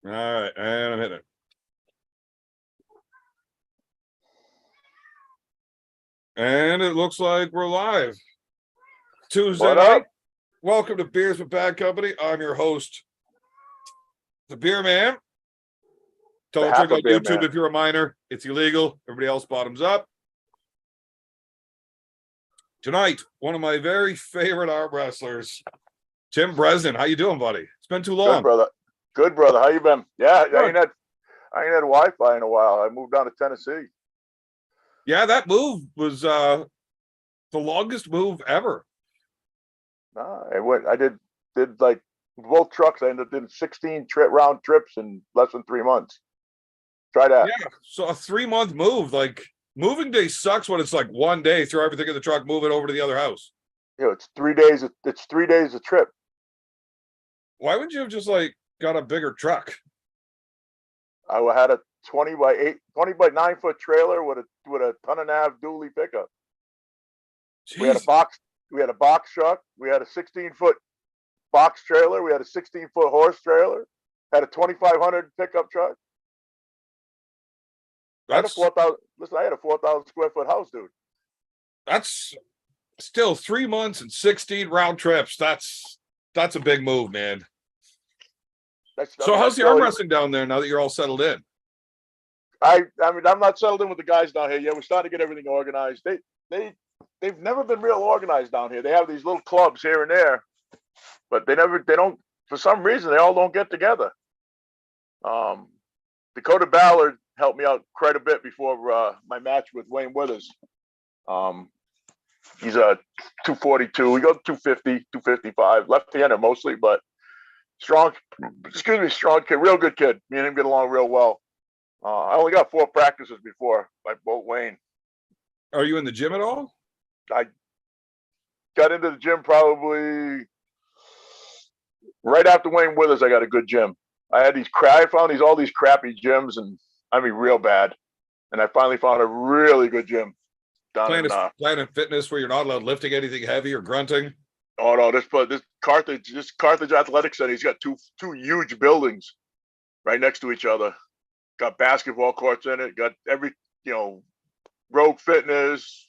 All right, and I'm hitting it. And it looks like we're live. Tuesday What night. up? Welcome to Beers with Bad Company. I'm your host, the Beer Man. Tell Half check a out beer YouTube man. if you're a minor. It's illegal. Everybody else bottoms up. Tonight, one of my very favorite arm wrestlers, Tim Bresnan. How you doing, buddy? It's been too long. Good brother. Good brother. How you been? Yeah, Good. I ain't had Wi-Fi in a while. I moved down to Tennessee. Yeah, that move was the longest move ever. Nah, I did like both trucks. I ended up doing 16 round trips in less than 3 months. Try that. Yeah, so a 3-month move. Like, moving day sucks when it's like one day, throw everything in the truck, move it over to the other house. You know, it's 3 days. It's 3 days a trip. Why wouldn't you have just like got a bigger truck? I had a 20 by 9 foot trailer with a ton and a half dually pickup. Jeez. We had a box truck. We had a 16-foot box trailer. We had a 16-foot horse trailer. Had a 2,500 pickup truck. I had a 4,000. Listen, I had a 4,000 square foot house, dude. That's still 3 months and 16 round trips. That's a big move, man. So how's the arm wrestling down there now that you're all settled in? I mean, I'm not settled in with the guys down here yet. We're starting to get everything organized. They've never been real organized down here. They have these little clubs here and there, but they don't, for some reason, they all don't get together. Dakota Ballard helped me out quite a bit before my match with Wayne Withers. He's a 242. We go 250, 255, left-hander mostly, but strong kid, real good kid. Me and him get along real well. I only got 4 practices before I boat Wayne. Are you in the gym at all? I got into the gym probably right after Wayne Withers. I got a good gym. I found all these crappy gyms, and I mean real bad. And I finally found a really good gym down Planet Fitness, where you're not allowed lifting anything heavy or grunting. Oh no, this Carthage Athletic Center. He's got two huge buildings right next to each other. Got basketball courts in it. Got every Rogue Fitness.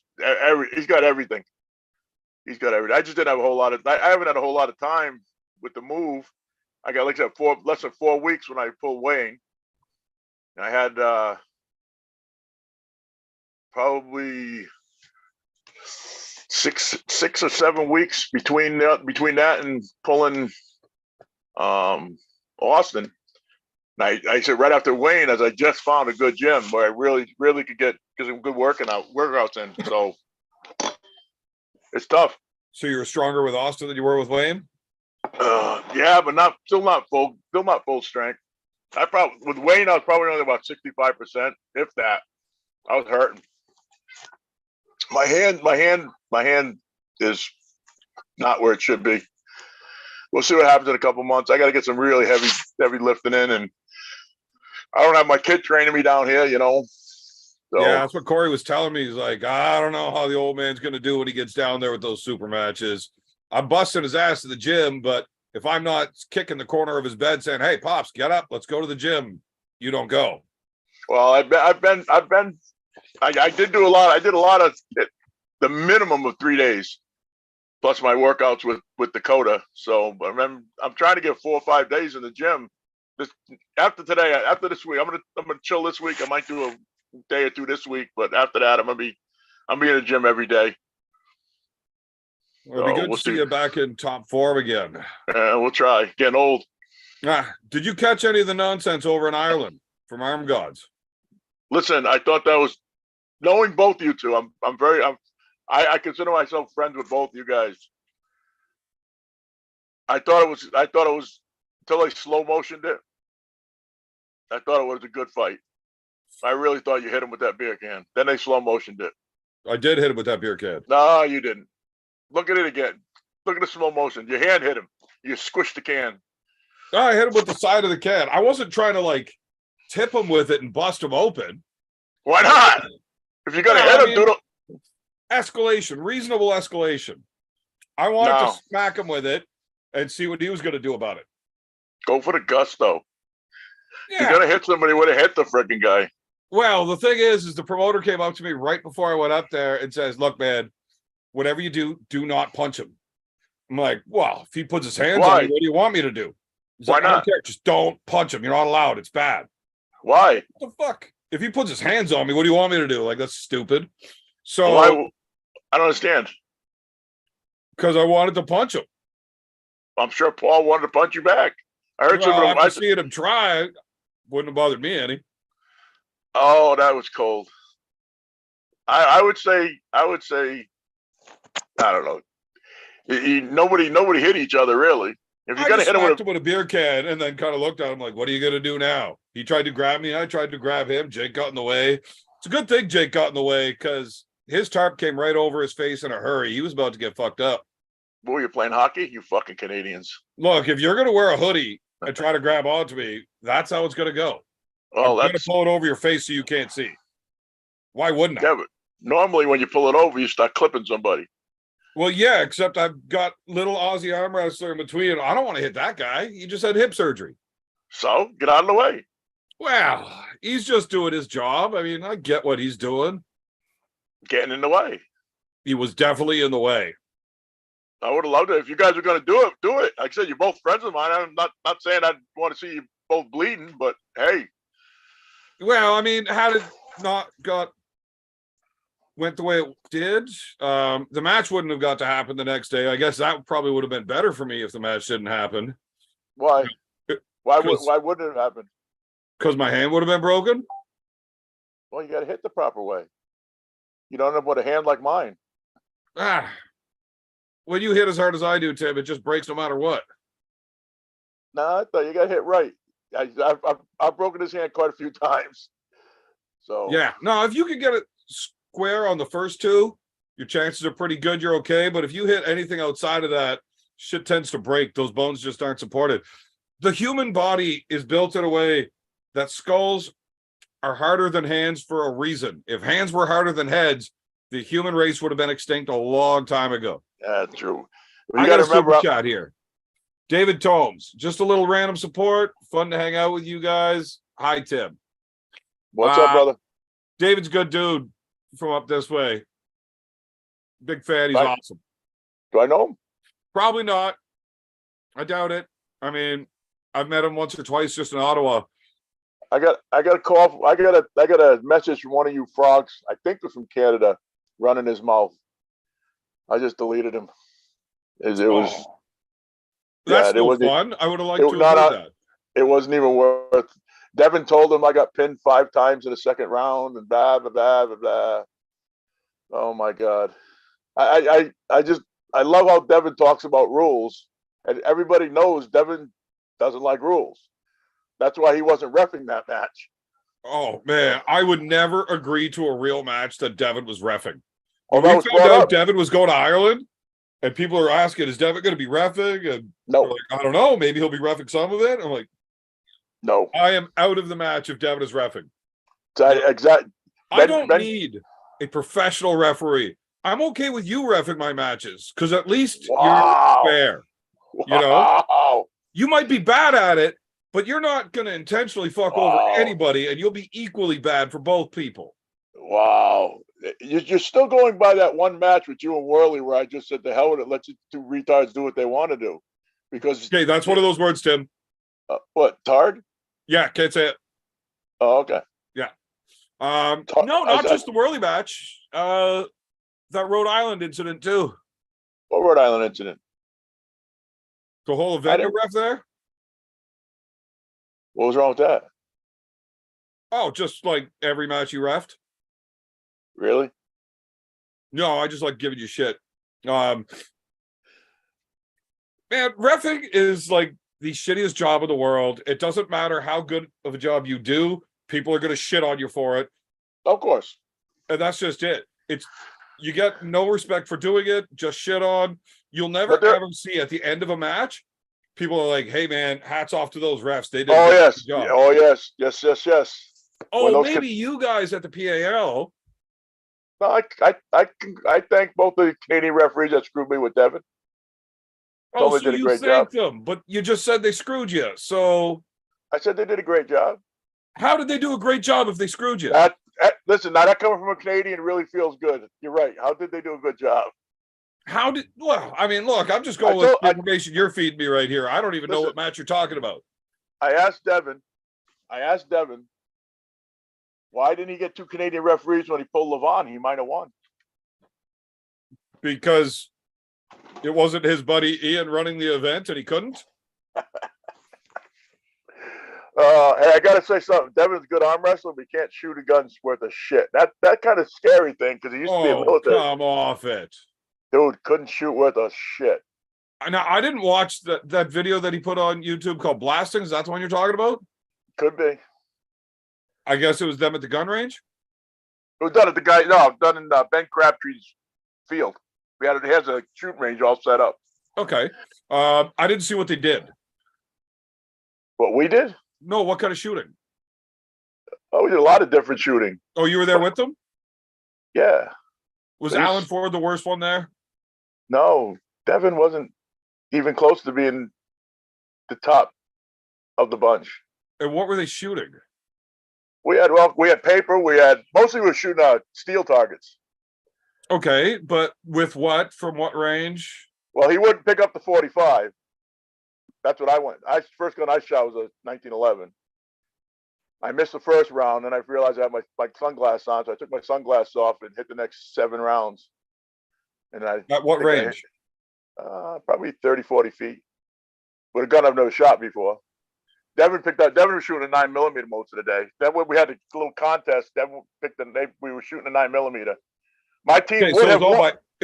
He's got everything. He's got everything. I just didn't have I haven't had a whole lot of time with the move. I got like I said, less than 4 weeks when I pulled Wayne. And I had probably six or 7 weeks between that and pulling Austin. And I said right after Wayne, as I just found a good gym where I really could get some good workouts in. So it's tough. So you were stronger with Austin than you were with Wayne? Yeah, but still not full strength. With Wayne, I was probably only about 65%, if that. I was hurting. My hand is not where it should be. We'll see what happens in a couple months. I got to get some really heavy lifting in, and I don't have my kid training me down here, So, yeah, that's what Corey was telling me. He's like, I don't know how the old man's going to do when he gets down there with those super matches. I'm busting his ass at the gym, but if I'm not kicking the corner of his bed saying, "Hey, Pops, get up, let's go to the gym," you don't go. Well, I did do a lot. I did a lot of the minimum of 3 days, plus my workouts with Dakota. So I'm trying to get 4 or 5 days in the gym. After this week, I'm gonna chill this week. I might do a day or 2 this week, but after that, I'm be in the gym every day. Well, it'd be good to see you back in top form again. We'll try. Getting old. Did you catch any of the nonsense over in Ireland from Arm Gods? Listen, I thought that was knowing both you two. I consider myself friends with both you guys. I thought it was until they slow motioned it. I thought it was a good fight. I really thought you hit him with that beer can. Then they slow motioned it. I did hit him with that beer can. No, you didn't. Look at it again. Look at the slow motion. Your hand hit him. You squished the can. No, I hit him with the side of the can. I wasn't trying to tip him with it and bust him open. Why not? If you're gonna hit him, do it. Escalation, reasonable escalation. I wanted to smack him with it and see what he was going to do about it. Go for the gusto. If you're Yeah. gonna hit somebody, would have hit the freaking guy. Well, the thing is the promoter came up to me right before I went up there and says, "Look, man, whatever you do, do not punch him." I'm like, "Well, if he puts his hands on me, Why? what do you want me to do?" He's Why like, "I don't not? care. Just don't punch him. You're not allowed. It's bad." Why? What the fuck? If he puts his hands on me, what do you want me to do? Like, that's stupid. So, Why? I don't understand. because I wanted to punch him. I'm sure Paul wanted to punch you back. I heard Well, somebody. after seeing him try, wouldn't have bothered me any. Oh, that was cold. I would say. I don't know. Nobody hit each other really. If you're I gonna just hit him smacked with him with a beer can and then kind of looked at him like, "What are you gonna do now?" He tried to grab me. I tried to grab him. Jake got in the way. It's a good thing Jake got in the way because his tarp came right over his face in a hurry. He was about to get fucked up. boy, you're playing hockey, you fucking Canadians. Look, if you're gonna wear a hoodie and try to grab onto me, that's how it's gonna go. Well, I'm gonna that's pull it over your face so you can't see. Why wouldn't I? yeah, but normally when you pull it over, you start clipping somebody. Well, yeah, except I've got little Aussie arm wrestler in between. I don't want to hit that guy. He just had hip surgery. So get out of the way. Well, he's just doing his job. I mean, I get what he's doing. Getting in the way. He was definitely in the way. I would have loved it if you guys were going to do it. Do it. Like I said, you're both friends of mine. I'm not saying I want to see you both bleeding, but hey, Well, I mean, had it not went the way it did, the match wouldn't have got to happen the next day. I guess that probably would have been better for me if the match didn't happen. why? Why Because wouldn't it happen? my hand would have been broken. Well, you got to hit the proper way. You don't have what a hand like mine. Ah, when you hit as hard as I do, Tim, it just breaks no matter what. Nah, I thought you got hit right. I've broken his hand quite a few times. So Yeah. No, if you can get it square on the first two, your chances are pretty good. You're okay. But if you hit anything outside of that, shit tends to break. Those bones just aren't supported. The human body is built in a way that skulls are harder than hands for a reason. If hands were harder than heads, the human race would have been extinct a long time ago. yeah, true. But I you got got a to remember. super chat here. David Tomes, just a little random support. Fun to hang out with you guys. Hi, Tim. What's up, brother? David's a good dude from up this way. Big fan. He's Right. awesome. Do I know him? Probably not. I doubt it. I mean, I've met him once or twice just in Ottawa. I got a call. I got a message from one of you frogs. I think they're from Canada, running his mouth. I just deleted him. It was That's it no wasn't fun. I would have liked it, to not have heard that. it wasn't even worth. Devin told him I got pinned 5 times in the second round and blah blah blah blah blah. Oh my god. I love how Devin talks about rules, and everybody knows Devin doesn't like rules. That's why he wasn't reffing that match. Oh man, I would never agree to a real match that Devin was reffing. Oh, When that we was found brought out up. Devin was going to Ireland, and people are asking, "Is Devin going to be reffing?" And No, they're like, "I don't know. Maybe he'll be reffing some of it." I'm like, no. I am out of the match if Devin is reffing. Exactly. I don't need a professional referee. I'm okay with you reffing my matches because at least Wow. you're fair. You know, Wow. you might be bad at it, but you're not going to intentionally fuck over Wow. anybody, and you'll be equally bad for both people. Wow. You're still going by that one match with you and Worley where I just said the hell with it, let you two retards do what they want to do. Because Okay, that's one of those words, Tim. what, tard? Yeah, can't say it. Oh, okay. Yeah. Tar- No, not I- just the Whirly match. That Rhode Island incident too. What Rhode Island incident? The whole event you ref there. What was wrong with that? Oh, just like every match you refed. Really? No, I just like giving you shit. Man, reffing is like the shittiest job in the world. It doesn't matter how good of a job you do. People are going to shit on you for it. Of course. And that's just it. You get no respect for doing it, just shit on. You'll never ever see at the end of a match, people are like, "Hey man, hats off to those refs. They did Oh a yes. good job." Oh yes. Yes. Oh, maybe you guys at the PAL. No, I thank both the Canadian referees that screwed me with Devin. Oh, Totally so did a you great thanked job. them, but you just said they screwed you. So I said they did a great job. How did they do a great job if they screwed you? Listen, now that coming from a Canadian really feels good. You're right. How did they do a good job? Well, I mean, look, I'm just going with the information you're feeding me right here. I don't even know what match you're talking about. I asked Devin, why didn't he get 2 Canadian referees when he pulled Levon? He might have won. Because it wasn't his buddy Ian running the event and he couldn't? Hey, I gotta say something. Devin's a good arm wrestler, but he can't shoot a gun worth of shit. That kind of scary thing because he used to be a military. Come off it. Dude, couldn't shoot worth of shit. Now, I didn't watch that video that he put on YouTube called Blasting. Is that the one you're talking about? Could be. I guess it was them at the gun range? It was done at done in Ben Crabtree's field. He has a shooting range all set up. Okay. I didn't see what they did. What we did? No, what kind of shooting? Oh, we did a lot of different shooting. Oh, you were there with them? Yeah. Was Alan Ford the worst one there? No, Devin wasn't even close to being the top of the bunch. And what were they shooting? We had paper. Mostly we were shooting steel targets. Okay, but with what? From what range? Well, he wouldn't pick up the 45. That's what I went. First gun I shot was a 1911. I missed the first round, and I realized I had my sunglasses on, so I took my sunglasses off and hit the next 7 rounds. And at what range? Probably 30, 40 feet. With a gun I've never shot before. Devin was shooting a 9mm most of the day. Then when we had a little contest, Devin picked we were shooting a 9mm. My team it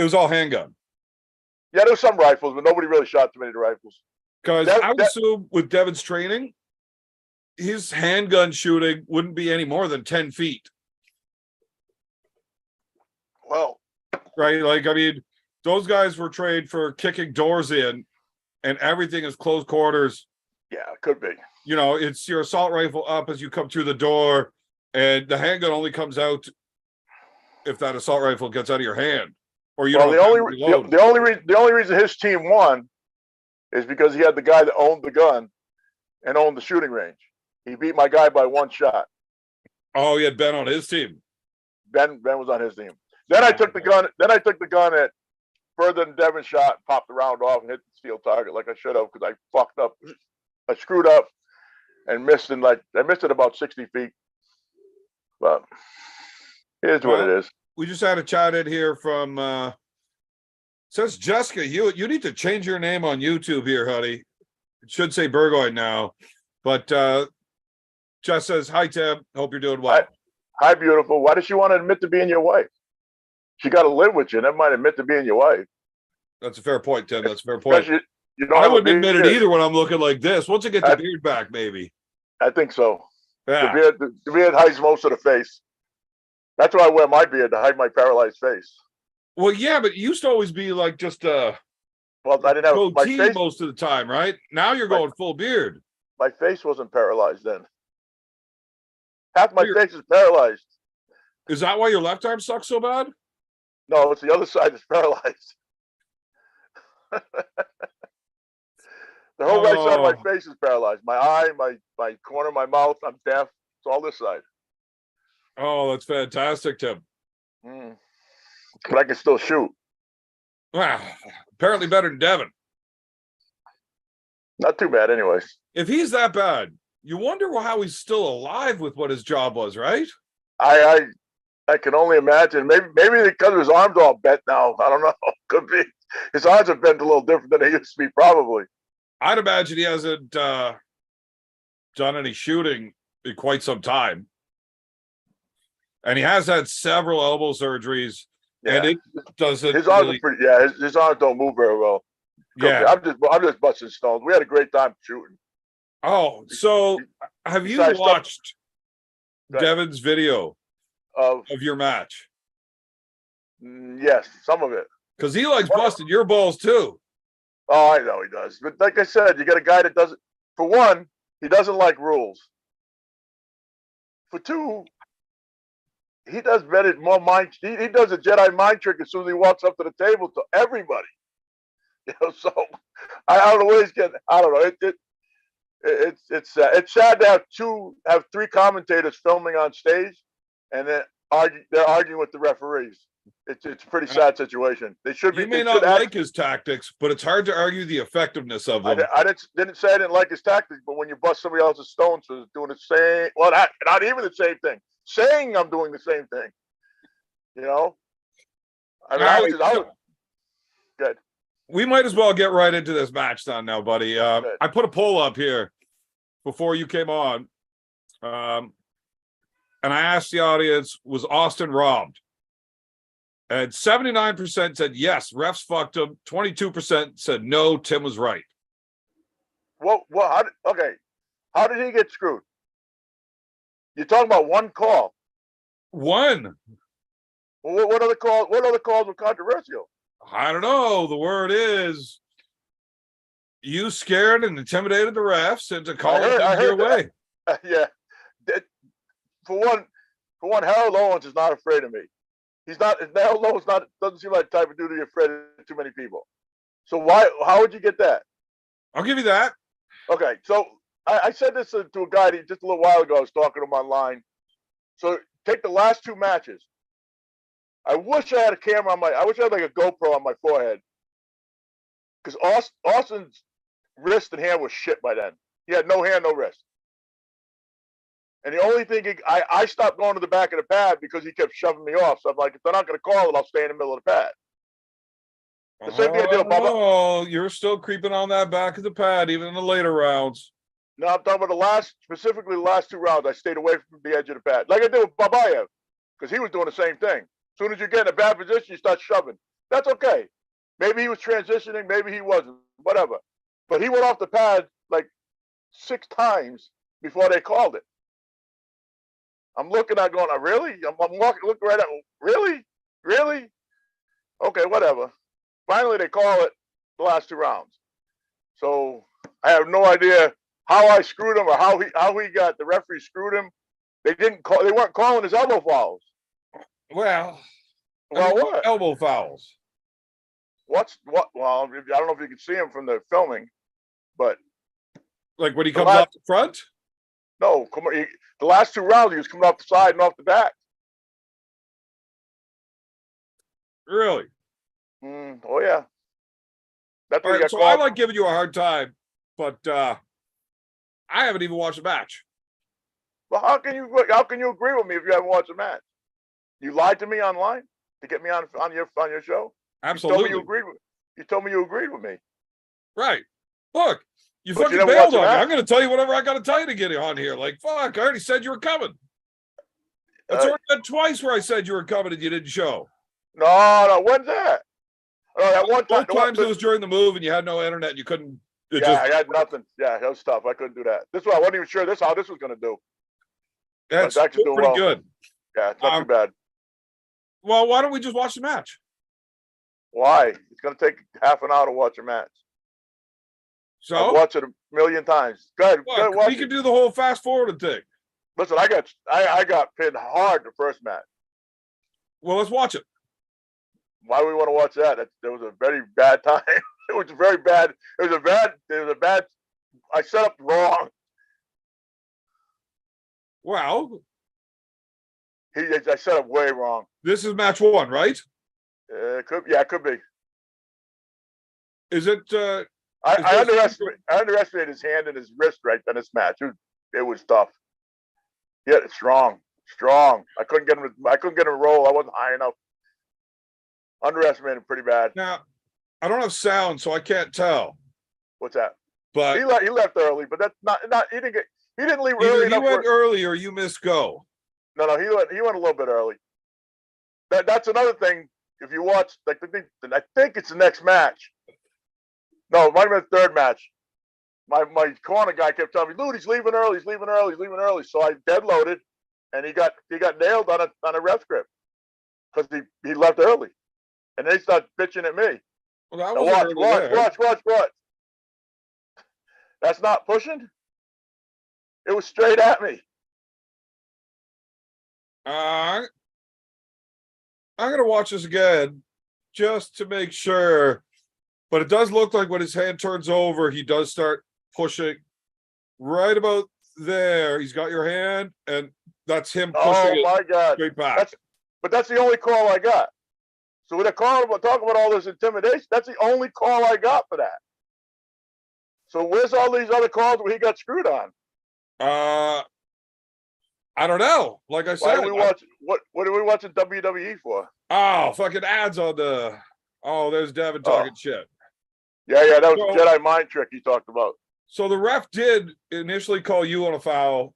was all handgun. Yeah, there was some rifles, but nobody really shot too many of the rifles. Because I would assume with Devin's training, his handgun shooting wouldn't be any more than 10 feet. Well, right? Like, I mean, those guys were trained for kicking doors in, and everything is close quarters. Yeah, it could be. You know, it's your assault rifle up as you come through the door, and the handgun only comes out if that assault rifle gets out of your hand. Or you know, the only reason his team won is because he had the guy that owned the gun and owned the shooting range. He beat my guy by 1 shot. Oh, he had Ben on his team. Ben was on his team. Then I took the gun at further than Devin shot, popped the round off, and hit the steel target like I should have because I fucked up. I screwed up and missed I missed it about 60 feet. But here's what it is. We just had a chat in here from says Jessica, you need to change your name on YouTube here, honey. It should say Burgoyne now. But Jess says, hi Tim, hope you're doing well. Hi, beautiful. Why does she want to admit to being your wife? She got to live with you. Never mind admit to being your wife. That's a fair point, Tim. That's a fair point. I wouldn't admit it either when I'm looking like this. Once I get the beard back, maybe. I think so. Yeah. The beard hides most of the face. That's why I wear my beard, to hide my paralyzed face. Well, yeah, but it used to always be like just well, I didn't have goatee my face most of the time, right? Now you're going full beard. My face wasn't paralyzed then. Half my face is paralyzed. Is that why your left arm sucks so bad? No, it's the other side that's paralyzed. The whole right side of my face is paralyzed. My eye, my corner of my mouth, I'm deaf. It's all this side. Oh, that's fantastic, Tim. But I can still shoot. Wow. Apparently better than Devin. Not too bad, anyways. If he's that bad, you wonder how he's still alive with what his job was, right? I can only imagine. Maybe because his arms all bent now. I don't know. Could be. His arms are bent a little different than they used to be, probably. I'd imagine he hasn't done any shooting in quite some time. And he has had several elbow surgeries. Yeah. And it doesn't. His arms are pretty. Yeah, his arms don't move very well. Yeah, I'm just busting stones. We had a great time shooting. Oh, so have you watched Devin's video of your match? Yes, some of it. Because he likes busting your balls too. Oh, I know he does. But like I said, you got a guy that doesn't. For one, he doesn't like rules. For two, he does more mind. He does a Jedi mind trick as soon as he walks up to the table to everybody. You know, so I don't know where he's getting. I don't know. It's sad to have three commentators filming on stage, and then they're arguing with the referees. It's a pretty sad situation. They should be. You may not like his tactics, but it's hard to argue the effectiveness of them. I didn't say I didn't like his tactics, but when you bust somebody else's stones for doing the same, well, not even the same thing, saying I'm doing the same thing, you know. I mean, I was good. We might as well get right into this match then now, buddy. I put a poll up here before you came on, and I asked the audience, was Austin robbed? And 79% said yes, refs fucked him. 22% said no, Tim was right. Well, how did he get screwed? You're talking about one call. One. Well, what other calls? What other calls were controversial? I don't know. The word is you scared and intimidated the refs into calling things your way. Yeah. For one, Harold Owens is not afraid of me. He's not. Harold Owens doesn't seem like the type of dude to be afraid of too many people. So how would you get that? I'll give you that. Okay, so I said this to a guy just a little while ago. I was talking to him online. So take the last two matches. I wish I had a camera I wish I had like a GoPro on my forehead. Because Austin's wrist and hand was shit by then. He had no hand, no wrist. And the only thing I stopped going to the back of the pad because he kept shoving me off. So I'm like, if they're not going to call it, I'll stay in the middle of the pad. The same thing I did, Bubba. Oh, you're still creeping on that back of the pad, even in the later rounds. No, I'm talking about specifically the last two rounds. I stayed away from the edge of the pad, like I did with Babayev, because he was doing the same thing. As soon as you get in a bad position, you start shoving. That's okay. Maybe he was transitioning, maybe he wasn't, whatever. But he went off the pad like 6 times before they called it. I'm looking at going, really? I'm looking right at, really? Okay, whatever. Finally, they call it the last 2 rounds. So I have no idea how I screwed him or how he got the referee screwed him. They weren't calling his elbow fouls. Well, what? Elbow fouls. Well, I don't know if you can see him from the filming, but like when he comes off the front. No, the last 2 rounds he was coming off the side and off the back. Really? Oh yeah. That's all right, so I like giving you a hard time, but I haven't even watched the match. Well, how can you agree with me if you haven't watched the match? You lied to me online to get me on your show. Absolutely. You told me you agreed with me. Right. Look, you fucking bailed on me. I'm going to tell you whatever I got to tell you to get on here. Like, fuck, I already said you were coming. That's already been twice where I said you were coming and you didn't show. No, when's that? That one time. Both times it was during the move and you had no internet and you couldn't. I had nothing. Yeah, that was tough. I couldn't do that. This one, I wasn't even sure how this was going to do. That's actually doing pretty good. Yeah, it's not too bad. Well, why don't we just watch the match? Why? It's going to take half an hour to watch a match. So I've watched it a million times. Go ahead. We can do the whole fast forward thing. Listen, I got pinned hard the first match. Well, let's watch it. Why do we want to watch that? There was a very bad time. It was very bad. It was a bad. I set up wrong. Well, I set up way wrong. This is match 1, right? It could be. Is it? I underestimated his hand and his wrist right in this match. It was tough. Yeah, strong. I couldn't get him to roll. I wasn't high enough. Underestimated pretty bad. Now, I don't have sound, so I can't tell. What's that? But he left early, but that's not. He didn't leave early. He went early, or you missed go. No, he went a little bit early. That's another thing. If you watch, I think it's the next match. No, it might have been the third match. My corner guy kept telling me, "Dude, he's leaving early. So I dead loaded, and he got nailed on a ref script because he left early, and they started bitching at me. Well, watch. That's not pushing. It was straight at me. I'm gonna watch this again just to make sure. But it does look like when his hand turns over, he does start pushing right about there. He's got your hand, and that's him pushing Oh it my God. straight back. That's the only call I got. So when they're talking about all this intimidation, that's the only call I got for that. So where's all these other calls where he got screwed on? I don't know. Like I Why said, do we watch what are we watching WWE for? oh, fucking ads on the. Oh, there's Devin talking shit. Yeah, that was So- the Jedi mind trick he talked about. So the ref did initially call you on a foul,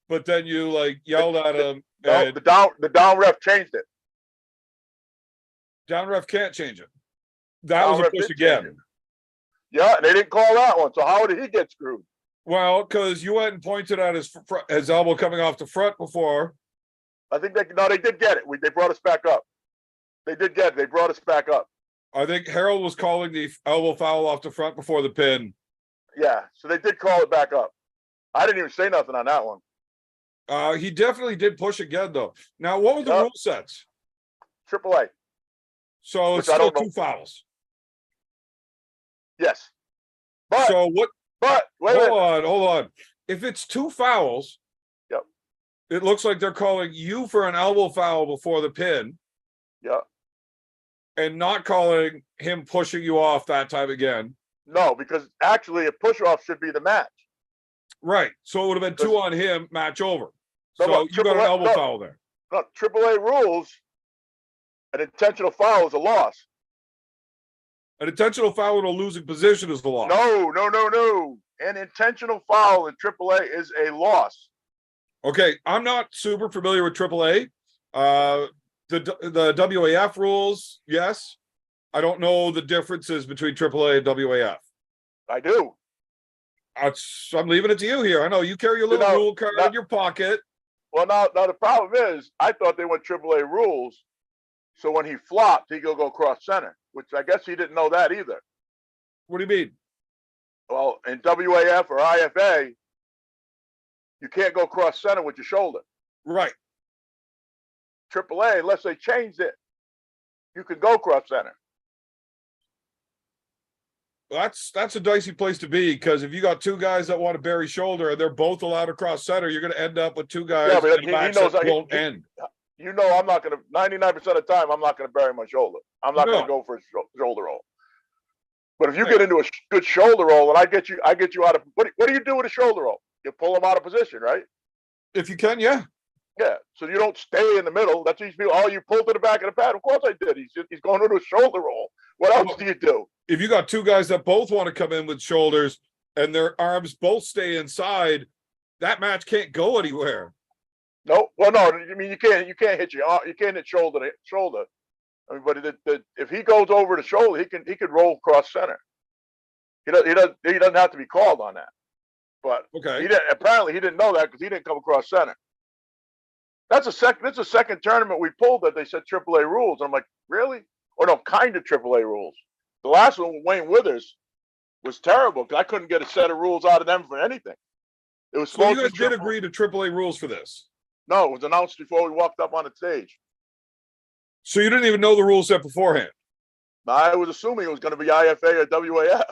but then you like yelled at him. No, And the down ref changed it. down ref can't change it. That Down was a ref push did change again. it. Yeah, they didn't call that one. So how did he get screwed? Well, because you went and pointed at his elbow coming off the front before. I think they did get it. They brought us back up. They did get it. They brought us back up. I think Harold was calling the elbow foul off the front before the pin. Yeah, so they did call it back up. I didn't even say nothing on that one. He definitely did push again, though. Now, what were the rule sets? AAA. So Which it's I still don't know. 2 fouls. Yes. But So what? wait. Hold on. If it's 2 fouls, Yep. It looks like they're calling you for an elbow foul before the pin. Yeah. And not calling him pushing you off that time again. No, because actually a push off should be the match. Right. So it would have been 2 on him, match over. No, So you got an elbow foul there. No, AAA rules, an intentional foul is a loss. An intentional foul in a losing position is the loss. No. An intentional foul in AAA is a loss. Okay, I'm not super familiar with AAA. The WAF rules, yes. I don't know the differences between AAA and WAF. I do. I'm leaving it to you here. I know you carry your little rule card in your pocket. Well, now the problem is, I thought they went AAA rules, so when he flopped, he could go cross center, which I guess he didn't know that either. What do you mean? Well, in WAF or IFA, you can't go cross center with your shoulder. Right. AAA, unless they changed it, you can go cross center. That's a dicey place to be, because if you got 2 guys that want to bury shoulder and they're both allowed across center, you're going to end up with 2 guys but in the back that won't end. You know, I'm not going to, 99% of the time, I'm not going to bury my shoulder. I'm not going to go for a shoulder roll. But if you get into a good shoulder roll and I get you out of, what do you do with a shoulder roll? You pull them out of position, right? If you can, yeah. Yeah. So you don't stay in the middle. That's these people. Oh, you pulled to the back of the pad. Of course I did. He's going into a shoulder roll. What else do you do? If you got 2 guys that both want to come in with shoulders and their arms both stay inside, that match can't go anywhere. No, well, no. I mean, you can't hit you can't hit shoulder to shoulder. I mean, but if he goes over the shoulder, he could roll cross center. He doesn't have to be called on that. But okay, apparently he didn't know that because he didn't come across center. That's a second tournament we pulled that they said AAA rules. I'm like, really? Or no, kind of AAA rules. The last one with Wayne Withers was terrible because I couldn't get a set of rules out of them for anything. It was so you guys did agree to AAA rules for this? No, it was announced before we walked up on the stage. So you didn't even know the rule set beforehand? I was assuming it was going to be IFA or WAF.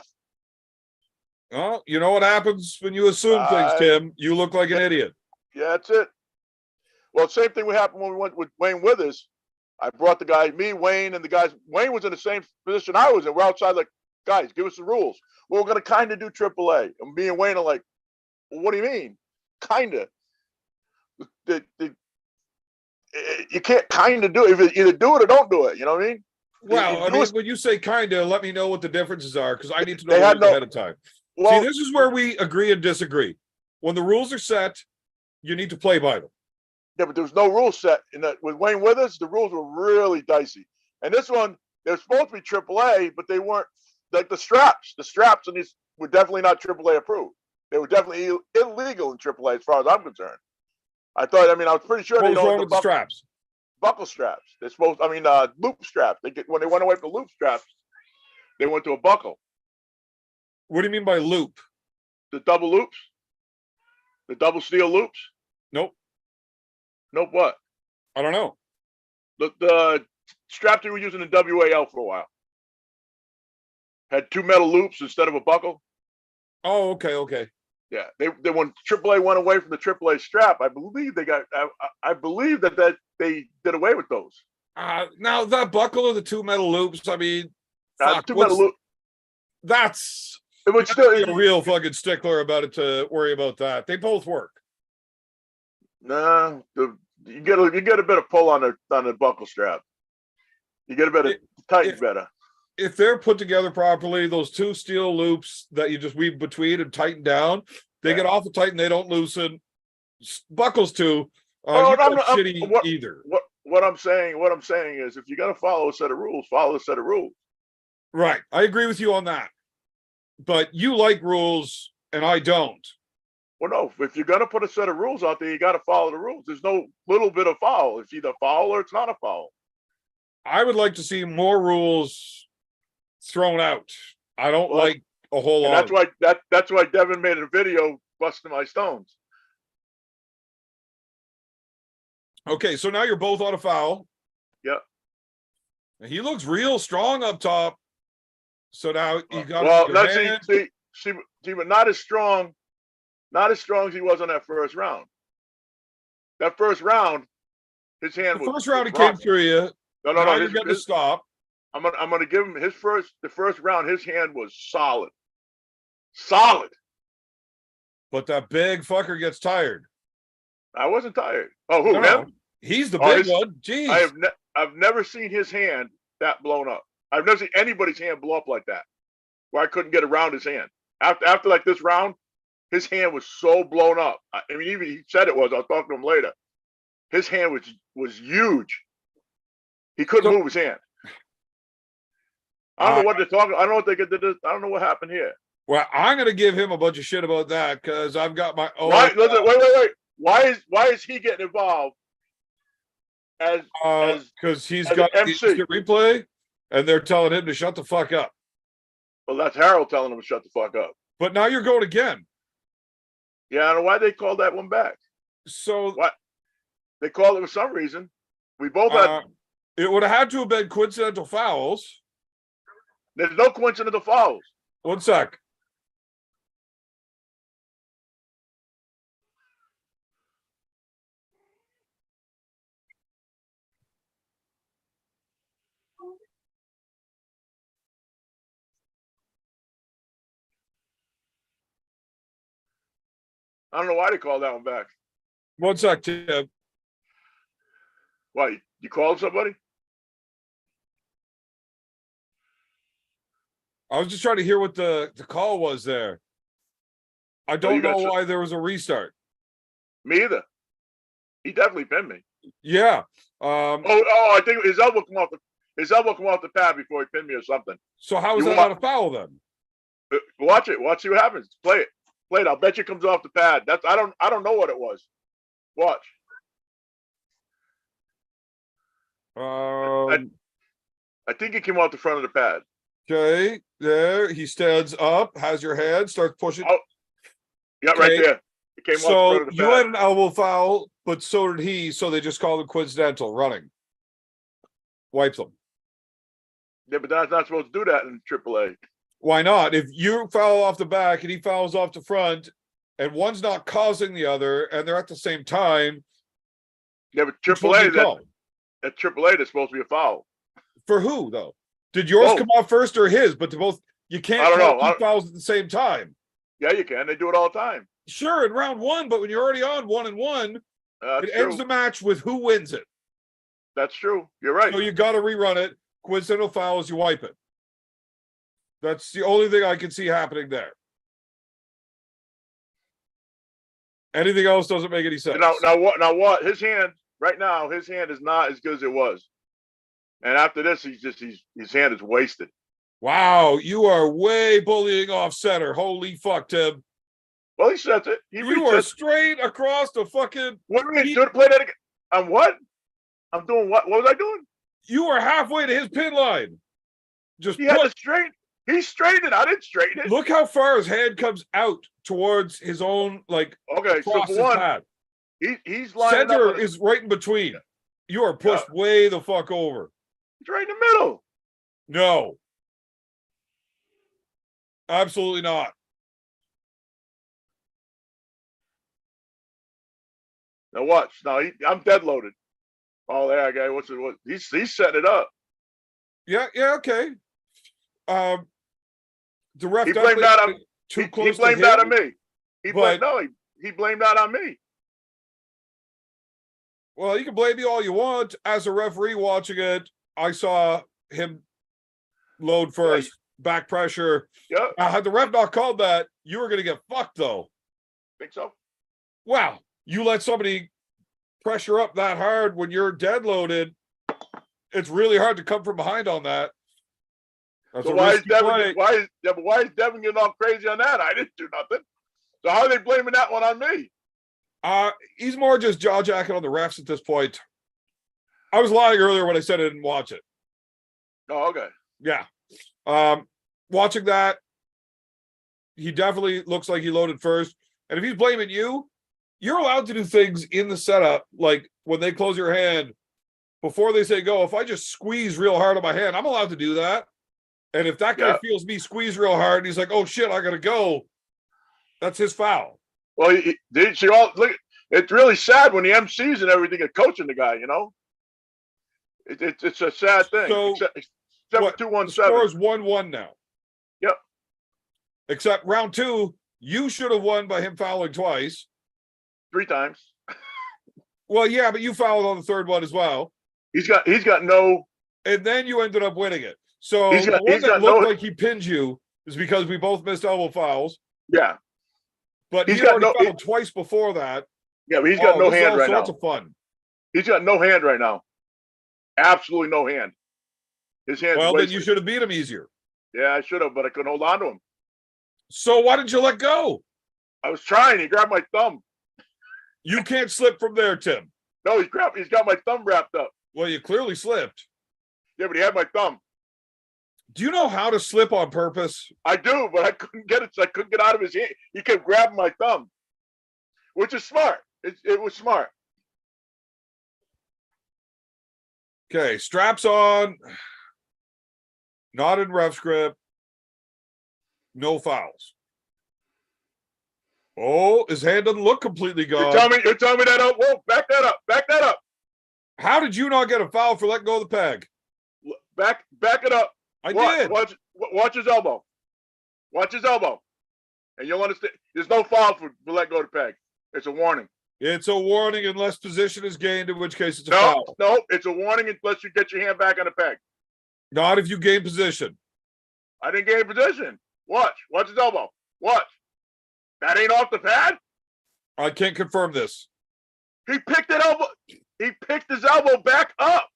Well, you know what happens when you assume things, Tim? You look like an idiot. Yeah, that's it. Well, same thing would happen when we went with Wayne Withers. I brought the guy, me, Wayne, and the guys. Wayne was in the same position I was in. We're outside, like, guys, give us the rules. Well, we're going to kind of do AAA. And me and Wayne are like, well, what do you mean? Kind of. You can't kind of do it. Either do it or don't do it. You know what I mean? Well, I mean, when you say kind of, let me know what the differences are, because I need to know ahead of time. Well, see, this is where we agree and disagree. When the rules are set, you need to play by them. Yeah, but there was no rule set. With Wayne Withers, the rules were really dicey. And this one, they were supposed to be AAA, but they weren't. Like the straps in these were definitely not AAA approved. They were definitely illegal in AAA as far as I'm concerned. I was pretty sure what was wrong with the straps? Buckle straps. They're supposed, loop straps. When they went away from loop straps, they went to a buckle. What do you mean by loop? The double loops? The double steel loops? Nope. Nope, what? I don't know. The strap they were using in WAL for a while had 2 metal loops instead of a buckle. Oh, okay. Yeah, they when AAA went away from the AAA strap, I believe they got. I believe that they did away with those. Now that buckle or the two metal loops, I mean, fuck, Two metal loop. that's It would still a real fucking stickler about it to worry about that. They both work. Nah, you get a bit of pull on the buckle strap. You get a bit of tighten better. If they're put together properly, those two steel loops that you just weave between and tighten down, they get awful tight and they don't loosen. Buckles too. Shitty either. What I'm saying is, if you got to follow a set of rules, follow a set of rules. Right, I agree with you on that. But you like rules, and I don't. Well, no, if you're gonna put a set of rules out there, you got to follow the rules. There's no little bit of foul. It's either foul or it's not a foul. I would like to see more rules thrown out. I don't like a whole lot. That's why Devin made a video busting my stones. Okay, so now you're both on a foul. Yep. And he looks real strong up top. So now you got see, but not as strong as he was on that first round. That first round, his hand was. First round he came through you. No. You're getting to stop. I'm gonna give him the first round. His hand was solid. But that big fucker gets tired. I wasn't tired. Oh, who? No. Him? He's the big one. Jeez. I've never seen his hand that blown up. I've never seen anybody's hand blow up like that, where I couldn't get around his hand. After like this round, his hand was so blown up. I mean, even he said it was. I'll talk to him later. His hand was huge. He couldn't move his hand. I don't know what they're talking. I don't know what they did. I don't know what happened here. Well, I'm going to give him a bunch of shit about that because I've got my own. Wait. Why is he getting involved? Because he's got the instant replay, and they're telling him to shut the fuck up. Well, that's Harold telling him to shut the fuck up. But now you're going again. Yeah, I don't know why they called that one back. So what? They called it for some reason. We both had. It would have had to have been coincidental fouls. There's no coincidental fouls. One sec. I don't know why they called that one back. One sec, Tim. Why? You called somebody? I was just trying to hear what the call was there. I don't know why there was a restart. Me either. He definitely pinned me. Yeah. I think his elbow came off the pad before he pinned me or something. So how is that not a foul then? Watch it. See what happens. Play it. I'll bet you it comes off the pad. I don't know what it was. Watch. I think it came off the front of the pad. Okay, there he stands up, has your hand, starts pushing. Oh, yeah, okay. Right there. It came off the front of the pad. You had an elbow foul, but so did he. So they just called it coincidental running. Wipes them. Yeah, but that's not supposed to do that in AAA. Why not? If you foul off the back and he fouls off the front, and one's not causing the other, and they're at the same time. Yeah, but AAA, at AAA, there's supposed to be a foul. For who though? Did yours come off first or his? But both you can't call two fouls at the same time. Yeah, you can. They do it all the time. Sure, in round one, but when you're already on 1-1, it ends the match with who wins it. That's true. You're right. So you got to rerun it. Coincidental fouls, you wipe it. That's the only thing I can see happening there. Anything else doesn't make any sense. Now what? His hand right now, his hand is not as good as it was. And after this, his hand is wasted. Wow, you are way bullying off center. Holy fuck, Tim. Well, he sets it. You are straight across the fucking. What do you mean? Play that again? I'm what? I'm doing what? What was I doing? You are halfway to his pin line. Just had to straighten. He straightened it. I didn't straighten it. Look how far his hand comes out towards his own, like. Okay, so for one, pad. he's lining center up is right in between. You are pushed way the fuck over. It's right in the middle. No. Absolutely not. Now watch. Now I'm dead loaded. Oh, there, guy. What? He's setting it up. Yeah, okay. The ref He blamed definitely that got on. it too He close blamed to that him, on me. He but blamed he blamed that on me. well, you can blame me all you want. As a referee watching it, I saw him load first, back pressure. Yeah, Had the ref not called that, you were going to get fucked, though. think so. Wow, you let somebody pressure up that hard when you're dead loaded. It's really hard to come from behind on that. That's So a why is risky Devin? play. Why is Devin getting all crazy on that? I didn't do nothing. So how are they blaming that one on me? He's more just jaw jacking on the refs at this point. I was lying earlier when I said I didn't watch it. Oh, okay. Yeah. Watching that, he definitely looks like he loaded first. And if he's blaming you, you're allowed to do things in the setup, like when they close your hand before they say go. If I just squeeze real hard on my hand, I'm allowed to do that. And if that guy feels me squeeze real hard and he's like, oh shit, I gotta go, that's his foul. Well, look. It's really sad when the MCs and everything are coaching the guy. You know, it's a sad thing. So except what, 2-1-7. the score is 1-1 now. Yep. Except round 2, you should have won by him fouling twice. 3 times. Well, yeah, but you fouled on the third one as well. He's got no. And then you ended up winning it. So He's got- the one he's that got looked no- like he pinned you is because we both missed elbow fouls. Yeah. But He's he got already no- fouled twice before that. Yeah, but he's got no this is hand all right now. sorts of fun. He's got no hand right now. Absolutely no hand. His hand. Well, then you should have beat him easier. Yeah, I should have, but I couldn't hold on to him. So why didn't you let go? I was trying. He grabbed my thumb. You can't slip from there, Tim. No, he's got my thumb wrapped up. Well, you clearly slipped. Yeah, but he had my thumb. Do you know how to slip on purpose? I do, but I couldn't get it. So I couldn't get out of his hand. He kept grabbing my thumb, which is smart. It was smart. Okay, straps on. Not in ref script. No fouls. Oh, his hand doesn't look completely gone. You're telling me that up? Whoa, back that up. Back that up. How did you not get a foul for letting go of the peg? Back it up. I did. Watch his elbow. Watch his elbow. And you'll understand. There's no foul for let go of the peg. It's a warning. It's a warning unless position is gained, in which case it's a No, foul. no, it's a warning unless you get your hand back on the peg. Not if you gain position. I didn't gain position. Watch his elbow. Watch. That ain't off the pad. I can't confirm this. He picked his elbow back up.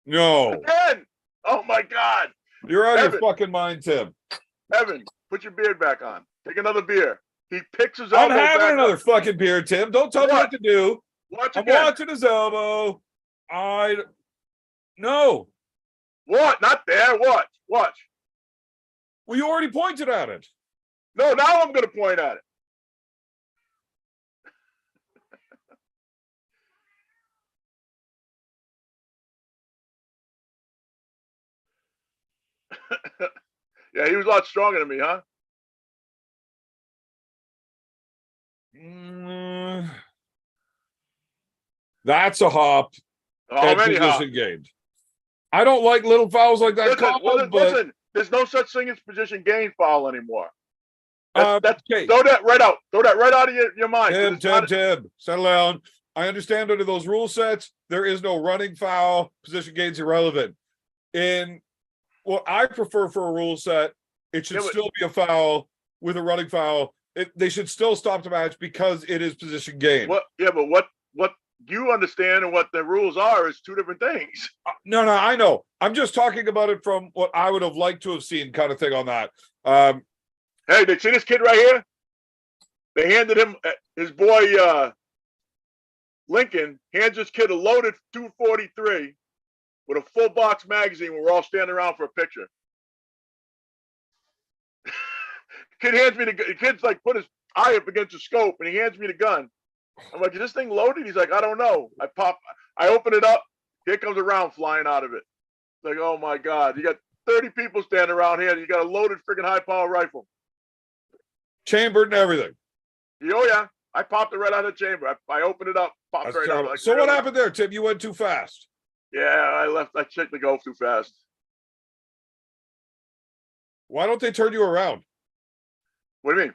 No. Again. Oh my God. You're out of Evan. your fucking mind, Tim. Evan, put your beard back on. Take another beer. He picks his I'm elbow having back another up. fucking beer, Tim. Don't tell me what to do. Watch I'm again. watching his elbow. No. What? Not there. Watch. Well, you already pointed at it. No, now I'm going to point at it. Yeah, he was a lot stronger than me, huh? That's a hop. How And many position gained. I don't like little fouls like that. Listen, there's no such thing as position gain foul anymore. That's okay. Throw that right out. Throw that right out of your mind. Tim, settle down. I understand under those rule sets, there is no running foul. Position gain's irrelevant. In what I prefer for a rule set, it should still be a foul with a running foul. They should still stop the match because it is position gain. What you understand and what the rules are is two different things. No, I know. I'm just talking about it from what I would have liked to have seen, kind of thing on that. Hey, they see this kid right here? They handed him his boy Lincoln hands this kid a loaded 243 with a full box magazine. We're all standing around for a picture. Kid hands me the kid's like put his eye up against the scope and he hands me the gun. I'm like, is this thing loaded? He's like, I don't know. I open it up. Here comes a round flying out of it. It's like, oh my God. You got 30 people standing around here. You got a loaded freaking high power rifle. Chambered and everything. Oh yeah. I popped it right out of the chamber. I opened it up, popped That's right out. terrible. Like, So what really? happened there, Tim? You went too fast. Yeah, I checked the golf too fast. Why don't they turn you around? What do you mean?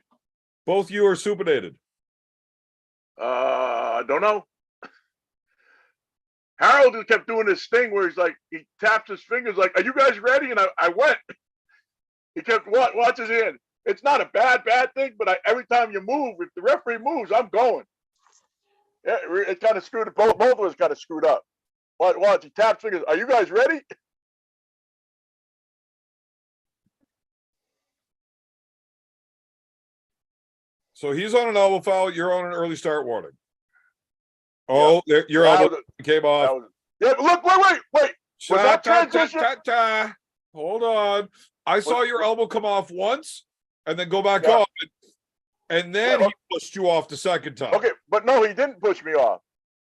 Both you are supinated. I don't know. Harold just kept doing this thing where he's like, he taps his fingers like, "Are you guys ready?" And I went. He kept watch his hand. It's not a bad thing, but every time you move, if the referee moves, I'm going. Yeah, it kind of screwed both of us kind of screwed up. Watch, he taps fingers. "Are you guys ready?" So he's on an elbow foul. You're on an early start warning. Oh, there, your That elbow was came off. yeah, but look, wait. Was that transition? Hold on. I saw your elbow come off once and then go back Yeah. on. And then Yeah, he pushed you off the second time. Okay, but no, he didn't push me off.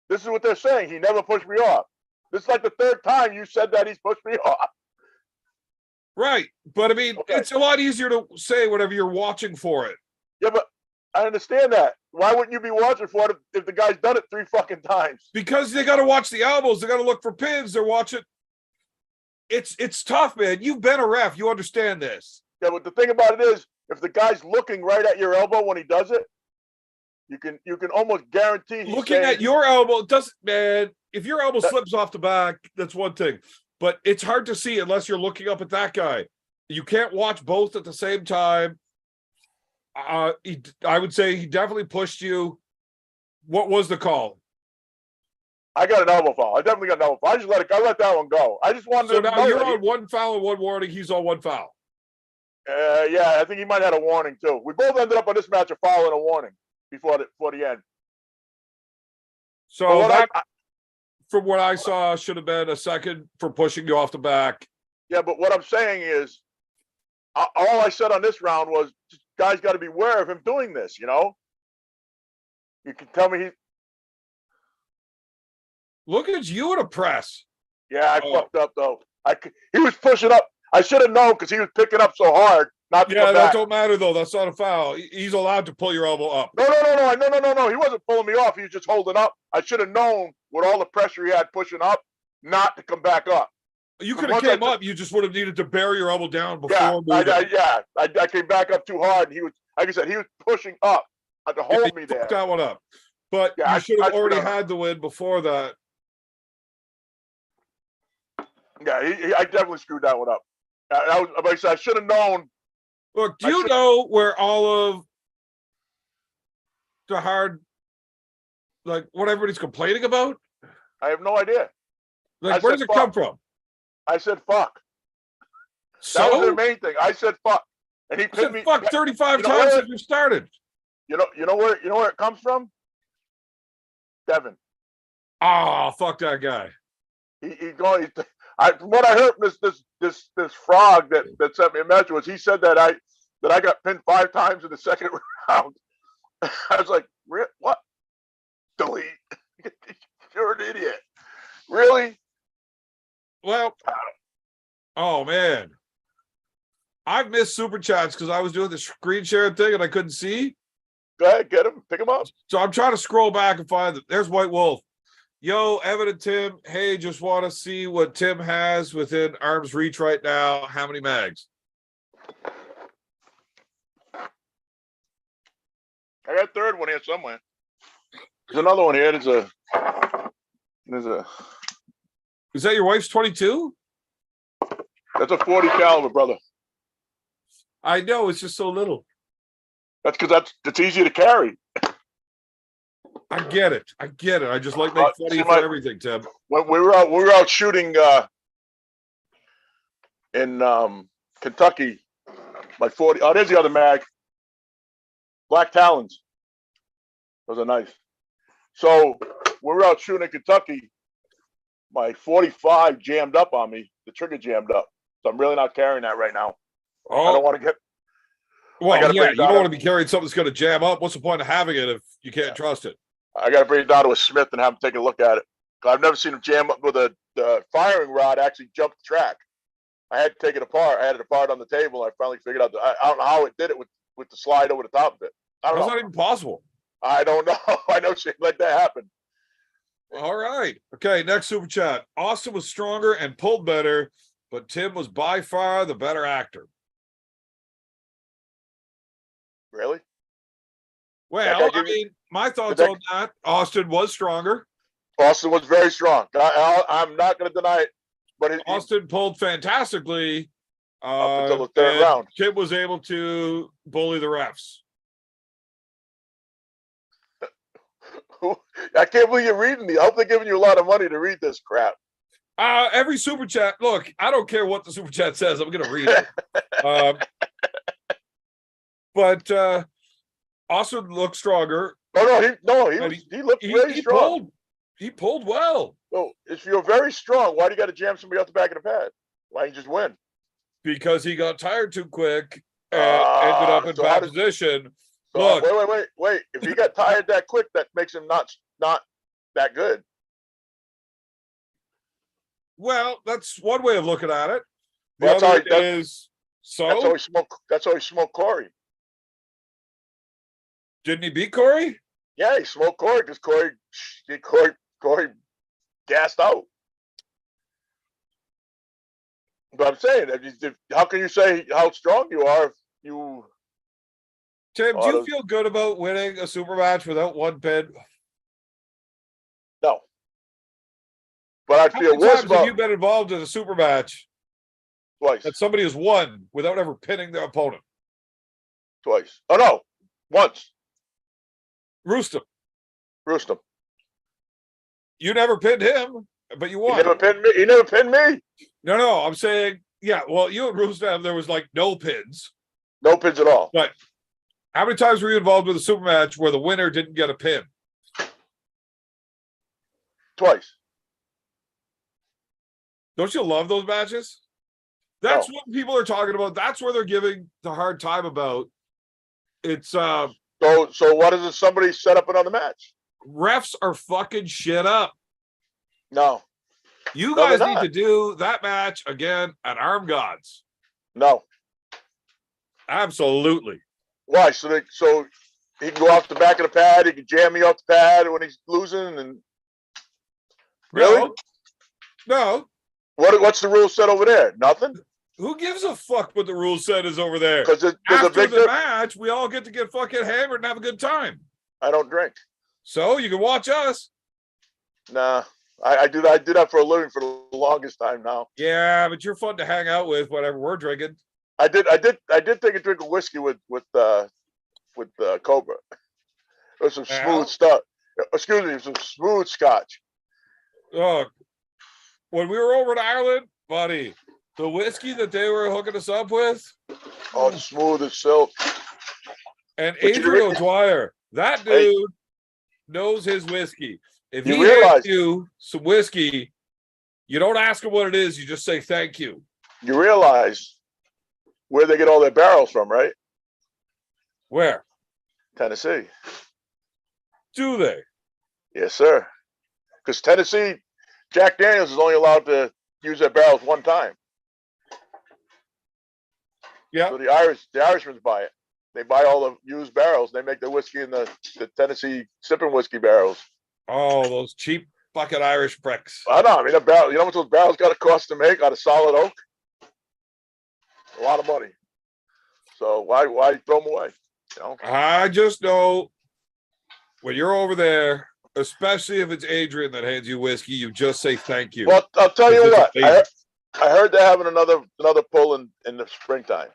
This is what they're saying. He never pushed me off. This is like the third time you said that he's pushed me off. Right. But I mean, Okay. it's a lot easier to say whenever you're watching for it. Yeah, but I understand that. Why wouldn't you be watching for it if the guy's done it 3 fucking times? Because they got to watch the elbows. They got to look for pins. They're watching. It's tough, man. You've been a ref. You understand this. Yeah, but the thing about it is, if the guy's looking right at your elbow when he does it, you can almost guarantee he's Looking saying, at your elbow doesn't, man. If your elbow That- slips off the back, that's one thing. But it's hard to see unless you're looking up at that guy. You can't watch both at the same time. I would say he definitely pushed you. What was the call? I got an elbow foul. I definitely got an elbow foul. I let that one go. I just wanted So to now know you're that on one foul and one warning. He's on one foul. yeah, I think he might have had a warning too. We both ended up on this match a foul and a warning before the end. So But that, from what I saw, should have been a second for pushing you off the back. Yeah, but what I'm saying is, all I said on this round was, guys got to be aware of him doing this. You know, you can tell me Look at you in a press. Yeah, I fucked up though. He was pushing up. I should have known because he was picking up so hard. Not to Yeah, come that back. don't matter though. That's not a foul. He's allowed to pull your elbow up. No. He wasn't pulling me off. He was just holding up. I should have known with all the pressure he had pushing up, not to come back up. You could have came up. You just would have needed to bury your elbow down before moving. I came back up too hard, and he was, like I said, he was pushing up to hold me there. That one up, but Yeah, you should have I already screwed up. had the win before that. Yeah, I definitely screwed that one up. Like I said, I should have known. Look, do you know where all of the hard, like what everybody's complaining about? I have no idea. Like, where does it come from? I said fuck. So That was the main thing. I said fuck, and he I said pinned me. fuck 35 You know times what? since you started. You know where it comes from? Devin. Ah, fuck that guy. He going. From what I heard from this frog that sent me a message was, he said that I got pinned 5 times in the second round. I was like, what? Delete. You're an idiot. Really? Well, oh man, I've missed super chats because I was doing the screen share thing and I couldn't see. Go ahead, get him, pick him up. So I'm trying to scroll back and find them. There's White Wolf. Yo, Evan and Tim. Hey, just want to see what Tim has within arm's reach right now. How many mags? I got a third one here somewhere. There's another one here. There's a. Is that your wife's 22? That's a 40 caliber, brother. I know, it's just so little. That's because it's easier to carry. I get it. I just like make funny for everything, Tim. When we were out shooting in Kentucky, my 40. Oh, there's the other mag. Black Talons. Those are nice. So we were out shooting in Kentucky. My 45 jammed up on me. The trigger jammed up. So I'm really not carrying that right now. Oh, I don't want to get. well, yeah, you don't want to be carrying something that's going to jam up. What's the point of having it if you can't trust it? I got to bring it down to a Smith and have him take a look at it. I've never seen him jam up with the firing rod actually jump the track. I had to take it apart. I had it apart on the table. I finally figured out. I don't know how it did it with the slide over the top of it. I don't That's know. not even possible. I don't know. I know shit like that happened. All right. Okay, next super chat. Austin was stronger and pulled better, but Tim was by far the better actor. Really? Well, guy I give you- mean, my thoughts that- on that. Austin was stronger. Austin was very strong. I'm not going to deny it, but Austin pulled fantastically. Up until the third and round. Tim was able to bully the refs. I can't believe you're reading these. I hope they're giving you a lot of money to read this crap. Every super chat. Look, I don't care what the super chat says. I'm going to read it. But Austin looked stronger. He looked very strong. He pulled well. So if you're very strong, why do you got to jam somebody off the back of the pad? Why don't you just win? Because he got tired too quick and ended up in bad position. So Look, wait. If he got tired that quick, that makes him not that good. well, that's one way of looking at it. The Well, other is That's how he smoked Corey. didn't he beat Corey? Yeah, he smoked Corey because Corey gassed out. But I'm saying, how can you say how strong you are if you? Tim, do you feel good about winning a super match without one pin? No. But I How feel many worse times about have you been involved in a super match twice. that somebody has won without ever pinning their opponent? Twice. Oh no, once. Roostem. You You never pinned him, but you won. never pinned me. He never pinned me. No, I'm saying, yeah, well, you and Roostem, there was like no pins. No pins at all. But how many times were you involved with a super match where the winner didn't get a pin? Twice. Don't you love those matches? That's what people are talking about. That's where they're giving the hard time about. It's So what is it? Somebody set up another match? refs are fucking shit up. No. You No, guys they're need not. to do that match again at Arm Gods. No. Absolutely. Why? So he can go off the back of the pad. He can jam me off the pad when he's losing. And really, No. what's the rule set over there? Nothing. Who gives a fuck what the rule set is over there? Because there's a After big the match, we all get to get fucking hammered and have a good time. I don't drink. So you can watch us. Nah. I do that for a living for the longest time now. Yeah, but you're fun to hang out with whenever we're drinking. I did take a drink of whiskey with Cobra. It was some smooth stuff. Excuse me, some smooth scotch. Look, when we were over in Ireland, buddy, the whiskey that they were hooking us up with, Oh, smooth as silk. and But you Adrian re- O'Dwyer, that dude knows his whiskey. If You he realize- hands you some whiskey, you don't ask him what it is. You just say thank you. You realize where they get all their barrels from, right? Where Tennessee. do they? Yes, sir. Because Tennessee, Jack Daniels is only allowed to use their barrels one time. Yeah. So the Irishmans buy it. They buy all the used barrels. They make the whiskey in the Tennessee sipping whiskey barrels. Oh, those cheap fucking Irish pricks. I know. I mean, a barrel. You know how much those barrels got to cost to make out of solid oak? A lot of money. So why throw them away? You know? I just know when you're over there, especially if it's Adrian that hands you whiskey, you just say thank you. Well, I'll tell you It's what. amazing. I heard they're having another pull in the springtime.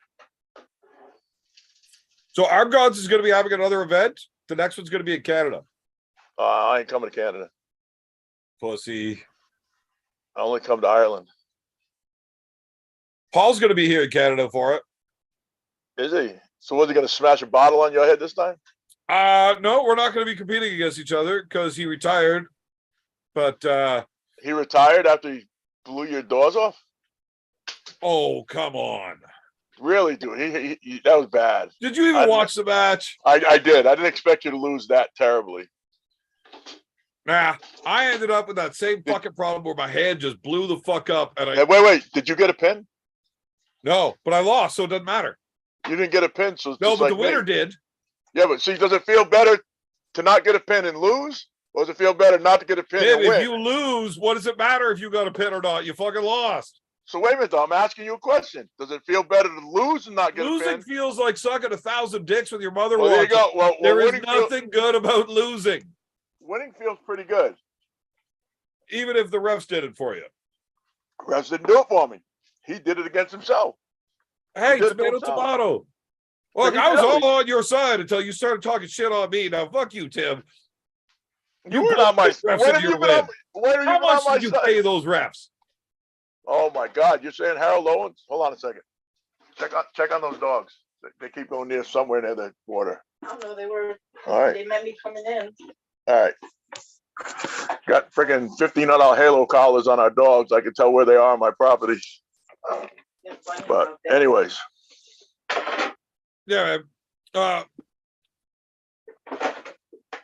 So Arm Gods is going to be having another event. The next one's going to be in Canada. I ain't coming to Canada. Pussy. I only come to Ireland. Paul's going to be here in Canada for it. Is he? So was he going to smash a bottle on your head this time? No, we're not going to be competing against each other because he retired. But He retired after he blew your doors off? oh, come on. Really, dude? He that was bad. Did you even watch the match? I did. I didn't expect you to lose that terribly. Nah, I ended up with that same fucking problem where my hand just blew the fuck up. And Hey, wait. Did you get a pin? No, but I lost, so it doesn't matter. You didn't get a pin, so it's No, just but like the winner me. did. Yeah, but see, does it feel better to not get a pin and lose, Does it feel better not to get a pin Tim, and if win? you lose, what does it matter if you got a pin or not? You fucking lost. So wait a minute, though. I'm asking you a question. Does it feel better to lose and not get a Losing pin? feels like sucking 1,000 dicks with your mother Well, there you watching. go. Well, There is winning, nothing good about losing, winning feels pretty good. even if the refs did it for you. Refs didn't do it for me. He did it against himself. Hey, did it to tomato, himself. tomato. Look, he I was did it. all on your side until you started talking shit on me. Now, fuck you, Tim. You were not my. refs When into have your you been win. on? When have you How been on much my did you side? pay those refs? Oh my God! You're saying Harold Owens? Hold on a second. Check on those dogs. They keep going near somewhere near the water. I don't know. They were. All right. They met me coming in. All right. Got freaking $1,500 Halo collars on our dogs. I can tell where they are on my property. They're funny But about that. anyways, Yeah, man.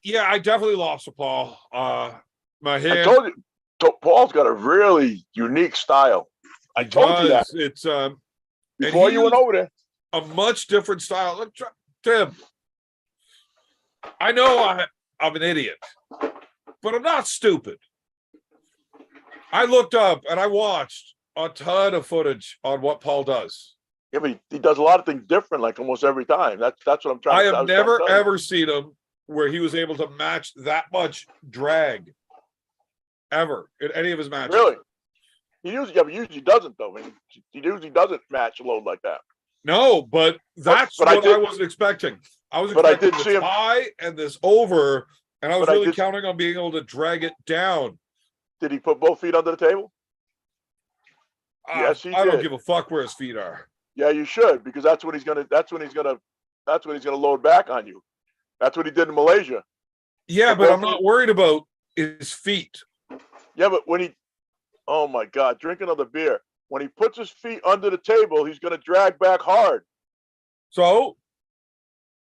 Yeah, I definitely lost to Paul. My I hand. told you, Paul's got a really unique style. I told you that It's before you went over there. a much different style. Look, Tim. I know I'm an idiot, but I'm not stupid. I looked up and I watched a ton of footage on what Paul does. Yeah, but he does a lot of things different, like almost every time. That's what I'm trying. I to have was trying to never tell you. ever seen him where he was able to match that much drag ever in any of his matches. Really? He usually doesn't though. I mean, he usually doesn't match a load like that. No, but that's but what I I wasn't expecting. I was but I expecting did this see him- high and this over, and I was But I really did- counting on being able to drag it down. Did he put both feet under the table? Yes, he I don't did. give a fuck where his feet are. Yeah, you should, because that's when he's gonna load back on you. That's what he did in Malaysia. Yeah, But but I'm both not worried about his feet. Yeah, but oh my God, drink another beer. When he puts his feet under the table, he's gonna drag back hard. So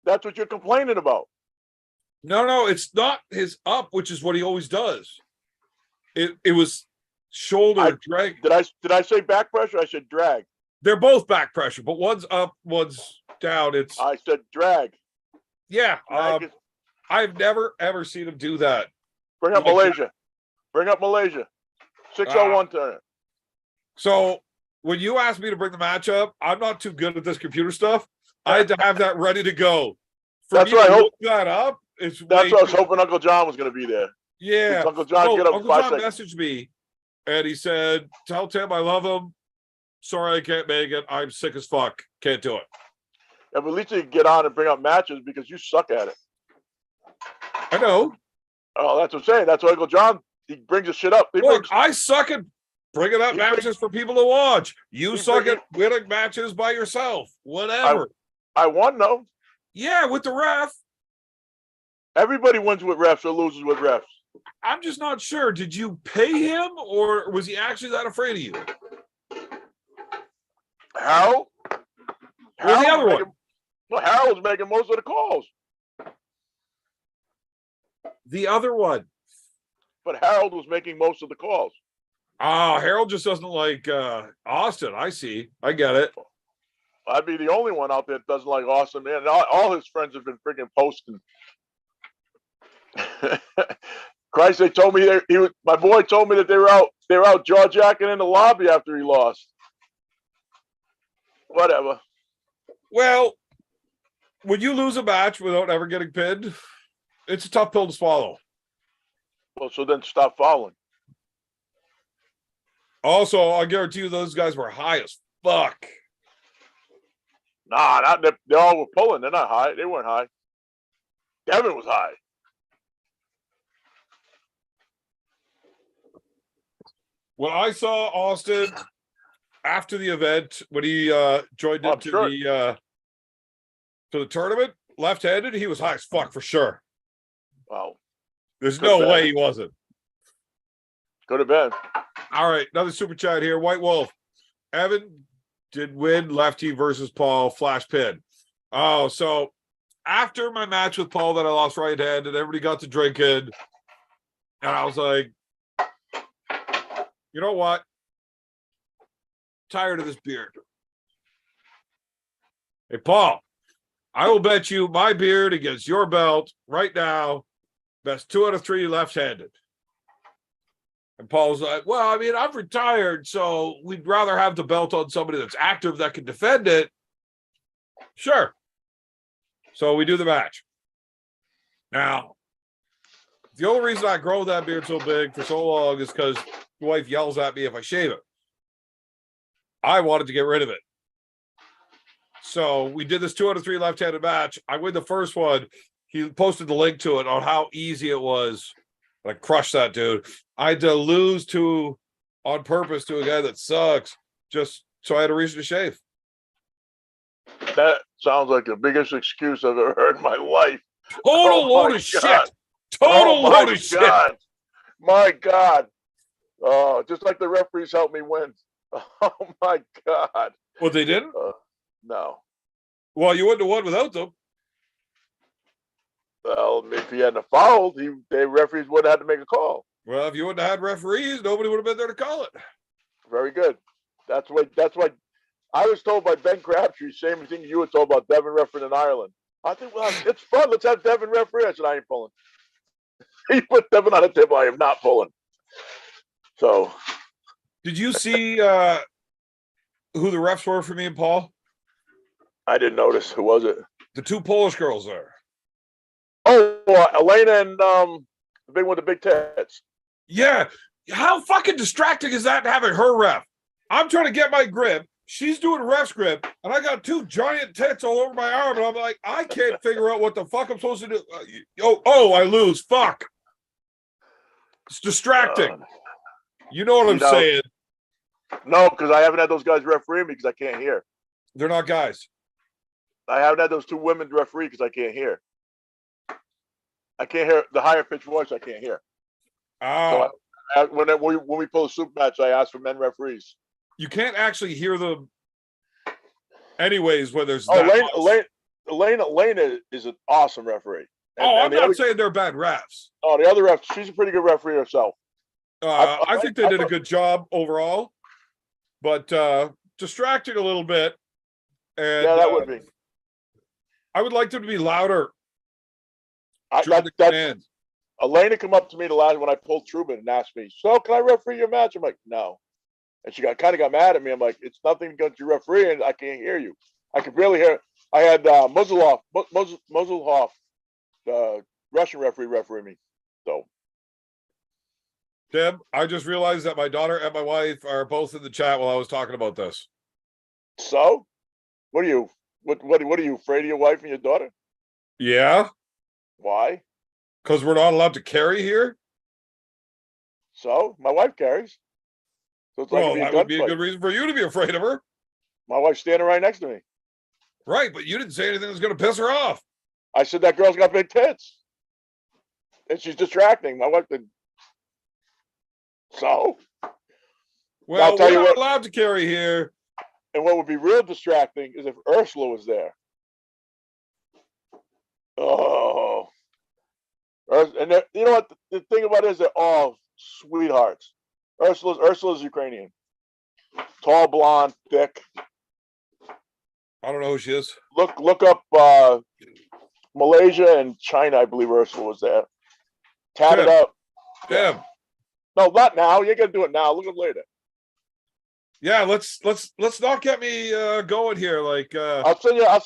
That's what you're complaining about. no, it's not his up, which is what he always does. It was shoulder drag. Did I say back pressure? I said drag. They're both back pressure, but one's up, one's down. It's I said drag. yeah. Drag is- I've never ever seen him do that. Bring up like Malaysia. Bring up Malaysia. 601 turn. So when you asked me to bring the match up, I'm not too good at this computer stuff. I had to have that ready to go. For That's me what to I hope- look that up. It's That's way what I was too- hoping Uncle John was gonna be there. Yeah. Uncle John, Oh, get up Uncle 5 John seconds. messaged me and he said, "Tell Tim I love him. Sorry I can't make it. I'm sick as fuck. Can't do it." Yeah, but at least you can get on and bring up matches because you suck at it. I know. Oh, that's what I'm saying. That's why Uncle John, he brings his shit up. He Look, brings, I suck at bringing up He matches for people to watch. You he suck bring- at winning matches by yourself. Whatever. I won though. Yeah, with the ref. Everybody wins with refs or loses with refs. I'm just not sure. Did you pay him or was he actually that afraid of you? Harold? Where's the other was one? making- Well, Harold's making most of the calls, The other one. but Harold was making most of the calls. Oh, Harold just doesn't like Austin. I see. I get it. I'd be the only one out there that doesn't like Austin, man. And all his friends have been freaking posting. Christ, they told me my boy told me that they were out jaw jacking in the lobby after he lost. Whatever. Well, when you lose a match without ever getting pinned, it's a tough pill to swallow. Well, so then stop following. Also, I guarantee you those guys were high as fuck. Nah, they all were pulling. They're not high. They weren't high. Kevin was high. When I saw Austin after the event, when he joined Oh, I'm into sure. the tournament, left-handed, he was high as fuck for sure. Wow. There's Good no bet. way he wasn't. Could have been. All right, another super chat here. White Wolf. Evan did win lefty versus Paul flash pin. Oh, so after my match with Paul that I lost right-handed, everybody got to drinking. And I was like, you know what? Tired of this beard. Hey, Paul, I will bet you my beard against your belt right now Best 2 out of 3 left-handed. And Paul's like, well, I mean, I've retired, so we'd rather have the belt on somebody that's active that can defend it. Sure. So we do the match. Now, the only reason I grow that beard so big for so long is because the wife yells at me if I shave it. I wanted to get rid of it. So we did this 2 out of 3 left-handed match. I win the first one. He posted the link to it on how easy it was. I crushed that dude. I had to lose on purpose to a guy that sucks, just so I had a reason to shave. That sounds like the biggest excuse I've ever heard in my life. Total load of shit. Total load of shit. My God. Oh, just like the referees helped me win. Oh my God. Well, they didn't? No. Well, you wouldn't have won without them. Well, if he hadn't fouled, the referees would have had to make a call. Well, if you wouldn't have had referees, nobody would have been there to call it. Very good. That's what I was told by Ben Crabtree, same thing you were told about Devin refereeing in Ireland. I think, well, it's fun. Let's have Devin referee. I said, I ain't pulling. He put Devin on a table. I am not pulling. So. Did you see who the refs were for me and Paul? I didn't notice. Who was it? The 2 Polish girls there. Oh, Elena and the big one, the big tits. Yeah. How fucking distracting is that having her ref? I'm trying to get my grip. She's doing ref's grip, and I got 2 giant tits all over my arm, and I'm like, I can't figure out what the fuck I'm supposed to do. I lose. Fuck. It's distracting. You know what I'm saying? No, because I haven't had those guys referee me because I can't hear. They're not guys. I haven't had those 2 women referee because I can't hear. I can't hear the higher pitched voice. I can't hear. Ah. So when we pull a soup match, I ask for men referees. You can't actually hear them anyways when there's Elena is an awesome referee. I'm not saying they're bad refs. Oh, the other ref, she's a pretty good referee herself. I think they did a good job overall, but distracting a little bit. And yeah, that would be. I would like them to be louder. Elena come up to me the last when I pulled Truman and asked me, "So can I referee your match?" I'm like, "No," and she kind of got mad at me. I'm like, "It's nothing against your referee, and I can't hear you. I could barely hear." I had Muzzlehoff, the Russian referee me. So, Deb, I just realized that my daughter and my wife are both in the chat while I was talking about this. So, what are you? What are you afraid of your wife and your daughter? Yeah. Why? Because we're not allowed to carry here? So, my wife carries. So it's like that would be a good reason for you to be afraid of her. My wife's standing right next to me. Right, but you didn't say anything that's going to piss her off. I said, that girl's got big tits. And she's distracting. My wife did. So? Well, we're not allowed to carry here. And what would be real distracting is if Ursula was there. Oh. And you know what? The thing about it is they're all sweethearts. Ursula's Ukrainian. Tall, blonde, thick. I don't know who she is. Look up Malaysia and China, I believe Ursula was there. Tatted up. Damn. No, not now. You're gonna do it now. Look up later. Yeah, let's not get me going here. Like I'll send you. I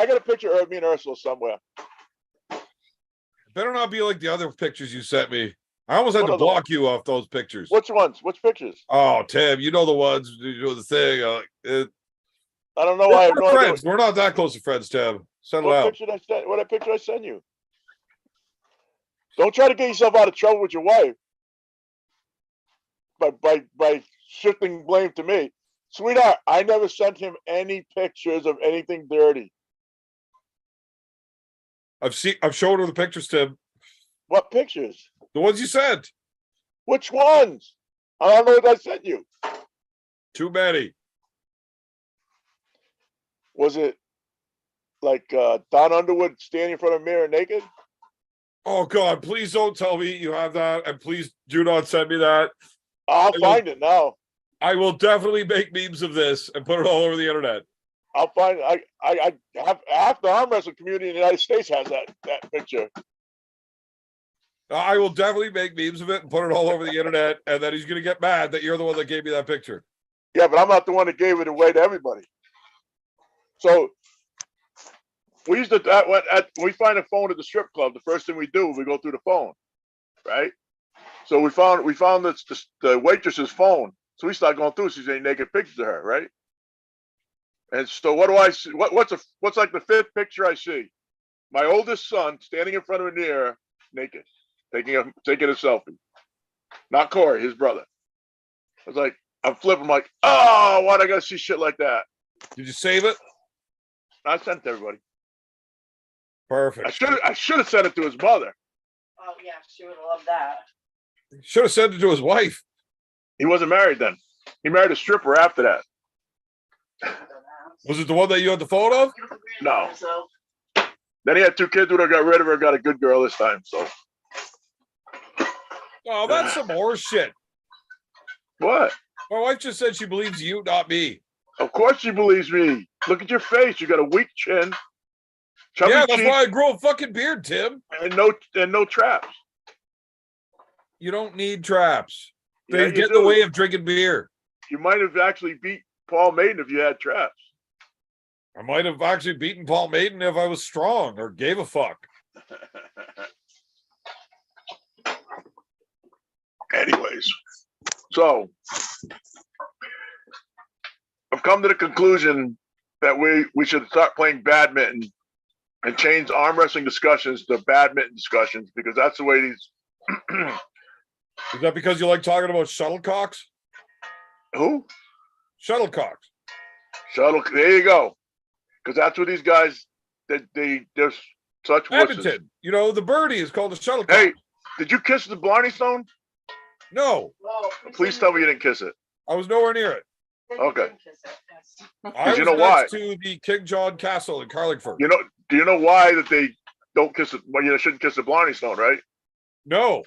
got a picture of me and Ursula somewhere. Better not be like the other pictures you sent me. I almost had to block you off those pictures. Which ones? Which pictures? Oh, Tim, you know the ones. You know the thing. I don't know why. We're friends. We're not that close to friends, Tim. Settle out. What picture I send you? Don't try to get yourself out of trouble with your wife by shifting blame to me. Sweetheart, I never sent him any pictures of anything dirty. I've showed her the pictures, Tim. What pictures? The ones you sent. Which ones? I don't know what I sent you. Too many. Was it like Don Underwood standing in front of a mirror naked? Oh God, please don't tell me you have that, and please do not send me that. I'll find it now. I will definitely make memes of this and put it all over the internet. I'll find it. I have half the arm wrestling community in the United States has that picture. I will definitely make memes of it and put it all over the internet, and then he's gonna get mad that you're the one that gave me that picture. Yeah, but I'm not the one that gave it away to everybody. So we used to we find a phone at the strip club. The first thing we do, we go through the phone, right? So we found the waitress's phone. So we start going through. She's any naked pictures of her, right? And so what do I see? What's like the fifth picture I see? My oldest son standing in front of a mirror, naked, taking a selfie. Not Corey, his brother. I was like, I'm flipping. I'm like, oh, why'd I gotta see shit like that? Did you save it? I sent it to everybody. Perfect. I should have sent it to his mother. Oh, yeah, she would have loved that. Should have sent it to his wife. He wasn't married then. He married a stripper after that. Was it the one that you had the photo of? No. Then he had 2 kids with her, got rid of her, got a good girl this time. So Oh, that's some horse shit. what? My wife just said she believes you, not me. Of course she believes me. Look at your face. You got a weak chin. Chubby Yeah, that's cheeks, why I grow a fucking beard, Tim. and no traps. You don't need traps. Yeah, They you get in the do. way of drinking beer. You might have actually beat Paul Maiden if you had traps. I might have actually beaten Paul Maiden if I was strong or gave a fuck. Anyways, so I've come to the conclusion that we should start playing badminton and change arm wrestling discussions to badminton discussions because that's the way these. Is that because you like talking about shuttlecocks? Who? Shuttlecocks. There you go. Because that's what these guys. They're such wusses. Edmonton. You know, the birdie is called a shuttlecock. Hey, did you kiss the Blarney Stone? No, Whoa, Please tell me you didn't kiss it. I was nowhere near it. Okay. I was you know next to the King John Castle in Carlingford. Do you know why that they don't kiss it? Well, you shouldn't kiss the Blarney Stone, right? No.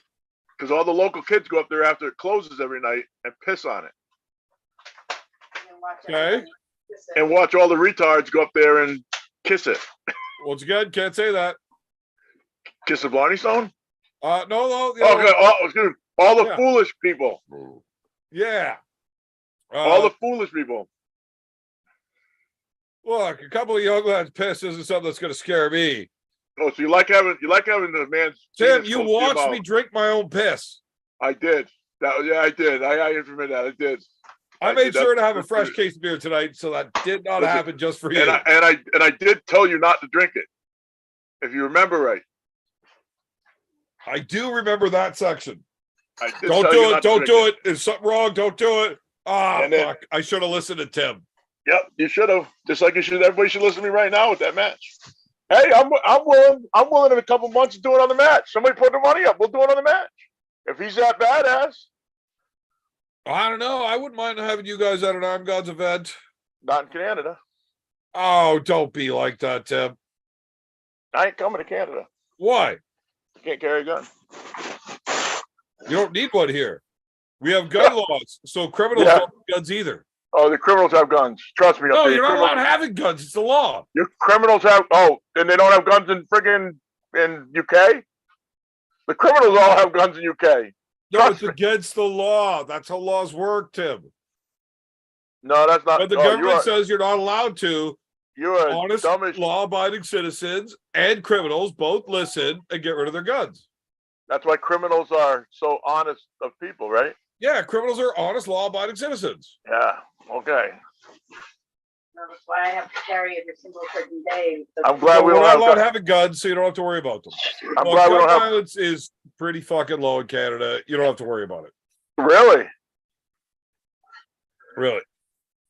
Because all the local kids go up there after it closes every night and piss on it. Okay. And watch all the retards go up there and kiss it. Once again, can't say that. Kiss the Blarney Stone? No. Oh, good. All the Yeah. foolish people. Yeah. All the foolish people. Look, a couple of young lads pissed isn't something that's going to scare me. Oh, so you like having the man's Tim, penis you close to your watched mouth. me drink my own piss. I did. I did. I admit that. I did. I I made did. sure to That's- have a fresh case of beer tonight, so that did not Listen, happen just for you. And I did tell you not to drink it. If you remember right. I do remember that section. I did Don't tell do you it. not to Don't drink do it. There's something wrong. Don't do it. Ah, And then- fuck. I should have listened to Tim. Yep, you should have. Just like you should. Everybody should listen to me right now with that match. Hey, I'm willing. I'm willing in a couple months to do it on the match. Somebody put the money up. We'll do it on the match. If he's that badass. I don't know. I wouldn't mind having you guys at an Armed Gods event. Not in Canada. Oh, don't be like that, Tim. I ain't coming to Canada. Why? You can't carry a gun. You don't need one here. We have gun laws, so criminals Yeah. don't have guns either. Oh, the criminals have guns. Trust me. No, okay, you're not criminals, allowed having guns. It's the law. your criminals have. Oh, and they don't have guns in friggin' in UK. The criminals all have guns in UK. No, Trust it's me. against the law. That's how laws work, Tim. No, that's not. But the oh, government says you're not allowed to. you are Honest, dumb as. law-abiding citizens and criminals both listen and get rid of their guns. That's why criminals are so honest of people, right? Yeah, criminals are honest, law-abiding citizens. Yeah. Okay. That's why I have to carry every single freaking day. I'm glad we We're don't not have allowed guns. to have a gun, so you don't have to worry about them. I'm Well, glad we gun don't have. violence is pretty fucking low in Canada. You don't have to worry about it. Really? Really.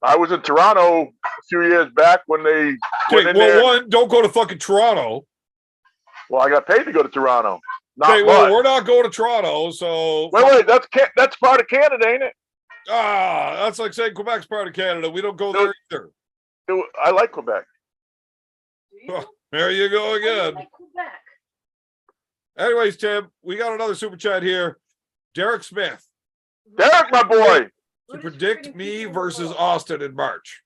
I was in Toronto a few years back when they went Okay, in well, there. one, don't go to fucking Toronto. Well, I got paid to go to Toronto. Not Okay, much. well, we're not going to Toronto, so Wait, that's part of Canada, ain't it? that's like saying Quebec's part of Canada. We don't go there either. I like Quebec. Do you? There you go I again. like Quebec. Anyways, Tim, we got another super chat here. Derek Smith Derek, my boy. to What is predict freaking me people versus world? Austin in March.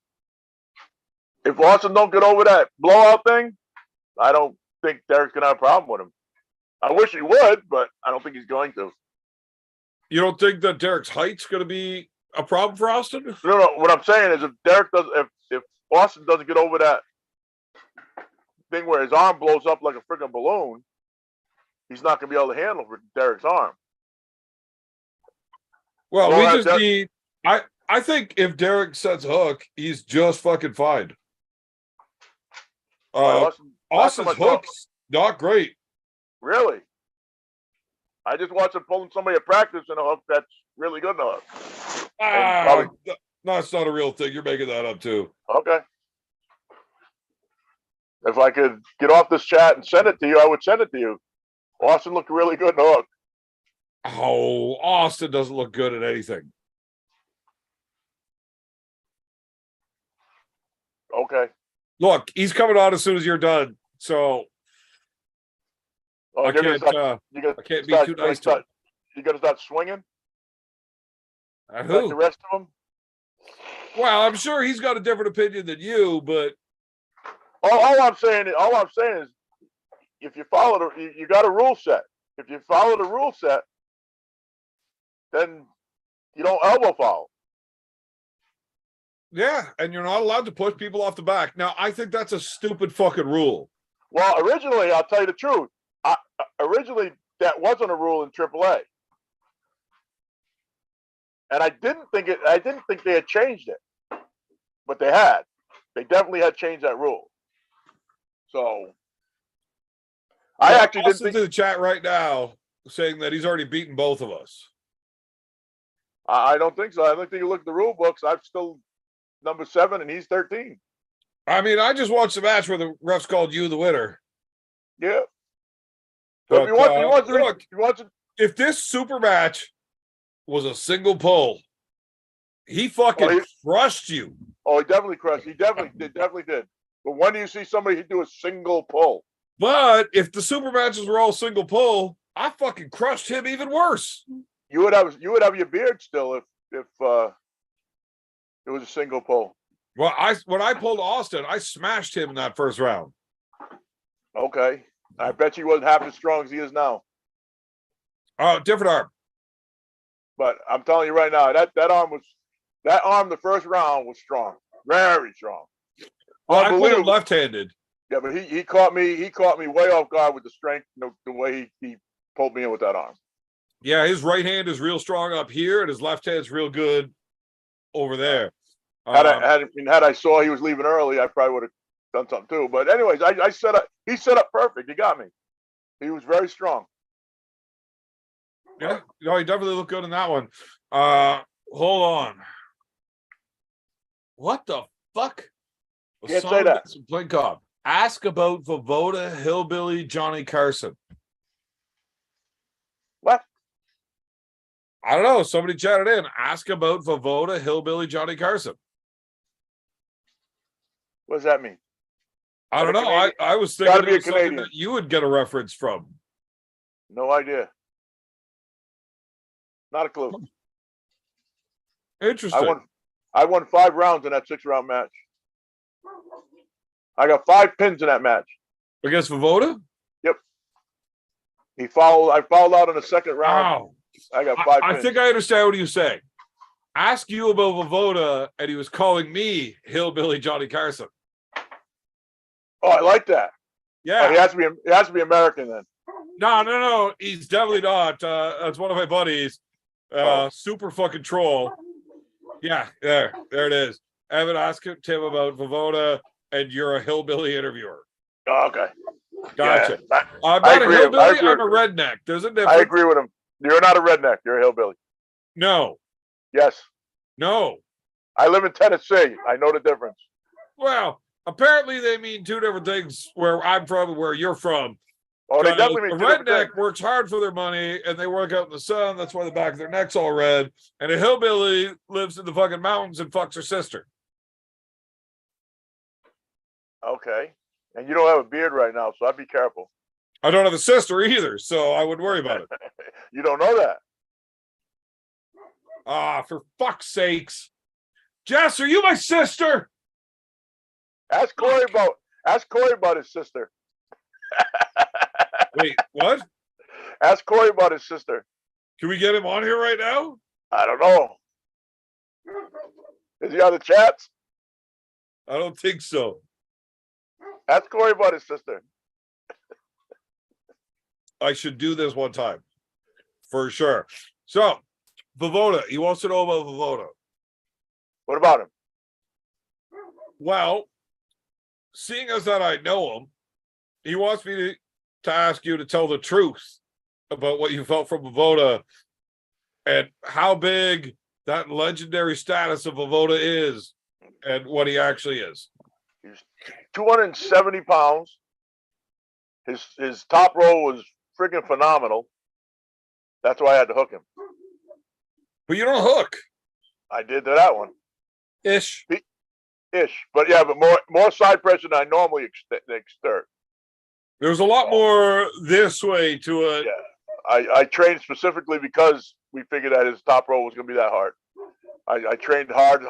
If Austin don't get over that blowout thing, I don't think Derek's gonna have a problem with him. I wish he would, but I don't think he's going to. You don't think that Derek's height's going to be a problem for Austin? No. What I'm saying is, if Derek does, if Austin doesn't get over that thing where his arm blows up like a freaking balloon, he's not going to be able to handle Derek's arm. Well, Well, we just need. I think if Derek sets a hook, he's just fucking fine. Austin's hook's not great. Really? I just watched him pulling somebody at practice in a hook that's really good in a hook. No, it's not a real thing. You're making that up too. Okay. If I could get off this chat and send it to you, I would send it to you. Austin looked really good in the hook. Oh, Austin doesn't look good at anything. Okay. Look, he's coming on as soon as you're done. So Oh, I can't be too nice to him. You gonna start swinging? At Like who? the rest of them? Well, I'm sure he's got a different opinion than you, but All I'm saying is, if you follow you got a rule set. If you follow the rule set, then you don't elbow foul. yeah, and you're not allowed to push people off the back. Now, I think that's a stupid fucking rule. Well, originally, I'll tell you the truth. Originally, that wasn't a rule in AAA, and I didn't think they had changed it, but they had. They definitely had changed that rule. So, I actually didn't think. To the chat right now saying that he's already beaten both of us. I don't think so. I think you look at the rule books. I'm still number 7, and he's 13. I mean, I just watched the match where the refs called you the winner. Yeah. So But, if this super match was a single pull, he fucking crushed you. Oh, he definitely crushed. He definitely did. But when do you see somebody do a single pull? But if the super matches were all single pull, I fucking crushed him even worse. You would have your beard still if it was a single pull. Well, when I pulled Austin, I smashed him in that first round. Okay. I bet you he wasn't half as strong as he is now. Oh, different arm. But I'm telling you right now, that arm the first round was strong. Very strong. Well, I pulled him left-handed. Yeah, but he caught me way off guard with the strength, the way he pulled me in with that arm. Yeah, his right hand is real strong up here, and his left hand's real good over there. Had I saw he was leaving early, I probably would have done something too. But anyways, he set up perfect. He got me. He was very strong. Yeah, no, he definitely looked good in that one. Hold on. What the fuck? Can't say that. Blinkoff. Ask about Vovoda Hillbilly Johnny Carson. What? I don't know. Somebody chatted in. Ask about Vovoda Hillbilly Johnny Carson. What does that mean? I don't know. I was thinking it was something that you would get a reference from. No idea. Not a clue. Interesting. I won 5 rounds in that 6-round match. I got 5 pins in that match. Against Vovoda? Yep. I fouled out in the second round. Wow. I got 5 pins. I think I understand what he was saying. Ask you about Vovoda, and he was calling me Hillbilly Johnny Carson. Oh, I like that. Yeah. Oh, he has to be American then. No. He's definitely not. That's one of my buddies. Super fucking troll. Yeah, there it is. Evan, ask Tim about Vovoda, and you're a hillbilly interviewer. Oh, okay. Gotcha. Yeah, I'm not a hillbilly. I'm a redneck. There's a difference. I agree with him. You're not a redneck. You're a hillbilly. No. Yes. No. I live in Tennessee. I know the difference. Well, apparently they mean two different things where I'm from and where you're from. Oh, they definitely mean a redneck works hard for their money and they work out in the sun. That's why the back of their neck's all red. And a hillbilly lives in the fucking mountains and fucks her sister. Okay. And you don't have a beard right now, so I'd be careful. I don't have a sister either, so I wouldn't worry about it. You don't know that. For fuck's sakes. Jess, are you my sister? Ask Corey about his sister. Wait, what? Ask Corey about his sister. Can we get him on here right now? I don't know. Is he on the chats? I don't think so. Ask Corey about his sister. I should do this one time for sure. So, Vavoda, he wants to know about Vavoda. What about him? Well, seeing as that I know him, he wants me to ask you to tell the truth about what you felt from Vavoda and how big that legendary status of Vavoda is and what he actually is. He's 270 pounds. His top roll was freaking phenomenal. That's why I had to hook him. But you don't hook. I did that one. Ish. But yeah, but more side pressure than I normally exert. There's a lot more this way to it. Yeah. I trained specifically because we figured that his top roll was going to be that hard. I trained hard.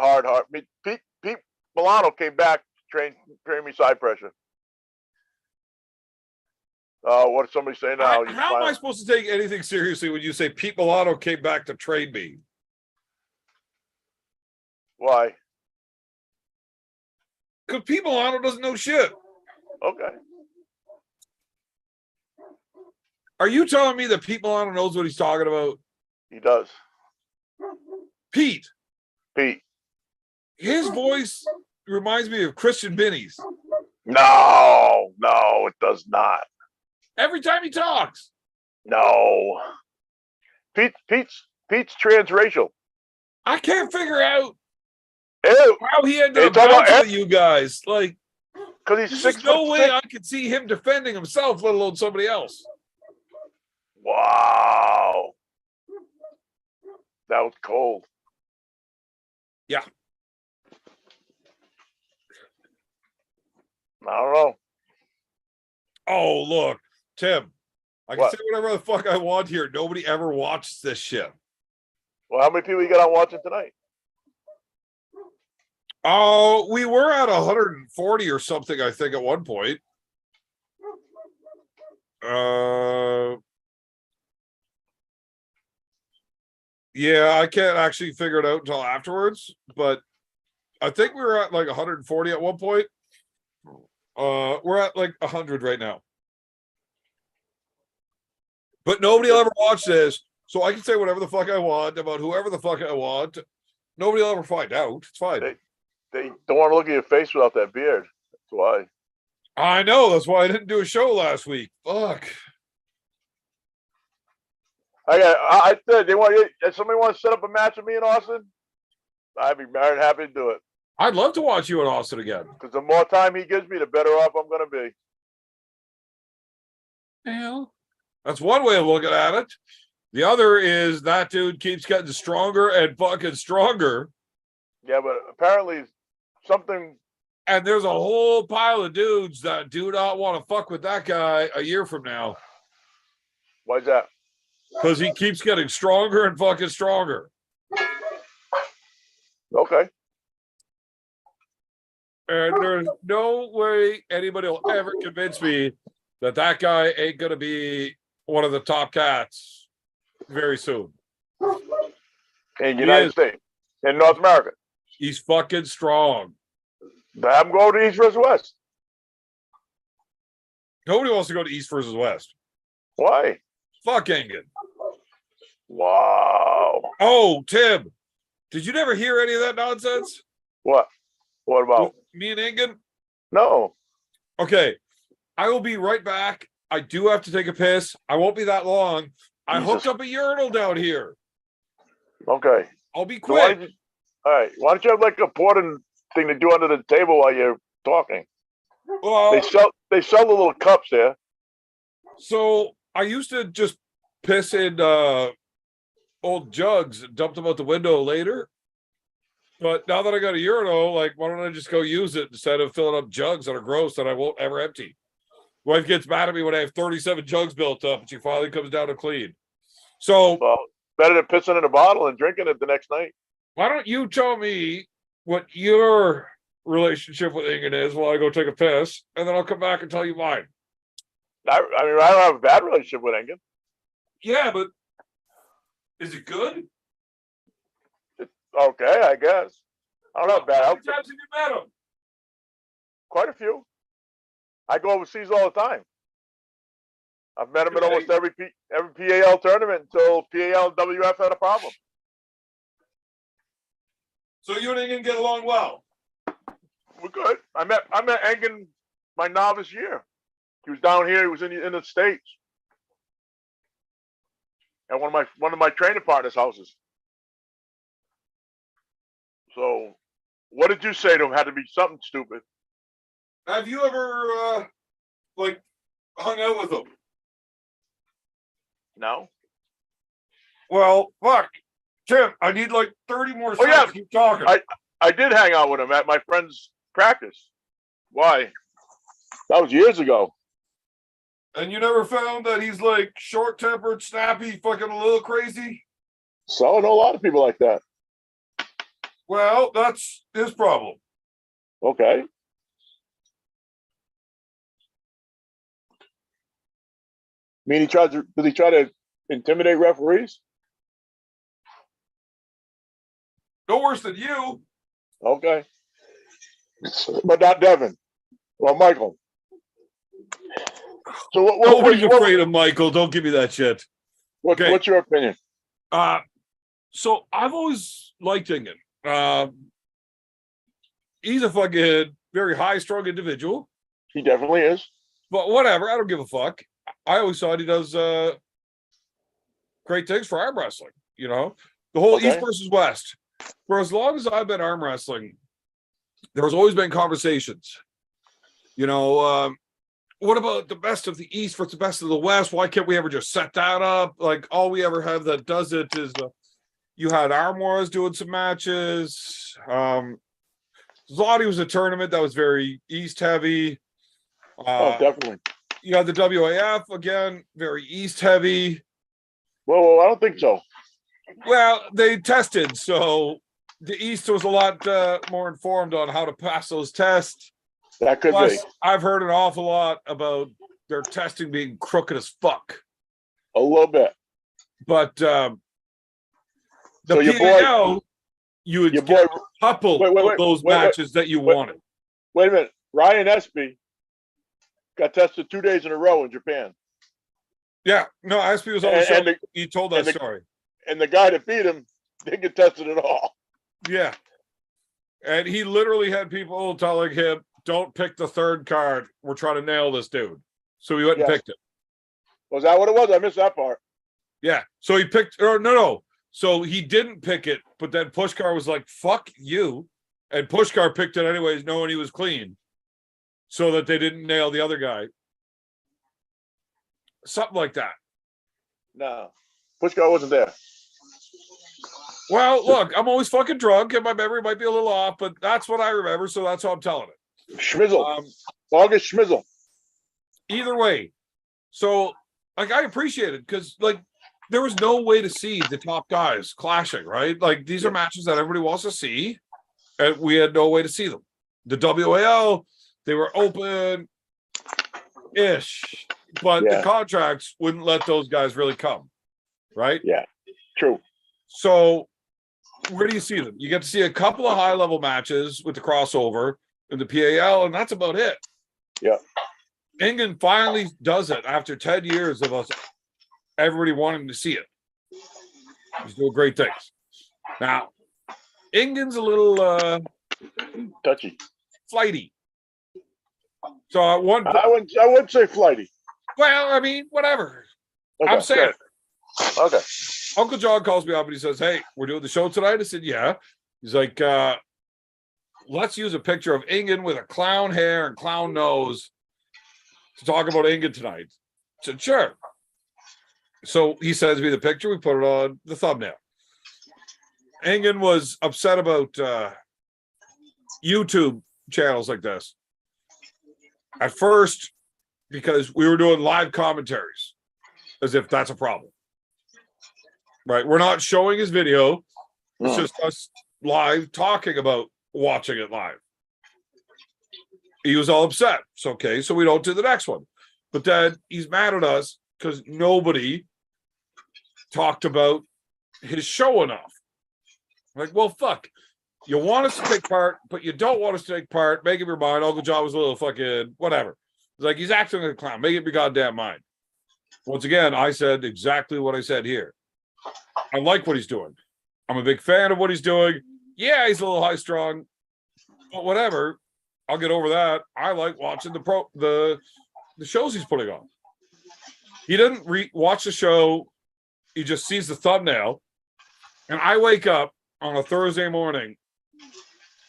Pete Milano came back, trained me side pressure. What did somebody say now? How am I supposed to take anything seriously when you say Pete Milano came back to train me? Why? Because Pete Milano doesn't know shit. Okay. Are you telling me that Pete Milano knows what he's talking about? He does. Pete. His voice reminds me of Christian Binney's. No, it does not. Every time he talks. No. Pete's transracial. I can't figure out Ew. how he ended Hey, up talk about bouncing with you guys. Like, because he's there's 6 no foot way six. I could see him defending himself, let alone somebody else. Wow. That was cold. Yeah. I don't know. Oh, look, Tim. I can What? say whatever the fuck I want here. Nobody ever watches this shit. Well, how many people you got on watching tonight? Oh, we were at 140 or something, I think, at one point. Yeah, I can't actually figure it out until afterwards, but I think we were at like 140 at one point. We're at like 100 right now. But nobody will ever watch this, so I can say whatever the fuck I want about whoever the fuck I want. Nobody will ever find out. It's fine. They don't want to look at your face without that beard. That's why. I know. That's why I didn't do a show last week. Fuck. I said if somebody want to set up a match with me in Austin, I'd be very happy to do it. I'd love to watch you in Austin again. Because the more time he gives me, the better off I'm going to be. Well, that's one way of looking at it. The other is that dude keeps getting stronger and fucking stronger. Yeah, but apparently something. And there's a whole pile of dudes that do not want to fuck with that guy a year from now. Why's that? Because he keeps getting stronger and fucking stronger. Okay. And there's no way anybody will ever convince me that that guy ain't going to be one of the top cats very soon. In the United States. In North America. He's fucking strong. I'm going to East versus West. Nobody wants to go to East versus West. Why? Fuck Engen. Wow. Oh, Tim, did you never hear any of that nonsense? What? What about? Me and Engen? No. Okay. I will be right back. I do have to take a piss. I won't be that long. I hooked up a urinal down here. Okay. I'll be So quick. all right. Why don't you have like a important thing to do under the table while you're talking? Well, They sell the little cups there. so I used to just piss in old jugs and dump them out the window later. But now that I got a urinal, like, why don't I just go use it instead of filling up jugs that are gross that I won't ever empty? Wife gets mad at me when I have 37 jugs built up and she finally comes down to clean. So Well, better than pissing in a bottle and drinking it the next night. why don't you tell me what your relationship with Ingen is while I go take a piss, and then I'll come back and tell you mine. I mean, I don't have a bad relationship with Engen. Yeah, but is it good? Okay, I guess. I don't know How bad many outfit. times have you met him? Quite a few. I go overseas all the time. I've met him at almost every PAL tournament until PAL and WF had a problem. So you and Ingen get along well. We're good. I met Engen my novice year. He was down here. He was in the States at one of my training partners' houses. So, what did you say to him? Had to be something stupid. Have you ever like hung out with him? No. Well, fuck, Tim. I need like 30 more seconds. yeah. To keep talking. I did hang out with him at my friend's practice. Why? That was years ago. And you never found that he's like short-tempered, snappy, fucking a little crazy? So I know a lot of people like that. Well, that's his problem. Okay. Did he try to intimidate referees? No worse than you. Okay. But not Devin. Well, Michael. So Nobody's afraid of Michael. Don't give me that shit. Okay. What's your opinion? So I've always liked Ingen. He's a fucking very high-strung individual. He definitely is. But whatever, I don't give a fuck. I always thought he does great things for arm wrestling. You know, the whole East versus West. For as long as I've been arm wrestling, there's always been conversations. You know, what about the best of the East versus the best of the West? Why can't we ever just set that up? Like, all we ever have that does it is you had Arm Wars doing some matches. Zloty was a tournament that was very East heavy. Definitely. You had the WAF again, very East heavy. Whoa, I don't think so. Well, they tested, so the East was a lot more informed on how to pass those tests. That could be. I've heard an awful lot about their testing being crooked as fuck. A little bit. But the so PAL, you would get a couple of those matches that you wanted. Wait a minute. Ryan Espy got tested 2 days in a row in Japan. Yeah, no, Espy was on the show. He told that story. And the guy that beat him didn't get tested at all. Yeah. And he literally had people telling him, don't pick the third card. We're trying to nail this dude. So he went and picked it. Was that what it was? I missed that part. Yeah. So he picked, or no. So he didn't pick it, but then Pushkar was like, fuck you. And Pushkar picked it anyways, knowing he was clean. So that they didn't nail the other guy. Something like that. No. Pushkar wasn't there. Well, look, I'm always fucking drunk and my memory might be a little off, but that's what I remember, so that's how I'm telling it. Schmizzle. August Schmizzle. Either way. So, like, I appreciate it because, like, there was no way to see the top guys clashing, right? Like, these are matches that everybody wants to see, and we had no way to see them. The WAL, they were open-ish, but the contracts wouldn't let those guys really come, right? Yeah, true. So, where do you see them? You get to see a couple of high-level matches with the crossover in the PAL, and that's about it. Yeah. Ingen finally does it after 10 years of us, everybody wanting to see it. He's doing great things. Now, Ingen's a little touchy, flighty. So I wouldn't say flighty. Well, I mean, whatever. Okay, I'm saying. Okay. Uncle John calls me up and he says, "Hey, we're doing the show tonight." I said, "Yeah." He's like, "Let's use a picture of Ingen with a clown hair and clown nose to talk about Ingen tonight." I said, "Sure." So he sends me the picture. We put it on the thumbnail. Ingen was upset about YouTube channels like this. At first, because we were doing live commentaries, as if that's a problem. Right? We're not showing his video. It's just us live talking about watching it live. He was all upset. It's okay, so we don't do the next one. But then he's mad at us because nobody talked about his show enough. Like, well, fuck. You want us to take part, but you don't want us to take part. Make up your mind. Uncle John was a little fucking whatever. It's like, he's acting like a clown. Make up your goddamn mind. Once again, I said exactly what I said here. I like what he's doing. I'm a big fan of what he's doing. Yeah, he's a little high strung, but whatever. I'll get over that. I like watching the shows he's putting on. He doesn't watch the show. He just sees the thumbnail. And I wake up on a Thursday morning,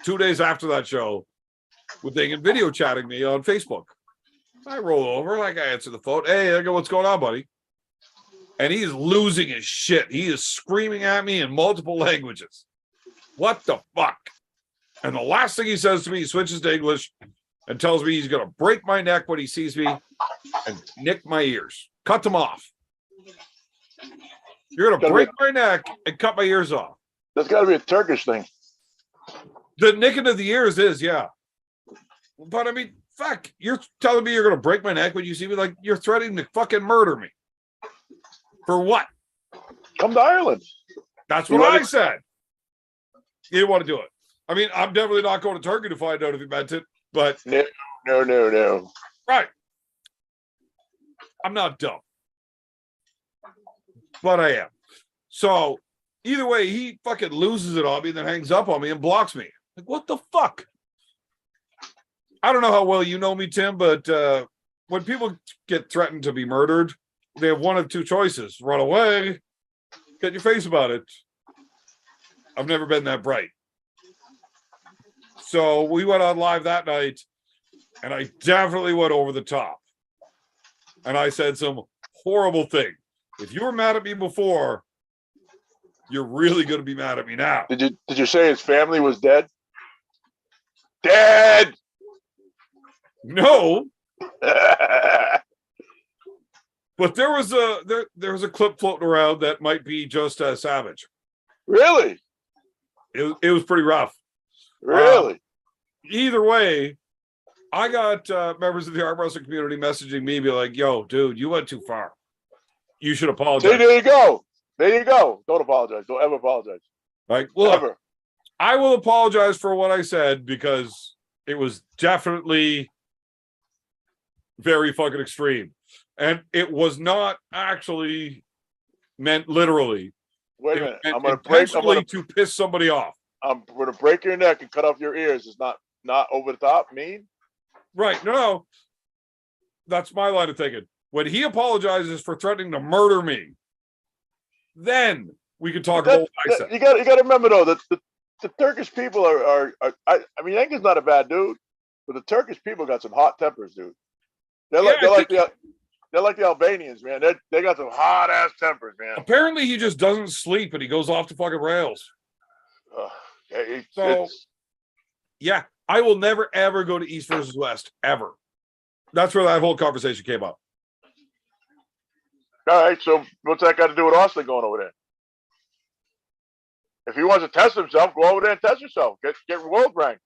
2 days after that show, with Dagan video chatting me on Facebook. I roll over, like, I answer the phone. Hey, I go, what's going on, buddy? And he's losing his shit. He is screaming at me in multiple languages. What the fuck? And the last thing he says to me, he switches to English and tells me he's going to break my neck when he sees me and nick my ears. Cut them off. You're going to break my neck and cut my ears off. That's got to be a Turkish thing. The nicking of the ears is, yeah. But I mean, fuck, you're telling me you're going to break my neck when you see me? Like, you're threatening to fucking murder me. For what? Come to Ireland. That's what I said. You didn't want to do it. I mean, I'm definitely not going to Turkey to find out if he meant it, but... No. Right. I'm not dumb. But I am. So, either way, he fucking loses it on me and then hangs up on me and blocks me. Like, what the fuck? I don't know how well you know me, Tim, but when people get threatened to be murdered, they have one of two choices. Run away, get your face about it. I've never been that bright. So we went on live that night, and I definitely went over the top. And I said some horrible things. If you were mad at me before, you're really going to be mad at me now. Did you say his family was dead? Dead! No. But there was a clip floating around that might be just as savage. Really? It was pretty rough. Really? Either way, I got members of the arm wrestling community messaging me, be like, "Yo, dude, you went too far. You should apologize." See, there you go. There you go. Don't apologize. Don't ever apologize. Like, look, Ever. I will apologize for what I said because it was definitely very fucking extreme. And it was not actually meant literally. Wait a minute. I'm going to piss somebody off. I'm going to break your neck and cut off your ears. It's not over the top, mean? Right. No. That's my line of thinking. When he apologizes for threatening to murder me, then we can talk about what I said. You got to remember, though, that the Turkish people are I mean, Enga's not a bad dude, but the Turkish people got some hot tempers, dude. They're like the Albanians, man. They got some hot ass tempers, man. Apparently, he just doesn't sleep and he goes off the fucking rails. Yeah, I will never ever go to East versus West ever. That's where that whole conversation came up. All right, so what's that got to do with Austin going over there? If he wants to test himself, go over there and test yourself. Get world ranked.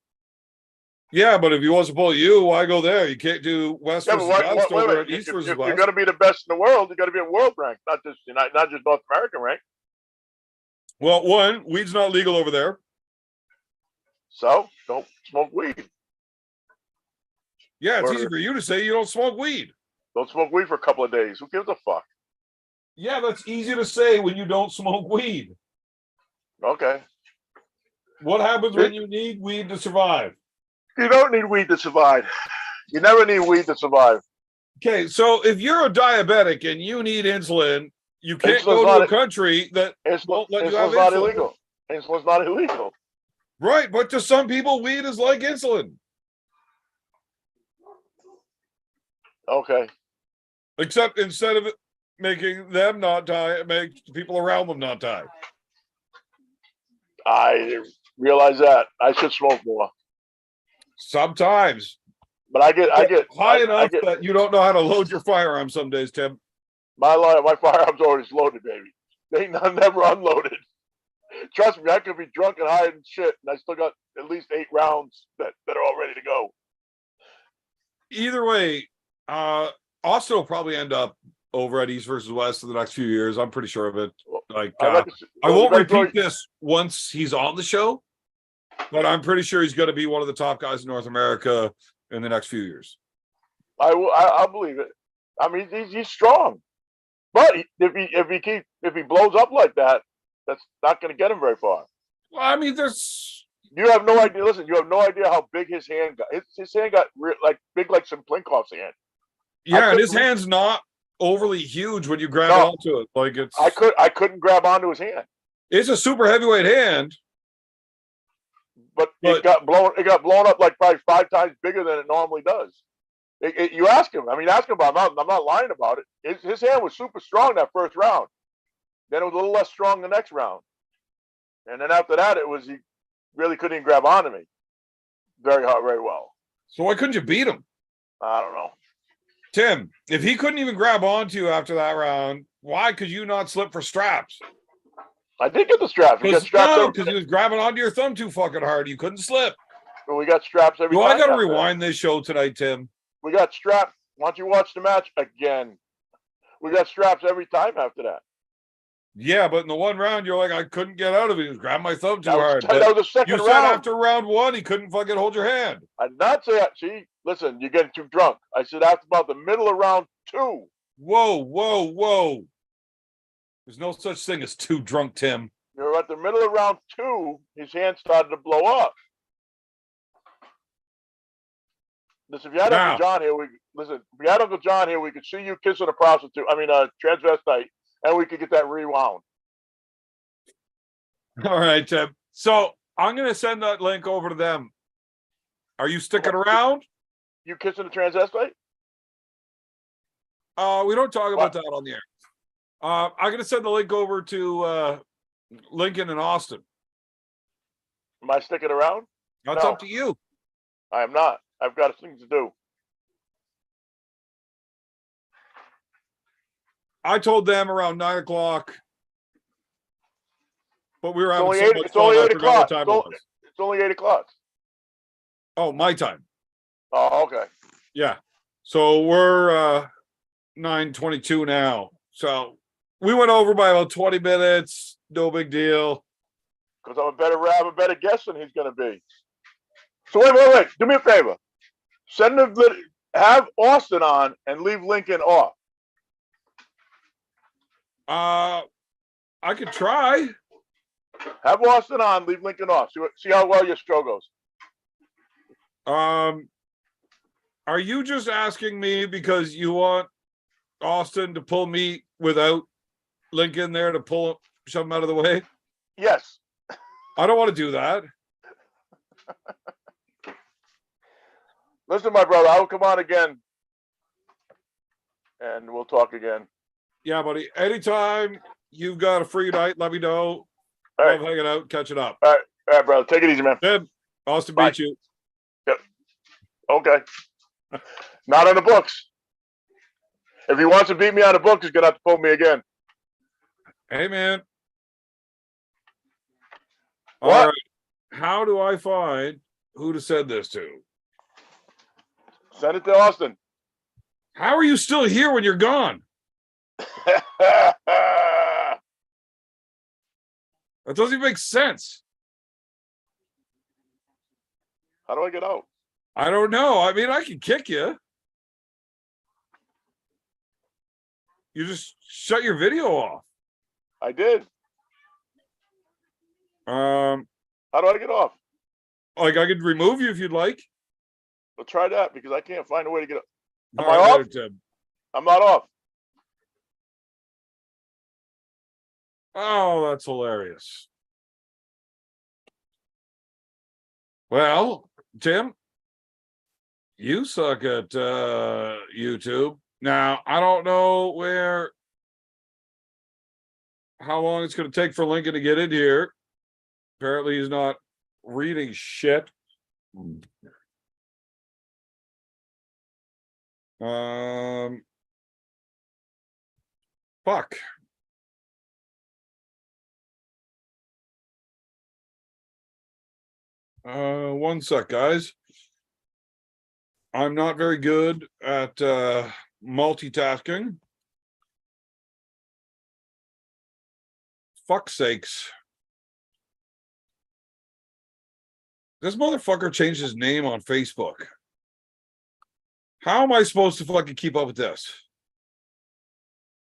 Yeah, but if he wants to pull you, why go there? You can't do West versus West over at East versus West. You're going to be the best in the world. You got to be in world rank, not just North American rank. Well, one, weed's not legal over there. So don't smoke weed. Yeah, it's easy for you to say you don't smoke weed. Don't smoke weed for a couple of days. Who gives a fuck? Yeah, that's easy to say when you don't smoke weed. Okay. What happens when you need weed to survive? You don't need weed to survive. You never need weed to survive. Okay, so if you're a diabetic and you need insulin, you can't go to a country that won't let you have insulin. Not illegal. Insulin's not illegal. Right, but to some people, weed is like insulin. Okay. Except instead of it making them not die, it makes the people around them not die. I realize that. I should smoke more. Sometimes. But I get high enough that you don't know how to load your firearm some days, Tim. My firearm's always loaded, baby. They ain't never unloaded. Trust me, I could be drunk and high and shit, and I still got at least 8 rounds that are all ready to go. Either way, Austin will probably end up over at East versus West in the next few years. I'm pretty sure of it. Like, I'd like to see- I well, won't the very repeat this once he's on the show, but I'm pretty sure he's going to be one of the top guys in North America in the next few years. I'll believe it. I mean, he's strong, but if he blows up like that, that's not going to get him very far. Well, I mean, there's You have no idea. Listen, you have no idea how big his hand got. His hand got like big, like some Plinkoff's hand. yeah, and his hand's not overly huge when you grab No. onto it. Like it's I couldn't grab onto his hand, it's a super heavyweight hand. but But- it got blown up like probably 5 times bigger than it normally does. You ask him. I mean, ask him about it. I'm not lying about it. His hand was super strong that first round. Then it was a little less strong the next round, and then after that, he really couldn't even grab onto me very hard, very well. So why couldn't you beat him? I don't know. Tim, if he couldn't even grab onto you after that round, why could you not slip for straps? I did get the straps. We got straps. Because he was grabbing onto your thumb too fucking hard. You couldn't slip. We got straps every Do time. I gotta after that. rewind this show tonight, Tim? We got straps. Why don't you watch the match again? We got straps every time after that. Yeah, but in the one round, you're like, I couldn't get out of it. He was grabbing my thumb too hard. That was the second You said round. after round one, he couldn't fucking hold your hand. I did not say that. See, listen, you're getting too drunk. I said after about the middle of round 2. Whoa. There's no such thing as too drunk, Tim. You're at the middle of round 2. His hand started to blow up. Listen, if you had Now. Uncle John here, we could see you kissing a prostitute. I mean, a transvestite, and we could get that rewound. All right, Tim. So I'm going to send that link over to them. Are you sticking around? You kissing a transvestite? We don't talk about that on the air. I'm going to send the link over to Lincoln and Austin. Am I sticking around? That's No. up to you. I am not. I've got things to do. I told them around 9 o'clock, but we were having only so eight- much it's fun. only I 8 forgot what o'clock. time It's it only- was. It's only 8 o'clock. Oh, my time. Oh, okay. Yeah. So we're 9:22 now. So we went over by about 20 minutes. No big deal. Because I'm a better guest than he's going to be. So wait. Do me a favor. Have Austin on and leave Lincoln off. I could try. Have Austin on, leave Lincoln off. See how well your show goes. Are you just asking me because you want Austin to pull me without Lincoln there to shove him out of the way? Yes. I don't want to do that. Listen, my brother, I will come on again, and we'll talk again. Yeah, buddy. Anytime you've got a free night, let me know. All right. Love hanging out, catching up. All right, brother. Take it easy, man. Tim, Austin Bye. beat you. Okay. Not on the books. If he wants to beat me on the books, he's going to have to pull me again. Hey, man. What? All right. How do I find who to send this to? Send it to Austin. How are you still here when you're gone? How That doesn't even make sense. do I get out? I don't know. I mean, I can kick you. You just shut your video off. I did. How do I get off? Like I could remove you if you'd like. We'll try that because I can't find a way to get up. Am All I right, off? later, Tim. I'm not off. Oh, that's hilarious. Well, Tim, you suck at YouTube. Now, I don't know how long it's going to take for Lincoln to get in here. Apparently, he's not reading shit. Fuck. One sec, guys. I'm not very good at multitasking. fuck's sakes. This motherfucker changed his name on Facebook. How am I supposed to fucking keep up with this?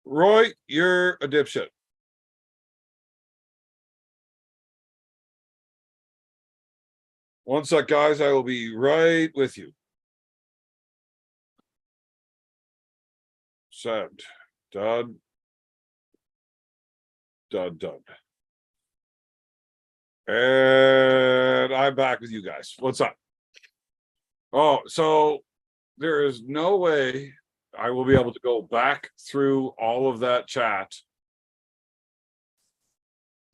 Roy, you're a dipshit. One sec, guys. I will be right with you. Send. Done. Done. And I'm back with you guys. What's up? Oh, so there is no way I will be able to go back through all of that chat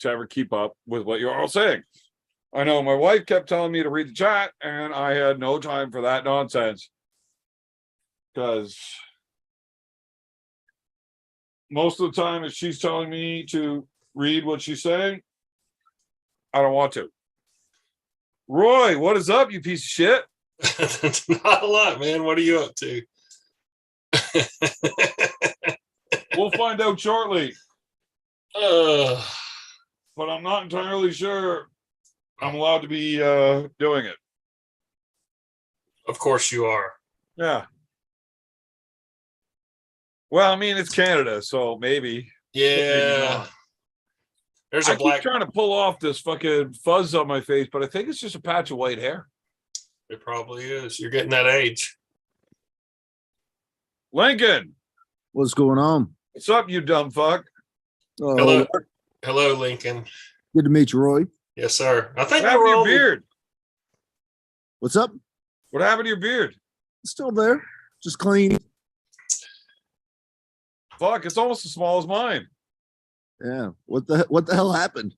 to ever keep up with what you're all saying. I know my wife kept telling me to read the chat, and I had no time for that nonsense because most of the time, if she's telling me to read what she's saying, I don't want to. Roy, what is up, you piece of shit? Not a lot, man. What are you up to? We'll find out shortly. But I'm not entirely sure I'm allowed to be doing it. Of course you are. Yeah. Well, I mean, it's Canada, so maybe. Yeah. There's a I black. keep trying to pull off this fucking fuzz on my face, but I think it's just a patch of white hair. It probably is. You're getting that age. Lincoln, What's going on? what's up, you dumb fuck? Hello. Hello, Lincoln. Good to meet you, Roy. Yes, sir. I think What happened to your all beard? What's up? What happened to your beard? It's still there. Just clean. Fuck, it's almost as small as mine. Yeah. What the hell happened?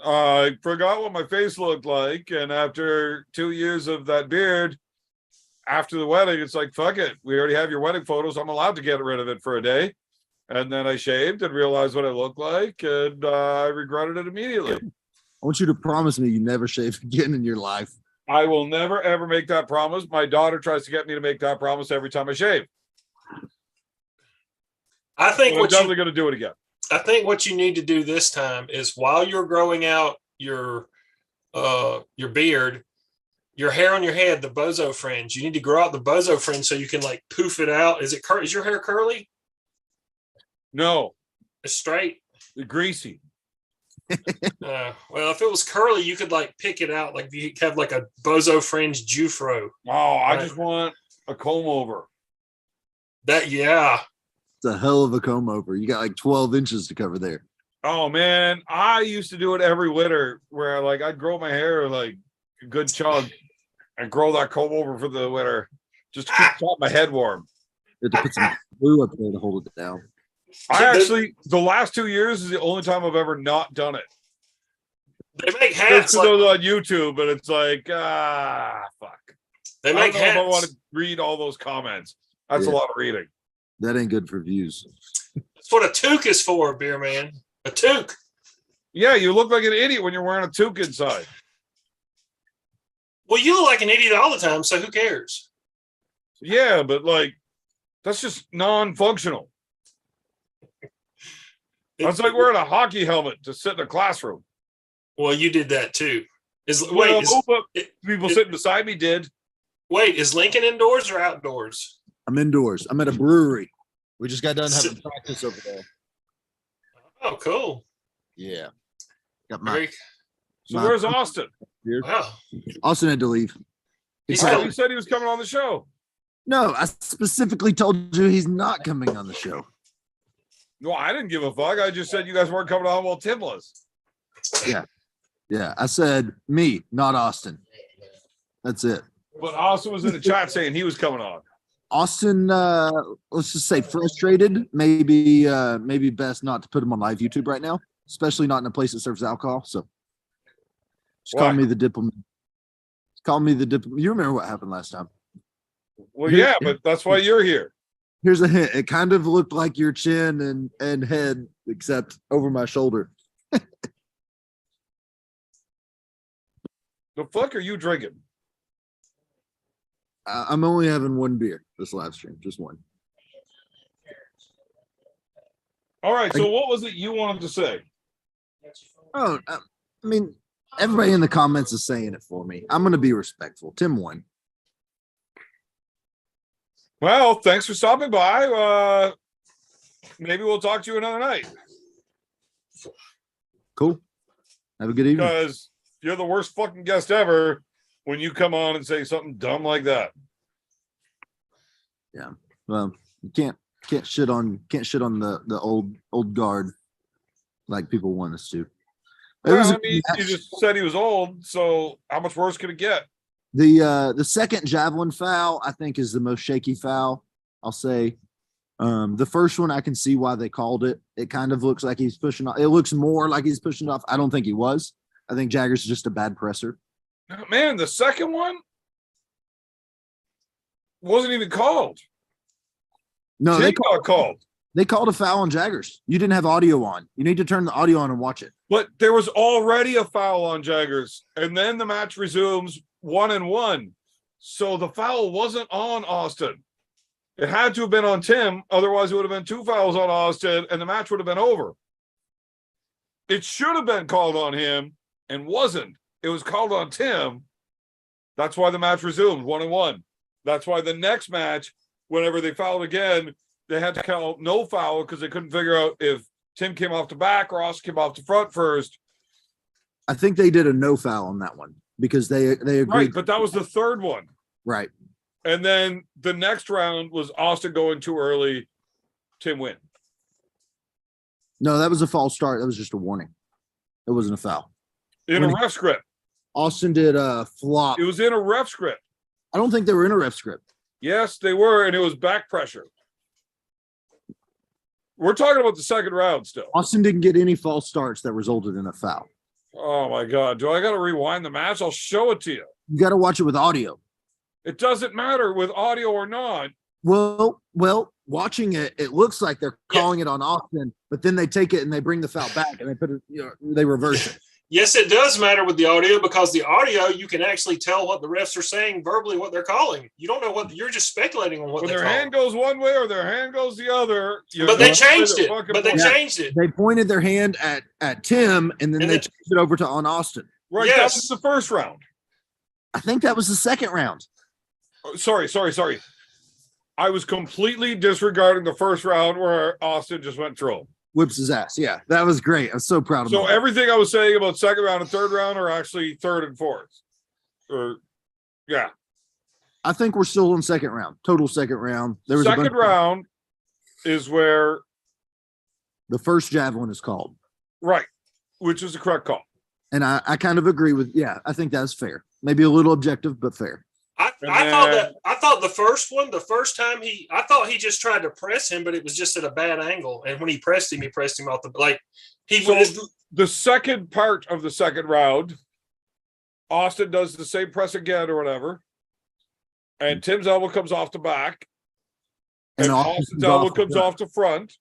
I forgot what my face looked like, and after 2 years of that beard, after the wedding, it's like, fuck it. We already have your wedding photos. I'm allowed to get rid of it for a day. And then I shaved and realized what it looked like, and I regretted it immediately. I want you to promise me you never shave again in your life. I will never, ever make that promise. My daughter tries to get me to make that promise every time I shave. I think But I'm definitely going to do it again. I think what you need to do this time is while you're growing out your beard, your hair on your head, the bozo fringe. You need to grow out the bozo fringe so you can like poof it out. Is your hair curly? No, It's straight. greasy. Well, if it was curly, you could like pick it out. Like you have like a bozo fringe Jufro. Oh, I Right. just want a comb over. Yeah. It's a hell of a comb over. You got like 12 inches to cover there. Oh man, I used to do it every winter where like I'd grow my hair like a good chunk and grow that comb over for the winter just to keep my head warm. You have to put some glue up there to hold it down. I actually, the last 2 years is the only time I've ever not done it. They make It's hats. Like, on YouTube, but it's like, fuck. they I make don't know if I want hats. to read all those comments. That's a Yeah. lot of reading. That ain't good for views. That's what a toque is for, beer man. A toque. Yeah, you look like an idiot when you're wearing a toque inside. Well, you look like an idiot all the time, so who cares? Yeah, but like, that's just non-functional. That's like wearing a hockey helmet to sit in a classroom. Well, you did that too. Well, but people is- sitting beside me did. Is Lincoln indoors or outdoors? I'm indoors. I'm at a brewery. We just got done having practice over there. Oh, cool. Yeah. Got my Very, So where's Austin? beard. wow. Austin had to leave. He's Oh, coming. he said he was coming on the show. No, I specifically told you he's not coming on the show. No, I didn't give a fuck. I just said you guys weren't coming on while Tim was. Yeah, I said me, not Austin. That's it. But Austin was in the chat saying he was coming on. Austin, let's just say frustrated. Maybe best not to put him on live YouTube right now, especially not in a place that serves alcohol. So just call Why? me the diplomat. Call me the diplomat. You remember what happened last time? Well, yeah, but that's why you're here. Here's a hint. It kind of looked like your chin and head, except over my shoulder. The fuck are you drinking? I'm only having one beer this live stream, just one. All right, so what was it you wanted to say? Oh, I mean, everybody in the comments is saying it for me. I'm going to be respectful. Tim won. Well, thanks for stopping by. Maybe we'll talk to you another night Cool. Have a good evening. because you're the worst fucking guest ever when you come on and say something dumb like that. Well, you can't shit on the old guard like people want us to. It was Well, I mean, you just said he was old, so how much worse could it get? the second javelin foul, I think, is the most shaky foul. I'll say. The first one, I can see why they called it. It kind of looks like he's pushing off. It looks more like he's pushing off. I don't think he was. I think Jagger's just a bad presser. Man, the second one wasn't even called. No, Tim got called. they called a foul on Jaggers. You didn't have audio on. You need to turn the audio on and watch it. But there was already a foul on Jaggers, and then the match resumes 1-1. So the foul wasn't on Austin. It had to have been on Tim. Otherwise, it would have been 2 fouls on Austin, and the match would have been over. It should have been called on him and wasn't. It was called on Tim. That's why the match resumed 1-1. That's why the next match, whenever they fouled again, they had to call no foul because they couldn't figure out if Tim came off the back or Austin came off the front first. I think they did a no foul on that one because they agreed. Right, but that was the third one. Right. And then the next round was Austin going too early, Tim win. No, that was a false start. That was just a warning. It wasn't a foul. In When a ref script. Austin did a flop. It was in a ref script. I don't think they were in a ref script. Yes, they were, and it was back pressure. We're talking about the second round still. Austin didn't get any false starts that resulted in a foul. Oh my God. Do I got to rewind the match? I'll show it to you. You got to watch it with audio. It doesn't matter with audio or not. Well, watching it, it looks like they're calling it on Austin, but then they take it and they bring the foul back and they put it, they reverse it. Yes, it does matter with the audio because the audio, you can actually tell what the refs are saying verbally, what they're calling. You don't know what you're just speculating on what When they their call. hand goes one way or their hand goes the other. But they changed it. But they changed it. They pointed their hand at Tim and then And they then- changed it over to on Austin. Right. Yes. That was the first round. I think that was the second round. Oh, sorry. I was completely disregarding the first round where Austin just went troll. Whips his ass. Yeah, that was great. I'm so proud of him. So everything I was saying about second round and third round are actually third and fourth. Or yeah. I think we're still in second round. Total second round. There was Second round is where the first javelin is called. right, which is the correct call. And I kind of agree with, I think that's fair. Maybe a little objective, but fair. I thought the first one, the first time I thought he just tried to press him, but it was just at a bad angle. And when he pressed him off So the second part of the second round, Austin does the same press again or whatever. And Tim's elbow comes off the back. And Austin's elbow comes off the front.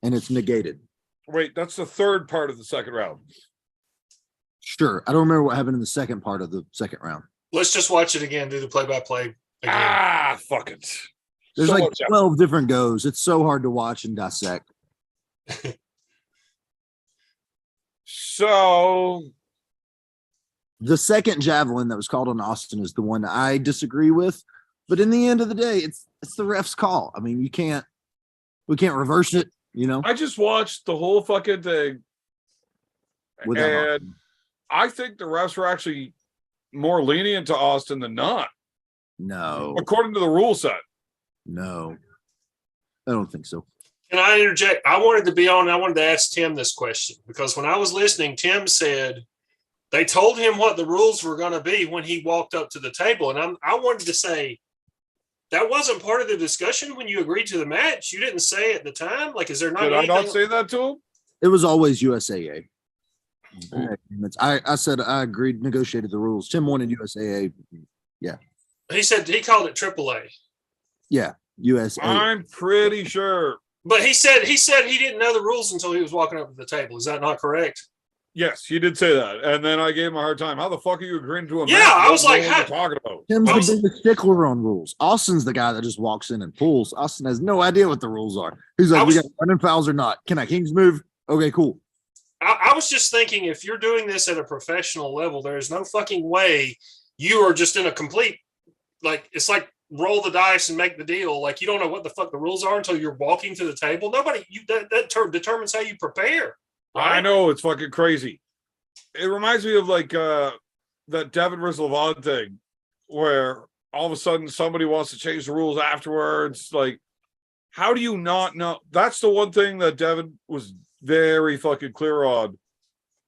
And it's negated. Wait, that's the third part of the second round. Sure. I don't remember what happened in the second part of the second round. let's just watch it again, do the play-by-play again. Ah, fuck it. There's So like much 12 different goes. It's so hard to watch and dissect. So The second javelin that was called on Austin is the one I disagree with. But in the end of the day, it's the ref's call. I mean, we can't reverse it, you know. I just watched the whole fucking thing. Without And Austin. I think the refs were actually more lenient to Austin than not, No, according to the rule set. no, I don't think so. Can I interject? I wanted to be on. I wanted to ask Tim this question because when I was listening, Tim said they told him what the rules were going to be when he walked up to the table. And I wanted to say that wasn't part of the discussion when you agreed to the match. You didn't say at the time. Like, is there not Did I anything? not say that to him? It was always USAA. I said I agreed, negotiated the rules. Tim wanted USAA. He said he called it AAA. Yeah, USAA. I'm pretty sure. But he said he didn't know the rules until he was walking up to the table. Is that not correct? Yes, he did say that. And then I gave him a hard time. How the fuck are you agreeing to a Yeah, match? I was You don't like, know what how- you're talking about. Tim's I was- the biggest stickler on rules. Austin's the guy that just walks in and pulls. Austin has no idea what the rules are. He's I like, was- we got running fouls or not. Can I Kings move? Okay, cool. I was just thinking, if you're doing this at a professional level, there is no fucking way you are just in a complete, like, it's like roll the dice and make the deal. Like, you don't know what the fuck the rules are until you're walking to the table. Nobody, that determines how you prepare. I know, it's fucking crazy. It reminds me of like that Devin versus Levon thing, where all of a sudden somebody wants to change the rules afterwards. Like, how do you not know? That's the one thing that Devin was very fucking clear on.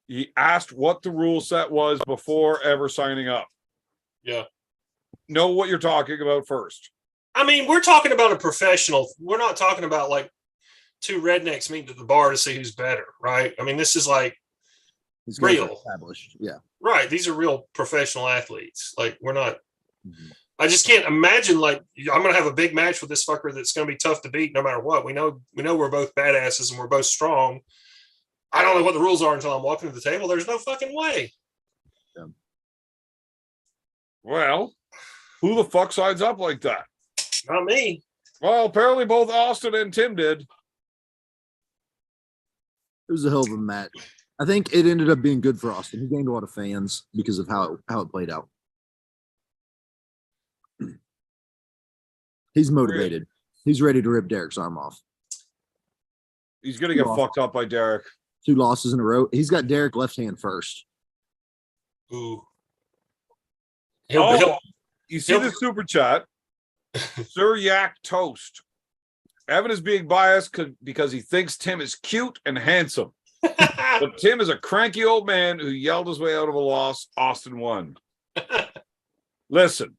He asked what the rule set was before ever signing up. Yeah. Know what you're talking about first. I mean, we're talking about a professional. We're not talking about like two rednecks meeting at the bar to see who's better, right? I mean, this is like These guys are real. established. Yeah. Right. These are real professional athletes. Like, we're not, Mhm. I just can't imagine, like, I'm going to have a big match with this fucker that's going to be tough to beat no matter what. We know we're both badasses and we're both strong. I don't know what the rules are until I'm walking to the table. There's no fucking way. Well, who the fuck signs up like that? Not me. Well, apparently both Austin and Tim did. It was a hell of a match. I think it ended up being good for Austin. He gained a lot of fans because of how it played out. He's motivated. He's ready to rip Derek's arm off. He's gonna get fucked up by Derek. 2 losses in a row. He's got Derek left hand first. Ooh. You see the super chat? Sir Yak Toast. Evan is being biased because he thinks Tim is cute and handsome. But Tim is a cranky old man who yelled his way out of a loss. Austin won. Listen,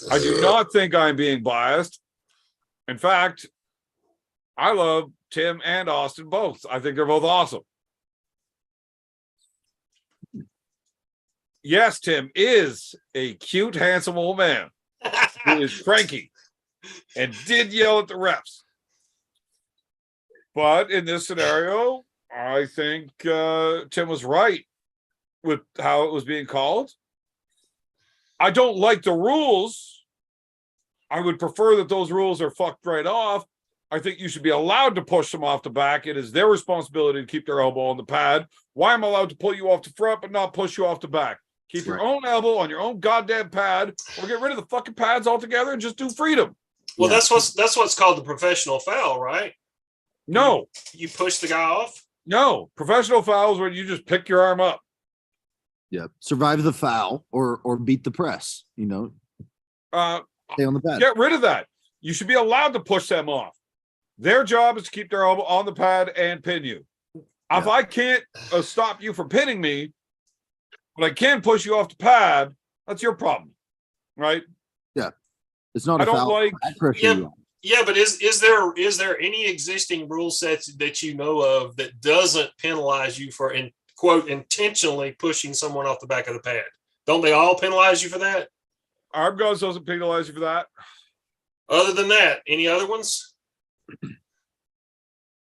I do not think I'm being biased. In fact, I love Tim and Austin both. I think they're both awesome. Yes, Tim is a cute, handsome old man who is cranky and did yell at the refs. But in this scenario, I think Tim was right with how it was being called. I don't like the rules. I would prefer that those rules are fucked right off. I think you should be allowed to push them off the back. It is their responsibility to keep their elbow on the pad. Why am I allowed to pull you off the front but not push you off the back? Keep your own elbow on your own goddamn pad, or get rid of the fucking pads altogether and just do freedom. Well, that's what's called the professional foul, right? No. You push the guy off? No. Professional fouls where you just pick your arm up. Yeah. Survive the foul or beat the press, you know. Stay on the pad. Get rid of that. You should be allowed to push them off. Their job is to keep their elbow on the pad and pin you. If I can't stop you from pinning me, but I can push you off the pad, that's your problem, right? Yeah. It's not I a don't foul. like. Yeah, but is there any existing rule sets that you know of that doesn't penalize you for quote intentionally pushing someone off the back of the pad? Don't they all penalize you for that? Arm guns doesn't penalize you for that. Other than that, any other ones?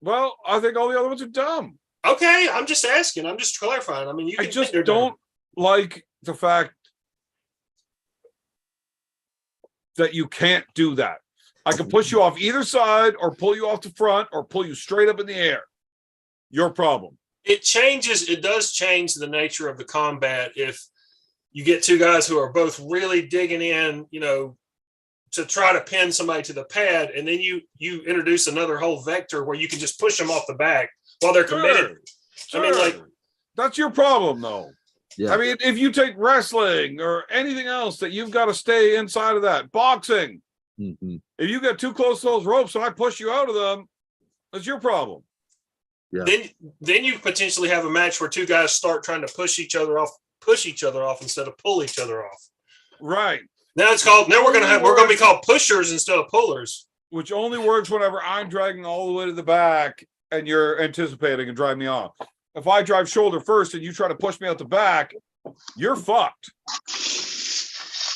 Well, I think all the other ones are dumb. Okay, I'm just asking. I'm just clarifying. I mean, I just don't like the fact that you can't do that. I can push you off either side or pull you off the front or pull you straight up in the air. Your problem. It does change the nature of the combat if you get two guys who are both really digging in, you know, to try to pin somebody to the pad, and then you introduce another whole vector where you can just push them off the back while they're committed. Sure. I mean, like, that's your problem, though. Yeah. I mean, if you take wrestling or anything else that you've got to stay inside of that, boxing, if you get too close to those ropes and I push you out of them, that's your problem. Yeah. Then you potentially have a match where two guys start trying to push each other off instead of pull each other off. Right. Now we're gonna be called pushers instead of pullers. Which only works whenever I'm dragging all the way to the back and you're anticipating and driving me off. If I drive shoulder first and you try to push me out the back, you're fucked.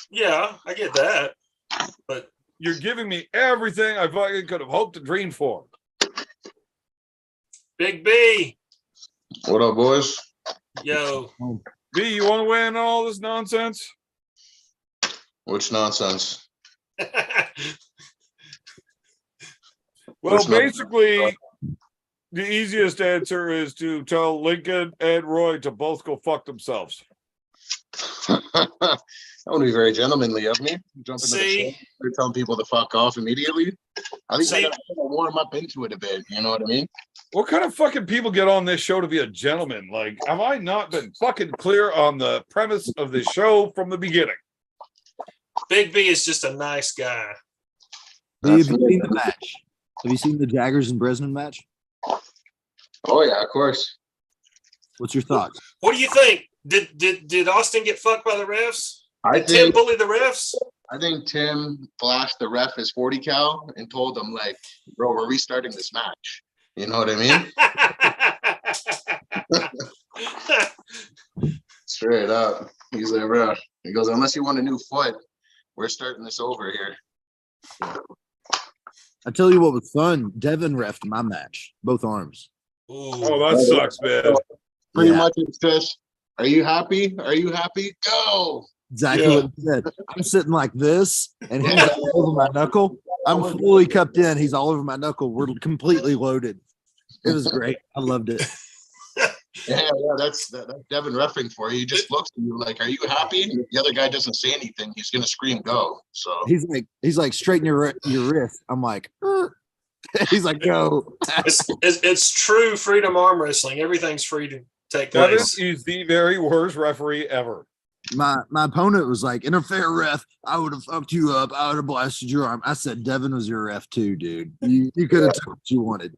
Yeah, I get that. But you're giving me everything I fucking could have hoped and dreamed for. Big B. What up, boys? Yo. B, you want to weigh in on all this nonsense? Which nonsense? Well, Which basically, The easiest answer is to tell Lincoln and Roy to both go fuck themselves. That would be very gentlemanly of me. Jumping to the See? show, you're telling people to fuck off immediately. At least I See? gotta warm up into it a bit. You know what I mean? What kind of fucking people get on this show to be a gentleman? Like, have I not been fucking clear on the premise of this show from the beginning? Big B is just a nice guy. Have you seen the match? Have you seen the Jaggers and Bresnan match? Oh yeah, of course. What's your thoughts? What do you think? Did Austin get fucked by the refs? I Did Tim think bully the refs? I think Tim flashed the ref his 40 cal and told him like, bro, we're restarting this match. You know what I mean? Straight up. He's like, bro. He goes, unless you want a new foot, we're starting this over here. I tell you what was fun. Devin refed my match, both arms. Oh, that sucks, man. Pretty Yeah. much it's just, are you happy? Are you happy? Go. Exactly Yeah. what he said. I'm sitting like this, and he's all over my knuckle. I'm fully cupped in. He's all over my knuckle. We're completely loaded. It was great. I loved it. Yeah, that's Devin reffing for you. He just looks at you like, are you happy? And if the other guy doesn't say anything, he's gonna scream go. So He's like straighten your wrist. I'm like, he's like, go. It's true freedom arm wrestling. Everything's free to take Devin place. is the very worst referee ever. My opponent was like, in a fair ref, I would have fucked you up. I would have blasted your arm. I said, Devin was your ref too, dude. You could have took what you wanted.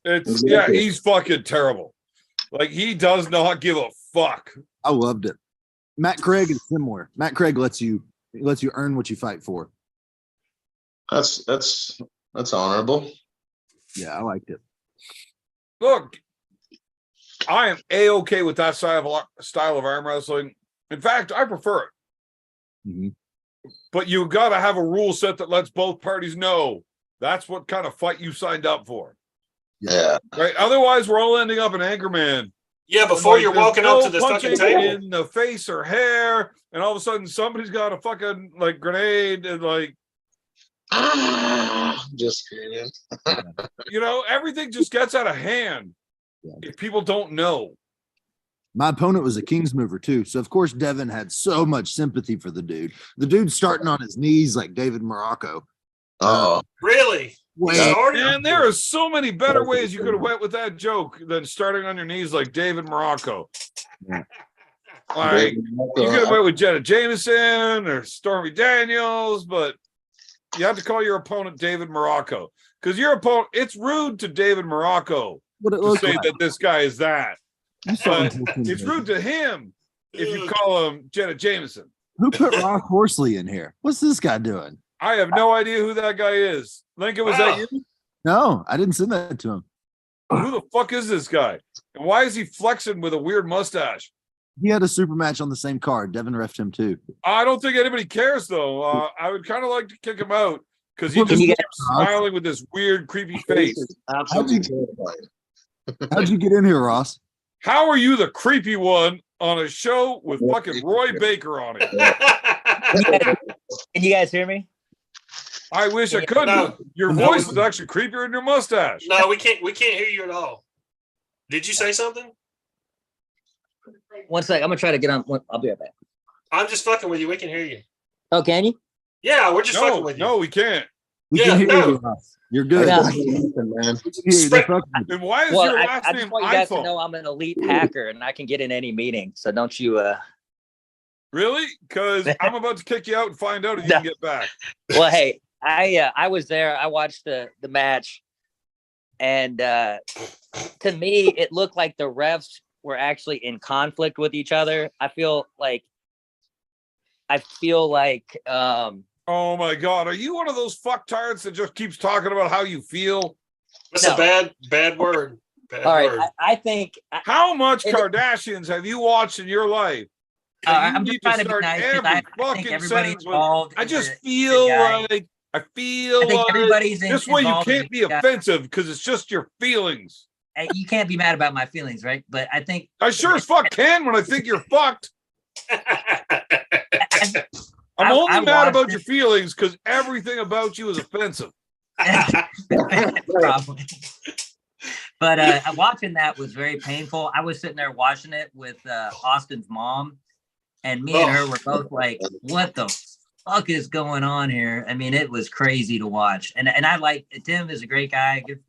It's yeah, he's fucking terrible. Like, he does not give a fuck. I loved it. Matt Craig is similar. Matt Craig lets you earn what you fight for. that's honorable. Yeah, I liked it. Look, I am A-okay with that style of arm wrestling. In fact, I prefer it. Mhm. But you got to have a rule set that lets both parties know that's what kind of fight you signed up for. Yeah. Right? Otherwise, we're all ending up in Anchorman. Yeah, before Like, you're there's walking no up to the fucking punching table. in the face or hair, and all of a sudden somebody's got a fucking like grenade, and like, Just kidding. you know, everything just gets out of hand Yeah. if people don't know. My opponent was a Kings mover too. So of course Devin had so much sympathy for the dude. The dude's starting on his knees like David Morocco. Oh, Really? Wait, Started? And there are so many better ways you could have went with that joke than starting on your knees like David Morocco. Yeah. Like, you could have went with Jenna Jameson or Stormy Daniels, but you have to call your opponent David Morocco because your opponent. It's rude to David Morocco what it to looked say like. that this guy is that. You saw But him. it's rude to him if you call him Jenna Jameson. Who put Rock Horsley in here? What's this guy doing? I have no idea who that guy is. Lincoln, was that you? No, I didn't send that to him. Who the fuck is this guy? And why is he flexing with a weird mustache? He had a super match on the same card. Devin refed him too. I don't think anybody cares, though. I would kind of like to kick him out because he Well, just can you keeps smiling with this weird, creepy face. Absolutely terrifying. How'd you get in here, Ross? How are you the creepy one on a show with fucking Roy Baker on it? Can you guys hear me? I wish I could. No. Your No. voice is actually creepier than your mustache. No, we can't hear you at all. Did you say something? One sec. I'm gonna try to get on. I'll be right back. I'm just fucking with you. We can hear you. Oh, can you? Yeah, we're just No, fucking with you. no, we can't. We Yeah, can hear no. you, Ross. You're good. Yeah. We can hear you. Man. They're Spread- fucking with you. And why is Well, your I last just name want you guys to iPhone? know I'm an elite hacker and I can get in any meeting. So don't you? Really? Because I'm about to kick you out and find out if you No. can get back. Well, hey, I was there. I watched the match, and to me, it looked like the refs were actually in conflict with each other. I feel like. Oh my God. Are you one of those fucktards that just keeps talking about how you feel? That's No. a bad word. Bad All right, word. I think How much It- Kardashians have you watched in your life? that you I'm need just trying to be start nice because every I think fucking everybody's sentence with, involved. I in just the feel guy. like I feel I think like everybody's this way you involved in can't the be guy. offensive because it's just your feelings. Hey, you can't be mad about my feelings, right? But I think I sure as fuck can when I think you're fucked. I'm only I mad watched about it. your feelings because everything about you is offensive. probably. But watching that was very painful. I was sitting there watching it with Austin's mom, and me and her were both like, "What the fuck is going on here?" I mean, it was crazy to watch. And I like Tim is a great guy. Good,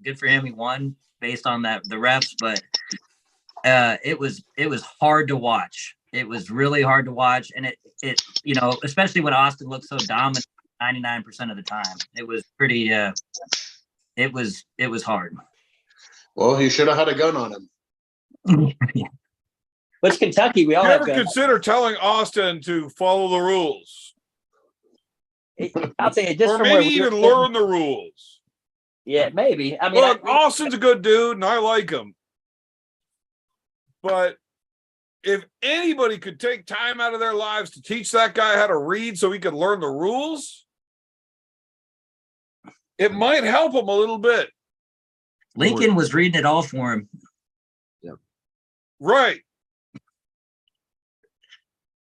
good for him. He won based on the refs, but it was hard to watch. It was really hard to watch, and it especially when Austin looked so dominant 99% of the time. It was pretty. It was hard. Well, he should have had a gun on him. What's Kentucky? We all You have ever guns. consider telling Austin to follow the rules? I'll tell you, just Or from where maybe we were even sitting- learn the rules. Yeah, maybe. I mean, Look, Austin's a good dude and I like him. But if anybody could take time out of their lives to teach that guy how to read so he could learn the rules, it might help him a little bit. Lincoln was reading it all for him. Right.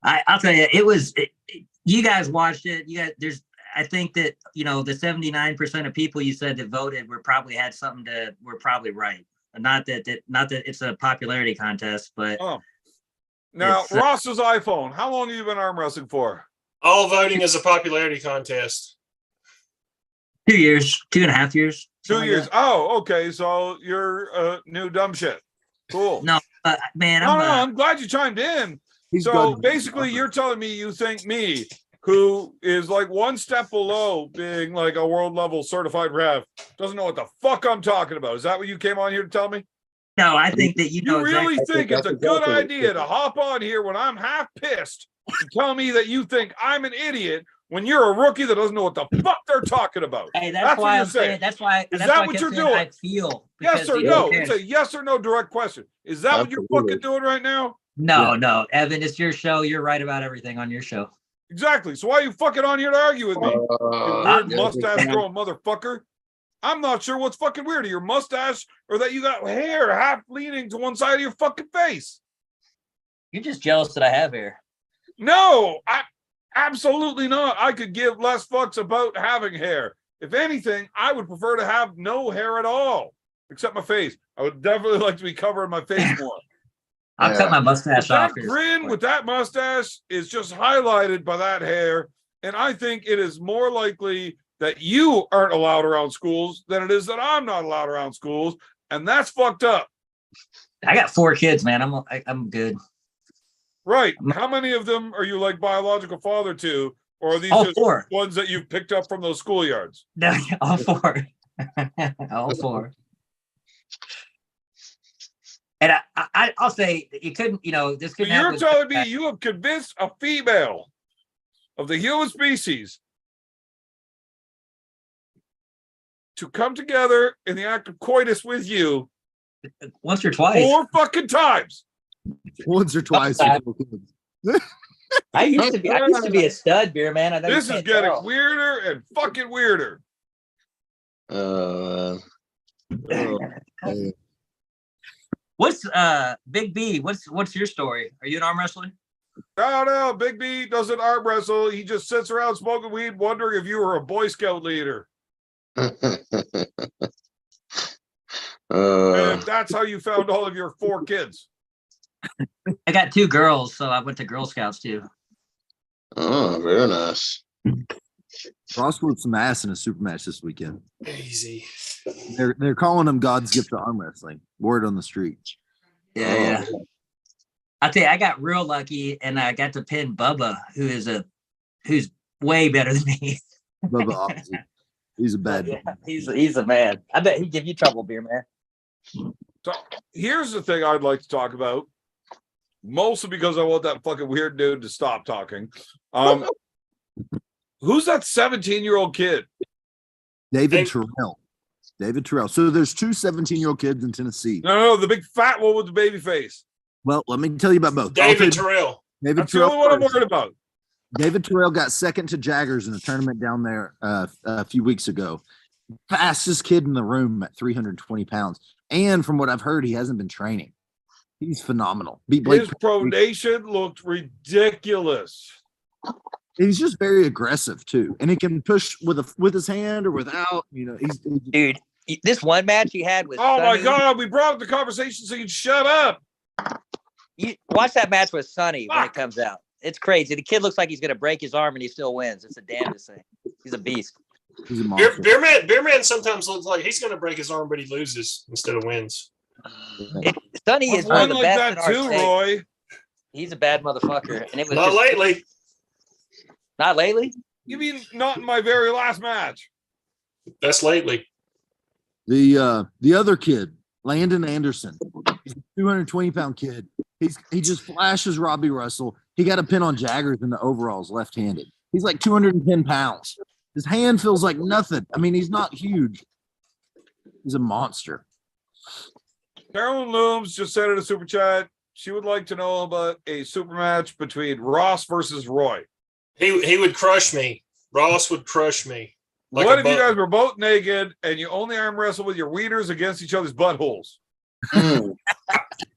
I'll tell you, you guys watched it. I think that, the 79% of people you said that voted were probably right. Not that it's a popularity contest, but Now, it's, Ross's iPhone, how long have you been arm wrestling for? All voting is a popularity contest. 2 years, 2.5 years. 2 something like years. that. Oh, okay. So you're new dumb shit. Cool. No, man, No, I'm glad you chimed in. He's So good. basically, you're telling me you think me, who is like one step below being like a world level certified ref, doesn't know what the fuck I'm talking about. Is that what you came on here to tell me? no, I think that you know You really exactly. think it's that's a good exactly what idea to hop on here when I'm half pissed to tell me that you think I'm an idiot when you're a rookie that doesn't know what the fuck they're talking about? Hey, That's that's what why you're I'm saying. saying. That's why. Is that's that why I what kept you're saying doing? I feel. Yes because or who no? cares? It's a yes or no direct question. Is that what you're Absolutely. fucking doing right now? No, Evan, it's your show. You're right about everything on your show. Exactly. So why are you fucking on here to argue with me? You weird yeah, mustache growing motherfucker. I'm not sure what's fucking weird, your mustache or that you got hair half leaning to one side of your fucking face. You're just jealous that I have hair. No, I absolutely not. I could give less fucks about having hair. If anything, I would prefer to have no hair at all, except my face. I would definitely like to be covering my face more. I'll cut my But mustache that off here. grin with that mustache is just highlighted by that hair. And I think it is more likely that you aren't allowed around schools than it is that I'm not allowed around schools. And that's fucked up. I got 4 kids, man. I'm good. Right. How many of them are you like biological father to? Or are these All just 4. ones that you've picked up from those schoolyards? No, all 4. All 4. And I'll say you couldn't, this So couldn't you're happen. telling me you have convinced a female of the human species to come together in the act of coitus with you Once or twice. 4 fucking times. Once or twice. I used to be a stud beer man. I know This you is can't getting tell. weirder and fucking weirder. Oh, man. What's Big B? What's your story? Are you an arm wrestler? No, Big B doesn't arm wrestle. He just sits around smoking weed, wondering if you were a Boy Scout leader. And that's how you found all of your 4 kids. I got 2 girls, so I went to Girl Scouts too. Oh, very nice. Ross whooped some ass in a super match this weekend. Easy. They're calling him God's gift to arm wrestling. Word on the street. Yeah. I'll tell you, I got real lucky, and I got to pin Bubba, who's way better than me. Bubba Oxley. He's a bad Yeah, he's a man. I bet he'd give you trouble, beer man. So here's the thing I'd like to talk about, mostly because I want that fucking weird dude to stop talking. Who's that 17-year-old kid? David Terrell. David Terrell. So there's 2 17-year-old kids in Tennessee. No, the big fat one with the baby face. Well, let me tell you about both. David Terrell. David That's the only one I'm first. worried about. David Terrell got second to Jaggers in a tournament down there a few weeks ago. Fastest kid in the room at 320 pounds. And from what I've heard, he hasn't been training. He's phenomenal. Beat Blake. His pronation looked ridiculous. He's just very aggressive too, and he can push with his hand or without. He's Dude, This one match he had with Oh my Sonny, God, we brought up the conversation so you'd shut up. you watch that match with Sonny when it Fuck. comes out. It's crazy. The kid looks like he's gonna break his arm and he still wins. It's the damnedest thing. He's a beast. He's a monster. Beerman sometimes looks like he's going to break his arm, but he loses instead of wins. Sonny I've is one won of the like best that in our too, state. Roy. He's a bad motherfucker, and it was Not just, lately. not lately. You mean not in my very last match? That's lately. The other kid, Landon Anderson, he's a 220-pound kid. He just flashes Robbie Russell. He got a pin on Jaggers in the overalls, left-handed. He's like 210 pounds. His hand feels like nothing. I mean, he's not huge. He's a monster. Carolyn Looms just said in a super chat she would like to know about a super match between Ross versus Roy. He would crush me. Ross would crush me. Like What a if you buck. guys were both naked and you only arm wrestle with your wieners against each other's buttholes?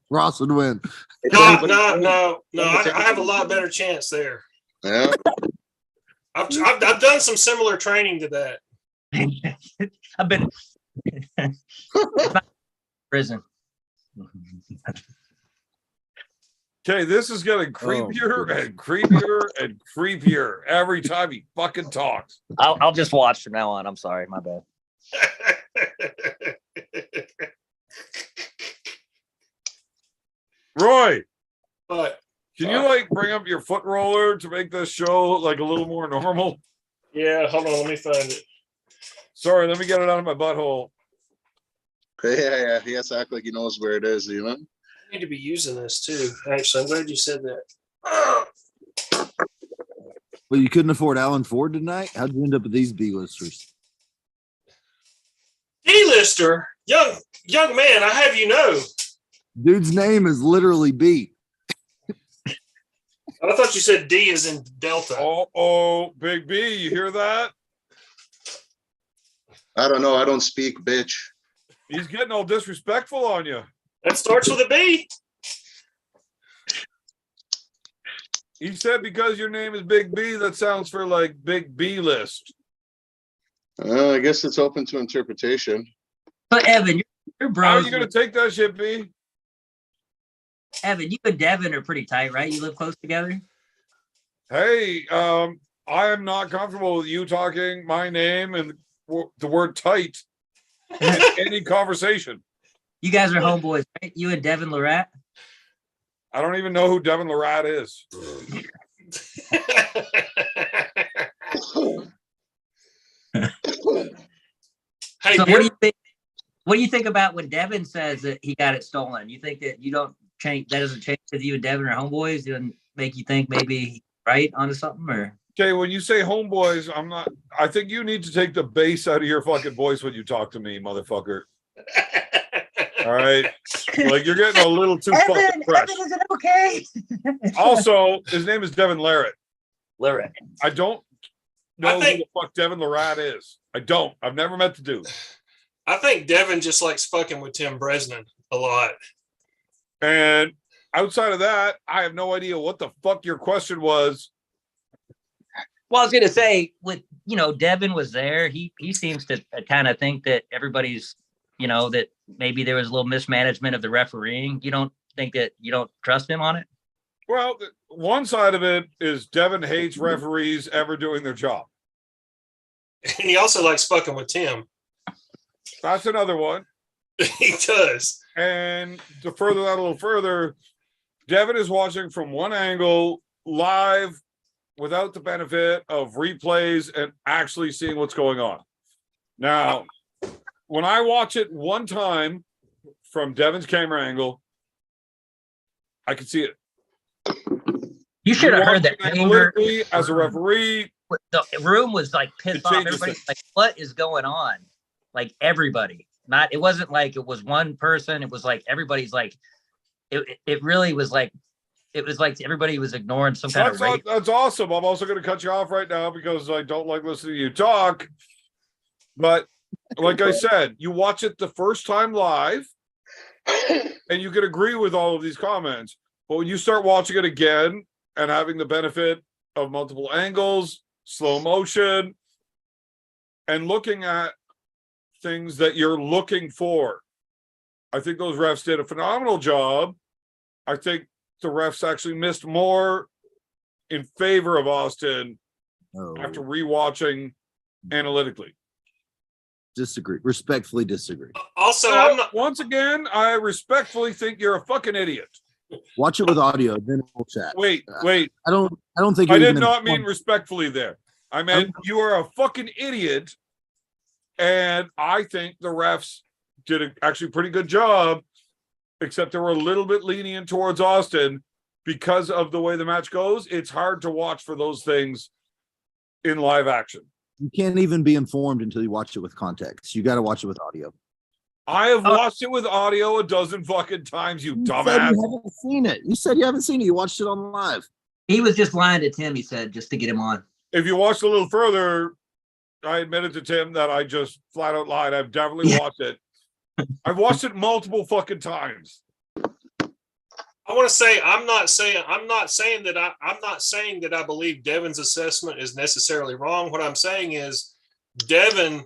Ross would win. No. I have a lot better chance there. Yeah. I've done some similar training to that. I've been prison. Okay, this is getting creepier and creepier and creepier every time he fucking talks. I'll just watch from now on. I'm sorry, my bad. Roy, But can you like bring up your foot roller to make this show like a little more normal? yeah, hold on, let me find it. Sorry, let me get it out of my butthole. Yeah. He has to act like he knows where it is, you know? I need to be using this too. Actually, I'm glad you said that. Well, you couldn't afford Alan Ford tonight? How'd you end up with these B-listers? D-lister, young man, I have you know. Dude's name is literally B. I thought you said D is in Delta. Oh, Big B, you hear that? I don't know. I don't speak, bitch. He's getting all disrespectful on you. That starts with a B. He said because your name is Big B, that sounds for like Big B list. I guess it's open to interpretation. But Evan, your How are bros. you gonna take that shit, B? Evan, you and Devin are pretty tight, right? You live close together. Hey, I am not comfortable with you talking my name and the word tight in any conversation. You guys are homeboys, right? You and Devin Lorette. I don't even know who Devin Lorad is. Hey, So beer, what do you think? What do you think about when Devin says that he got it stolen? You think that you don't change? That doesn't change because you and Devin are homeboys. Doesn't make you think maybe right onto something or? Okay, when you say homeboys, I'm not. I think you need to take the bass out of your fucking voice when you talk to me, motherfucker. All right, like you're getting a little too fucking fresh. Evan, is it okay? Also, his name is Devin Larrett. Lorette. I don't know who the fuck Devin Lorad is. I don't. I've never met the dude. I think Devin just likes fucking with Tim Bresnan a lot. And outside of that, I have no idea what the fuck your question was. Well, I was gonna say, with Devin was there. He seems to kind of think that everybody's, that maybe there was a little mismanagement of the refereeing. You don't think that you don't trust him on it? Well, one side of it is Devin hates referees ever doing their job. And he also likes fucking with Tim. That's another one. He does. And to further that a little further, Devin is watching from one angle live without the benefit of replays and actually seeing what's going on. Now, when I watch it one time from Devin's camera angle, I can see it. You should have heard that anger. Analytically, as a referee, The room was like pissed It off. changes Everybody's things. like, "What is going on?" Like everybody. It wasn't like it was one person. It was like everybody's like. It really was like. It was like everybody was ignoring some kind of race. that's awesome. I'm also going to cut you off right now because I don't like listening to you talk. But like I said, you watch it the first time live and you can agree with all of these comments. But when you start watching it again and having the benefit of multiple angles, slow motion, and looking at things that you're looking for. I think those refs did a phenomenal job. I think the refs actually missed more in favor of Austin Oh, after rewatching analytically. disagree. Respectfully disagree. Also, Well, I'm not. once again, I respectfully think you're a fucking idiot. Watch it with audio, then we'll chat. Wait. I don't think I you're did even not mean informed. respectfully there. I meant you are a fucking idiot. And I think the refs did actually pretty good job, except they were a little bit lenient towards Austin because of the way the match goes. It's hard to watch for those things in live action. You can't even be informed until you watch it with context. You got to watch it with audio. I have watched it with audio a dozen fucking times, you You said dumbass. you haven't seen it. You said you haven't seen it. You watched it on live. He was just lying to Tim, he said, just to get him on. If you watched a little further, I admitted to Tim that I just flat out lied. I've definitely watched it. I've watched it multiple fucking times. I want to say I'm not saying that I believe Devin's assessment is necessarily wrong. What I'm saying is Devin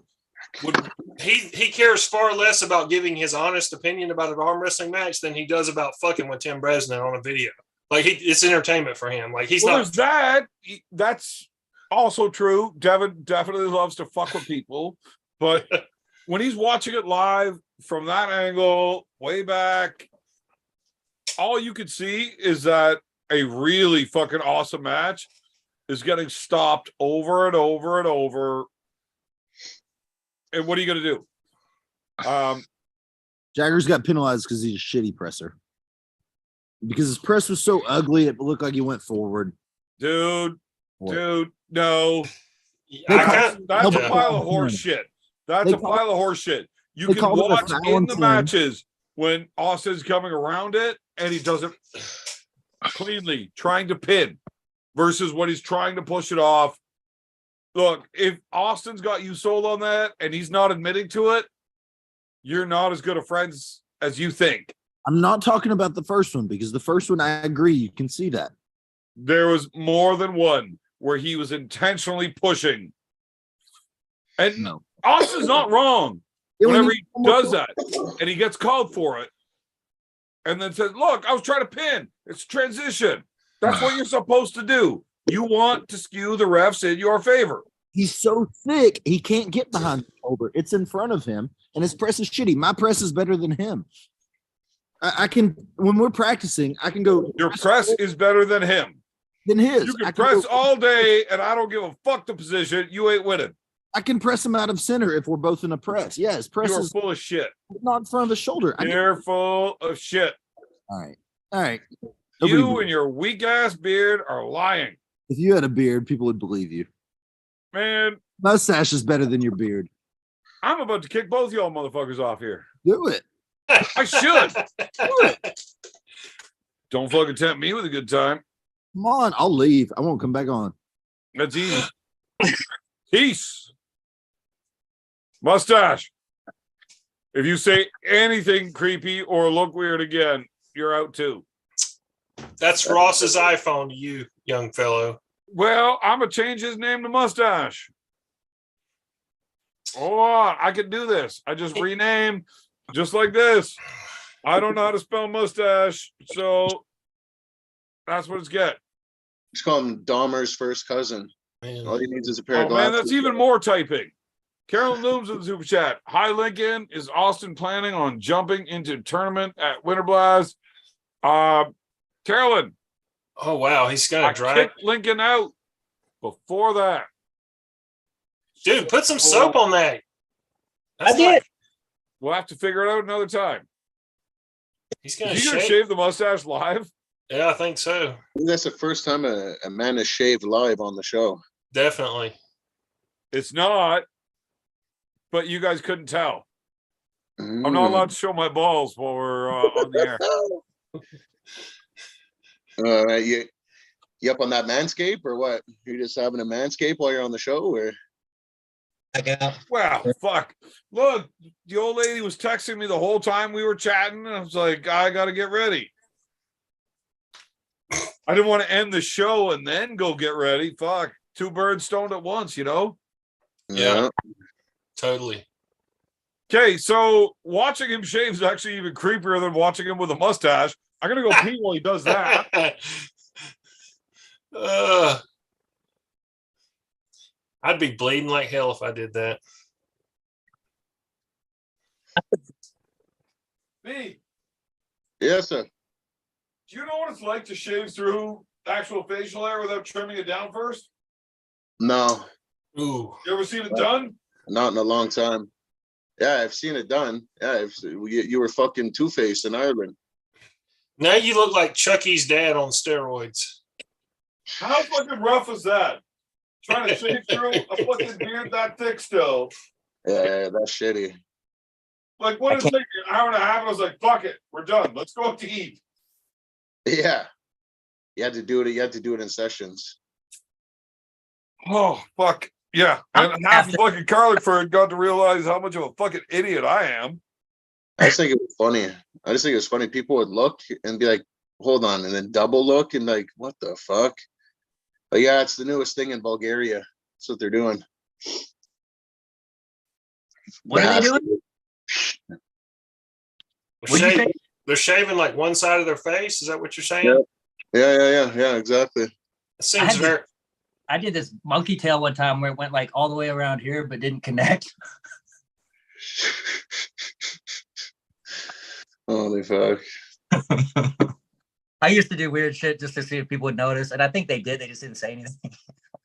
he cares far less about giving his honest opinion about an arm wrestling match than he does about fucking with Tim Bresnan on a video. Like it's entertainment for him. Like he's Well, not. there's that. That's also true. Devin definitely loves to fuck with people, but when he's watching it live from that angle, way back, all you could see is that a really fucking awesome match is getting stopped over and over and over. And what are you going to do? Jagger's got penalized because he's a shitty presser. Because his press was so ugly, it looked like he went forward. Dude, What? no. I That's yeah. a pile of horse shit. That's They a call- pile of horse shit. You they can call it a watch foul in on the 10. matches when Austin's coming around it and he does it cleanly, trying to pin versus when he's trying to push it off. Look, if Austin's got you sold on that and he's not admitting to it, you're not as good of friends as you think. I'm not talking about the first one because the first one, I agree. You can see that. There was more than one where he was intentionally pushing. And No. Austin's not wrong. Yeah, Whenever when he you- does that and he gets called for it and then says, look, I was trying to pin. It's transition. That's what you're supposed to do. You want to skew the refs in your favor. He's so thick, he can't get behind the shoulder. It's in front of him, and his press is shitty. My press is better than him. I can, when we're practicing, I can go. Your press is better than him. than his. You I can press go- all day and I don't give a fuck the position. You ain't winning. I can press him out of center if we're both in a press. Yeah, his press You are is full of shit. not in front of the shoulder. You're full of shit. All right. You and your weak ass beard are lying. If you had a beard, people would believe you. Man, Mustache is better than your beard. I'm about to kick both y'all motherfuckers off here. Do it. I should. Don't fucking tempt me with a good time. Come on, I'll leave. I won't come back on. That's easy. Peace. Mustache. If you say anything creepy or look weird again, you're out too. That's Ross's iPhone to you, young fellow. Well, I'm gonna change his name to Mustache. Hold on, I can do this. I just rename just like this. I don't know how to spell mustache, so that's what it's get. Just call him Dahmer's first cousin. Man. All he needs is a pair Oh of man, glasses. that's even more typing. Carolyn Looms in the super chat. Hi Lincoln, is Austin planning on jumping into tournament at Winter Blast? Carolyn, Oh wow, he's gonna I drag. kicked Lincoln out before that. Dude, put some soap on that. I did. We'll have to figure it out another time. He's gonna Is he gonna shave. shave the mustache live? Yeah, I think so. I think that's the first time a man has shaved live on the show. Definitely. It's not, but you guys couldn't tell. I'm not Mm. allowed to show my balls while we're on the air. You up on that manscape or what? You're just having a manscape while you're on the show, or Wow, fuck. Look, the old lady was texting me the whole time we were chatting, and I was like, I gotta get ready. I didn't want to end the show and then go get ready. Fuck. Two birds stoned at once, you know? Yeah. Totally. Okay, so watching him shave is actually even creepier than watching him with a mustache. I'm gonna go pee while he does that. I'd be bleeding like hell if I did that. Me, Yes, sir. do you know what it's like to shave through actual facial hair without trimming it down first? No, Ooh. You ever seen it done? not in a long time. Yeah, I've seen it done. Yeah, you were fucking Two-Face in Ireland. Now you look like Chucky's dad on steroids. How fucking rough is that? Trying to shave through a fucking beard that thick still. Yeah, that's shitty. Like, what did it take me? An hour and a half? I was like, fuck it, we're done. Let's go out to eat. Yeah, you had to do it. You had to do it in sessions. Oh, fuck. Yeah. And half of fucking Carlingford got to realize how much of a fucking idiot I am. I just think it was funny. I just think it was funny. People would look and be like, "Hold on," and then double look and like, "What the fuck?" But yeah, it's the newest thing in Bulgaria. That's what they're doing. What are they doing? What'd you say? They're shaving like one side of their face. Is that what you're saying? Yeah, exactly. It seems very. I did this monkey tail one time where it went like all the way around here, but didn't connect. Holy fuck. I used to do weird shit just to see if people would notice, and I think they did. They just didn't say anything.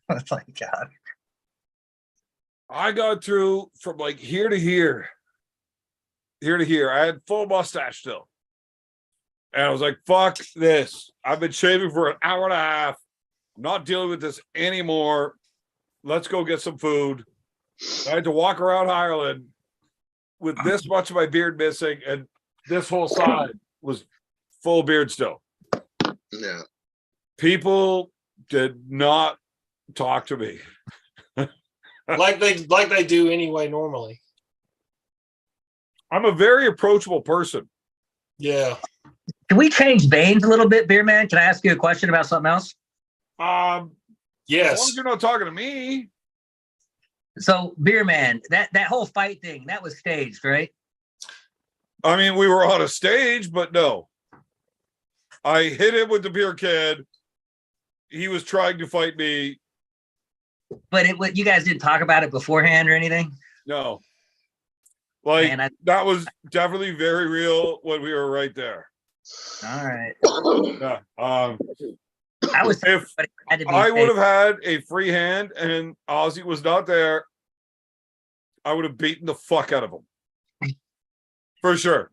I was like, God. I got through from like here to here. Here to here. I had full mustache still. And I was like, fuck this. I've been shaving for an hour and a half. I'm not dealing with this anymore. Let's go get some food. I had to walk around Ireland with this much of my beard missing, and this whole side was full beard still. Yeah. People did not talk to me. like they do anyway normally. I'm a very approachable person. Yeah. Can we change veins a little bit, Beer Man? Can I ask you a question about something else? As long Yes. as you're not talking to me. So, Beer Man, that whole fight thing, that was staged, right? I mean, we were on a stage, but no. I hit him with the beer can. He was trying to fight me. But you guys didn't talk about it beforehand or anything? No. Like, Man, that was definitely very real when we were right there. all right. Yeah. I was If but it had to be I would staged. have had a free hand and Ozzy was not there, I would have beaten the fuck out of him. For sure.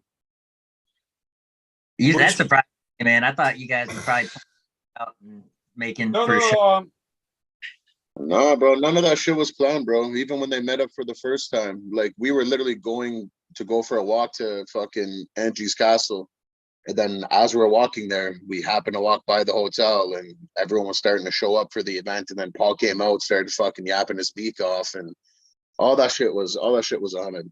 That surprised me, man. I thought you guys would probably out and making No, for sure. No, bro, none of that shit was planned, bro. Even when they met up for the first time, like we were literally going to go for a walk to fucking Angie's castle. And then as we were walking there, we happened to walk by the hotel and everyone was starting to show up for the event. And then Paul came out, started fucking yapping his beak off, and all that shit was on it.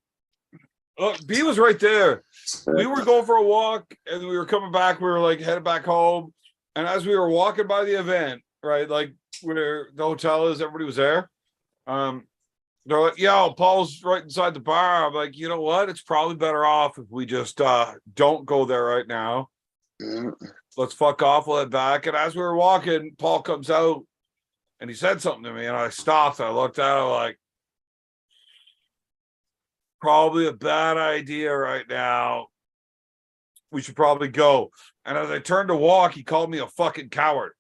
B was right there. We were going for a walk and we were coming back. We were like headed back home. And as we were walking by the event, right, like where the hotel is, everybody was there. They're like, yo, Paul's right inside the bar. I'm like, you know what? It's probably better off if we just don't go there right now. Yeah. Let's fuck off. We'll head back. And as we were walking, Paul comes out and he said something to me. And I stopped. I looked at him like, probably a bad idea right now. We should probably go. And as I turned to walk, he called me a fucking coward.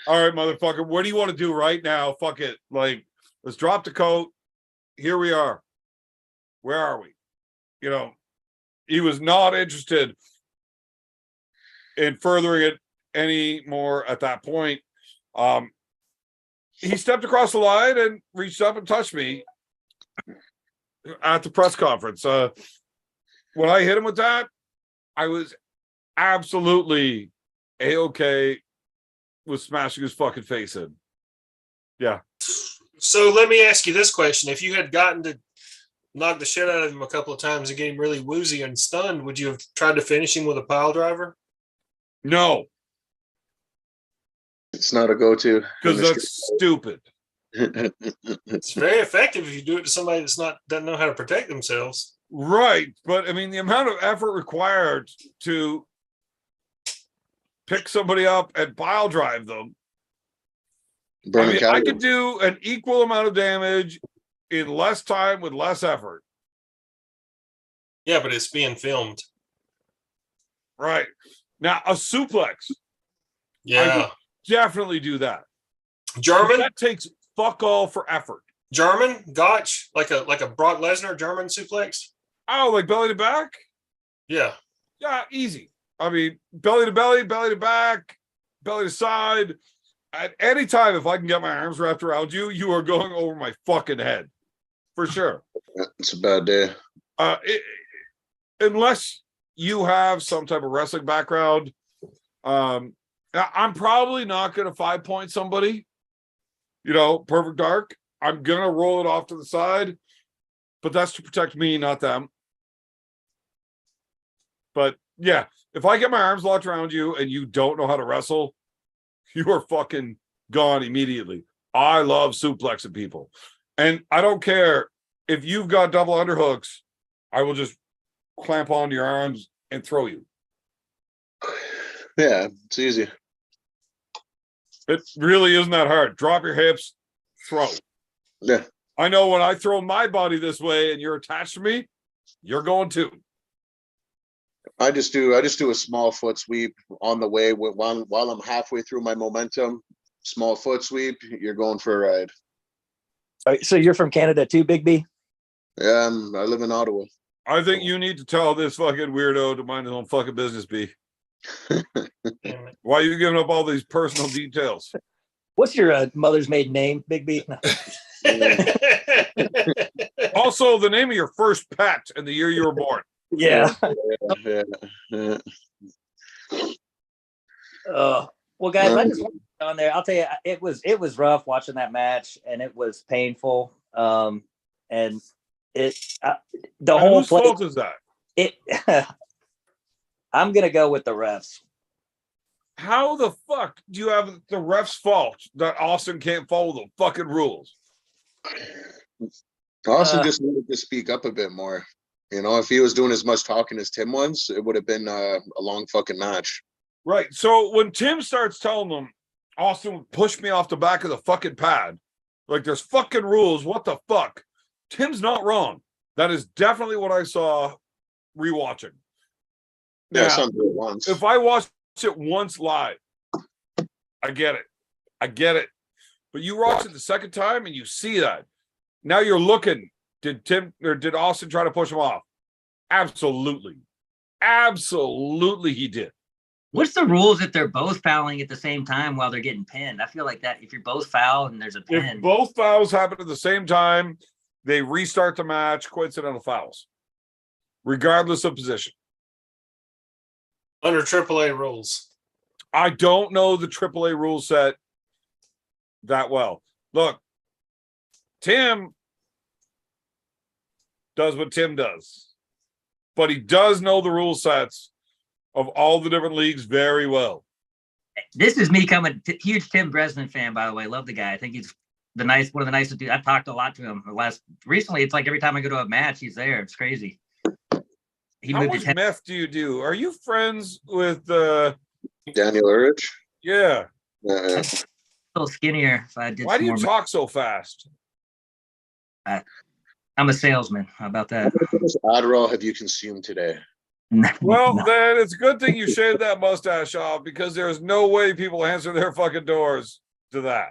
All right, motherfucker, what do you want to do right now? Fuck it. Like, let's drop the coat. Here we are. Where are we? You know, he was not interested in furthering it any more at that point. He stepped across the line and reached up and touched me at the press conference. When I hit him with that, I was absolutely A-okay with smashing his fucking face in. Yeah. So let me ask you this question. If you had gotten to knock the shit out of him a couple of times and get him really woozy and stunned, would you have tried to finish him with a pile driver? No. It's not a go-to. Because that's stupid. It's very effective if you do it to somebody doesn't know how to protect themselves. Right. But I mean, the amount of effort required to pick somebody up and pile drive them. I Burning mean, I calories. could do an equal amount of damage in less time with less effort. Yeah, but it's being filmed. Right. Now, a suplex, Yeah. definitely do that. German, That takes fuck all for effort. German, Gotch, like a Brock Lesnar German suplex. Oh, like belly to back? Yeah. Yeah, easy. I mean, belly to belly, belly to back, belly to side. At any time, if I can get my arms wrapped around you, you are going over my fucking head. For sure. It's a bad day. Unless you have some type of wrestling background, I'm probably not going to 5-point somebody. You know, perfect dark. I'm going to roll it off to the side, but that's to protect me, not them. But yeah, if I get my arms locked around you and you don't know how to wrestle, you are fucking gone immediately. I love suplexing people. And I don't care if you've got double underhooks, I will just clamp onto your arms and throw you. Yeah, it's easy. It really isn't that hard. Drop your hips, throw. Yeah. I know when I throw my body this way and you're attached to me, you're going too. I just do a small foot sweep on the way while I'm halfway through my momentum. Small foot sweep, you're going for a ride. So you're from Canada too, Big B? Yeah, I live in Ottawa. I think you need to tell this fucking weirdo to mind his own fucking business, B. Why are you giving up all these personal details? What's your mother's maiden name, Big B? No. Also, the name of your first pet and the year you were born. Yeah. Yeah. Well, guys, I just want to get on there. I'll tell you, it was rough watching that match, and it was painful. And the whole Whose play. fault is that? I'm gonna go with the refs. How the fuck do you have the ref's fault that Austin can't follow the fucking rules? Austin just needed to speak up a bit more. You know, if he was doing as much talking as Tim was, it would have been a long fucking match. Right. So when Tim starts telling them, Austin would push me off the back of the fucking pad, like there's fucking rules. What the fuck? Tim's not wrong. That is definitely what I saw rewatching. Yeah, Now, something at once. if I watched it once live, I get it. But you watch it the second time and you see that. Now you're looking. Did Austin try to push him off? Absolutely. Absolutely he did. What's the rules if they're both fouling at the same time while they're getting pinned? I feel like that if you're both foul and there's a pin. If both fouls happen at the same time, they restart the match, coincidental fouls, regardless of position. Under AAA rules. I don't know the AAA rule set that well. Look, Tim does what Tim does, but he does know the rule sets of all the different leagues very well. This is me coming huge Tim Bresnan fan, by the way. Love the guy. I think he's one of the nicest dudes. I've talked a lot to him recently. It's like every time I go to a match, he's there. It's crazy. How much meth do you do? Are you friends with Daniel Urich? Yeah. Yeah. A little skinnier. If I did. Why do you talk so fast? I'm a salesman. How about that? How much Adderall have you consumed today? Well, then it's a good thing you shaved that mustache off because there's no way people answer their fucking doors to that.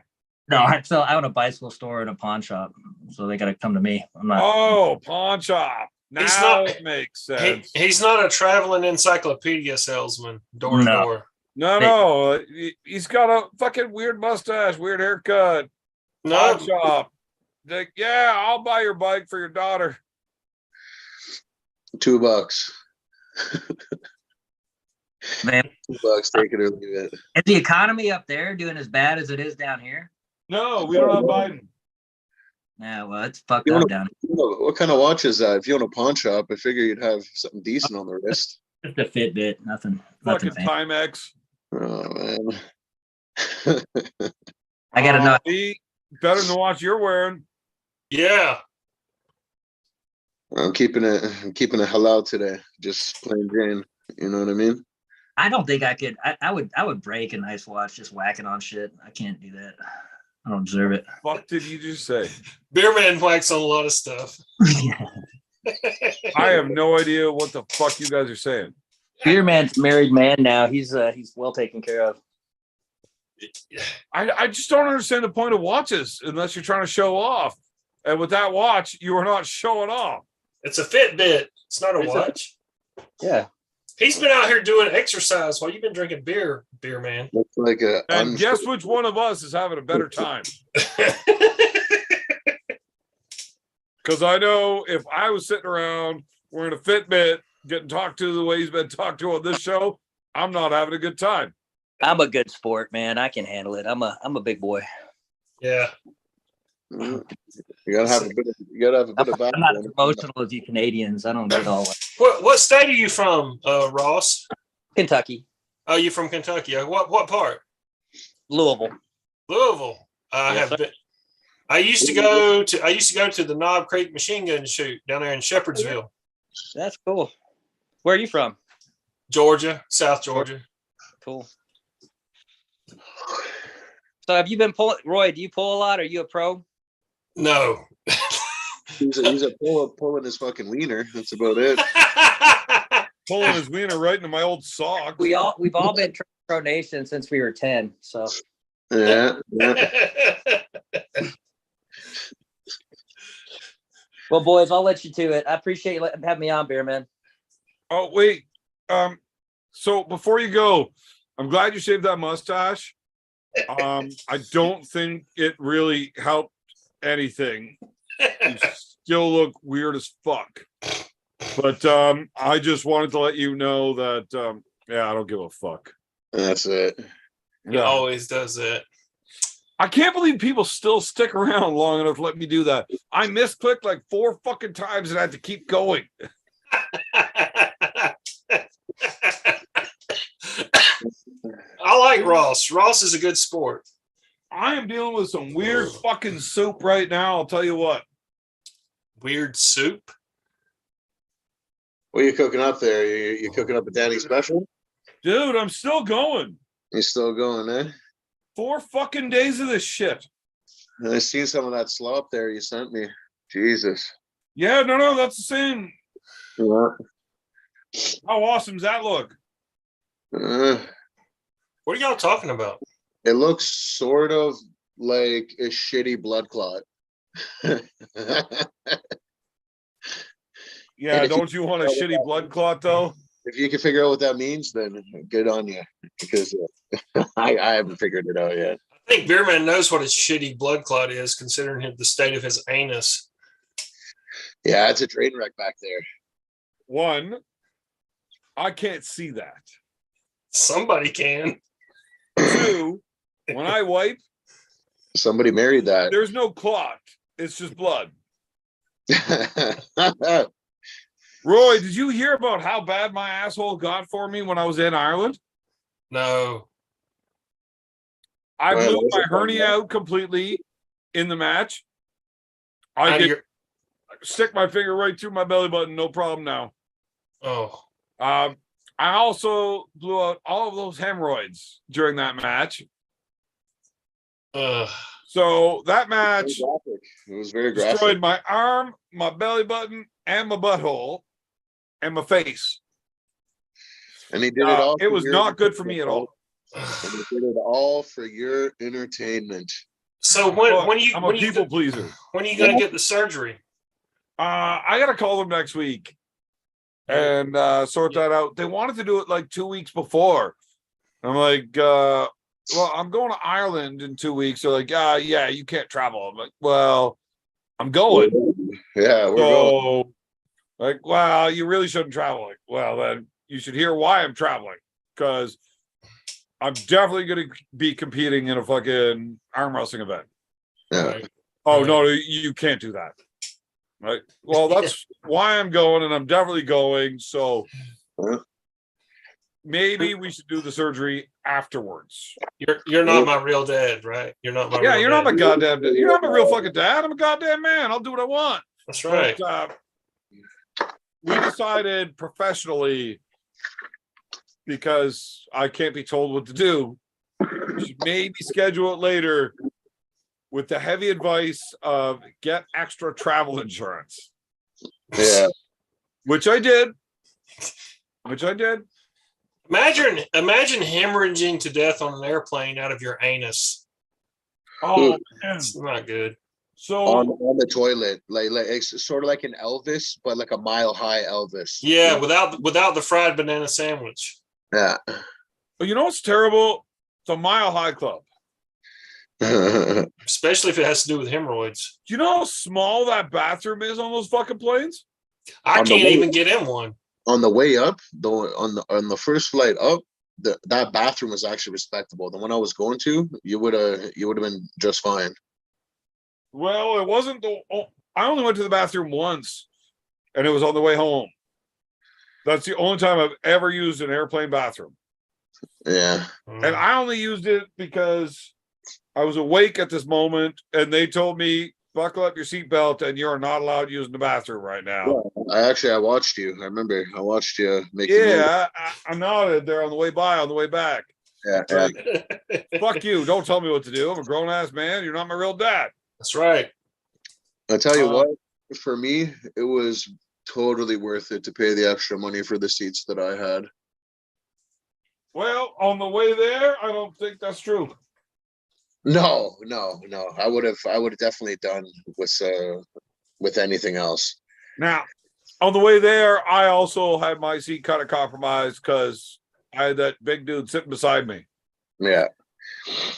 No, I own a bicycle store and a pawn shop, so they got to come to me. I'm not. Oh, pawn shop. Now it makes sense. He's not a traveling encyclopedia salesman, door to door. No. He's got a fucking weird mustache, weird haircut. Pawn shop. Like, yeah, I'll buy your bike for your daughter. $2. Man, $2, take it or leave it. is the economy up there doing as bad as it is down here? No, we don't have Biden. Yeah, well, it's fucked up down here. What kind of watch is that? If you own a pawn shop, I figure you'd have something decent on the wrist. Just a Fitbit, nothing. Fucking fancy. Timex. Oh man. I gotta know. better than the watch you're wearing. Yeah. I'm keeping it halal today. Just plain Jane. You know what I mean? I don't think I could. I would break a nice watch just whacking on shit. I can't do that. I don't deserve it. Fuck did you just say? Beer man whacks on a lot of stuff. I have no idea what the fuck you guys are saying. Beer man's a married man now. He's well taken care of. I just don't understand the point of watches unless you're trying to show off. And with that watch, you are not showing off. It's a Fitbit. It's not a It's a- watch. Yeah. He's been out here doing exercise while you've been drinking beer, beer man. Looks like a And guess which one of us is having a better time? Because I know if I was sitting around wearing a Fitbit, getting talked to the way he's been talked to on this show, I'm not having a good time. I'm a good sport, man. I can handle it. I'm a big boy. Yeah. You gotta have a bit of I'm not backbone. as emotional as you Canadians. I don't get all that. What state are you from, Ross? Kentucky, Oh, you from Kentucky? What part? Louisville. Louisville. Yes, sir. I used to go to the Knob Creek machine gun shoot down there in Shepherdsville, That's cool. Where are you from? Georgia, South Georgia. Cool. So have you been pulling, Roy? Do you pull a lot? Are you a pro? No. He's a pulling his fucking wiener. That's about it. Pulling his wiener right into my old socks. We've all been pro nation since we were 10. So Yeah. well, boys, I'll let you to it. I appreciate you having me on, Beer Man. Oh, wait. So before you go, I'm glad you shaved that mustache. I don't think it really helped anything. You still look weird as fuck. But I just wanted to let you know that yeah, I don't give a fuck. That's it. He always does that. I can't believe people still stick around long enough to let me do that. I misclicked like 4 fucking times and I had to keep going. I like Ross. Ross is a good sport. I am dealing with some weird fucking soup right now. I'll tell you what. Weird soup. What are you cooking up there? You cooking up a daddy special? Dude, I'm still going. You still going, eh? 4 fucking days of this shit. And I seen some of that slop there you sent me. Jesus. Yeah, no, that's the same. Yeah. How awesome does that look? What are y'all talking about? It looks sort of like a shitty blood clot. Yeah, don't you want a shitty blood clot though? If you can figure out what that means, then good on you. Because I haven't figured it out yet. I think Beerman knows what a shitty blood clot is, considering the state of his anus. Yeah, it's a train wreck back there. 1, I can't see that. Somebody can. 2, when I wipe, Somebody married that. there's no clot. It's just blood. Roy, did you hear about how bad my asshole got for me when I was in Ireland? No. I Well, blew was my it fun, hernia yeah? out completely in the match. Out I of could your- stick my finger right through my belly button, no problem now. Oh. I also blew out all of those hemorrhoids during that match. So that match It was very graphic. destroyed my arm, my belly button, and my butthole, and my face. And he did it all. It for was your not good for me at all. And he did it all for your entertainment. So I'm when a you people pleaser. when are you gonna get the surgery? I gotta call them next week and sort that out. They wanted to do it like 2 weeks before. I'm like, well, I'm going to Ireland in 2 weeks. They're like, yeah, you can't travel. I'm like, well, I'm going. Yeah, we're going. So, like, well, you really shouldn't travel. Like, well, then you should hear why I'm traveling, because I'm definitely going to be competing in a fucking arm wrestling event. Yeah. Right. Oh, Right. no, you can't do that. Right. Well, that's why I'm going, and I'm definitely going. So, maybe we should do the surgery afterwards. You're not my real dad, right? You're not my Yeah, real you're not dad. my goddamn dad. You're not my real fucking dad. I'm a goddamn man. I'll do what I want. That's right. But, we decided professionally, because I can't be told what to do, we should maybe schedule it later with the heavy advice of get extra travel insurance. Yeah. Which I did. Imagine hemorrhaging to death on an airplane out of your anus. Oh, man. It's not good. So On the toilet, like it's sort of like an Elvis, but like a mile high Elvis. Yeah, without the fried banana sandwich. Yeah. you know what's terrible? It's a Mile High Club. Especially if it has to do with hemorrhoids. Do you know how small that bathroom is on those fucking planes? I On the can't way- even get in one. On the way up, though, on the first flight up, that bathroom was actually respectable. The one I was going to, you would have been just fine. Well, it wasn't I only went to the bathroom once, and it was on the way home. That's the only time I've ever used an airplane bathroom. Yeah. And I only used it because I was awake at this moment, and they told me, buckle up your seatbelt, and you're not allowed using the bathroom right now. I watched you. I remember I watched you make the move. Yeah, I nodded there on the way by, on the way back. Yeah. Like, fuck you. Don't tell me what to do. I'm a grown ass man. You're not my real dad. That's right. I tell you what, for me, it was totally worth it to pay the extra money for the seats that I had. Well, on the way there, I don't think that's true. No. I would have definitely done with anything else. Now, on the way there, I also had my seat kind of compromised because I had that big dude sitting beside me. Yeah.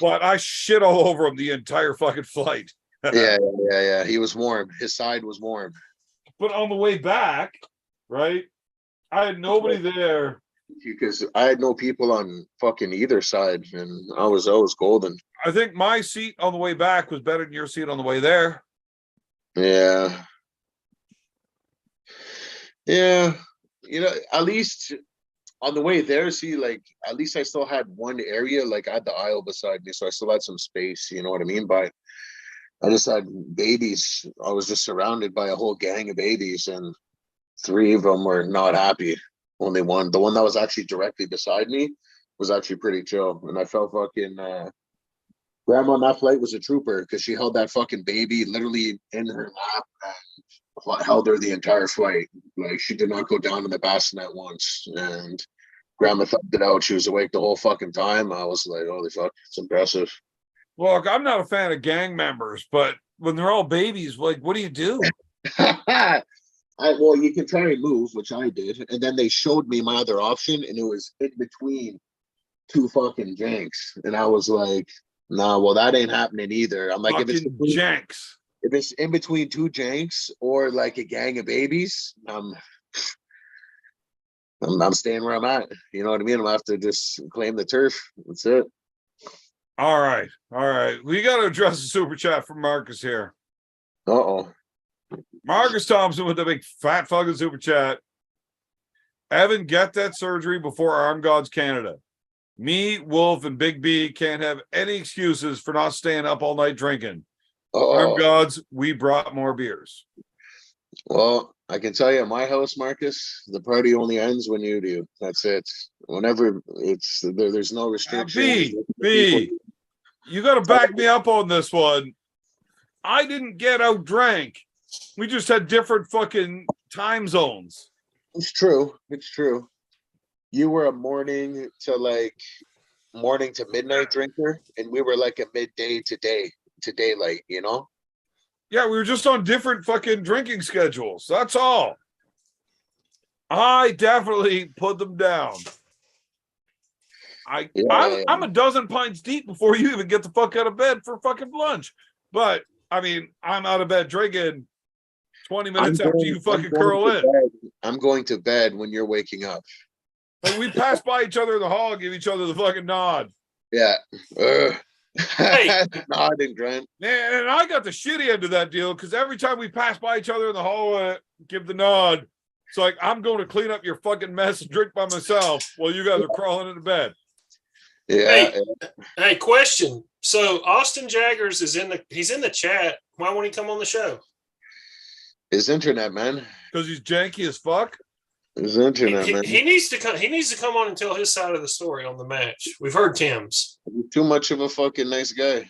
But I shit all over him the entire fucking flight. Yeah. He was warm. His side was warm. But on the way back, right, I had nobody there. Because I had no people on fucking either side, and I was golden. I think my seat on the way back was better than your seat on the way there. Yeah. Yeah. At least on the way there, see, like, at least I still had one area, like I had the aisle beside me, so I still had some space, you know what I mean? But I just had babies. I was just surrounded by a whole gang of babies, and 3 of them were not happy. Only one, the one that was actually directly beside me, was actually pretty chill. And I felt fucking grandma on that flight was a trooper because she held that fucking baby literally in her lap and held her the entire flight. Like, she did not go down in the bassinet once. And grandma thumped it out. She was awake the whole fucking time. I was like, holy fuck, it's impressive. Look, I'm not a fan of gang members, but when they're all babies, like, what do you do? Well, you can try and move, which I did, and then they showed me my other option, and it was in between 2 fucking janks, and I was like, "Nah, well, that ain't happening either." I'm like, Fucking janks. if it's in between 2 janks or like a gang of babies, I'm staying where I'm at. You know what I mean? I'm gonna have to just claim the turf. That's it. All right. We got to address the super chat from Marcus here. Uh-oh. Marcus Thompson with the big fat fucking super chat. Evan, get that surgery before Arm Gods Canada. Me, Wolf, and Big B can't have any excuses for not staying up all night drinking. Arm Gods, we brought more beers. Well, I can tell you at my house, Marcus, the party only ends when you do. That's it. Whenever it's there's no restrictions. B, you got to back me up on this one. I didn't get out drank. We just had different fucking time zones. It's true. You were a morning to midnight drinker, and we were like a midday to daylight, you know? Yeah, we were just on different fucking drinking schedules. That's all. I definitely put them down. I'm a dozen pints deep before you even get the fuck out of bed for fucking lunch. But I mean, I'm out of bed drinking 20 minutes after you fucking curl in. I'm going to bed when you're waking up. Like, we pass by each other in the hall, give each other the fucking nod. Yeah. Hey. Nodding, Grant. Man, and I got the shitty end of that deal because every time we pass by each other in the hallway, give the nod, It's like, I'm going to clean up your fucking mess and drink by myself while you guys are crawling into bed. Yeah. Hey, question. So Austin Jaggers he's in the chat. Why won't he come on the show? His internet, man. Because he's janky as fuck. His internet, man. He needs to come. He needs to come on and tell his side of the story on the match. We've heard Tim's. He's too much of a fucking nice guy.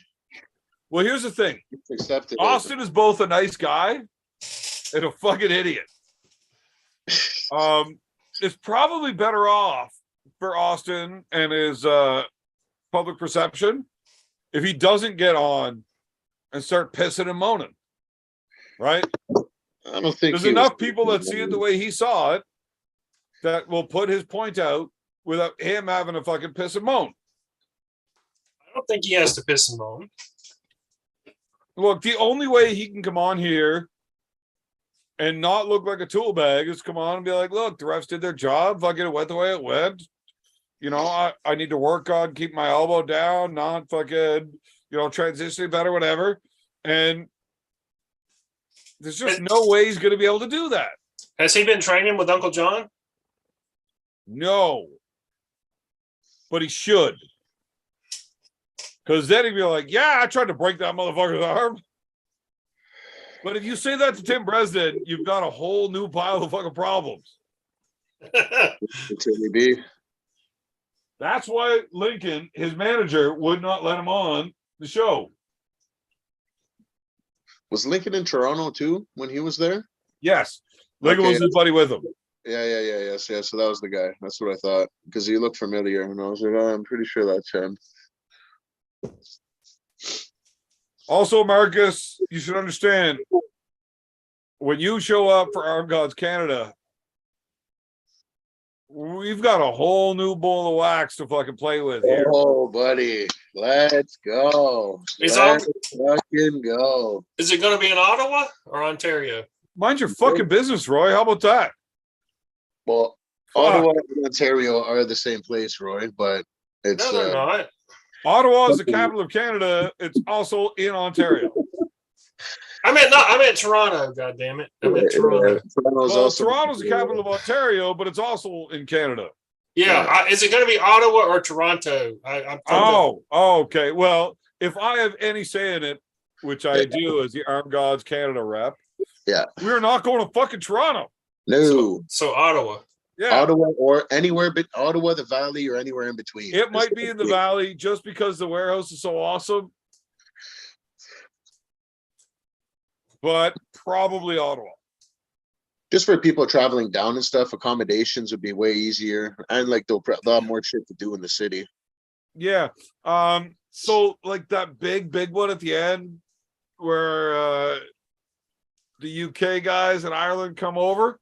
Well, here's the thing. Accepted it. Austin is both a nice guy and a fucking idiot. It's probably better off for Austin and his public perception if he doesn't get on and start pissing and moaning. Right? I don't think there's enough people that see it the way he saw it that will put his point out without him having to fucking piss and moan. I don't think he has to piss and moan. Look, the only way he can come on here and not look like a tool bag is come on and be like, look, the refs did their job. Fucking it went the way it went. You know, I need to work on keep my elbow down, not fucking, transitioning better, whatever. And there's just no way he's going to be able to do that. Has he been training with Uncle John? No. But he should. Because then he'd be like, yeah, I tried to break that motherfucker's arm. But if you say that to Tim Bresnan, you've got a whole new pile of fucking problems. That's why Lincoln, his manager, would not let him on the show. Was Lincoln in Toronto too when he was there? Yes. Lincoln was his buddy with him. Yeah. So that was the guy. That's what I thought. Because he looked familiar. And I was like, oh, I'm pretty sure that's him. Also, Marcus, you should understand, when you show up for Armed Gods Canada, we've got a whole new bowl of wax to fucking play with here. Oh, buddy. Let's go. Let's fucking go. Is it going to be in Ottawa or Ontario? Mind your fucking business, Roy. How about that? Well, Ottawa and Ontario are the same place, Roy, but it's... No, they're not. Ottawa is the capital of Canada. It's also in Ontario. I meant Toronto, goddammit. I meant Toronto. Toronto's the capital of Ontario, but it's also in Canada. Yeah. Is it going to be Ottawa or Toronto? Okay. Well, if I have any say in it, which I do as the Armed Gods Canada rep, we're not going to fucking Toronto. No. So Ottawa. Yeah. Ottawa or anywhere but Ottawa, the Valley, or anywhere in between. It might be in the Valley just because the warehouse is so awesome. But probably Ottawa. Just for people traveling down and stuff, accommodations would be way easier. And like they'll have more shit to do in the city. Yeah. So like that big one at the end where the UK guys in Ireland come over.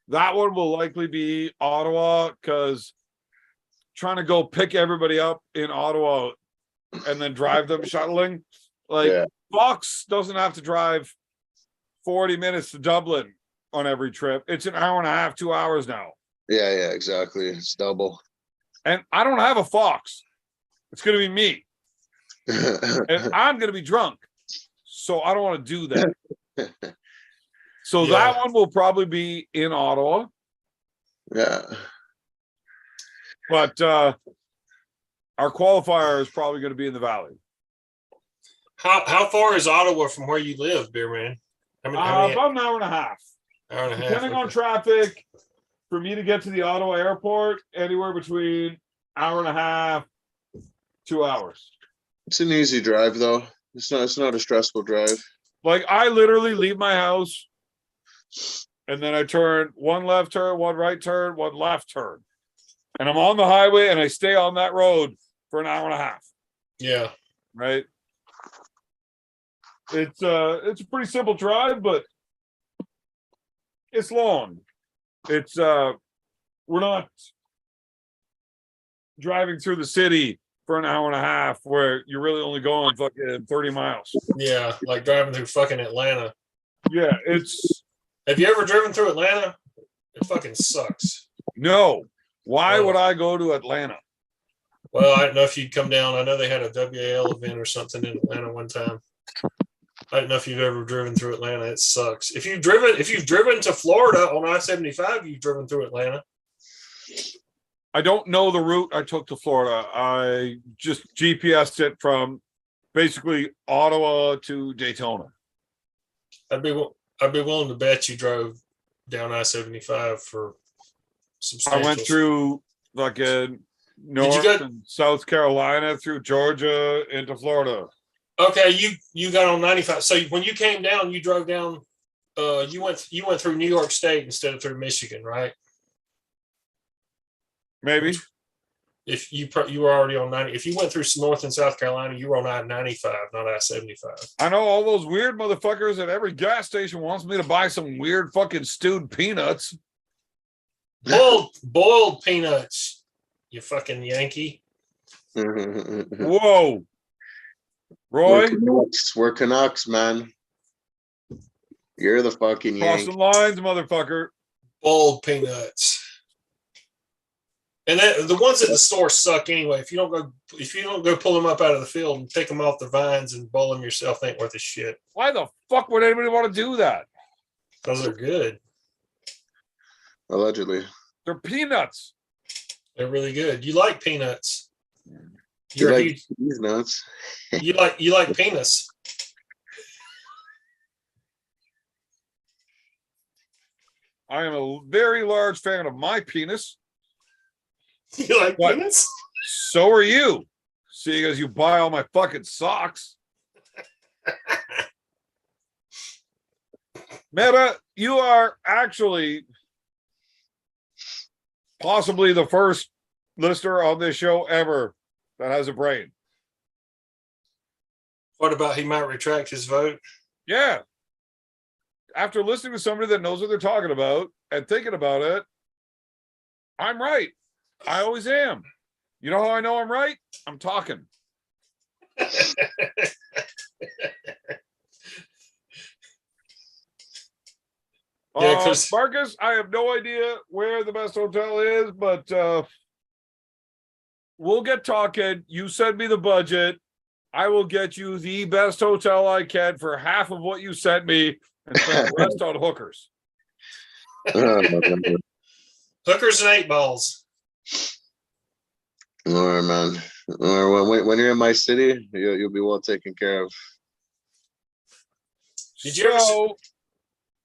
That one will likely be Ottawa because trying to go pick everybody up in Ottawa and then drive them shuttling. Fox doesn't have to drive 40 minutes to Dublin on every trip. It's an hour and a half, 2 hours now. Yeah, exactly. It's double. And I don't have a Fox. It's going to be me. And I'm going to be drunk. So I don't want to do that. So that one will probably be in Ottawa. Yeah. But our qualifier is probably going to be in the Valley. How far is Ottawa from where you live, Beer Man? About an hour and a half. Depending on traffic, for me to get to the Ottawa airport, anywhere between hour and a half, 2 hours. It's an easy drive though. It's not a stressful drive. Like I literally leave my house and then I turn one left turn, one right turn, one left turn. And I'm on the highway and I stay on that road for an hour and a half. Yeah. Right. It's a pretty simple drive, but it's long. It's we're not driving through the city for an hour and a half where you're really only going fucking 30 miles. Yeah, like driving through fucking Atlanta. Yeah, it's... Have you ever driven through Atlanta? It fucking sucks. No. Why would I go to Atlanta? Well, I don't know if you'd come down. I know they had a WAL event or something in Atlanta one time. I don't know if you've ever driven through Atlanta. It sucks. If you've driven to Florida on I-75, you've driven through Atlanta. I don't know the route I took to Florida. I just GPSed it from basically Ottawa to Daytona. I'd be willing to bet you drove down I-75 for I substantial. went through fucking North go- and South Carolina through Georgia into Florida. Okay, you got on 95. So when you came down, you drove down. You went through New York State instead of through Michigan, right? Maybe. If you were already on 90, if you went through North and South Carolina, you were on I-95, not I-75. I know all those weird motherfuckers at every gas station wants me to buy some weird fucking stewed peanuts. Boiled peanuts, you fucking Yankee. Whoa. Roy, We're Canucks, man. You're the fucking crossing Yank. lines, motherfucker. Boiled peanuts. And the ones at the store suck anyway. If you don't go pull them up out of the field and take them off the vines and boil them yourself, they ain't worth a shit. Why the fuck would anybody want to do that? Because they're good. Allegedly. They're peanuts. They're really good. You like peanuts. You You're a like huge, these nuts? you like penis. I am a very large fan of my penis. You like What? penis? So are you, seeing as you buy all my fucking socks. Meta, you are actually possibly the first listener on this show ever that has a brain. What about he might retract his vote? Yeah. After listening to somebody that knows what they're talking about and thinking about it, I'm right. I always am. You know how I know I'm right? I'm talking. Yeah, 'cause- Marcus, I have no idea where the best hotel is, but we'll get talking. You send me the budget. I will get you the best hotel I can for half of what you sent me and spend the rest on hookers. Hookers and 8 balls. All right, man. All right, when you're in my city, you'll be well taken care of. Did you ever So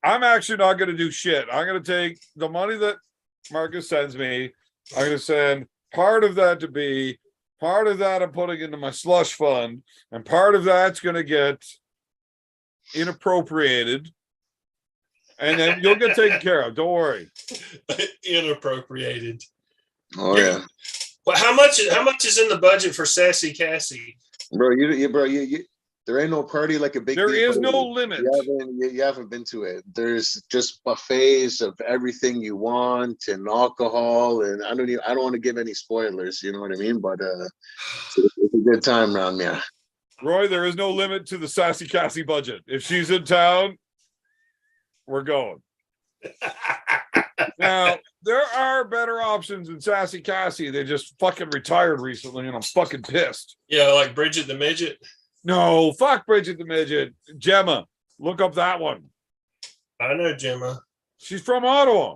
I'm actually not going to do shit. I'm going to take the money that Marcus sends me. I'm going to send part of that to Bee. Part of that I'm putting into my slush fund, and part of that's going to get inappropriated. And then you'll get taken care of. Don't worry. Inappropriated. Oh yeah, Well, how much is in the budget for Sassy Cassie? bro. You there ain't no party like a big. There beef is no party. limit. You haven't been to it. There's just buffets of everything you want and alcohol, and I don't want to give any spoilers. You know what I mean? But it's a good time around me. Roy, there is no limit to the Sassy Cassie budget. If she's in town, we're going. Now, there are better options than Sassy Cassie. They just fucking retired recently, and I'm fucking pissed. Yeah, like Bridget the Midget. No, fuck Bridget the Midget. Gemma, look up that one. I know Gemma. She's from Ottawa.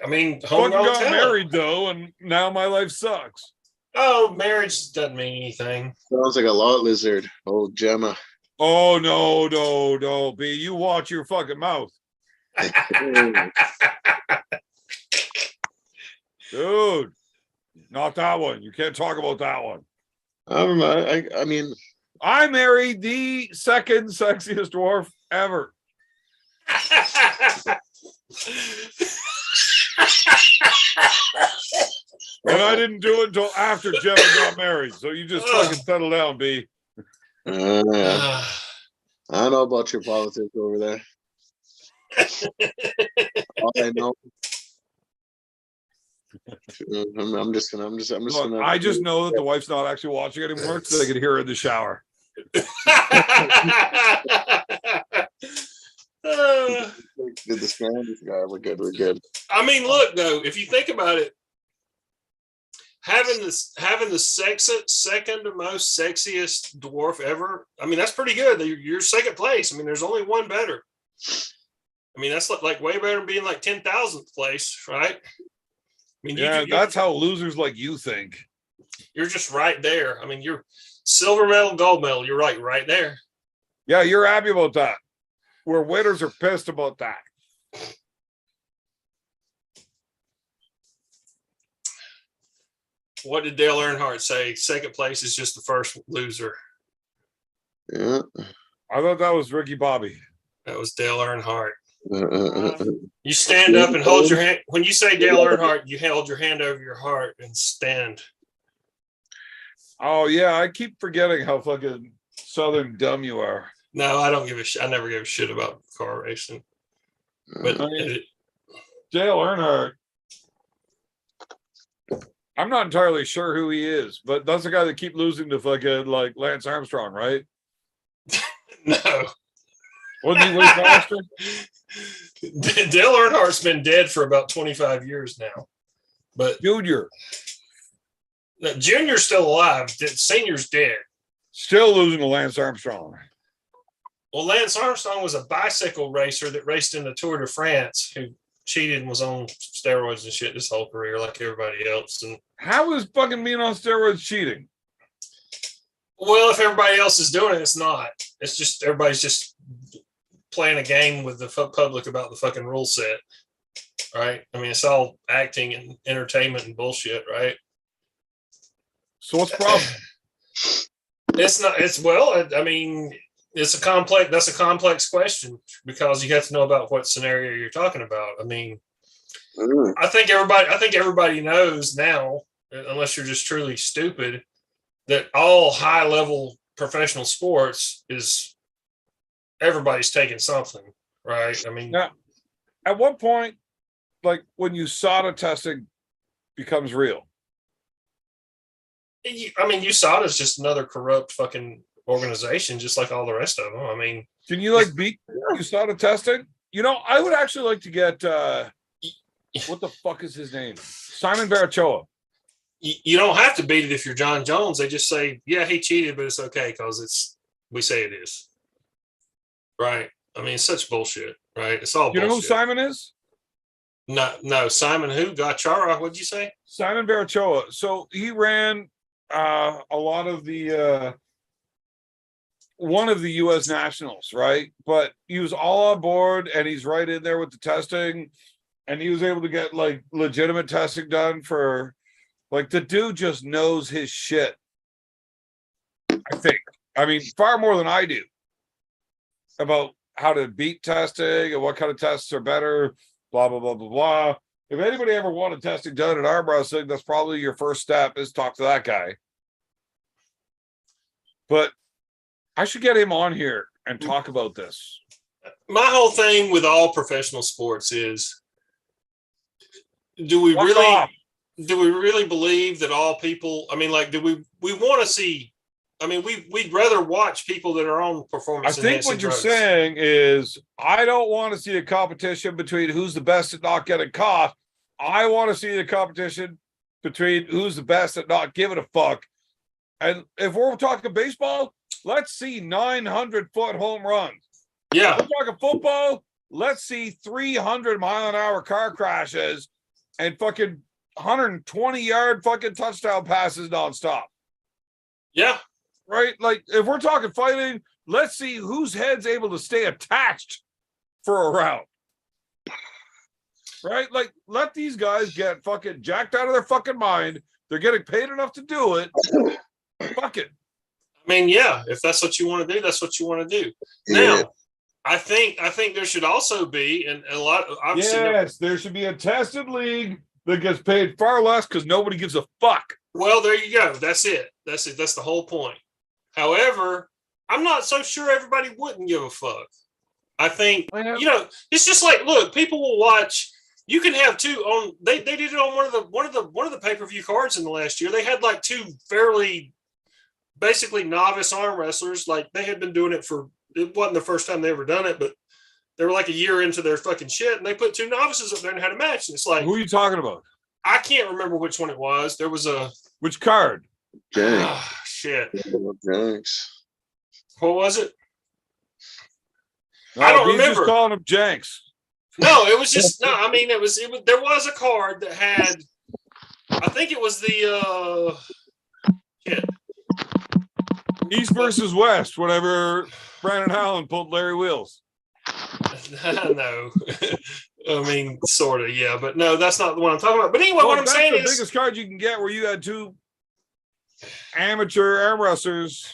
I mean, Fucking homegrown got talent. married, though, and now my life sucks. Oh, marriage doesn't mean anything. Sounds like a lot lizard. Oh, Gemma. Oh, no, B. You watch your fucking mouth. Dude, not that one. You can't talk about that one. I mean, I married the second sexiest dwarf ever. And I didn't do it until after Gemma got married. So you just fucking settle down, B. I don't know about your politics over there. All I know. I'm just Look, gonna. I just know that the wife's not actually watching anymore, so they can hear her in the shower. Did the scram? Yeah, we're good. We're good. I mean, look though, if you think about it, having the second most sexiest dwarf ever. I mean, that's pretty good. You're second place. I mean, there's only one better. I mean, that's like way better than being like 10,000th place, right? I mean, Yeah, that's how losers like you think. You're just right there. I mean, you're silver medal, gold medal. You're right there. Yeah, you're happy about that. Where winners are pissed about that. What did Dale Earnhardt say? Second place is just the first loser. Yeah. I thought that was Ricky Bobby. That was Dale Earnhardt. You stand up and hold your hand. When you say Dale Earnhardt, you held your hand over your heart and stand. Oh yeah, I keep forgetting how fucking southern dumb you are. No, I don't give a shit. I never give a shit about car racing. But Dale Earnhardt, I'm not entirely sure who he is, but that's the guy that keep losing to fucking like Lance Armstrong, right? No. Wasn't he way faster? Dale Earnhardt's been dead for about 25 years now. But Junior. Junior's still alive. Senior's dead. Still losing to Lance Armstrong. Well, Lance Armstrong was a bicycle racer that raced in the Tour de France who cheated and was on steroids and shit his whole career like everybody else. And how is fucking being on steroids cheating? Well, if everybody else is doing it, it's not. It's just everybody's just playing a game with the public about the fucking rule set, right? I mean, it's all acting and entertainment and bullshit, right? So what's the problem? It's not. It's well. I mean, it's a complex. That's a complex question because you have to know about what scenario you're talking about. I mean, I think everybody knows now, unless you're just truly stupid, that all high level professional sports is everybody's taking something, right? I mean, now, at what point, like when USADA testing becomes real? I mean, USADA is just another corrupt fucking organization, just like all the rest of them. I mean, can you like beat USADA testing? You know, I would actually like to get what the fuck is his name? Simon Barachoa. You don't have to beat it if you're John Jones. They just say, yeah, he cheated, but it's okay because we say it is. Right. I mean, it's such bullshit, right? It's all bullshit. You know who Simon is? No, Simon who? Gachara, what'd you say? Simon Barachoa. So he ran a lot of the one of the US Nationals, right? But he was all on board and he's right in there with the testing, and he was able to get like legitimate testing done for like the dude just knows his shit. I think. I mean, far more than I do about how to beat testing and what kind of tests are better, blah, blah, blah, blah, blah. If anybody ever wanted testing done in arm wrestling, that's probably your first step is talk to that guy. But I should get him on here and talk about this. My whole thing with all professional sports is, do we really believe that all people, I mean, like, do we want to see, I mean, we'd rather watch people that are on performance. I think what you're saying is, I don't want to see a competition between who's the best at not getting caught. I want to see the competition between who's the best at not giving a fuck. And if we're talking baseball, let's see 900-foot home runs. Yeah. If we're talking football, let's see 300-mile-an-hour car crashes and fucking 120-yard fucking touchdown passes nonstop. Yeah. Right? Like, if we're talking fighting, let's see whose head's able to stay attached for a round. Right? Like, let these guys get fucking jacked out of their fucking mind. They're getting paid enough to do it. Fuck it. I mean, yeah, if that's what you want to do, that's what you want to do. Yeah. Now, I think there should also be, and a lot, obviously. Yes, there should be a tested league that gets paid far less because nobody gives a fuck. Well, there you go. That's it. That's it. That's the whole point. However, I'm not so sure everybody wouldn't give a fuck. I think, you know, it's just like, look, people will watch. You can have two on. They did it on one of the pay-per-view cards in the last year. They had like two fairly, basically novice arm wrestlers. Like they had been doing it for. It wasn't the first time they ever done it, but they were like a year into their fucking shit, and they put two novices up there and had a match. And it's like, who are you talking about? I can't remember which one it was. There was a Which card? Jenks. shit. Jenks. What was it? No, I don't he's remember. just calling him Jenks. No, it was just no. I mean, it was. There was a card that had. I think it was the shit. East versus West, whenever Brandon Howland pulled Larry Wheels. No, I mean, sort of, yeah, but no, that's not the one I'm talking about. But anyway, Well, what I'm that's saying the is, biggest card you can get where you had two amateur arm wrestlers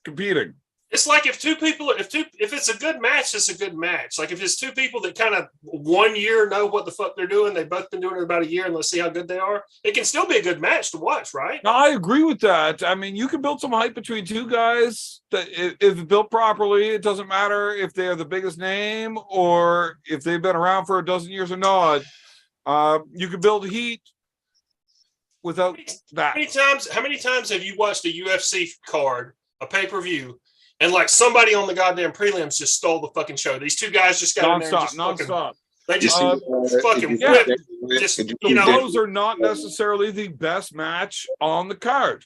competing. it's like if it's a good match, it's a good match. Like if it's two people that kind of 1 year know what the fuck they're doing, they've both been doing it about a year, and let's see how good they are. It can still be a good match to watch, right? No, I agree with that. I mean, you can build some hype between two guys that if built properly, it doesn't matter if they're the biggest name or if they've been around for a dozen years or not. You can build heat without that. How many times have you watched a UFC card, a pay-per-view, and like somebody on the goddamn prelims just stole the fucking show? These two guys just got in there and Non-stop, just non-stop. they just fucking yeah. whip. Just, you know, Those are not necessarily the best match on the card.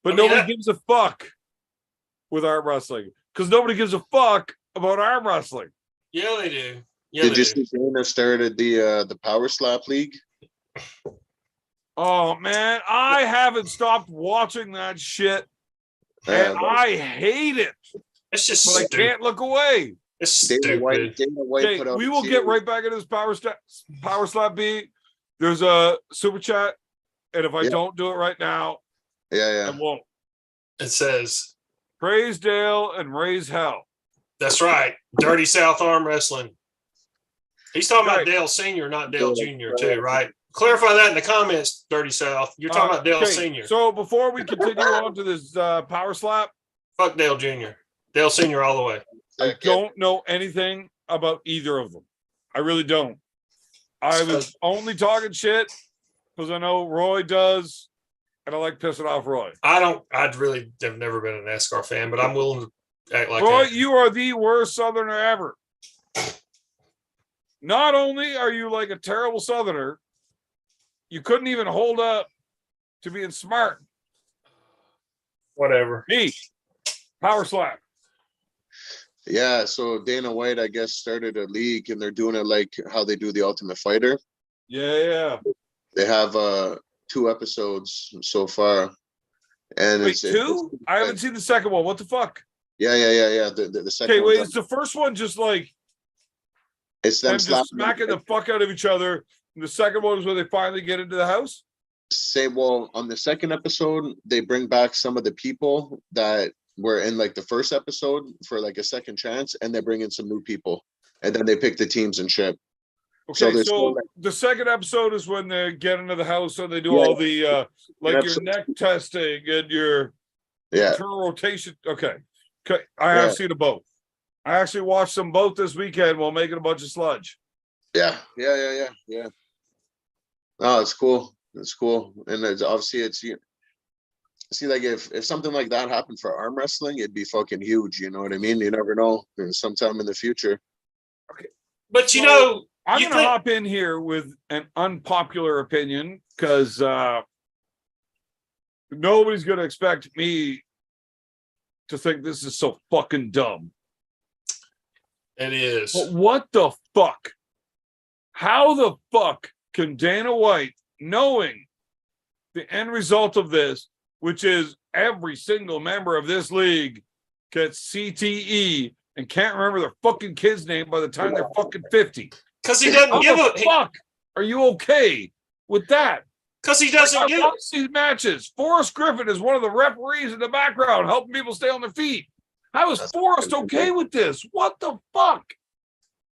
But I mean, nobody gives a fuck with arm wrestling because nobody gives a fuck about arm wrestling. Yeah, they do. Yeah, Did they you do. see Dana started the Power Slap League? Oh man, I haven't stopped watching that shit, and I hate it. It's just But I stupid. can't look away. It's Dana White, stupid. Dana White Okay, put out we a will get series. right back into this power slap beat. There's a super chat, and if I Yeah. don't do it right now, I Yeah, won't. It says, Praise Dale and raise hell. that's right. Dirty South Arm Wrestling. He's talking Right. about Dale Sr., not Dale Jr., too, right? Clarify that in the comments, Dirty South. You're talking about Dale Okay, Sr. So before we continue on to this power slap, Fuck Dale Jr. Dale Sr. all the way. I don't know anything about either of them. I really don't. I was only talking shit because I know Roy does, and I like pissing off Roy. I'd really have never been a NASCAR fan, but I'm willing to act like Roy, that. you are the worst Southerner ever. Not only are you like a terrible Southerner, you couldn't even hold up to being smart. Whatever. Me, power slap. Yeah, so Dana White, I guess, started a league, and they're doing it like how they do the Ultimate Fighter. Yeah. They have 2 episodes so far, and Wait, it's 2? I haven't seen the second one. What the fuck? Yeah. The second Okay, wait. one's Is the first one just like it's them them just smacking the fuck out of each other? And the second one is where they finally get into the house. Well, on the second episode, they bring back some of the people that were in like the first episode for like a second chance, and they bring in some new people, and then they pick the teams and shit. Okay, there's so still, like- the second episode is when they get into the house and they do Yeah. all the like your Episode- neck testing and your Yeah, internal rotation. Okay, I have Yeah. seen them both. I actually watched them both this weekend while making a bunch of sludge. yeah. No, it's cool. It's cool, and it's obviously see, like if something like that happened for arm wrestling, it'd be fucking huge. You know what I mean? You never know. And sometime in the future. But you So, know, I'm you going to think- hop in here with an unpopular opinion because nobody's going to expect me to think this is so fucking dumb. it is. But what the fuck? How the fuck can Dana White, knowing the end result of this, which is every single member of this league gets CTE and can't remember their fucking kid's name by the time they're fucking 50? Because he doesn't How give the a. fuck are you okay with that? Because he doesn't I give. watch these matches. Forrest Griffin is one of the referees in the background helping people stay on their feet. How is Forrest okay with this? What the fuck?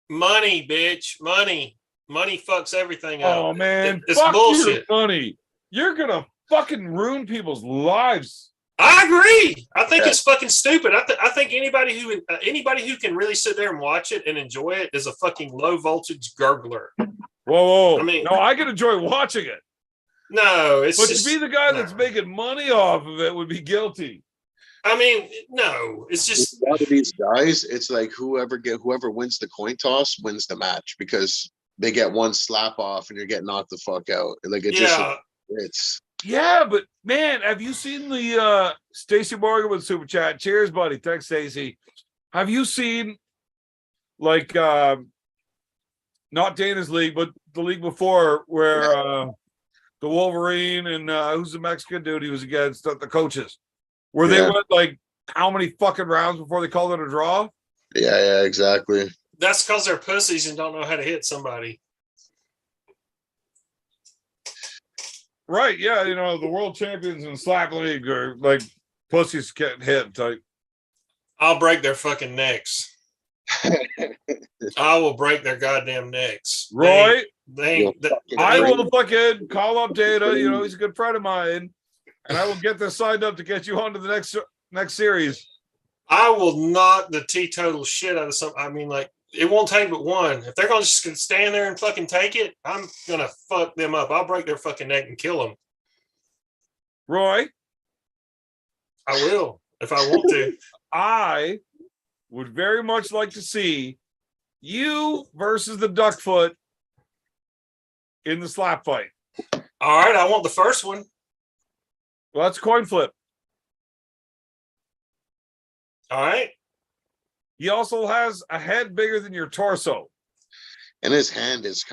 Money, bitch. Money fucks everything up. Oh man, It's fuck bullshit. your money. You're gonna fucking ruin people's lives. I agree. I think Yeah. it's fucking stupid. I think anybody who can really sit there and watch it and enjoy it is a fucking low voltage gurgler. Whoa. I mean- no, I can enjoy watching it, No, it's but just. to be the guy that's no. making money off of it would be guilty. I mean, no, it's just. A lot of these guys, it's like whoever wins the coin toss wins the match, because they get one slap off and you're getting knocked the fuck out. Like it just Yeah. it's Yeah, but man, have you seen the Stacy Morgan with Super Chat? Cheers, buddy. Thanks, Stacy. Have you seen like not Dana's league, but the league before where the Wolverine and who's the Mexican dude he was against the coaches, where they went like how many fucking rounds before they called it a draw? yeah, exactly. That's because they're pussies and don't know how to hit somebody. Right, yeah, you know, the world champions in slap league are like pussies getting hit type. I'll break their fucking necks. I will break their goddamn necks. Roy, I will will fucking call up Data, you know, he's a good friend of mine, and I will get this signed up to get you on to the next series. I will knock the teetotal shit out of some. I mean, like, it won't take but one. If they're going to just stand there and fucking take it, I'm going to fuck them up. I'll break their fucking neck and kill them. Roy? I will, if I want to. I would very much like to see you versus the Duckfoot in the slap fight. All right, I want the first one. Well, that's coin flip. All right. He also has a head bigger than your torso. And his hand is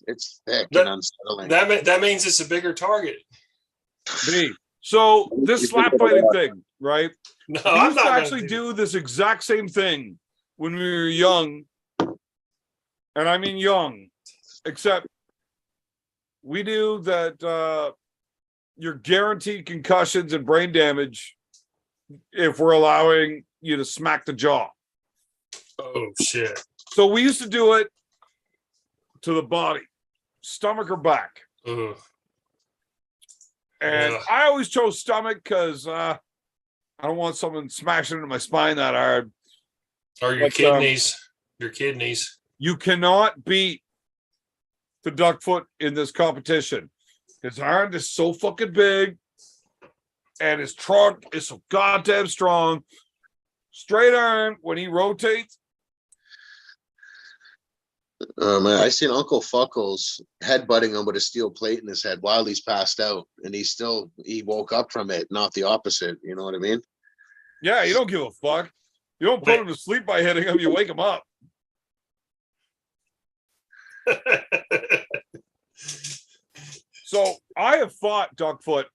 it's thick and unsettling. That means it's a bigger target. So this slap fighting thing, right? No, we I'm used to not actually do this exact same thing when we were young. And I mean young, except we knew that you're guaranteed concussions and brain damage if we're allowing you to smack the jaw. Oh, shit. So we used to do it to the body, stomach or back. Ugh. And I always chose stomach because I don't want someone smashing into my spine that hard. Or your kidneys. Your kidneys. You cannot beat the Duckfoot in this competition. His arm is so fucking big, and his trunk is so goddamn strong. Straight arm, when he rotates. Man, I seen Uncle Fuckles headbutting him with a steel plate in his head while he's passed out, and he woke up from it, not the opposite. You know what I mean? Yeah, you don't give a fuck. You don't put him to sleep by hitting him. You wake him up. So I have fought Duckfoot.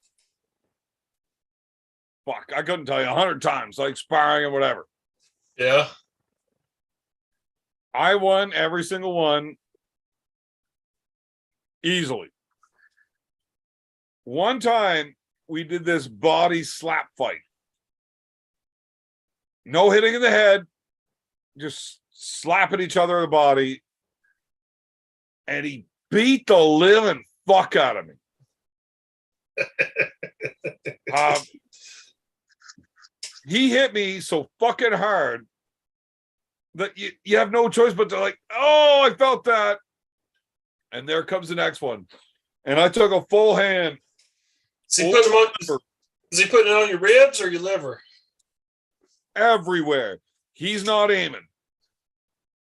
Fuck, I couldn't tell you 100 times, like sparring and whatever. Yeah. I won every single one easily. One time we did this body slap fight. No hitting in the head, just slapping each other in the body. And he beat the living fuck out of me. He hit me so fucking hard that you have no choice but to like, oh, I felt that. And there comes the next one. And I took a full hand. Is he putting it on your ribs or your liver? Everywhere. He's not aiming.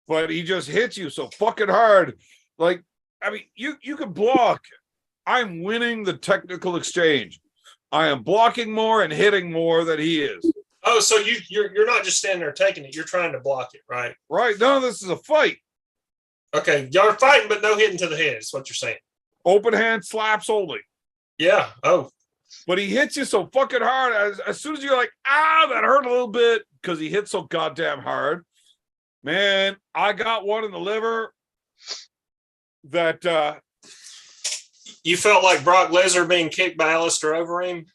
But he just hits you so fucking hard. Like, I mean, you can block. I'm winning the technical exchange. I am blocking more and hitting more than he is. Oh, so you're not just standing there taking it. You're trying to block it, right? Right. No, this is a fight. Okay. Y'all are fighting, but no hitting to the head is what you're saying. Open hand slaps only. Yeah. Oh. But he hits you so fucking hard. As soon as you're like, that hurt a little bit because he hit so goddamn hard. Man, I got one in the liver that you felt like Brock Lesnar being kicked by Alistair Overeem?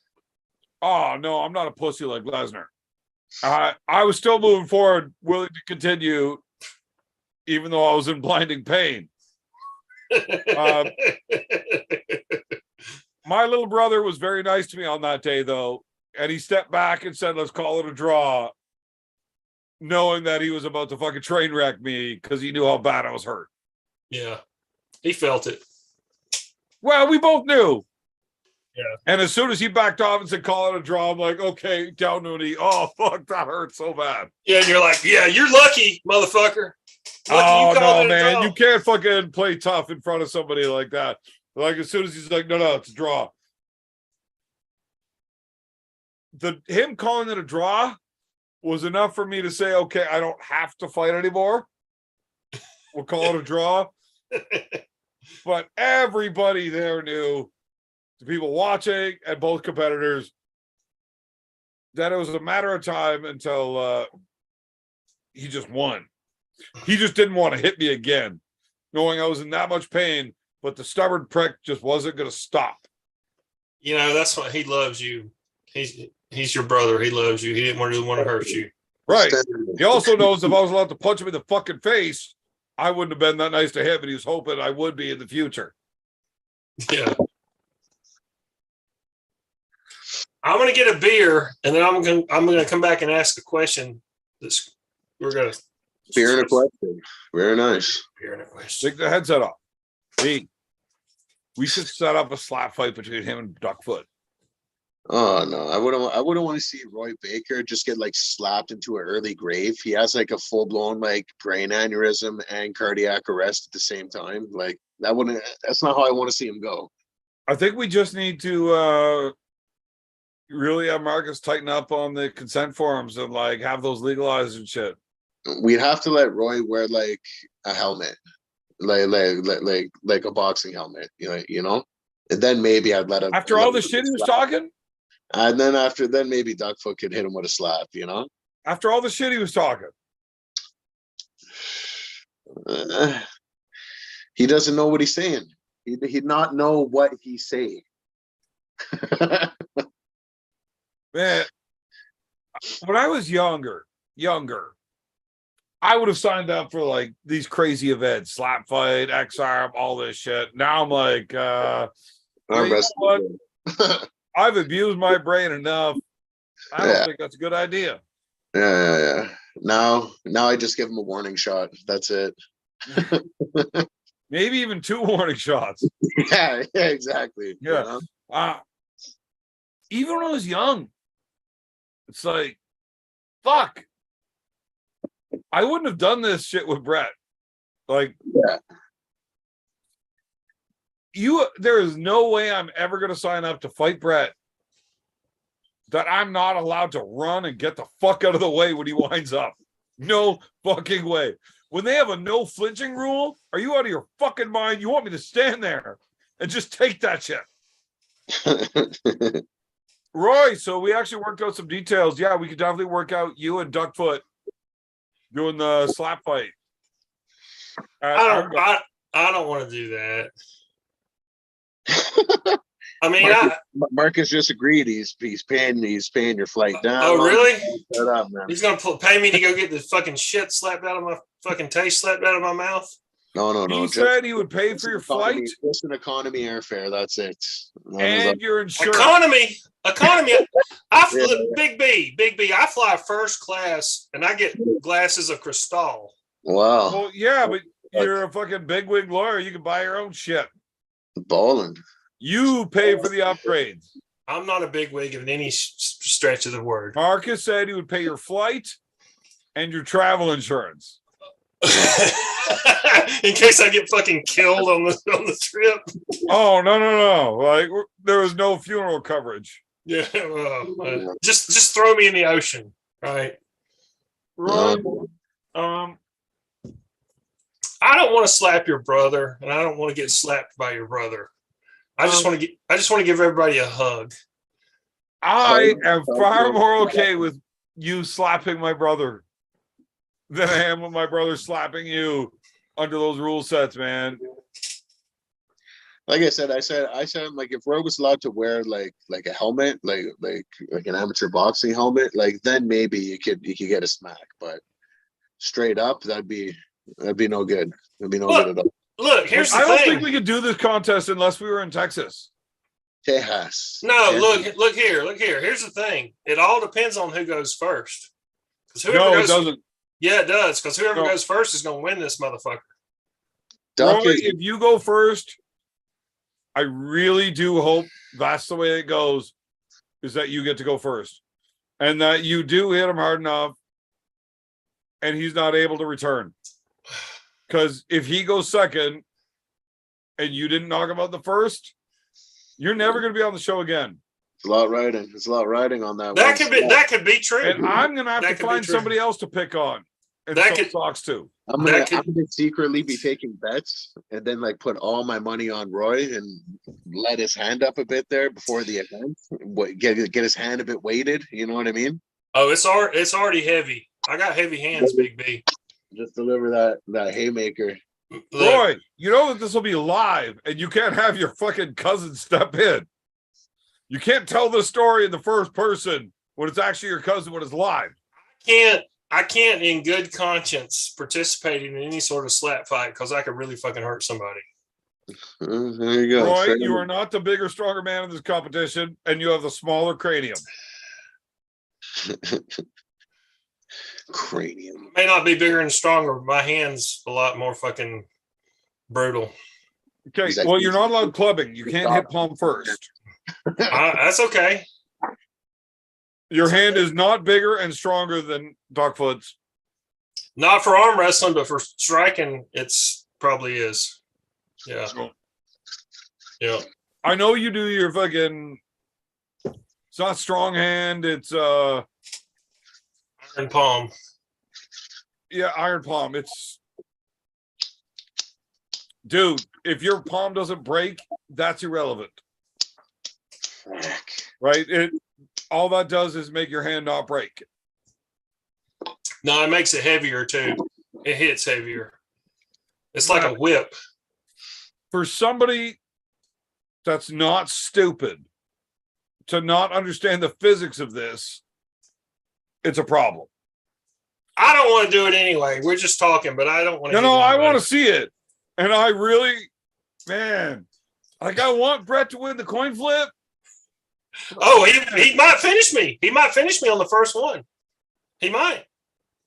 Oh, no, I'm not a pussy like Lesnar. I was still moving forward, willing to continue, even though I was in blinding pain. My little brother was very nice to me on that day, though, and he stepped back and said, let's call it a draw, knowing that he was about to fucking train wreck me because he knew how bad I was hurt. Yeah, he felt it. Well, we both knew. Yeah. And as soon as he backed off and said, call it a draw, I'm like, okay, down to a knee. Oh, fuck, that hurt so bad. Yeah, and you're like, yeah, you're lucky, motherfucker. What do Oh you call no, it a man! draw? You can't fucking play tough in front of somebody like that. Like as soon as he's like, no, it's a draw. Him calling it a draw was enough for me to say, okay, I don't have to fight anymore. We'll call it a draw. But everybody there knew, the people watching and both competitors, that it was a matter of time until he just won. He just didn't want to hit me again, knowing I was in that much pain, but the stubborn prick just wasn't going to stop. You know, that's why he loves you. He's your brother. He loves you. He didn't want to hurt you. Right. He also knows if I was allowed to punch him in the fucking face, I wouldn't have been that nice to him, but he was hoping I would be in the future. Yeah. I'm gonna get a beer, and then I'm gonna come back and ask a question. We're gonna Beer and a question. Very nice. beer and a question. Take the headset off. Hey, we should set up a slap fight between him and Duckfoot. Oh no, I wouldn't want to see Roy Baker just get like slapped into an early grave. He has like a full blown like brain aneurysm and cardiac arrest at the same time. Like that's not how I want to see him go. I think we just need to really have Marcus tighten up on the consent forms and like have those legalized and shit. We'd have to let Roy wear like a helmet, like a boxing helmet, you know. And then maybe I'd let him. After all the shit he was talking? And then maybe Duckfoot could hit him with a slap, you know? After all the shit he was talking. He doesn't know what he's saying. He'd not know what he's saying. Man, when I was younger, I would have signed up for like these crazy events, slap fight, X-Arm, all this shit. Now I'm like, I've abused my brain enough. I don't think that's a good idea. Yeah. Now I just give him a warning shot. That's it. Maybe even 2 warning shots. Yeah, exactly. Yeah. Even when I was young, it's like, fuck. I wouldn't have done this shit with Brett. Like, there is no way I'm ever going to sign up to fight Brett that I'm not allowed to run and get the fuck out of the way when he winds up. No fucking way. When they have a no flinching rule, are you out of your fucking mind? You want me to stand there and just take that shit? Roy, so we actually worked out some details. Yeah, we could definitely work out you and Duckfoot doing the slap fight. I don't want to do that. I mean, Marcus just agreed. He's paying your flight down. Oh, really? Shut up, man. He's gonna pay me to go get the fucking shit slapped out of my fucking taste slapped out of my mouth. No. He said he would pay for your flight. Just an economy airfare. That's it. And your insurance. Economy. I fly Big B. I fly first class, and I get glasses of Cristal. Wow. Well, yeah, but you're a fucking bigwig lawyer. You can buy your own shit. Balling. You pay for the upgrades. I'm not a bigwig in any stretch of the word. Marcus said he would pay your flight and your travel insurance. In case I get fucking killed on the trip. Oh no! Like there was no funeral coverage. Yeah, just throw me in the ocean, right? Right. I don't want to slap your brother, and I don't want to get slapped by your brother. I just want to give everybody a hug. I am far more okay with you slapping my brother than I am with my brother slapping you under those rule sets, man. Like I said, like if Rogue was allowed to wear like a helmet, like an amateur boxing helmet, like then maybe you could get a smack. But straight up, that'd be no good. That'd be no good at all. Look, here's the thing. I don't think thing. we could do this contest unless we were in Texas. Tejas. No, look here. Here's the thing. It all depends on who goes first. It doesn't. Yeah, it does. Because whoever goes first is going to win this motherfucker. Roy, if you go first, I really do hope that's the way it goes, is that you get to go first. And that you do hit him hard enough and he's not able to return. Because if he goes second and you didn't knock him out the first, you're never going to be on the show again. It's a lot riding. It's a lot riding on that. That could be true. And I'm going to have That to could be find true. somebody else to pick on. And That some could- socks too. I'm That gonna could- secretly be taking bets and then like put all my money on Roy and let his hand up a bit there before the event. Get his hand a bit weighted. You know what I mean? Oh, it's already heavy. I got heavy hands, Big B. Just deliver that haymaker. Look, Roy, you know that this will be live and you can't have your fucking cousin step in. You can't tell the story in the first person when it's actually your cousin when it's live. I can't in good conscience participate in any sort of slap fight because I could really fucking hurt somebody. There you go. Roy, Fair you are not the bigger, stronger man in this competition, and you have the smaller cranium. cranium. May not be bigger and stronger, but my hand's a lot more fucking brutal. Okay, Exactly. well, you're not allowed clubbing. You can't hit palm first. That's okay. Your hand is not bigger and stronger than Duckfoot's. Not for arm wrestling, but for striking, it's probably is. Yeah. Yeah. I know you do your fucking. It's not strong hand. It's Iron palm. yeah, iron palm. It's dude. If your palm doesn't break, that's irrelevant, Fuck. right? It all that does is make your hand not break. No, it makes it heavier too. It hits heavier. It's like a whip. For somebody that's not stupid to not understand the physics of this, it's a problem. I don't want to do it anyway. We're just talking, but I don't want to. No, I want to see it. And I really, man, like I want Brett to win the coin flip. Oh, he might finish me. He might finish me on the first one. He might.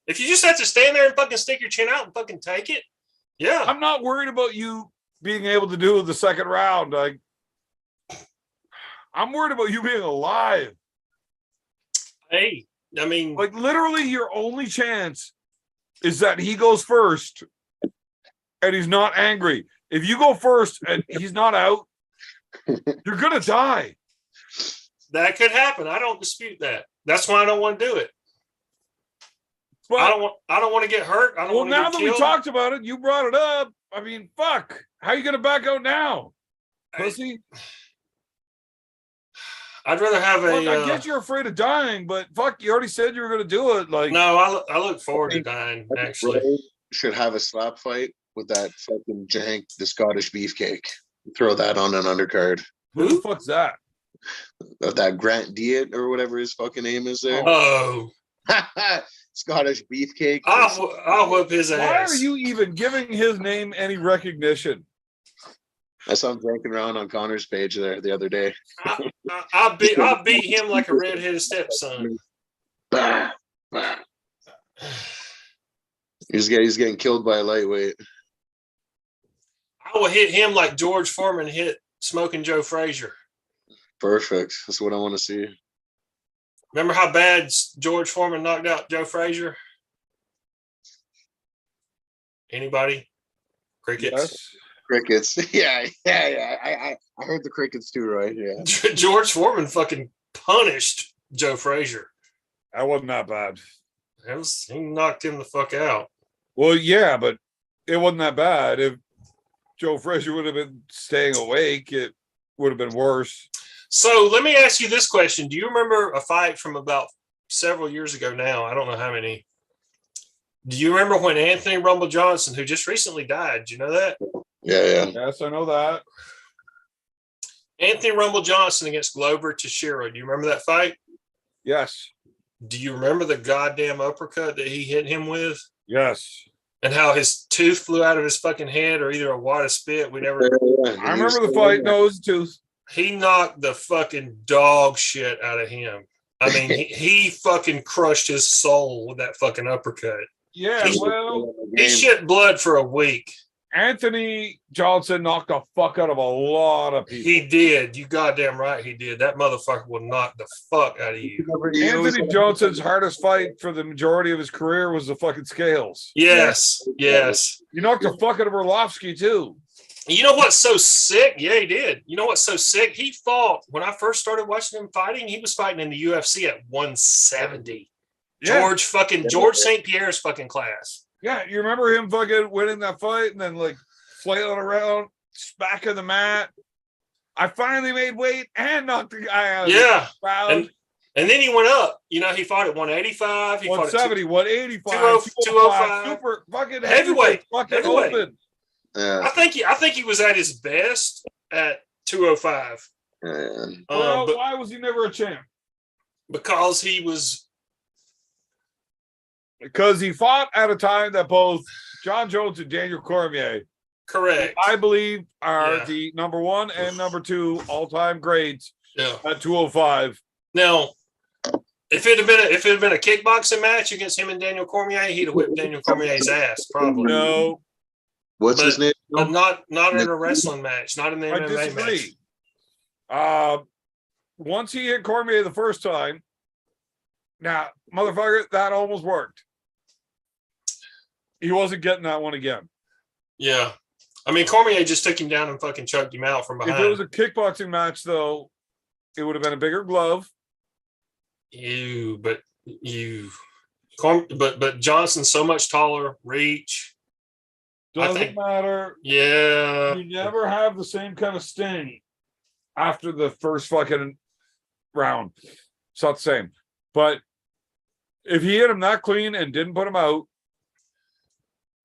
If you just have to stand there and fucking stick your chin out and fucking take it, yeah. I'm not worried about you being able to do the second round. Like, I'm worried about you being alive. Hey, I mean, Like, literally, your only chance is that he goes first and he's not angry. If you go first and he's not out, you're gonna die. that could happen. I don't dispute that. That's why I don't want to do it. But, I don't want to get hurt. I don't well, want to now get that killed. we talked about it, you brought it up. I mean, fuck. How you gonna back out now, pussy? I'd rather have a. Look, I get you're afraid of dying, but fuck, you already said you were gonna do it. Like, No, I look forward to dying. Actually, Roy should have a slap fight with that fucking Jank, the Scottish beefcake. Throw that on an undercard. who the fuck's that? Of that Grant Diet or whatever his fucking name is there. oh, Scottish beefcake. I'll whip his Why ass. are you even giving his name any recognition? I saw him drinking around on Connor's page there the other day. I'll beat him like a redheaded stepson. Bah, bah. He's getting killed by a lightweight. I will hit him like George Foreman hit Smoking Joe Frazier. Perfect. That's what I want to see. Remember how bad George Foreman knocked out Joe Frazier? Anybody? Crickets. Yes. Crickets. Yeah. I heard the crickets too, right? Yeah. George Foreman fucking punished Joe Frazier. That wasn't that bad. He knocked him the fuck out. Well, yeah, but it wasn't that bad. If Joe Frazier would have been staying awake, it would have been worse. So let me ask you this question. Do you remember a fight from about several years ago now? I don't know how many. Do you remember when Anthony Rumble Johnson, who just recently died, do you know that? Yeah. Yes, I know that. Anthony Rumble Johnson against Glover Teixeira. Do you remember that fight? Yes. Do you remember the goddamn uppercut that he hit him with? Yes. And how his tooth flew out of his fucking head or either a wad of spit? We never. I remember the fight. Nose tooth. He knocked the fucking dog shit out of him. I mean, he fucking crushed his soul with that fucking uppercut. Yeah, well, He shit blood for a week. Anthony Johnson knocked the fuck out of a lot of people. He did. You goddamn right he did. That motherfucker will knock the fuck out of you. He always- Anthony Johnson's hardest fight for the majority of his career was the fucking scales. Yes. Yes. You knocked the fuck out of Orlovsky too. You know what's so sick? Yeah, he did. You know what's so sick? He fought when I first started watching him fighting. He was fighting in the UFC at 170. Yeah. George St. Pierre's fucking class. Yeah, you remember him fucking winning that fight and then like flailing around, smacking the mat. I finally made weight and knocked the guy out. Yeah. Proud. And then he went up. You know, he fought at 185. He fought at 170, 185, 205, super fucking heavyweight, fucking heavyweight. open. Yeah. I think he was at his best at 205. Well, But why was he never a champ? because he was Because he fought at a time that both John Jones and Daniel Cormier, correct. I believe, are Yeah. the number 1 and number 2 all-time greats Yeah. at 205. Now, if it had been a kickboxing match against him and Daniel Cormier, he'd have whipped Daniel Cormier's ass probably. No, What's his name? But not in a wrestling match, not in the I MMA match. disagree. Once he hit Cormier the first time, now, motherfucker, that almost worked. He wasn't getting that one again. Yeah. I mean, Cormier just took him down and fucking choked him out from If it behind. was a kickboxing match, though, it would have been a bigger glove. But Johnson's so much taller, reach. Doesn't think- matter. Yeah. You never have the same kind of sting after the first fucking round. It's not the same. But if he hit him that clean and didn't put him out,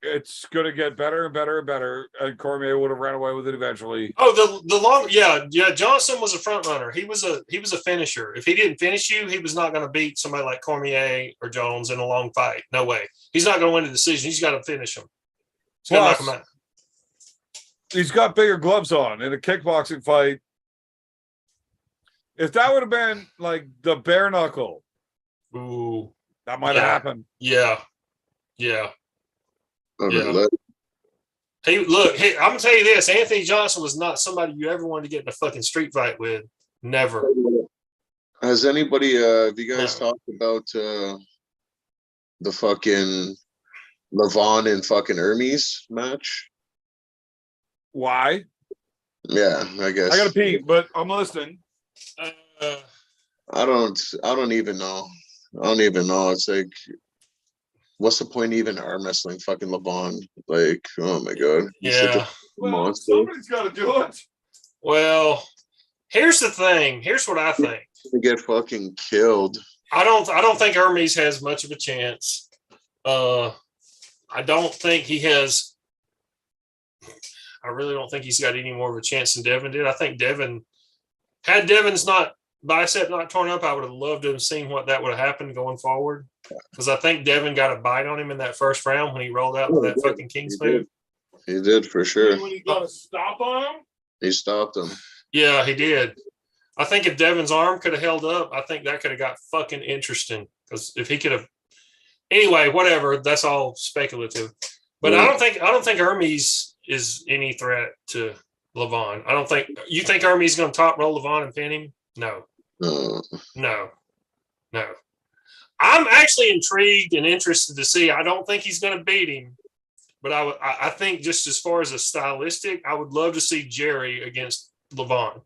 it's going to get better and better and better. And Cormier would have ran away with it eventually. Oh, the long, yeah. Johnson was a front runner. He was a finisher. If he didn't finish you, he was not going to beat somebody like Cormier or Jones in a long fight. No way. He's not going to win the decision. He's got to finish him. He's got to knock Plus, him out. he's got bigger gloves on in a kickboxing fight. If that would have been like the bare knuckle, Ooh, that might have Yeah. happened. yeah, yeah. Oh, Yeah. look. I'm gonna tell you this: Anthony Johnson was not somebody you ever wanted to get in a fucking street fight with. Never. Has anybody have you guys No. talked about the fucking Levon and fucking Hermes match? Why? Yeah, I guess. I got to pee, but I'm listening. I don't even know. I don't even know. It's like, what's the point even arm wrestling fucking Levon? Like, oh my god. He's such Yeah. Well, monster. somebody's got to do it. Well, here's the thing. Here's what I think. to get fucking killed. I don't think Hermes has much of a chance. I don't think he has. I really don't think he's got any more of a chance than Devin did. I think had Devin's bicep not torn up, I would have loved to have seen what that would have happened going forward. Because I think Devin got a bite on him in that first round when he rolled out with that fucking King's move. He did for sure. When he got a stop on him? He stopped him. Yeah, he did. I think if Devin's arm could have held up, I think that could have got fucking interesting. Because if he could have, anyway, whatever. That's all speculative. But Yeah. I don't think Hermes is any threat to Levon. I don't think you think Hermes is going to top roll Levon and pin him. No. No. I'm actually intrigued and interested to see. I don't think he's going to beat him, but I think just as far as a stylistic, I would love to see Jerry against Levon.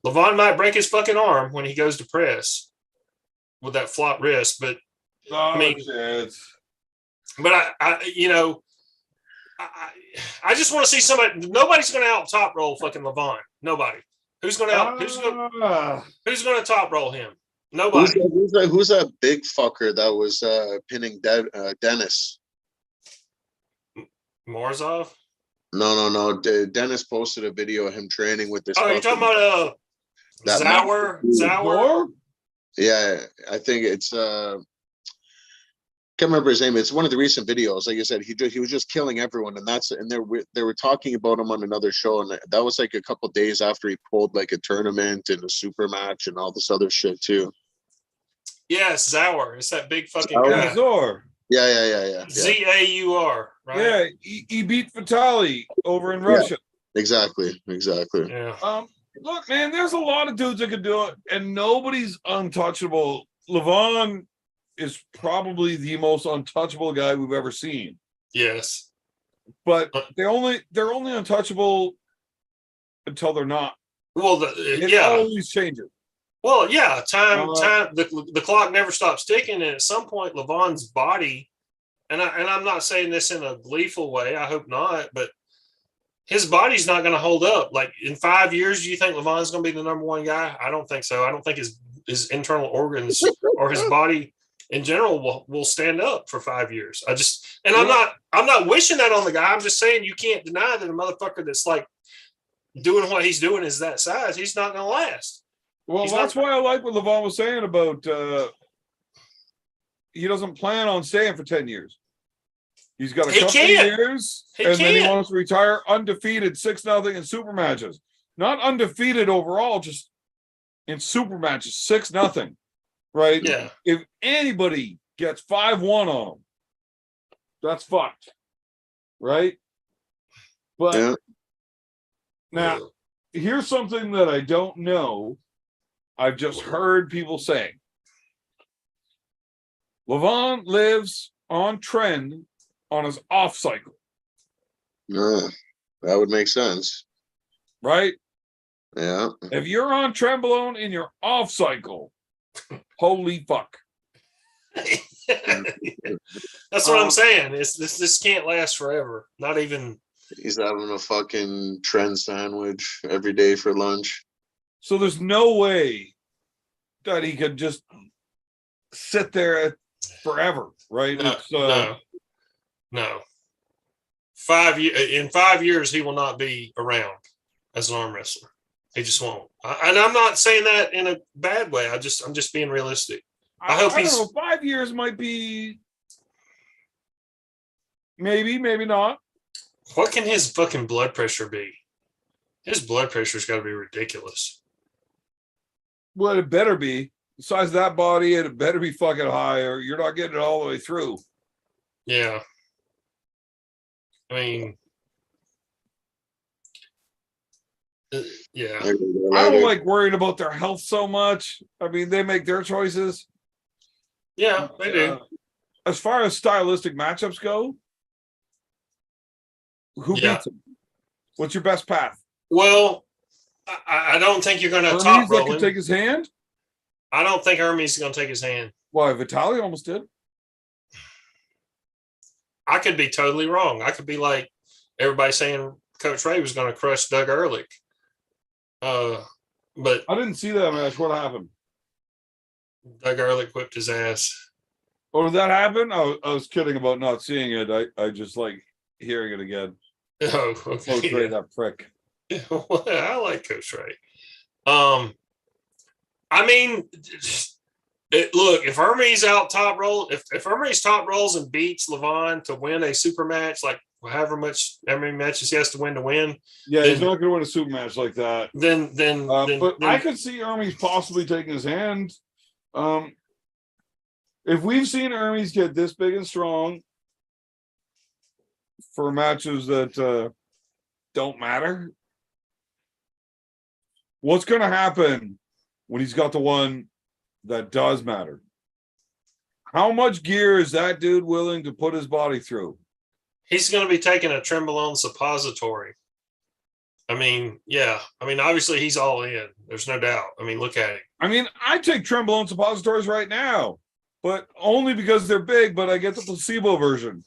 Levon might break his fucking arm when he goes to press with that flop wrist, but Oh, mean- shit. I just want to see somebody. Nobody's going to out top roll fucking Levon. Nobody. Who's going to top roll him? Nobody. Who's that big fucker that was pinning Dennis? Morzov? No. Dennis posted a video of him training with this. Oh, you're talking about that Zauer? Yeah, I think it's can't remember his name. It's one of the recent videos. Like I said, he was just killing everyone, and they were talking about him on another show, and that was like a couple days after he pulled like a tournament and a super match and all this other shit too. Yes, Zauer. It's that big fucking Zauer. guy. Zor. Yeah. Zaur. right? Yeah, he beat Vitali over in Yeah. Russia. Exactly. Yeah. Look, man, there's a lot of dudes that could do it, and nobody's untouchable. Levon is probably the most untouchable guy we've ever seen. Yes. But they're only untouchable until they're not. Well, It yeah. always changes. Well, yeah. Time. Uh, The clock never stops ticking, and at some point, Levon's body, and I'm not saying this in a gleeful way. I hope not, but his body's not going to hold up. Like in 5 years, do you think Levon's going to be the number one guy? I don't think so. I don't think his internal organs or his body in general will stand up for 5 years. I'm not wishing that on the guy. I'm just saying you can't deny that a motherfucker that's like doing what he's doing is that size. He's not going to last. Well, He's that's why I like what Levon was saying about he doesn't plan on staying for 10 years. He's got a He couple can't. of years, He and then he can't. wants to retire undefeated 6-0 in super matches. Not undefeated overall, just in super matches, 6-0. Right? Yeah. If anybody gets 5-1 on him, that's fucked. Right? But Yeah. now, here's something that I don't know. I've just heard people saying. Levon lives on trend on his off cycle, No, that would make sense. right? Yeah. If you're on Trembolone in your off cycle, holy fuck. That's what I'm saying. This can't last forever. Not even. He's having a fucking trend sandwich every day for lunch. So there's no way that he could just sit there forever, right? No. In 5 years, he will not be around as an arm wrestler. He just won't. And I'm not saying that in a bad way. I'm just being realistic. I hope don't he's. know, 5 years might be maybe not. What can his fucking blood pressure be? His blood pressure's got to be ridiculous. Well, it better be. The size of that body, it better be fucking high, or you're not getting it all the way through. Yeah. I mean, yeah. I don't like worrying about their health so much. I mean, they make their choices. Yeah, they do. As far as stylistic matchups go, who beats him? What's your best path? Well, I don't think you're going to top Hermes roll that could him. take his hand? I don't think Hermes is going to take his hand. Why, Vitali almost did. I could be totally wrong. I could be like everybody saying Coach Ray was going to crush Doug Ehrlich. But I didn't see that match. What happened? Doug Ehrlich whipped his ass. Oh, did that happen? I was kidding about not seeing it. I just like hearing it again. Oh, okay. Coach Ray, that prick. I like Coach Ray. I mean, look, if Hermes out top roll, if Hermes top rolls and beats Levon to win a super match, like how many matches he has to win. Yeah, he's not going to win a super match like that. Then I could see Hermes possibly taking his hand. If we've seen Hermes get this big and strong for matches that don't matter, what's going to happen when he's got the one that does matter? How much gear is that dude willing to put his body through? he's going to be taking a Trembolone suppository. I mean, yeah. I mean, obviously he's all in. There's no doubt. I mean, look at him. I mean, I take Trembolone suppositories right now, but only because they're big, but I get the placebo version.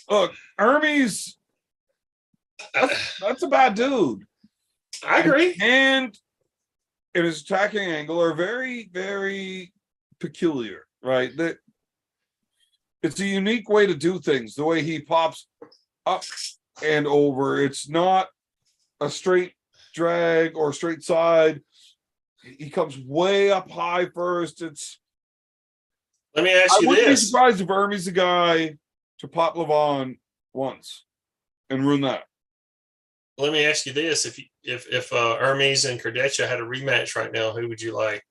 Look, Hermes, that's a bad dude. I agree. And his attacking angle are very, very peculiar, right? That it's a unique way to do things. The way he pops up and over, it's not a straight drag or straight side. He comes way up high first. Let me ask I you wouldn't be this. surprised if Hermes the guy to pop Levon once and ruin that. Let me ask you this: if Hermes and Kardeccia had a rematch right now, who would you like?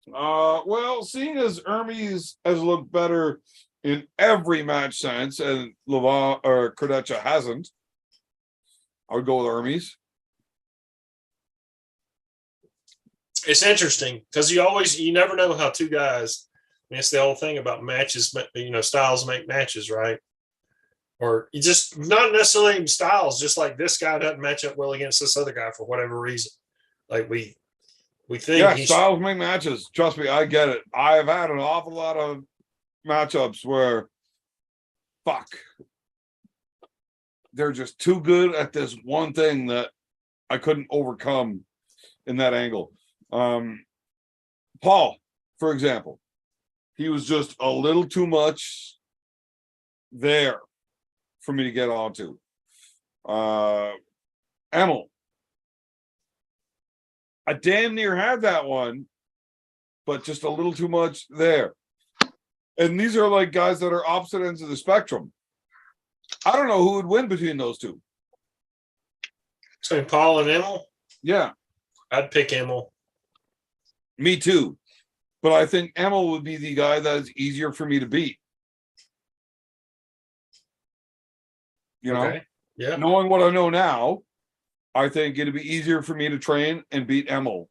Well, seeing as Hermes has looked better in every match since, and Levant or Kredicha hasn't, I would go with Hermes. It's interesting because you never know how two guys. I mean, it's the whole thing about matches. Styles make matches, right? Or you just not necessarily even styles. Just like this guy doesn't match up well against this other guy for whatever reason. Like we think Yeah, styles make matches. Trust me, I get it. I have had an awful lot of matchups where, fuck, they're just too good at this one thing that I couldn't overcome in that angle. Paul, for example, he was just a little too much there for me to get onto. Emil, I damn near had that one, but just a little too much there. And these are like guys that are opposite ends of the spectrum. I don't know who would win between those two. Between Paul and Emil? Yeah. I'd pick Emil. Me too. But I think Emil would be the guy that is easier for me to beat. You know? Okay. Yeah. Knowing what I know now, I think it'd be easier for me to train and beat Emil.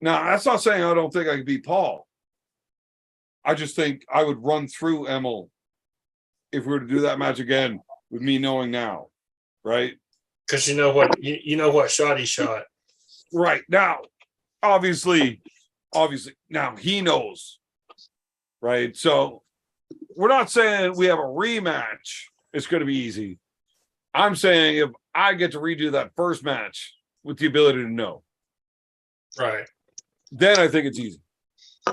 Now, that's not saying I don't think I could beat Paul. I just think I would run through Emil if we were to do that match again with me knowing now, right? Because you know what shot he shot. Right. Now, obviously, now he knows, right? So we're not saying we have a rematch, it's going to be easy. I'm saying if I get to redo that first match with the ability to know, right, then I think it's easy.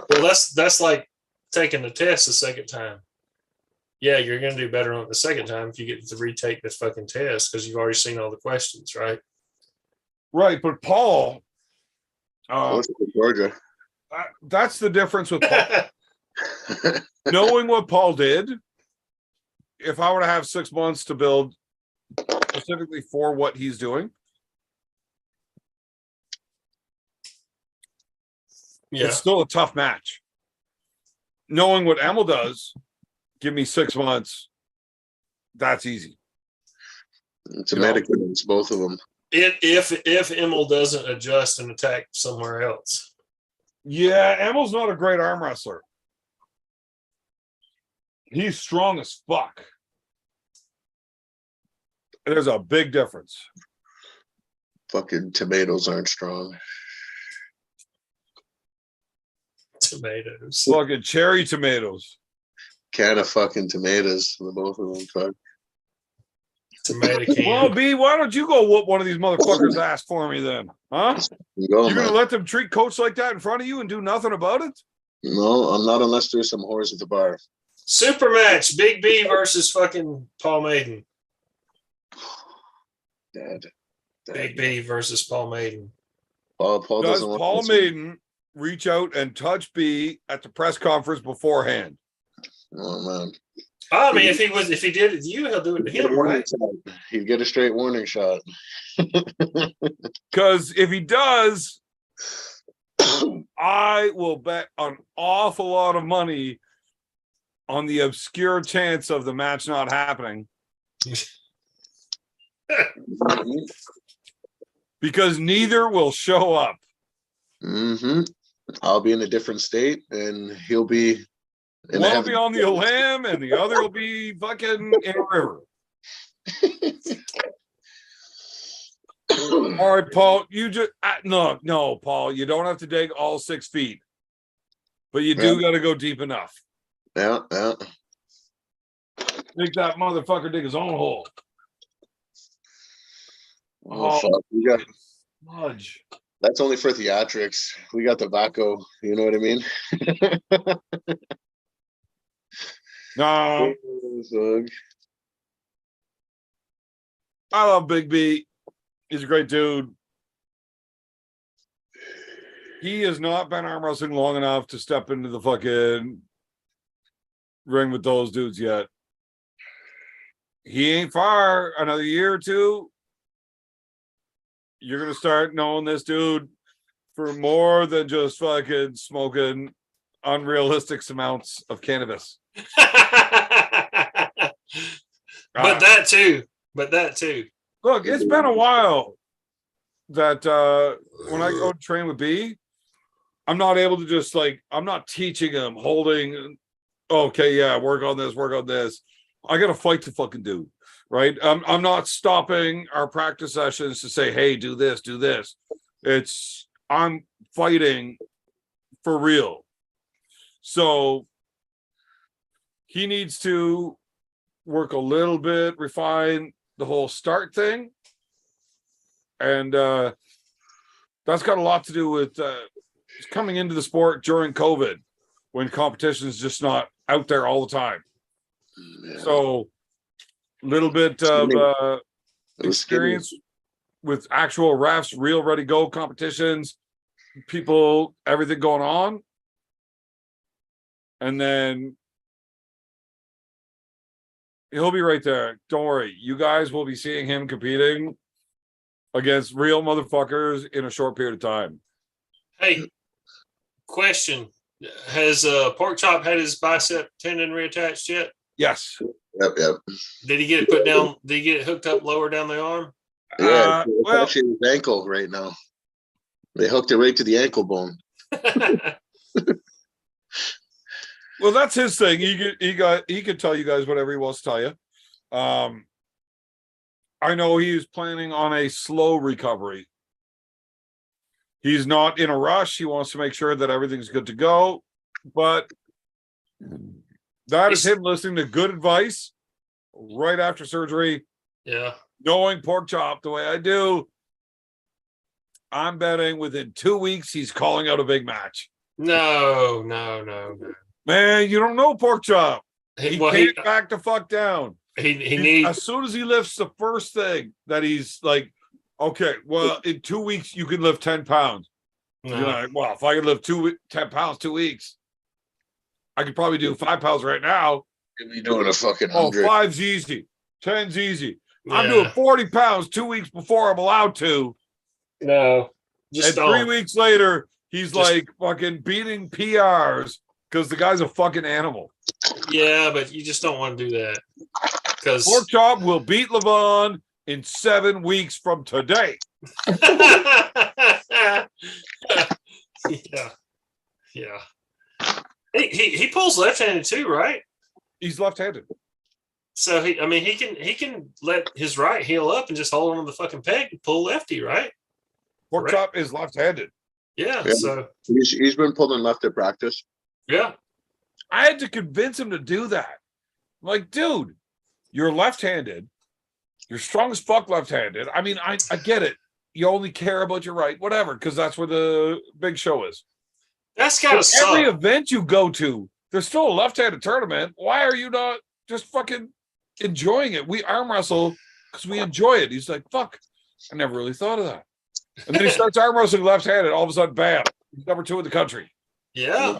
Well, that's like taking the test the second time. Yeah, you're going to do better on it the second time if you get to retake this fucking test because you've already seen all the questions, right? Right, but Paul, Georgia. that's the difference with Paul. Knowing what Paul did, if I were to have 6 months to build specifically for what he's doing, it's still a tough match. Knowing what Emil does, give me 6 months. That's easy. It's a medicament, both of them. If Emil doesn't adjust and attack somewhere else. Yeah, Emil's not a great arm wrestler. He's strong as fuck. There's a big difference. Fucking tomatoes aren't strong. Tomatoes. Fucking cherry tomatoes. Can of fucking tomatoes, the both of them. Fuck. Tomato can. Well, B, why don't you go whoop one of these motherfuckers' ass for me then? Huh? You're going to let them treat Coach like that in front of you and do nothing about it? No, I'm not unless there's some whores at the bar. Super match, Big B versus fucking Paul Maiden. Dad. Big B versus Paul Maiden. Paul Does doesn't want Paul to Maiden reach out and touch B at the press conference beforehand? Oh, man. I mean, if he did it to you, he'll do it to him, right? He'd get a straight warning shot. Because if he does, I will bet an awful lot of money on the obscure chance of the match not happening. Because neither will show up. Mm-hmm. I'll be in a different state, and he'll be. One will be on the lamb, and the other will be fucking in a river. All right, Paul. You just no, Paul. You don't have to dig all 6 feet, but you do got to go deep enough. Yeah. Make that motherfucker dig his own hole. Oh, fuck. We got smudge. That's only for theatrics. We got the Vaco. You know what I mean? No. I love Big B. He's a great dude. He has not been arm wrestling long enough to step into the fucking ring with those dudes yet. He ain't far. Another year or two, you're going to start knowing this dude for more than just fucking smoking unrealistic amounts of cannabis. But that too. But that too. Look, it's been a while that when I go train with B, I'm not able to just like, I'm not teaching him, holding, okay, yeah, work on this, work on this. I got to fight the fucking dude, right? I'm not stopping our practice sessions to say, hey, do this, do this. It's, I'm fighting for real. So he needs to work a little bit, refine the whole start thing. And that's got a lot to do with coming into the sport during COVID when competition is just not out there all the time. Yeah. So a little bit of experience with actual refs, real ready go competitions, people, everything going on. And then he'll be right there. Don't worry. You guys will be seeing him competing against real motherfuckers in a short period of time. Hey, question. Has Pork Chop had his bicep tendon reattached yet? Yes. Yep. Did he get it put down? Did he get it hooked up lower down the arm? Yeah, it's well, actually his ankle right now. They hooked it right to the ankle bone. well, that's his thing. He could tell you guys whatever he wants to tell you. I know he's planning on a slow recovery. He's not in a rush. He wants to make sure that everything's good to go. But that is him listening to good advice right after surgery. Yeah. Knowing Pork Chop the way I do, I'm betting within 2 weeks he's calling out a big match. No. Man, you don't know Pork Chop. He can't back the fuck down. He needs, as soon as he lifts the first thing that he's like, okay, well, in 2 weeks you can lift 10 pounds. no. You're like, well, if I could lift 10 pounds 2 weeks, I could probably do 5 pounds right now. You'll be doing a fucking Oh, 100. 5's easy, 10's easy. I'm Yeah. doing 40 pounds 2 weeks before I'm allowed to. No. Just And 3 weeks later, he's Just- like fucking beating PRs because the guy's a fucking animal. Yeah, but you just don't want to do that. Because Pork Chop will beat Levon in 7 weeks from today. yeah. He pulls left-handed too, right? He's left-handed. So he can let his right heel up and just hold on to the fucking peg and pull lefty, right? Pork Chop is left-handed. Yeah. Yeah. So He's been pulling left at practice. yeah. I had to convince him to do that. I'm like, dude, you're left-handed. You're strong as fuck left-handed. I mean, I get it. You only care about your right, whatever, because that's where the big show is. That's gotta But suck. every event you go to, there's still a left-handed tournament. Why are you not just fucking enjoying it? We arm wrestle because we enjoy it. He's like, fuck, I never really thought of that. And then he starts arm wrestling left-handed. All of a sudden, bam, he's number 2 in the country. Yeah.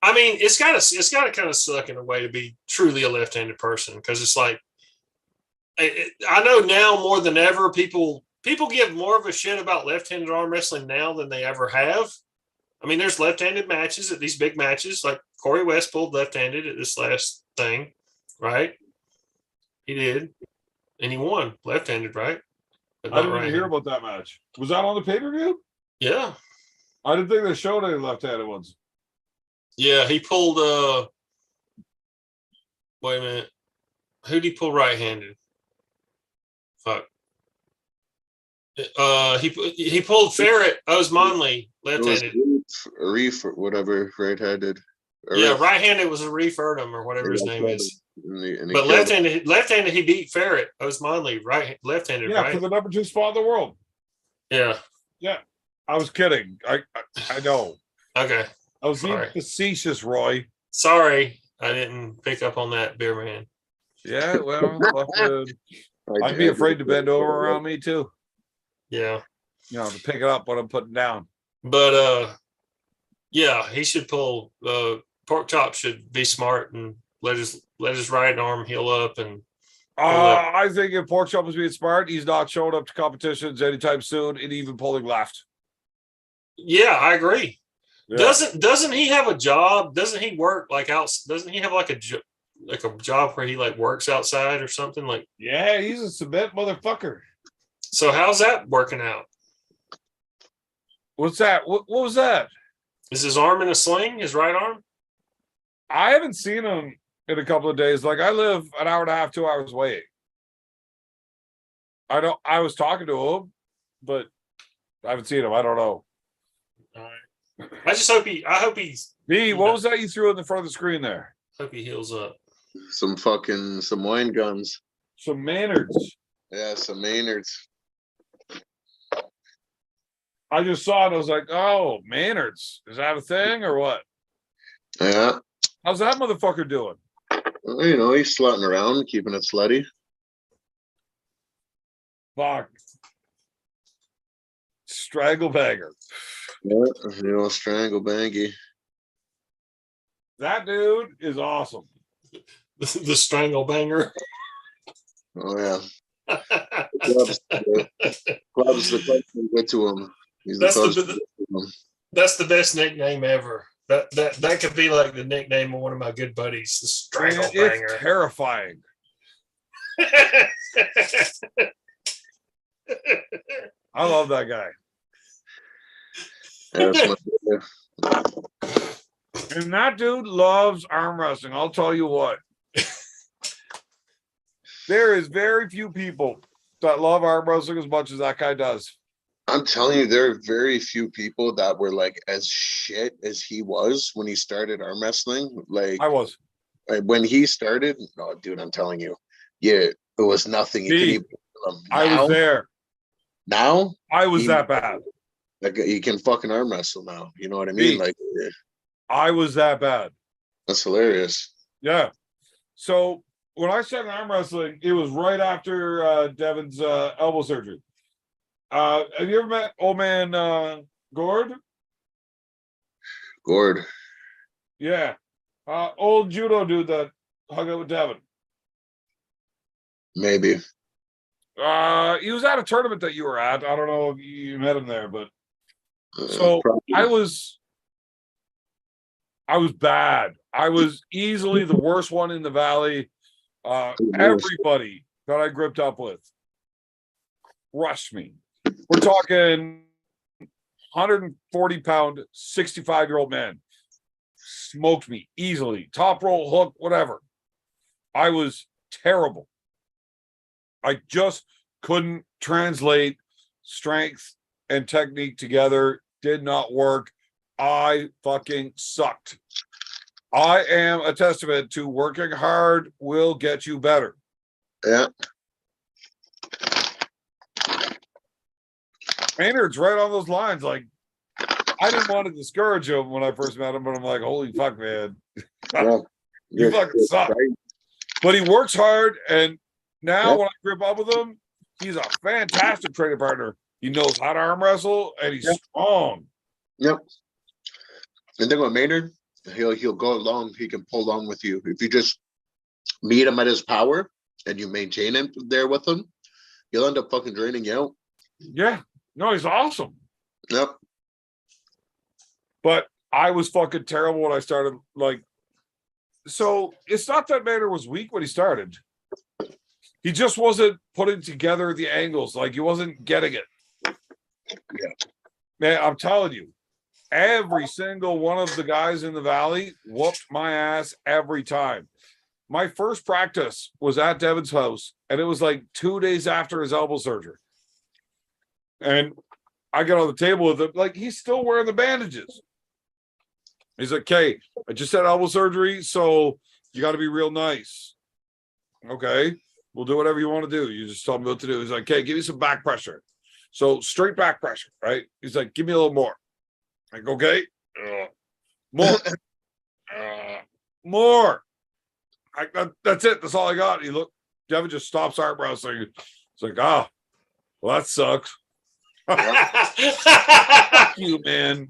I mean, it's gotta kind of suck in a way to be truly a left-handed person, because it's like I know now more than ever people give more of a shit about left-handed arm wrestling now than they ever have. I mean, there's left-handed matches at these big matches, like Corey West pulled left-handed at this last thing, right? He did, and he won left-handed, right? But I not didn't even hear right-handed. about that match. Was that on the pay-per-view? Yeah. I didn't think they showed any left-handed ones. Yeah, he pulled wait a minute. Who'd he pull right-handed? Fuck. He pulled Ferret Osmanli It was left-handed. Reef or whatever, right-handed. Yeah, right-handed was a Reef Erdem or whatever his name is. And he But killed him. left-handed he beat Ferret Osmanli, left-handed, Yeah, right? for the number 2 spot in the world. Yeah. I was kidding. I know. Okay. I was being Sorry. facetious, Roy. Sorry, I didn't pick up on that, beer man. Yeah, well, I'd be afraid to bend over around me too. Yeah. You know, to pick it up what I'm putting down. But yeah, he should pull Pork Chop should be smart and let his right arm heal up and I think if Pork Chop was being smart, he's not showing up to competitions anytime soon and even pulling left. Yeah, I agree. Yeah. Doesn't he have a job? Doesn't he work like out? Doesn't he have like a job where he like works outside or something like? Yeah, he's a cement motherfucker. So how's that working out? What's that? What was that? Is his arm in a sling? His right arm? I haven't seen him in a couple of days. Like I live an hour and a half, 2 hours away. I was talking to him, but I haven't seen him. I don't know. All right. I just hope I hope he's. B, what was that you threw in the front of the screen there? Hope he heals up. Some wine guns. Some Maynards. Yeah, some Maynards. I just saw it. I was like, oh, Maynards. Is that a thing or what? Yeah. How's that motherfucker doing? Well, you know, he's slutting around, keeping it slutty. Fuck. Stranglebanger. Yeah, you know, strangle bangy. That dude is awesome. The strangle banger. Oh yeah. Clubs the get to him. He's That's the the That's the best nickname ever. That could be like the nickname of one of my good buddies, the strangle Man, banger. it's terrifying. I love that guy. And that dude loves arm wrestling. I'll tell you what. There is very few people that love arm wrestling as much as that guy does. I'm telling you, there are very few people that were like as shit as he was when he started arm wrestling. Like I was. When he started, no, dude, I'm telling you, yeah, it was nothing. I was there. Now I was that bad. Like he can fucking arm wrestle now. You know what I mean? Like I was that bad. That's hilarious. Yeah. So when I started arm wrestling, it was right after Devin's elbow surgery. Have you ever met old man Gord? Gord. Yeah. Old judo dude that hung out with Devin. Maybe. He was at a tournament that you were at. I don't know if you met him there, but so probably. I was bad. I was easily the worst one in the valley. Everybody that I gripped up with crushed me. We're talking 140-pound, 65-year-old man. Smoked me easily. Top roll, hook, whatever. I was terrible. I just couldn't translate strength and technique together. Did not work. I fucking sucked. I am a testament to working hard will get you better. Yeah. Maynard's right on those lines. Like, I didn't want to discourage him when I first met him, but I'm like, holy fuck, man. You fucking suck. Right. But he works hard, and now when I grip up with him, he's a fantastic training partner. He knows how to arm wrestle, and he's strong. Yep. And then with Maynard, he'll go along. He can pull along with you if you just meet him at his power and you maintain him there with him. He'll end up fucking draining you out. Yeah. No, he's awesome. Yep. But I was fucking terrible when I started. Like, so it's not that Maynard was weak when he started. He just wasn't putting together the angles. Like, he wasn't getting it. Yeah. Man, I'm telling you, every single one of the guys in the valley whooped my ass every time. My first practice was at Devin's house, and it was like 2 days after his elbow surgery. And I get on the table with him, like, he's still wearing the bandages. He's like, okay, I just had elbow surgery, so you got to be real nice. Okay, we'll do whatever you want to do. You just tell me what to do. He's like, okay, give me some back pressure. So straight back pressure, right? He's like, give me a little more. Like, okay, more, more. That's it. That's all I got. He looked. Devin just stops arm wrestling. It's like, well, that sucks. Fuck you, man.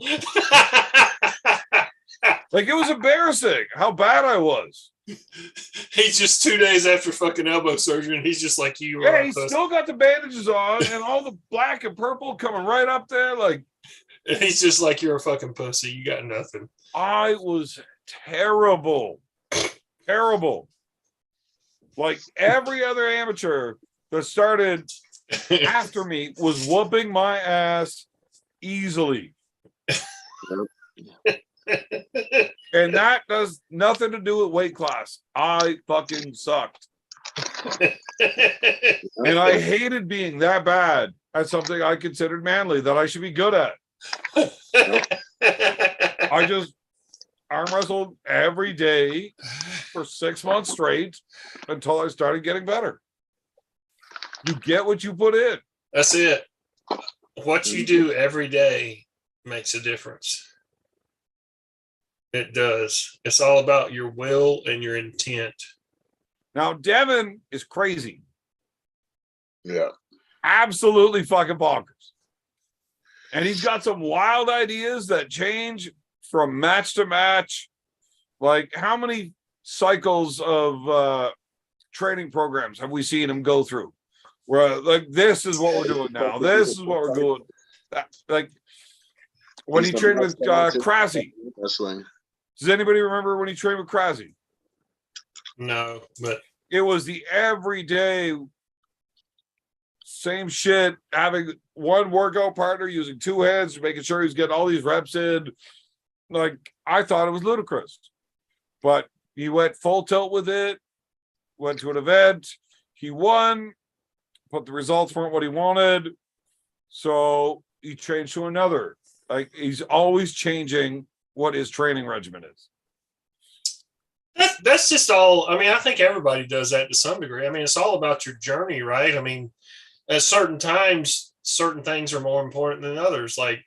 Like, it was embarrassing how bad I was. He's just 2 days after fucking elbow surgery, and he's just like you. Yeah, he's still got the bandages on, and all the black and purple coming right up there. Like, And he's just like, you're a fucking pussy. You got nothing. I was terrible. Terrible. Like every other amateur that started after me was whooping my ass easily. And that does nothing to do with weight class. I fucking sucked. And I hated being that bad at something I considered manly that I should be good at. I just arm wrestled every day for 6 months straight until I started getting better. You get what you put in. That's it. What you do every day makes a difference. It does. It's all about your will and your intent. Now, Devin is crazy. Yeah. Absolutely fucking bonkers. And he's got some wild ideas that change from match to match. Like, how many cycles of training programs have we seen him go through? Where, like, this is what we're doing now. This is what we're doing. Like, when he trained with Krasny. Wrestling. Does anybody remember when he trained with Krasny? No, but It was the everyday same shit, having one workout partner using two heads, making sure he's getting all these reps in. Like, I thought it was ludicrous, but he went full tilt with it, went to an event, he won, but the results weren't what he wanted. So he changed to another. Like, he's always changing what his training regimen is. that's just all. I mean, I think everybody does that to some degree. I mean, it's all about your journey, right? I mean, at certain times, certain things are more important than others. Like,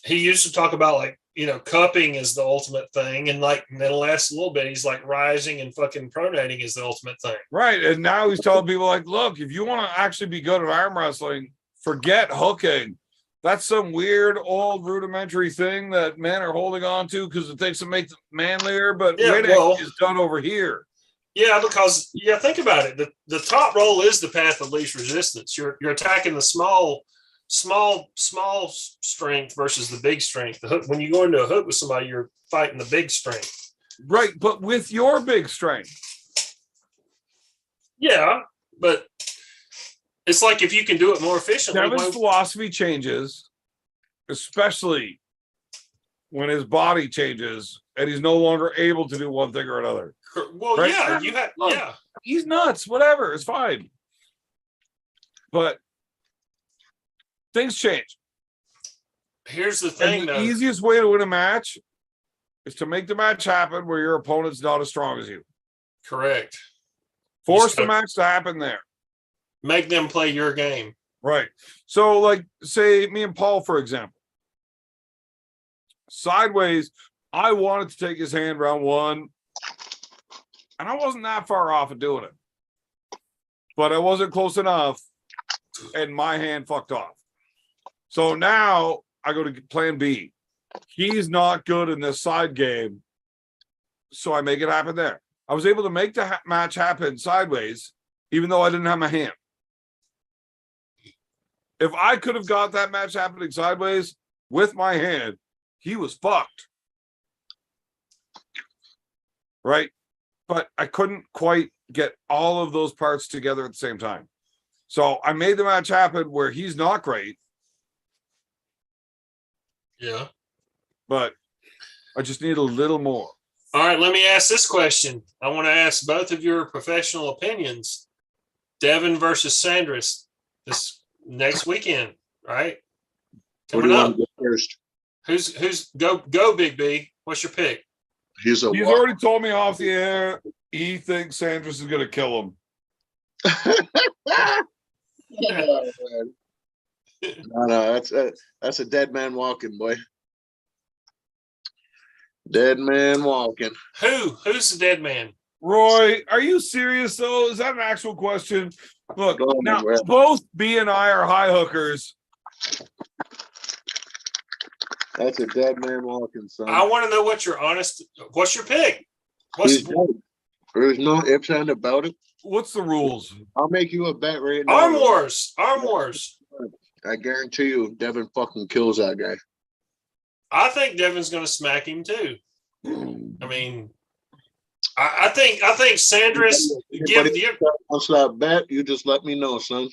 he used to talk about, like, you know, cupping is the ultimate thing. And like, and then the last little bit, he's like, rising and fucking pronating is the ultimate thing. Right. And now he's telling people, like, look, if you want to actually be good at arm wrestling, forget hooking. That's some weird old rudimentary thing that men are holding on to because it thinks it makes them manlier, but Yeah, winning well, is done over here. Yeah, because think about it. The top roll is the path of least resistance. You're attacking the small strength versus the big strength. The hook, when you go into a hook with somebody, you're fighting the big strength. Right, but with your big strength. Yeah, but it's like if you can do it more efficiently. Devin's philosophy changes, especially when his body changes and he's no longer able to do one thing or another. Well, right? yeah, you have, Look, yeah. He's nuts, whatever, it's fine. But things change. Here's the And thing, the though. easiest way to win a match is to make the match happen where your opponent's not as strong as you. Correct. Force the match to happen there. Make them play your game. Right. So, like, say me and Paul, for example. Sideways, I wanted to take his hand round one, and I wasn't that far off of doing it. But I wasn't close enough, and my hand fucked off. So now I go to plan B. He's not good in this side game, so I make it happen there. I was able to make the match happen sideways, even though I didn't have my hand. If I could have got that match happening sideways with my hand, he was fucked. Right? But I couldn't quite get all of those parts together at the same time. So I made the match happen where he's not great. Yeah. But I just need a little more. All right, let me ask this question. I want to ask both of your professional opinions. Devin versus Sandris this next weekend, right? Who do Coming you up. want to go first? Who's go Big B? What's your pick? He's He's already told me off the air he thinks Sandris is going to kill him. No, that's a dead man walking, boy. Dead man walking. Who's the dead man? Roy, are you serious though? Is that an actual question? Look, Go on, now Brad. both B and I are high hookers. That's a dead man walking, son. I want to know what's your pick? He's dead. There's no ifs and about it. What's the rules? I'll make you a bet right now. Arm Wars. I guarantee you, Devin fucking kills that guy. I think Devin's going to smack him too. I mean, I think Sanders What's that bet? You just let me know, son.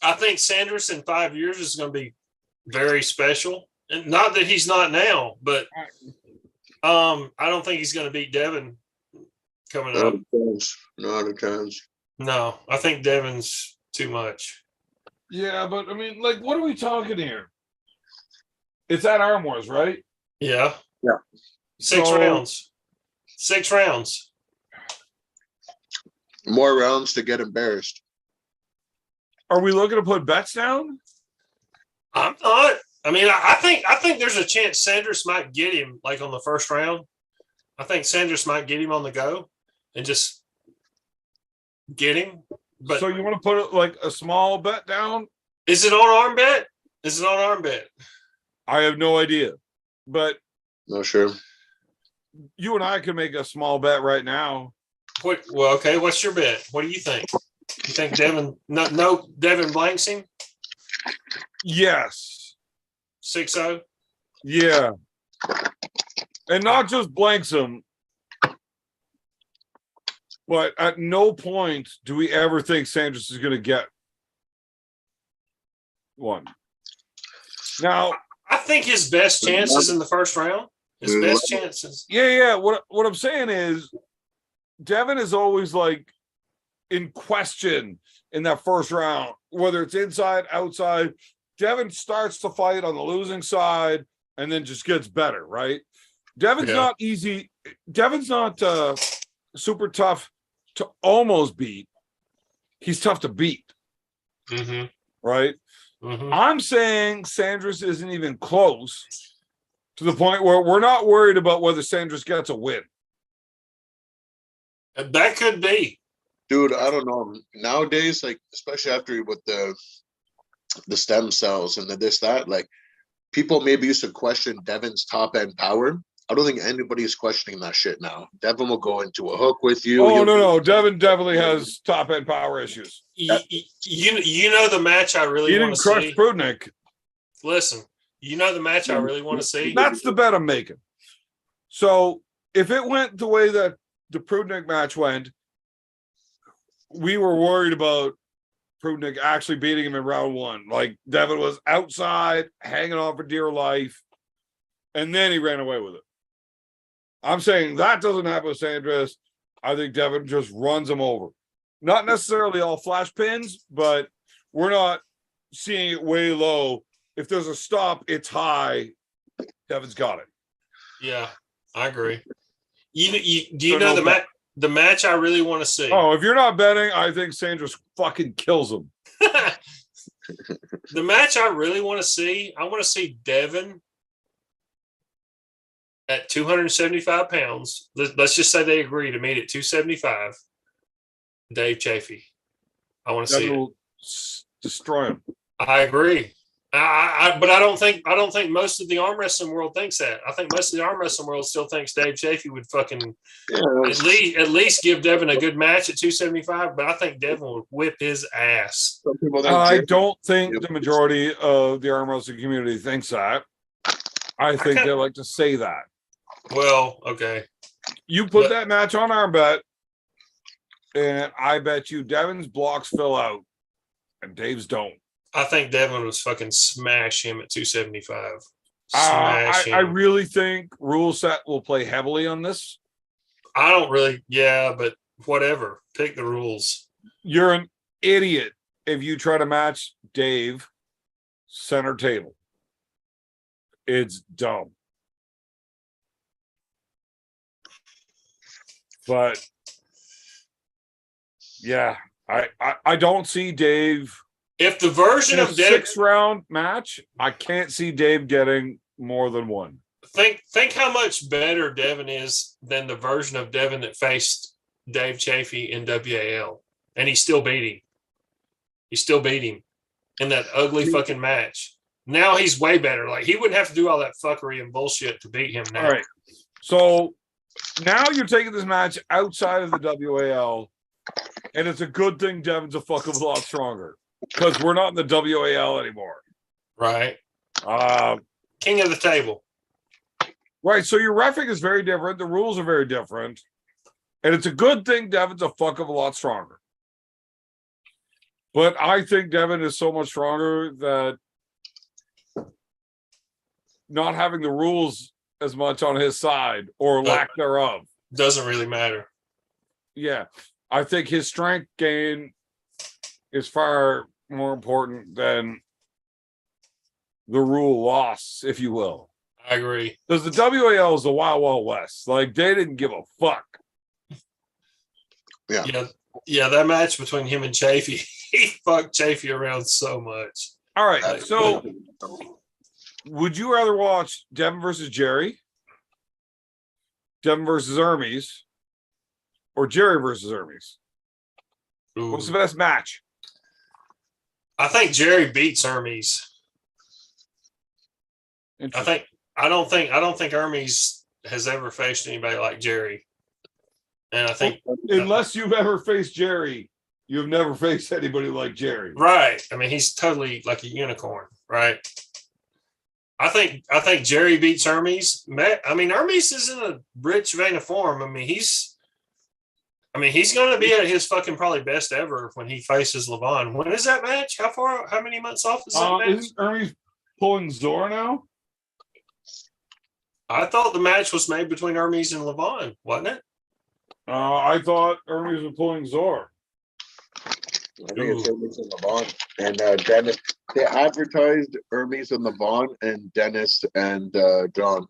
I think Sanders in 5 years is going to be very special, and not that he's not now, but I don't think he's going to beat Devin coming up. Not a chance. No, I think Devin's too much. Yeah, but I mean, like, what are we talking here? It's at Arm Wars, right? Yeah. Yeah. Six So- rounds. 6 rounds. More rounds to get embarrassed. Are we looking to put bets down? I'm not. I mean, I think there's a chance Sanders might get him like on the first round. I think Sanders might get him on the go and just get him. But So you want to put like a small bet down? is it on arm bet? Is it on arm bet? I have no idea, but No, sure. you and I can make a small bet right now. Well, okay. What's your bet? What do you think? You think Devin? No, Devin blanks him Yes. 6-0. Yeah. And not just blanks him, but at no point do we ever think Sanders is going to get one. Now, I think his best chance is in the first round. His best chances. yeah. What I'm saying is Devin is always like in question in that first round, whether it's inside, outside. Devin starts to fight on the losing side and then just gets better, right? Devin's Yeah. not easy. Devin's not super tough to almost beat. He's tough to beat, Mm-hmm. right? Mm-hmm. I'm saying Sanders isn't even close to the point where we're not worried about whether Sanders gets a win. That could be. Dude, I don't know. Nowadays, like, especially after with the stem cells and the this, that, like, people maybe used to question Devin's top end power. I don't think anybody's questioning that shit now. Devin will go into a hook with you. Oh, He'll- no. Devin definitely has top end power issues. You know the match I He really want didn't to crush see. Prudnick. Listen, you know the match I really want to see. That's the bet I'm making. So if it went the way that the Prudnick match went, we were worried about Prudnick actually beating him in round one. Like Devin was outside, hanging on for dear life, and then he ran away with it. I'm saying that doesn't happen with Sanders. I think Devin just runs him over. Not necessarily all flash pins, but we're not seeing it way low. If there's a stop, it's high. Devin's got it. Yeah, I agree. Do you So know no bet. the match I really want to see? Oh, if you're not betting, I think Sanders fucking kills him. The match I really want to see, I want to see Devin at 275 pounds. Let's just say they agree to meet at 275. Dave Chafee. I want to see Devin it. will destroy him. I agree. But I don't think most of the arm wrestling world thinks that. I think most of the arm wrestling world still thinks Dave Chafee would fucking at least give Devin a good match at 275. But I think Devin would whip his ass. Some people think I Jay- don't think the majority of the arm wrestling community thinks that. I think they like to say that. Well, okay. You put that match on our bet, and I bet you Devin's blocks fill out, and Dave's don't. I think Devin was fucking smash him at 275. I Smash him. really think rule set will play heavily on this. I don't really, yeah, but whatever. Pick the rules. You're an idiot if you try to match Dave center table. It's dumb. But yeah, I don't see Dave If the version in a of Devin, 6-round match. I can't see Dave getting more than one. think how much better Devin is than the version of Devin that faced Dave Chafee in WAL, and he still beat him. He still beat him in that ugly fucking match. Now he's way better. Like he wouldn't have to do all that fuckery and bullshit to beat him now. All right. So now you're taking this match outside of the WAL, and it's a good thing Devin's a fucking lot stronger because we're not in the WAL anymore. Right. Uh, King of the table. Right. So your reffing is very different. The rules are very different. And it's a good thing Devin's a fuck of a lot stronger. But I think Devin is so much stronger that not having the rules as much on his side or lack thereof Doesn't really matter. Yeah. I think his strength gain is far more important than the rule loss, if you will. I agree. Because the WAL is the Wild Wild West. Like, they didn't give a fuck. Yeah, that match between him and Chafee, he fucked Chafee around so much. All right. So, would you rather watch Devin versus Jerry, Devin versus Hermes, or Jerry versus Hermes? Ooh. What's the best match? I think Jerry beats Hermes. I don't think Hermes has ever faced anybody like Jerry. And I think unless you've ever faced Jerry, you've never faced anybody like Jerry. Right. I mean, he's totally like a unicorn, right? I think Jerry beats Hermes. I mean, Hermes is in a rich vein of form. I mean, he's going to be at his fucking probably best ever when he faces Levon. When is that match? How many months off is that match? Isn't Hermes pulling Zor now? I thought the match was made between Hermes and Levon, wasn't it? I thought Hermes was pulling Zor. I think it's Hermes and Levon. And Dennis, they advertised Hermes and Levon and Dennis and John.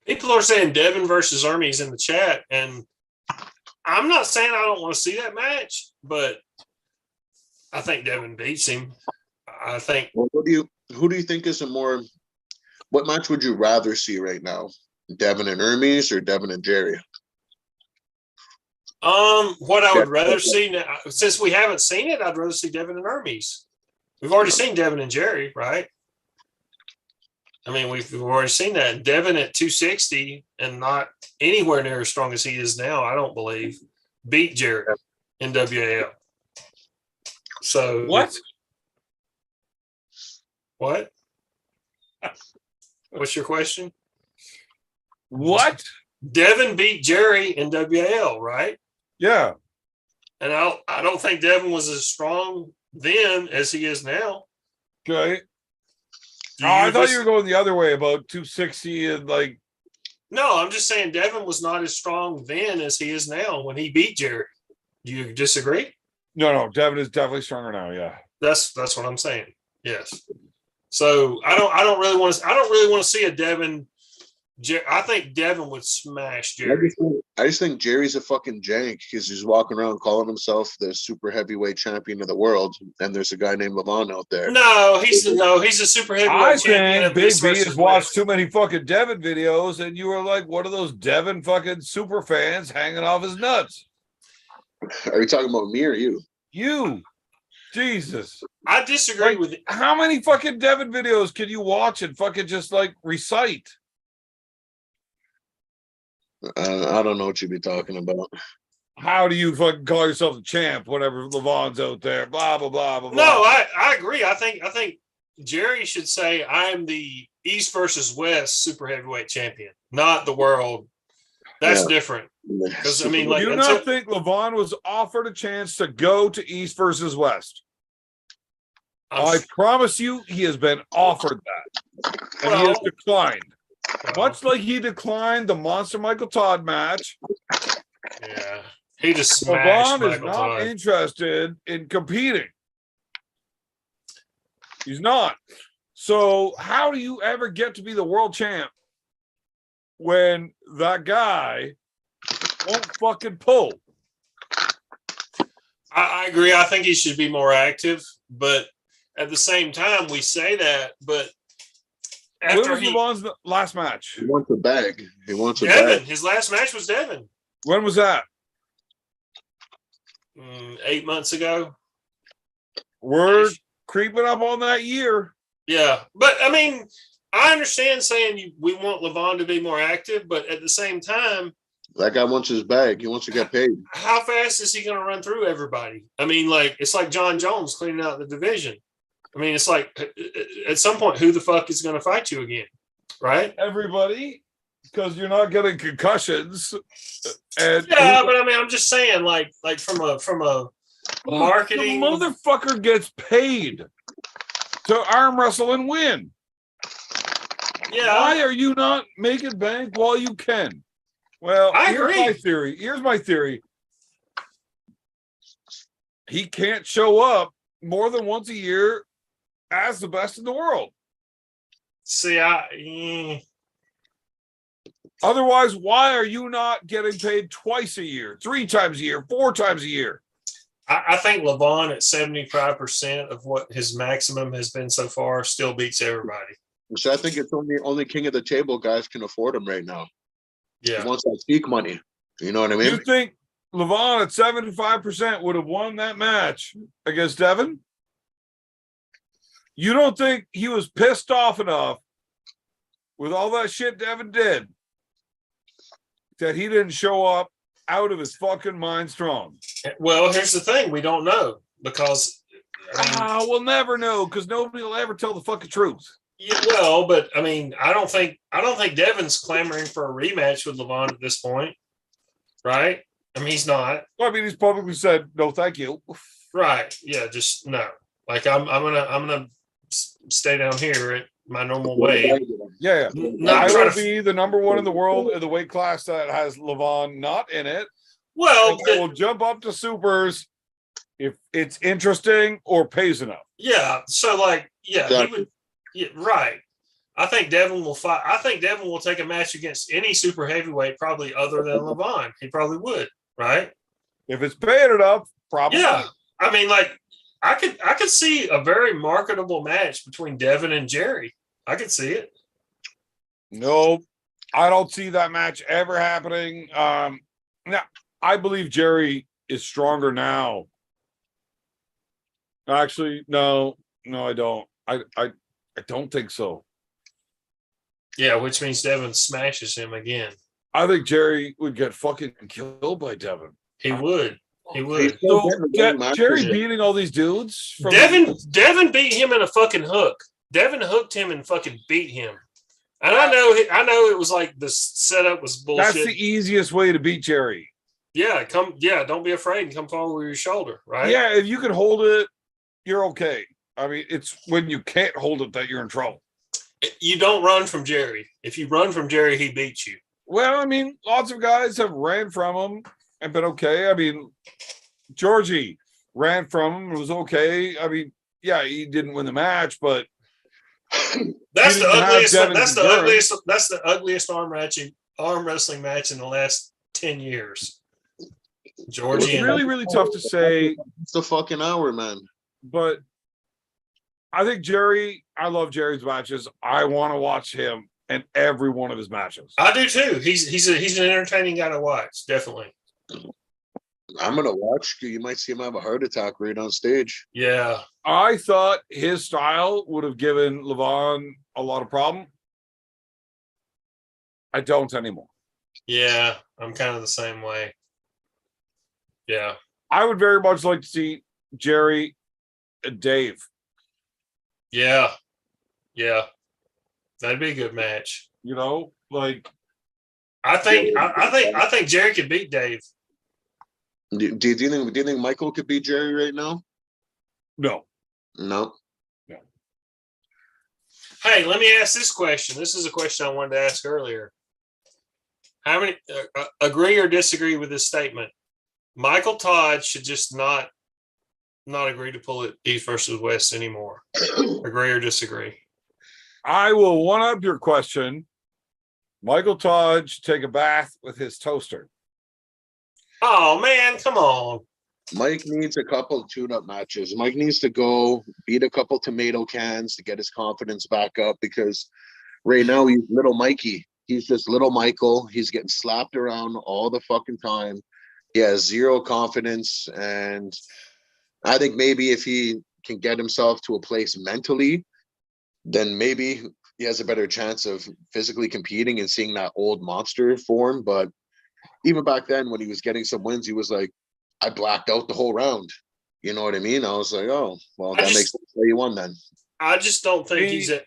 People are saying Devin versus Hermes in the chat, and I'm not saying I don't want to see that match, but I think Devin beats him. I think. Well, who do you think is a more? What match would you rather see right now? Devin and Hermes or Devin and Jerry? What I would rather see now, since we haven't seen it, I'd rather see Devin and Hermes. We've already seen Devin and Jerry, right? I mean, we've already seen that. Devin at 260 and not anywhere near as strong as he is now, I don't believe, beat Jerry in WAL. So What? What's your question? What? Devin beat Jerry in WAL, right? Yeah. And I don't think Devin was as strong then as he is now. Okay. I thought you were going the other way about 260 and like. No, I'm just saying Devin was not as strong then as he is now when he beat Jerry. Do you disagree? No, Devin is definitely stronger now. Yeah. That's what I'm saying. Yes. So I don't really want to see a Devin. I think Devin would smash Jerry. I just think Jerry's a fucking jank because he's walking around calling himself the super heavyweight champion of the world, and there's a guy named Levon out there. No, he's a super heavyweight champion. I think Big B has watched too many fucking Devin videos, and you were like one of those Devin fucking super fans hanging off his nuts. Are you talking about me or you? You. Jesus. I disagree with it. How many fucking Devin videos can you watch and fucking just like recite? I don't know what you'd be talking about. How do you fucking call yourself a champ whenever Levon's out there? Blah, blah, blah, blah, blah. No, I agree. I think Jerry should say I'm the East versus West super heavyweight champion, not the world. That's different. Because I mean, like, do you not think Levon was offered a chance to go to East versus West? I promise you, he has been offered that, and he has declined. Much like he declined the Monster Michael Todd match. Yeah, he just smashed Levon is not interested in competing. He's not. So how do you ever get to be the world champ when that guy won't fucking pull? I agree. I think he should be more active, but at the same time, we say that, but when was Levon's last match? He wants a bag. He wants a Devin. bag. His last match was Devin. When was that? 8 months ago. We're creeping up on that year. Yeah, but I mean, I understand saying we want Levon to be more active, but at the same time, that guy wants his bag. He wants to get paid. How fast is he going to run through everybody? I mean, like, it's like John Jones cleaning out the division. I mean, it's like at some point, who the fuck is going to fight you again? right? everybody, because you're not getting concussions. And Yeah, but I mean, I'm just saying, like from a marketing. The motherfucker gets paid to arm wrestle and win. Yeah. Why are you not making bank while you can? Well, I here's agree. my theory. Here's my theory. He can't show up more than once a year as the best in the world. See, Otherwise, why are you not getting paid twice a year, 3 times a year, 4 times a year? I think Levon at 75% of what his maximum has been so far still beats everybody. So I think it's only king of the table guys can afford him right now. Yeah. He wants that speak money. You know what I mean? You think Levon at 75% would have won that match against Devin? You don't think he was pissed off enough with all that shit Devin did that he didn't show up out of his fucking mind strong? Well, here's the thing. We don't know because We'll never know because nobody will ever tell the fucking truth. yeah, well, but I mean, I don't think Devin's clamoring for a rematch with Levon at this point. Right? I mean, he's not. Well, I mean, he's publicly said, no, thank you. Right. Yeah, just no. Like I'm gonna stay down here at my normal weight. Yeah. Not I trying will to be the number one in the world in the weight class that has Levon not in it. well, I will jump up to supers if it's interesting or pays enough. yeah. So like, yeah, he Exactly. would. Yeah, right. I think Devin will fight. I think Devin will take a match against any super heavyweight, probably other than Levon. He probably would, right? If it's paying enough, probably. Yeah. I mean, like, I could see a very marketable match between Devin and Jerry. I could see it. No, I don't see that match ever happening. Now, I believe Jerry is stronger now. Actually, no, I don't. I don't think so. Yeah, which means Devin smashes him again. I think Jerry would get fucking killed by Devin. He would. He would. He's still So getting the Jerry matches. beating all these dudes. From Devin beat him in a fucking hook. Devin hooked him and fucking beat him. And I know it was like the setup was bullshit. That's the easiest way to beat Jerry. Yeah, don't be afraid and come forward with your shoulder, right? Yeah, if you can hold it, you're okay. I mean, it's when you can't hold it that you're in trouble. You don't run from Jerry. If you run from Jerry, he beats you. Well, I mean, lots of guys have ran from him and been okay. I mean, Georgie ran from him and was okay. I mean, yeah, he didn't win the match, but That's the ugliest. Devin's That's the ugliest arm wrestling match in the last 10 years. Georgie it's and really, really tough to say, It's a fucking hour, man. but I think Jerry, I love Jerry's matches. I want to watch him in every one of his matches. I do too. He's an entertaining guy to watch, definitely. I'm gonna watch. You might see him have a heart attack right on stage. Yeah. I thought his style would have given Levon a lot of problem. I don't anymore. Yeah, I'm kind of the same way. Yeah. I would very much like to see Jerry and Dave. Yeah. Yeah. That'd be a good match. You know, like I think Jerry could beat Dave. Do you think Michael could beat Jerry right now? no. No. Hey, let me ask this question. This is a question I wanted to ask earlier. How many agree or disagree with this statement? Michael Todd should just not agree to pull it East versus West anymore. Agree or disagree? I will one up your question. Michael Todd should take a bath with his toaster. Oh man, come on. Mike needs a couple tune-up matches. Mike needs to go beat a couple tomato cans to get his confidence back up because right now he's little Mikey. He's just little Michael. He's getting slapped around all the fucking time. He has zero confidence. And I think maybe if he can get himself to a place mentally, then maybe he has a better chance of physically competing and seeing that old monster form. But even back then when he was getting some wins, he was like, I blacked out the whole round. You know what I mean? I was like, oh, well, that makes sense why you won then. I just don't think he's at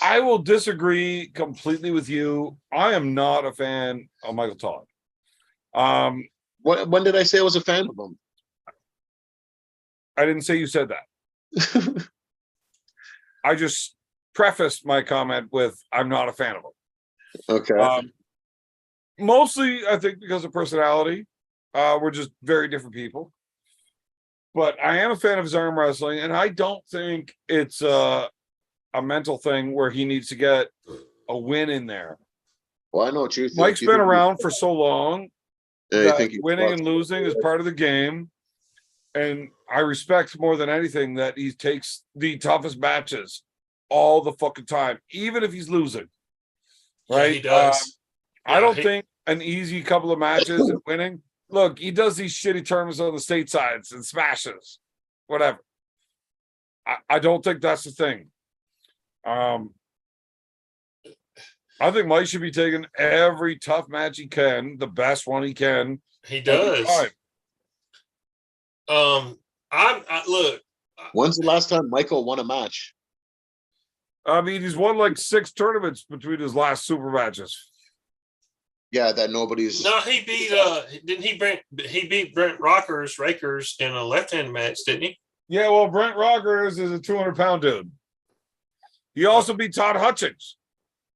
I will disagree completely with you. I am not a fan of Michael Todd. When did I say I was a fan of him? I didn't say you said that. I just prefaced my comment with I'm not a fan of him. Okay. Mostly, I think, because of personality. We're just very different people. But I am a fan of his arm wrestling, and I don't think it's a mental thing where he needs to get a win in there. Well, I know what you think. Mike's You been think around for so long you that think he winning fucks and losing is part of the game. And I respect more than anything that he takes the toughest matches all the fucking time, even if he's losing. Right? Yeah, he does. I Yeah, don't he- think an easy couple of matches and winning. Look, he does these shitty tournaments on the state sides and smashes, whatever. I don't think that's the thing. I think Mike should be taking every tough match he can, the best one he can. He every does. time. Look. When's the last time Michael won a match? I mean, he's won like 6 tournaments between his last super matches. Yeah, that nobody's. No, he beat. Didn't he beat Brent Rakers in a left-hand match? Didn't he? Yeah, well, Brent Rogers is a 200-pound dude. He also beat Todd Hutchings.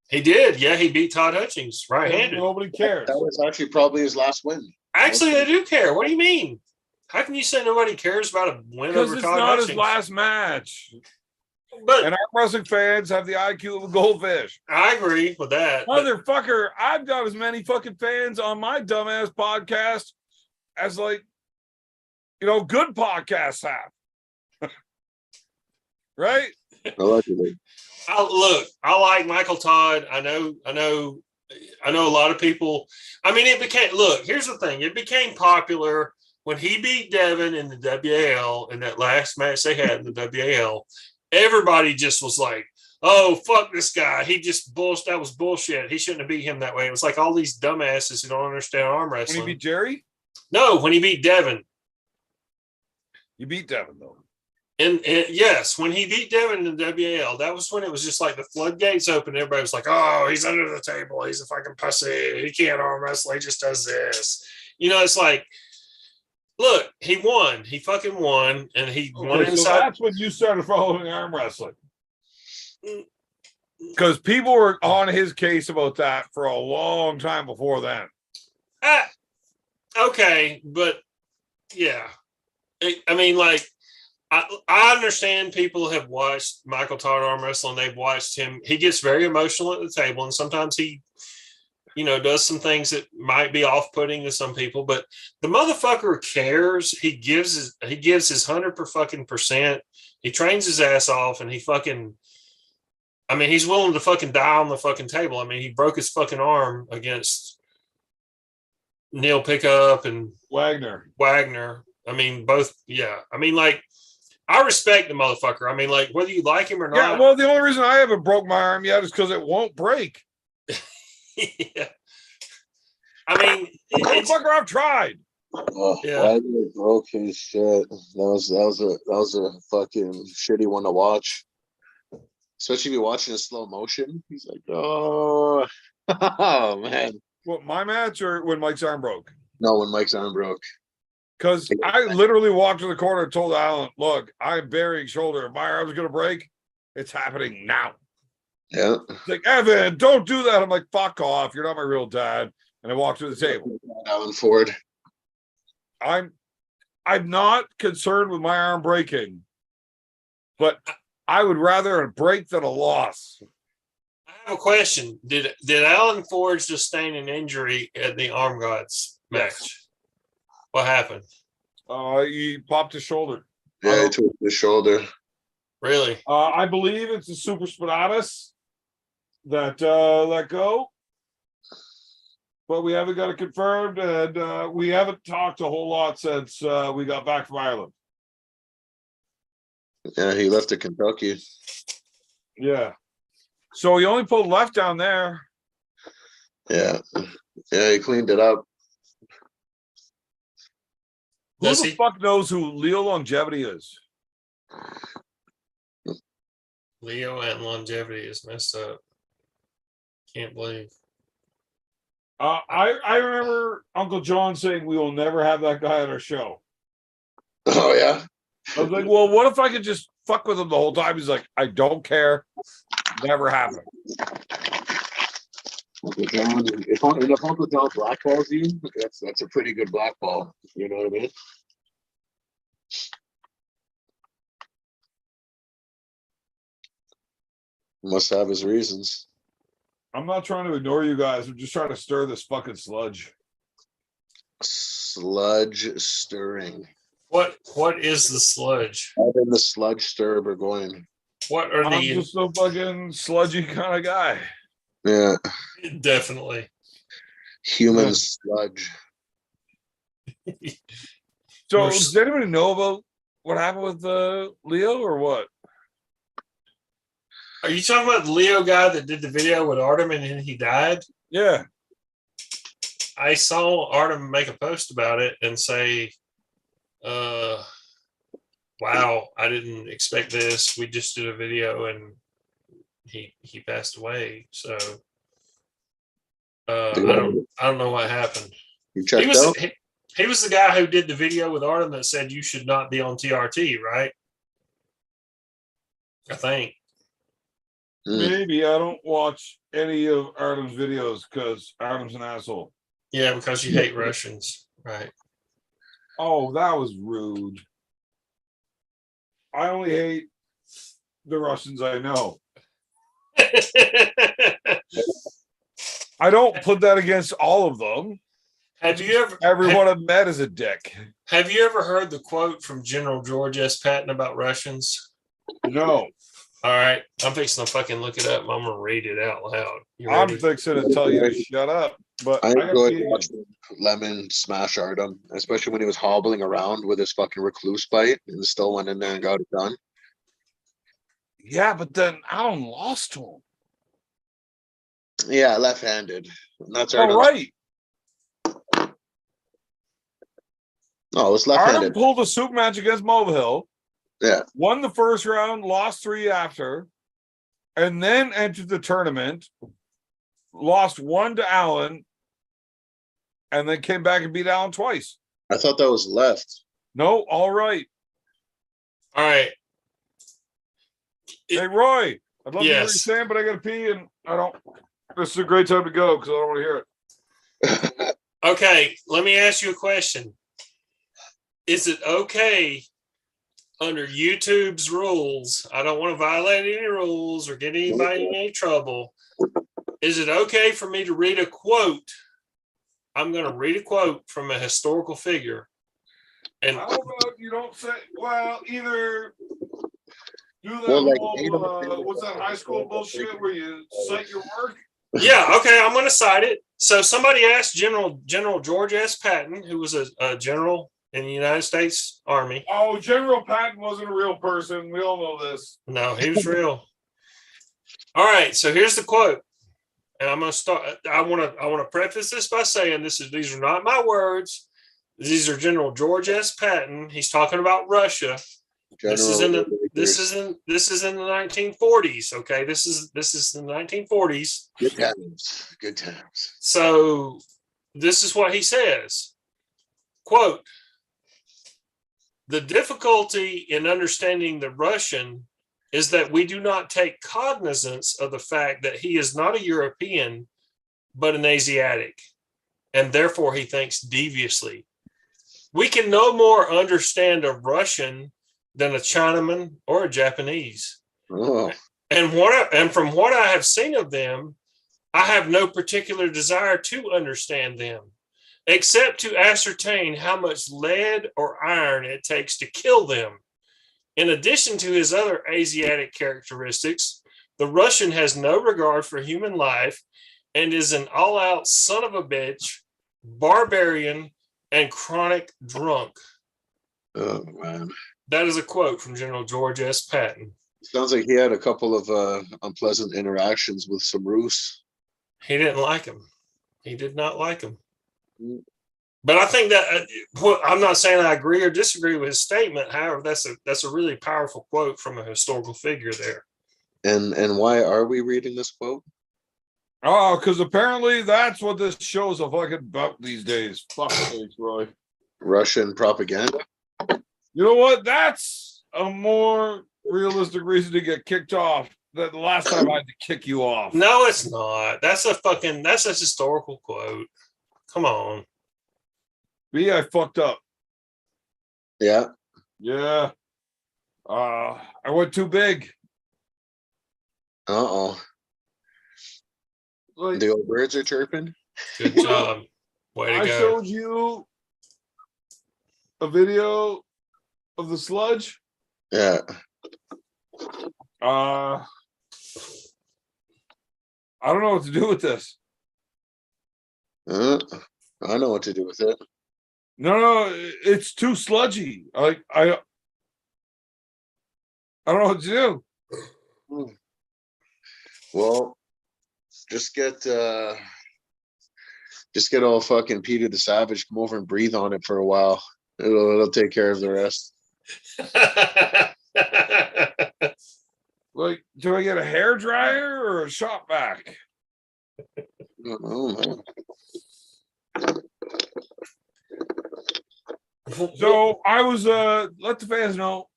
He did. Yeah, he beat Todd Hutchings right-handed. Nobody cares. That was actually probably his last win. Actually, they do care. What do you mean? How can you say nobody cares about a win Because over it's Todd not Hutchings? his last match. But And our wrestling fans have the IQ of a goldfish. I agree with that. but- Motherfucker, I've got as many fucking fans on my dumbass podcast as, like, good podcasts have. Right? Allegedly. I like Michael Todd. I know a lot of people. I mean, here's the thing. It became popular when he beat Devin in the WAL in that last match they had in the WAL. Everybody just was like, oh, fuck this guy. He just bullshit. That was bullshit. He shouldn't have beat him that way. It was like all these dumbasses who don't understand arm When wrestling. he beat Jerry? No, when he beat Devin. You beat Devin, though. And yes, when he beat Devin in the WAL, that was when it was just like the floodgates opened. Everybody was like, oh, he's under the table. He's a fucking pussy. He can't arm wrestle. He just does this. It's like, look, he won. He fucking won. And he won Okay, so inside. that's when you started following arm wrestling. Because people were on his case about that for a long time before then. Okay, but yeah. I mean, like, I understand people have watched Michael Todd arm wrestle and they've watched him. He gets very emotional at the table, and sometimes he, does some things that might be off-putting to some people. But the motherfucker cares. He gives his 100%. He trains his ass off, and he's willing to fucking die on the fucking table. I mean, he broke his fucking arm against Neil Pickup and Wagner. I mean, both. Yeah. I mean, like, I respect the motherfucker. I mean, like, whether you like him or not. Yeah, well, the only reason I haven't broke my arm yet is because it won't break. Yeah. I mean, Motherfucker, I've tried. Oh, Yeah. Wagner broke his shit. That was a fucking shitty one to watch. Especially if you're watching in slow motion. He's like, oh, oh man. What, my match or when Mike's arm broke? No, when Mike's arm broke. Because I literally walked to the corner and told Alan, look, I'm burying shoulder. If my arm's going to break, it's happening now. Yeah. He's like, Evan, don't do that. I'm like, fuck off. You're not my real dad. And I walked to the table. Alan Ford. I'm not concerned with my arm breaking, but I would rather a break than a loss. I have a question. Did Alan Ford sustain an injury at the Arm Gods match? Yes. What happened? He popped his shoulder. Yeah, he took his shoulder. Really? I believe it's a super spinatus that let go, but we haven't got it confirmed, and we haven't talked a whole lot since we got back from Ireland. Yeah, he left to Kentucky. Yeah. So he only pulled left down there. Yeah. Yeah, he cleaned it up. Who the fuck knows who Leo Longevity is? Leo and longevity is messed up. Can't believe. I remember Uncle John saying we will never have that guy on our show. Oh yeah. I was like, well, what if I could just fuck with him the whole time? He's like, I don't care. Never happened. Uncle John, if Uncle John blackballs you, that's a pretty good blackball. You know what I mean? Must have his reasons. I'm not trying to ignore you guys. I'm just trying to stir this fucking sludge. Sludge stirring. What is the sludge? I've been the sludge stir Burgoyne. What are I'm the just a fucking sludgy kind of guy. Yeah. definitely? Human sludge. So We're does anybody know about what happened with Leo or what? Are you talking about the Leo guy that did the video with Artem and then he died? Yeah. I saw Artem make a post about it and say, wow, I didn't expect this. We just did a video and he passed away. So I don't know what happened. You checked out? He was the guy who did the video with Artem that said you should not be on TRT, right? I think. Maybe I don't watch any of Artem's videos because Artem's an asshole. Yeah, because you hate Russians, right? Oh, that was rude. I only hate the Russians I know. I don't put that against all of them. Have you ever? Everyone I've met is a dick. Have you ever heard the quote from General George S. Patton about Russians? No. All right, I'm fixing to fucking look it up. I'm gonna read it out loud. You I'm ready? fixing to tell you to shut up. But I gotta enjoyed pee again. watching Lemon smash Artem, especially when he was hobbling around with his fucking recluse bite and still went in there and got it done. Yeah, but then Alan lost to him. Yeah, left-handed. And that's All Artem. right. No, it was Artem left-handed. pulled a super match against Mulvihill. Yeah. Won the first round, lost 3 after, and then entered the tournament, lost 1 to Allen, and then came back and beat Allen twice. I thought that was left. No, all right. All right. Hey, Roy, I'd love to hear what you're Yes. saying, but I got to pee, and I don't. This is a great time to go because I don't want to hear it. Okay, let me ask you a question. Is it okay under YouTube's rules? I don't want to violate any rules or get anybody in any trouble. Is it okay for me to read a quote? I'm going to read a quote from a historical figure. And How about you don't say, well, either do that Well, like, whole, what's that high school bullshit where you cite your work? yeah, okay, I'm going to cite it. So somebody asked General George S. Patton, who was a general in the United States Army. Oh, General Patton wasn't a real person. We all know this. No, he was real. All right, so here's the quote. And I'm going to start. I want to preface this by saying these are not my words. These are General George S. Patton. He's talking about Russia. This is in the 1940s. Okay, this is the 1940s. Good times. Good times. So this is what he says. Quote, the difficulty in understanding the Russian is that we do not take cognizance of the fact that he is not a European, but an Asiatic, and therefore he thinks deviously. We can no more understand a Russian than a Chinaman or a Japanese. Oh. And from what I have seen of them, I have no particular desire to understand them, except to ascertain how much lead or iron it takes to kill them. In addition to his other Asiatic characteristics, the Russian has no regard for human life and is an all-out son of a bitch, barbarian, and chronic drunk. Oh, man. That is a quote from General George S. Patton. Sounds like he had a couple of unpleasant interactions with some Rus. He didn't like him. He did not like him. But I think that I'm not saying I agree or disagree with his statement. However, that's a really powerful quote from a historical figure there. And why are we reading this quote? Oh, because apparently that's what this show's a fucking about these days. Fuck sakes, Roy. Russian propaganda? You know what? That's a more realistic reason to get kicked off than the last time I had to kick you off. No, it's not. That's a historical quote. Come on. Me, I fucked up. Yeah. Yeah. I went too big. Uh-oh. Like, The old birds are chirping. Good job. Way to I go. showed you a video of the sludge. Yeah. I don't know what to do with this. I know what to do with it. No, it's too sludgy. I don't know what to do. Well, just get all fucking Peter the Savage, come over and breathe on it for a while. It'll take care of the rest. Like, do I get a hair dryer or a shop vac? I don't know, man. So I was let the fans know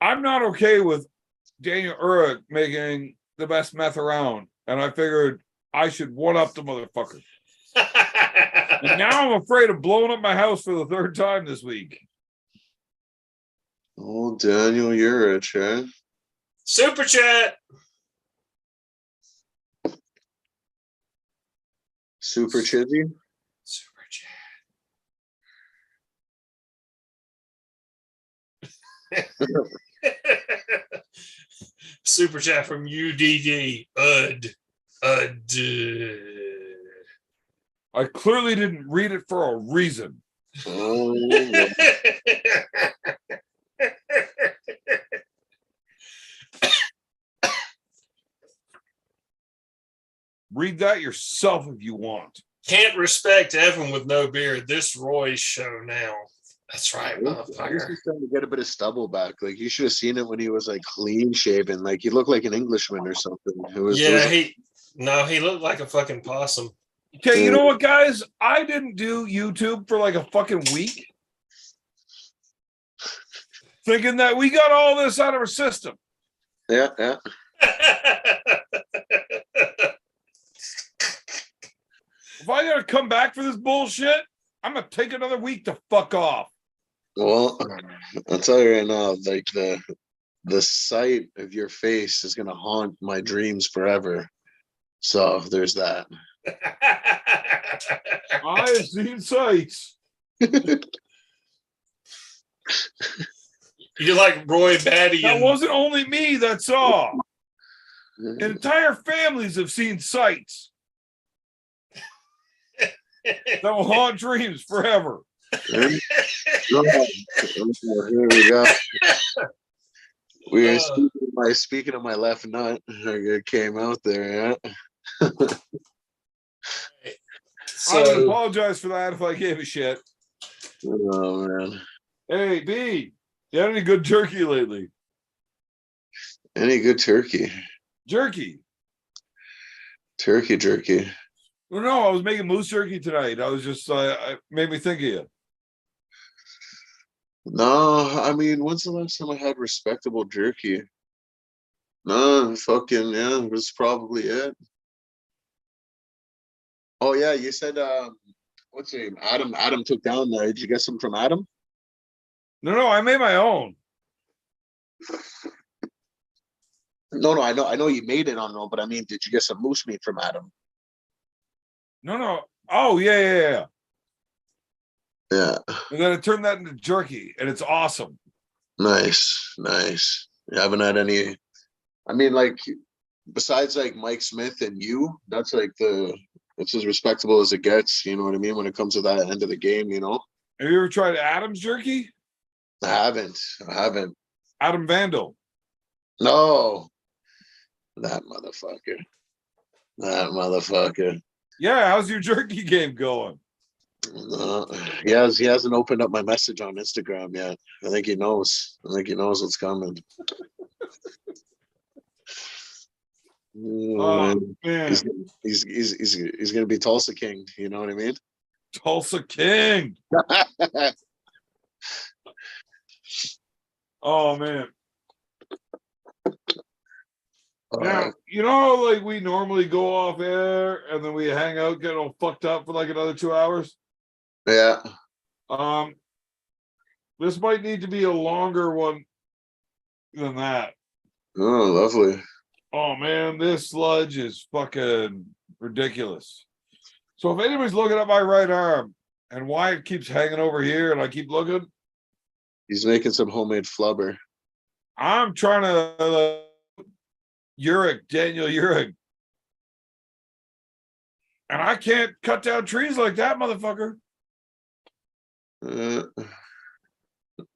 I'm not okay with Daniel Urich making the best meth around, and I figured I should one up the motherfucker. And now I'm afraid of blowing up my house for the third time this week. Oh, Daniel Urich, eh? Super chat. Super Chizzy? Super chat. Super chat from UDD. I clearly didn't read it for a reason. Oh, Read that yourself if you want. Can't respect Evan with no beard. This Roy's show now. That's right, He's motherfucker. just trying to get a bit of stubble back. Like, you should have seen it when he was like clean shaven. Like, he looked like an Englishman or something. It was He looked like a fucking possum. Okay, you know what, guys? I didn't do YouTube for like a fucking week. Thinking that we got all this out of our system. yeah. If I gotta come back for this bullshit, I'm gonna take another week to fuck off. Well, I'll tell you right now, like the sight of your face is gonna haunt my dreams forever. So there's that. I have seen sights. You're like Roy Batty. That wasn't only me that saw. Entire families have seen sights that will haunt dreams forever. Here we go. We are speaking of my left nut. It came out there, yeah. I would apologize for that if I gave a shit. Oh man. Hey, B, you had any good turkey lately? Any good turkey? Jerky. Jerky. Well, no, I was making moose jerky tonight. I was just, it made me think of you. No, I mean, when's the last time I had respectable jerky? No, fucking yeah, it was probably it. Oh yeah, you said what's his name? Adam took down there. Did you get some from Adam? No, I made my own. No, I know you made it on no, but I mean, did you get some moose meat from Adam? No. Oh, yeah. Yeah. And then I turned that into jerky, and it's awesome. Nice. You haven't had any, I mean, like, besides like Mike Smith and you, that's like it's as respectable as it gets, you know what I mean, when it comes to that end of the game, you know? Have you ever tried Adam's jerky? I haven't. Adam Vandal. No. That motherfucker. Yeah, how's your jerky game going? He hasn't opened up my message on Instagram yet. I think he knows what's coming. Oh man. man, He's gonna be Tulsa King. You know what I mean? Tulsa King. Oh man. Now, like we normally go off air and then we hang out, get all fucked up for like another 2 hours. Yeah. This might need to be a longer one than that. Oh, lovely. Oh man, this sludge is fucking ridiculous. So if anybody's looking at my right arm and why it keeps hanging over here and I keep looking, He's making some homemade flubber. I'm trying to Daniel Uric. And I can't cut down trees like that, motherfucker.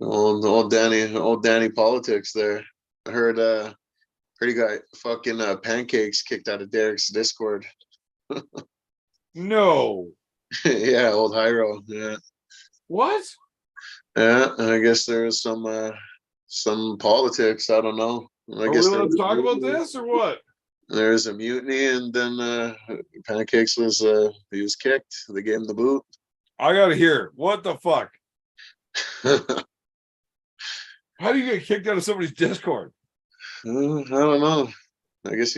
Old Danny politics there. I heard he got fucking pancakes kicked out of Derek's Discord. No. Yeah, old Hyro. Yeah. What? Yeah, I guess there's some politics. I don't know. I Are we guess allowed to talk about this or what? there's a mutiny, and then Pancakes was he was kicked. They gave him the boot. I gotta hear. What the fuck? How do you get kicked out of somebody's Discord? I don't know. I guess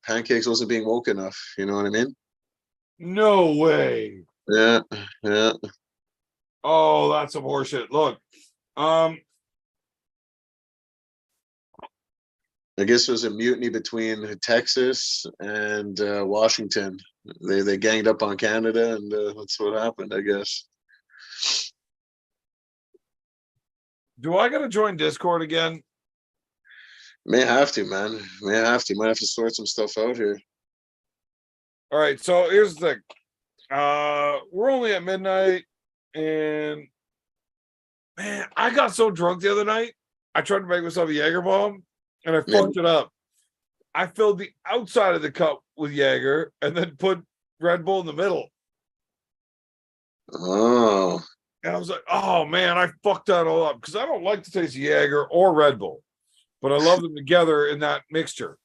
Pancakes wasn't being woke enough. You know what I mean? No way. Yeah, yeah. Oh, that's some horseshit. Look, I guess there was a mutiny between Texas and Washington. They ganged up on Canada, and that's what happened, I guess. do I gotta join Discord again? May have to, man. May have to. Might have to sort some stuff out here. All right, so here's the thing. We're only at midnight, and man, I got so drunk the other night. I tried to make myself a Jaeger bomb, and I fucked it up. I filled the outside of the cup with Jaeger, and then put Red Bull in the middle. Oh. And I was like, "Oh man, I fucked that all up," because I don't like the taste of Jaeger or Red Bull, but I love them together in that mixture.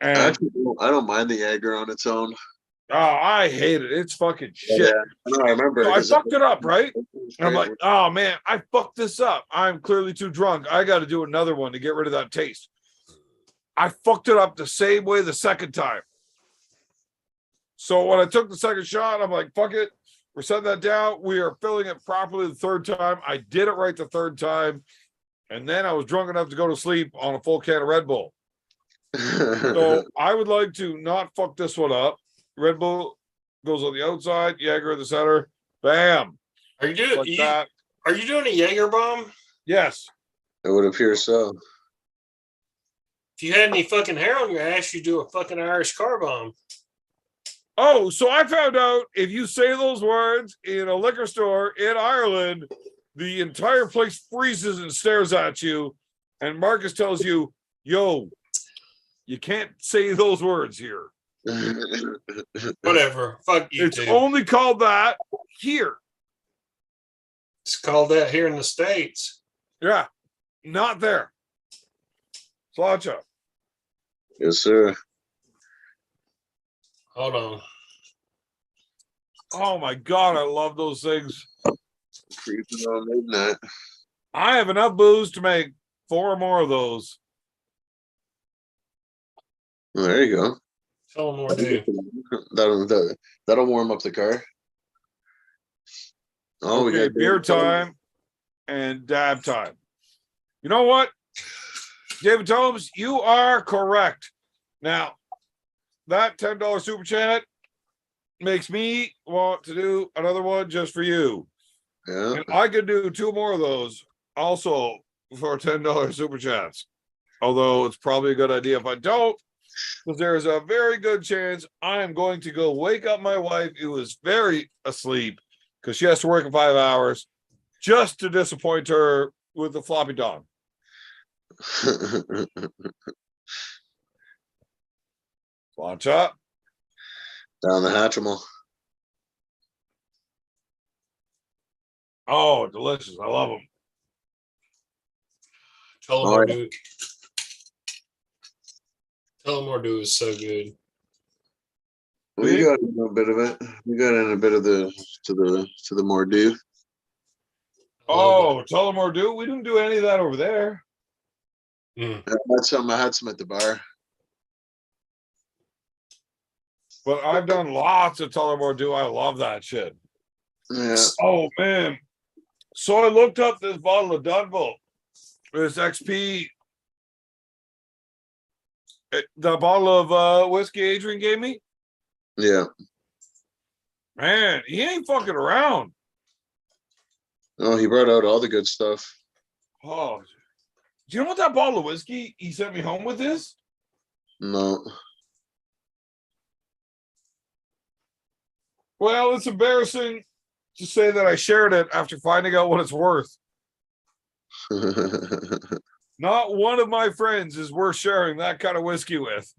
And Actually, I don't mind the Jaeger on its own. oh, I hate it. It's fucking shit. Yeah, I remember. So I fucked it up, right? And I'm like, oh man, I fucked this up. I'm clearly too drunk. I got to do another one to get rid of that taste. I fucked it up the same way the second time. So when I took the second shot, I'm like, fuck it. We're setting that down. We are filling it properly the third time. I did it right the third time. And then I was drunk enough to go to sleep on a full can of Red Bull. So I would like to not fuck this one up. Red Bull goes on the outside, Jaeger in the center. Bam. Are you doing? Like that. Are you doing a Jaeger bomb? Yes. It would appear so. If you had any fucking hair on your ass, you do a fucking Irish car bomb. Oh, so I found out if you say those words in a liquor store in Ireland, the entire place freezes and stares at you. And Marcus tells you, yo, you can't say those words here. Whatever. Fuck you, It's dude. only called that here. It's called that here in the States. Yeah, not there. Sláinte. Yes, sir. Hold on. Oh my God, I love those things. Creeping on midnight. I have enough booze to make 4 more of those. Well, there you go. Tell them more, dude. That'll warm up the car. Oh, Okay, we got beer time and dab time. You know what? David Tomes, you are correct. Now, that $10 super chat makes me want to do another one just for you. Yeah. And I could do 2 more of those also for $10 super chats. Although it's probably a good idea if I don't, because there's a very good chance I am going to go wake up my wife, who is very asleep because she has to work in 5 hours, just to disappoint her with the floppy dog. Launch up. Down the Hatchimal. Oh, delicious. I love them. Tell them Oh, more, yeah. dude. Tullamore Dew is so good. We got a little bit of it. We got in a bit of the more dew. Oh, Tullamore Dew. We didn't do any of that over there. Mm. I had some at the bar. But I've done lots of Tullamore Dew. I love that shit. Yeah. Oh man. So I looked up this bottle of Dunville. This XP. The bottle of whiskey Adrian gave me. Yeah. Man, he ain't fucking around. Oh, he brought out all the good stuff. Oh, do you know what that bottle of whiskey he sent me home with is? No. Well, it's embarrassing to say that I shared it after finding out what it's worth. Not one of my friends is worth sharing that kind of whiskey with.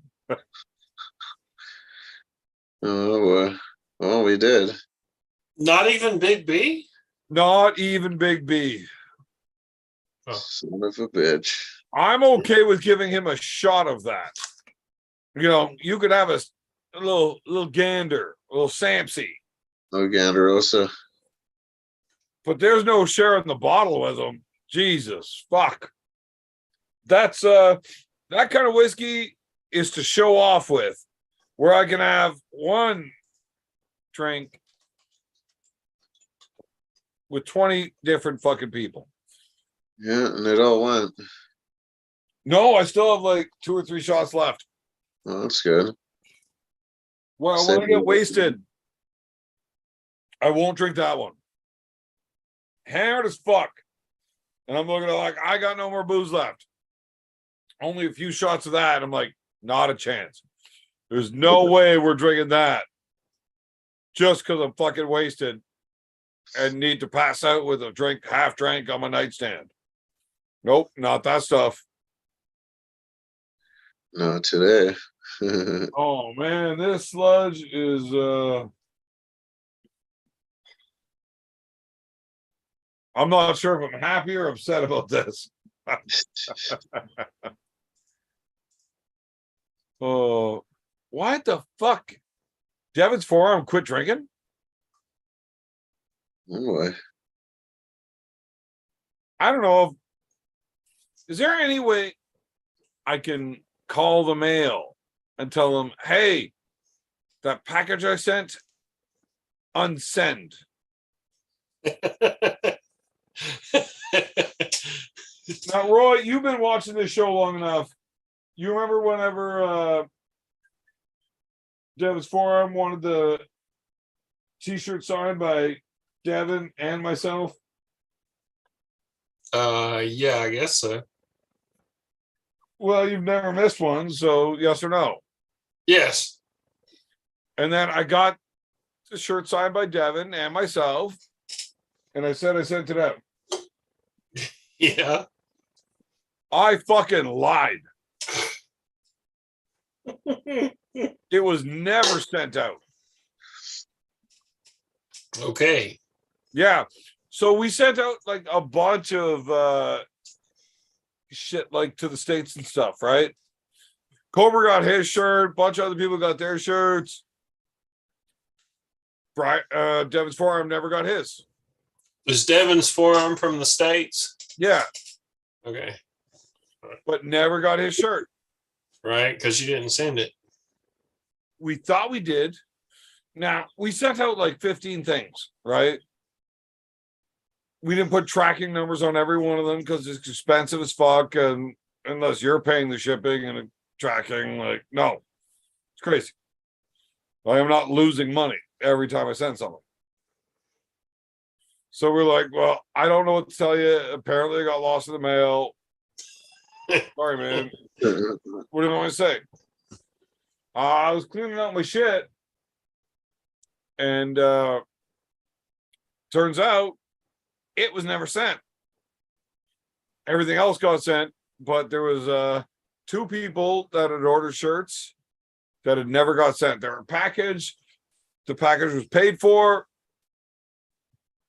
Oh, well, we did. Not even Big B? Not even Big B. Son of a bitch. I'm okay with giving him a shot of that. You know, you could have a little gander, a little Samsey. Oh, Ganderosa. But there's no sharing the bottle with him. Jesus, fuck. That's that kind of whiskey is to show off with, where I can have one drink with 20 different fucking people. Yeah, and it all went. No, I still have like 2 or 3 shots left. Oh, that's good. Well, Same when I get here. wasted, I won't drink that one. Hammered as fuck. And I'm looking at like, I got no more booze left. Only a few shots of that. I'm like, not a chance. There's no way we're drinking that just because I'm fucking wasted and need to pass out with a drink, half drank on my nightstand. Nope, not that stuff. No, today. Oh man, this sludge is I'm not sure if I'm happy or upset about this. Oh, what the fuck? Devin's forearm quit drinking? Oh boy. I don't know. Is there any way I can call the mail and tell them, hey, that package I sent, unsend? Now, Roy, you've been watching this show long enough. You remember whenever Devin's forearm wanted the t-shirt signed by Devin and myself? Yeah, I guess so. Well, you've never missed one, so yes or no? Yes. And then I got the shirt signed by Devin and myself, and I said I sent it out. Yeah. I fucking lied. It was never sent out. Okay. Yeah. So we sent out like a bunch of shit like to the States and stuff, right? Cobra got his shirt, a bunch of other people got their shirts. Devin's forearm never got his. Is Devin's forearm from the States? Yeah, Okay. but never got his shirt. Right, because you didn't send it. We thought we did. Now, we sent out like 15 things, right? We didn't put tracking numbers on every one of them because it's expensive as fuck. And unless you're paying the shipping and tracking, like, no, it's crazy. I am not losing money every time I send something. So we're like, well, I don't know what to tell you. Apparently, it got lost in the mail. Sorry, man. What do you want me to say? I was cleaning out my shit, and turns out it was never sent. Everything else got sent, but there was 2 people that had ordered shirts that had never got sent. They were packaged. The package was paid for,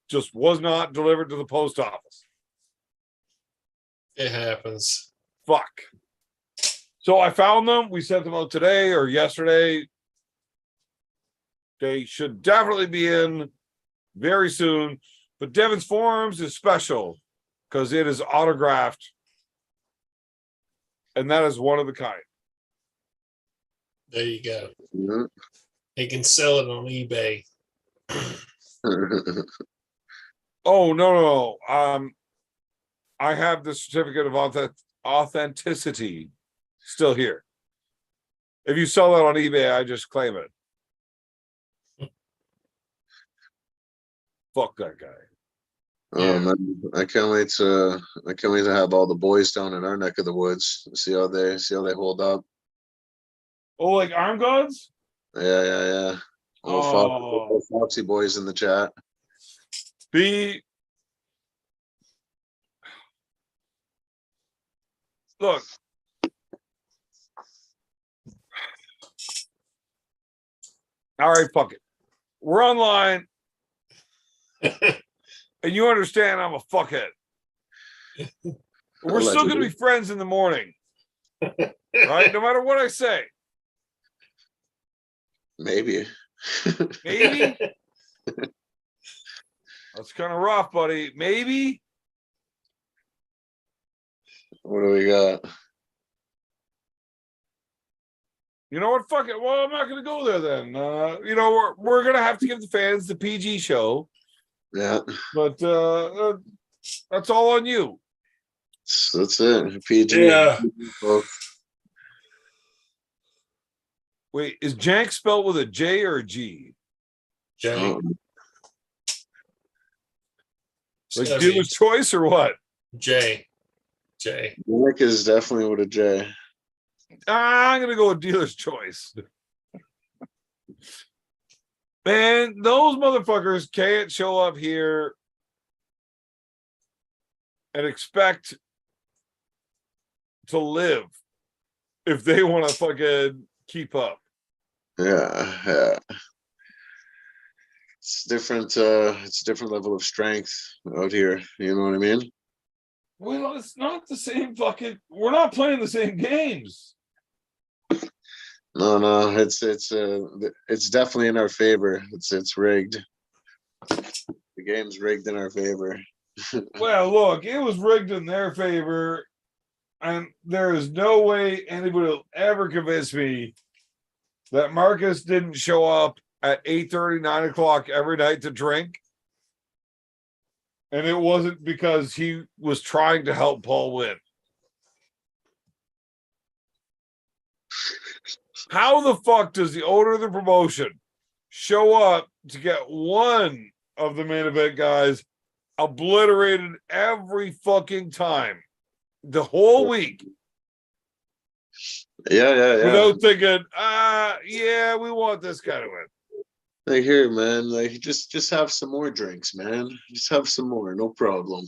just was not delivered to the post office. It happens. Fuck. So I found them. We sent them out today or yesterday. They should definitely be in very soon. But Devin's Forums is special because it is autographed. And that is one of a kind. There you go. Yeah. They can sell it on eBay. Oh, no. I have the certificate of authenticity still here. If you sell that on eBay, I just claim it. Fuck that guy. Oh man, I can't wait to have all the boys down in our neck of the woods. See how they hold up. Oh, like arm guards? Yeah. All Foxy boys in the chat. Look. All right, fuck it. We're online. And you understand I'm a fuckhead. We're still going to be friends in the morning. Right? No matter what I say. Maybe. Maybe? That's kind of rough, buddy. Maybe? What do we got? You know what? Fuck it. Well, I'm not going to go there then. We're going to have to give the fans the PG show. Yeah. But that's all on you. That's it. PG. Yeah. Wait, is Jank spelled with a J or a G? Jay. Like dealer's choice or what? Jay. Nick is definitely with a J. I'm going to go with dealer's choice. Man, those motherfuckers can't show up here and expect to live if they want to fucking keep up. Yeah. It's different. It's a different level of strength out here. You know what I mean? Well, it's not the same fucking. We're not playing the same games. No. It's definitely in our favor. It's rigged. The game's rigged in our favor. Well, look, it was rigged in their favor, and there is no way anybody will ever convince me that Marcus didn't show up at 8:30, 9 o'clock every night to drink. And it wasn't because he was trying to help Paul win. How the fuck does the owner of the promotion show up to get one of the main event guys obliterated every fucking time the whole week? Yeah. Without thinking, we want this guy to win. Like here, man. Like just have some more drinks, man. Just have some more, no problem.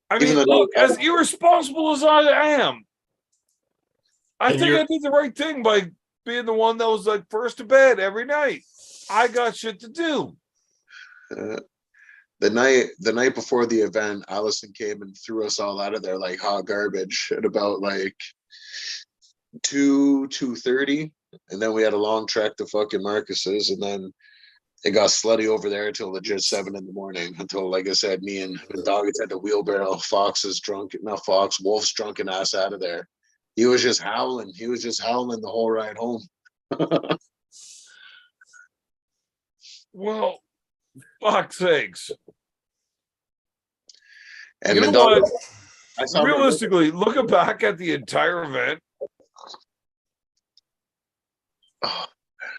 I mean, look, as irresponsible as I am, I think I did the right thing by being the one that was like first to bed every night. I got shit to do. The night before the event, Allison came and threw us all out of there like hot garbage at about like 2:30, and then we had a long trek to fucking Marcus's, and then it got slutty over there until legit 7 in the morning. Until, like I said, me and the dog had to wheelbarrow Wolf's drunken ass out of there. He was just howling. The whole ride home. Well, fuck's sakes. And you know dog, what? Realistically, looking back at the entire event,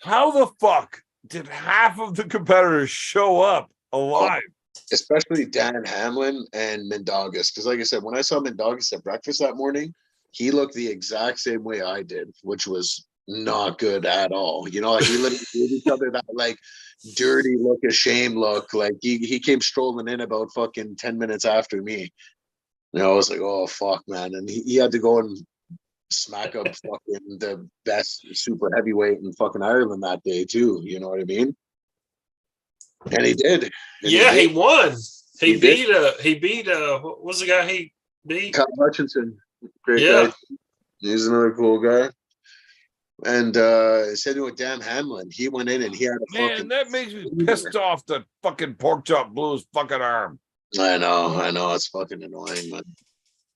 how the fuck did half of the competitors show up alive? Especially Dan Hamlin and Mendogas. Because like I said, when I saw Mendogas at breakfast that morning, he looked the exact same way I did, which was not good at all. You know, like we literally gave each other that like dirty look, ashamed look. Like he came strolling in about fucking 10 minutes after me. And I was like, oh fuck, man. And he had to go and smack up fucking the best super heavyweight in fucking Ireland that day too. You know what I mean? And he did. He won. He beat what was the guy he beat? Kyle Hutchinson. Great guy. He's another cool guy. And same thing with Dan Hamlin. He went in and he had a Man, fucking. that makes me pissed off that fucking pork chop blew his fucking arm. I know. It's fucking annoying, man.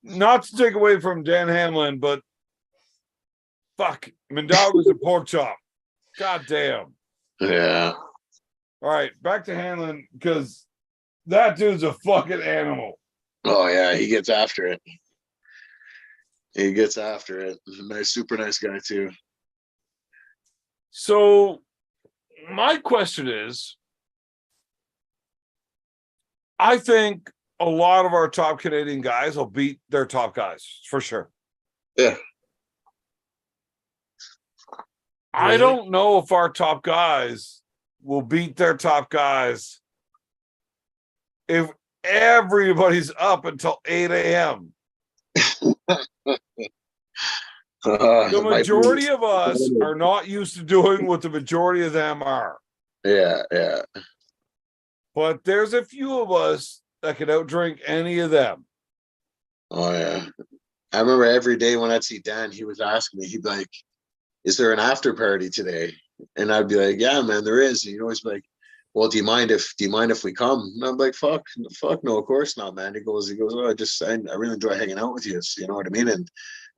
Not to take away from Dan Hamlin, but fuck, Mendoza's a pork chop. God damn. Yeah. All right, back to Hamlin, because that dude's a fucking animal. Oh yeah, he gets after it. He gets after it. Nice, super nice guy too. So my question is, I think a lot of our top Canadian guys will beat their top guys for sure. Yeah. I Really? don't know if our top guys will beat their top guys if everybody's up until 8 a.m. The majority of us are not used to doing what the majority of them are. Yeah. But there's a few of us that can outdrink any of them. Oh yeah. I remember every day when I'd see Dan, he was asking me, he'd be like, "Is there an after party today?" And I'd be like, "Yeah, man, there is." And he'd always be like, "Well, do you mind if we come?" And I'm like, fuck no, of course not, man. He goes, "Oh, I really enjoy hanging out with you." So, you know what I mean? And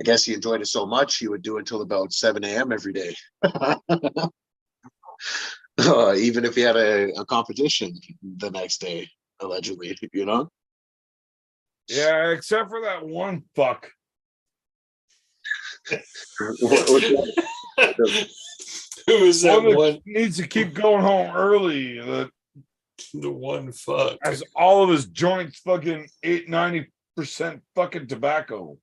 I guess he enjoyed it so much he would do it till about 7 a.m. every day. Even if he had a competition the next day, allegedly, you know? Yeah, except for that one fuck. Who is that One that one? needs to keep going home early. That The one fuck. has all of his joints fucking 90% fucking tobacco.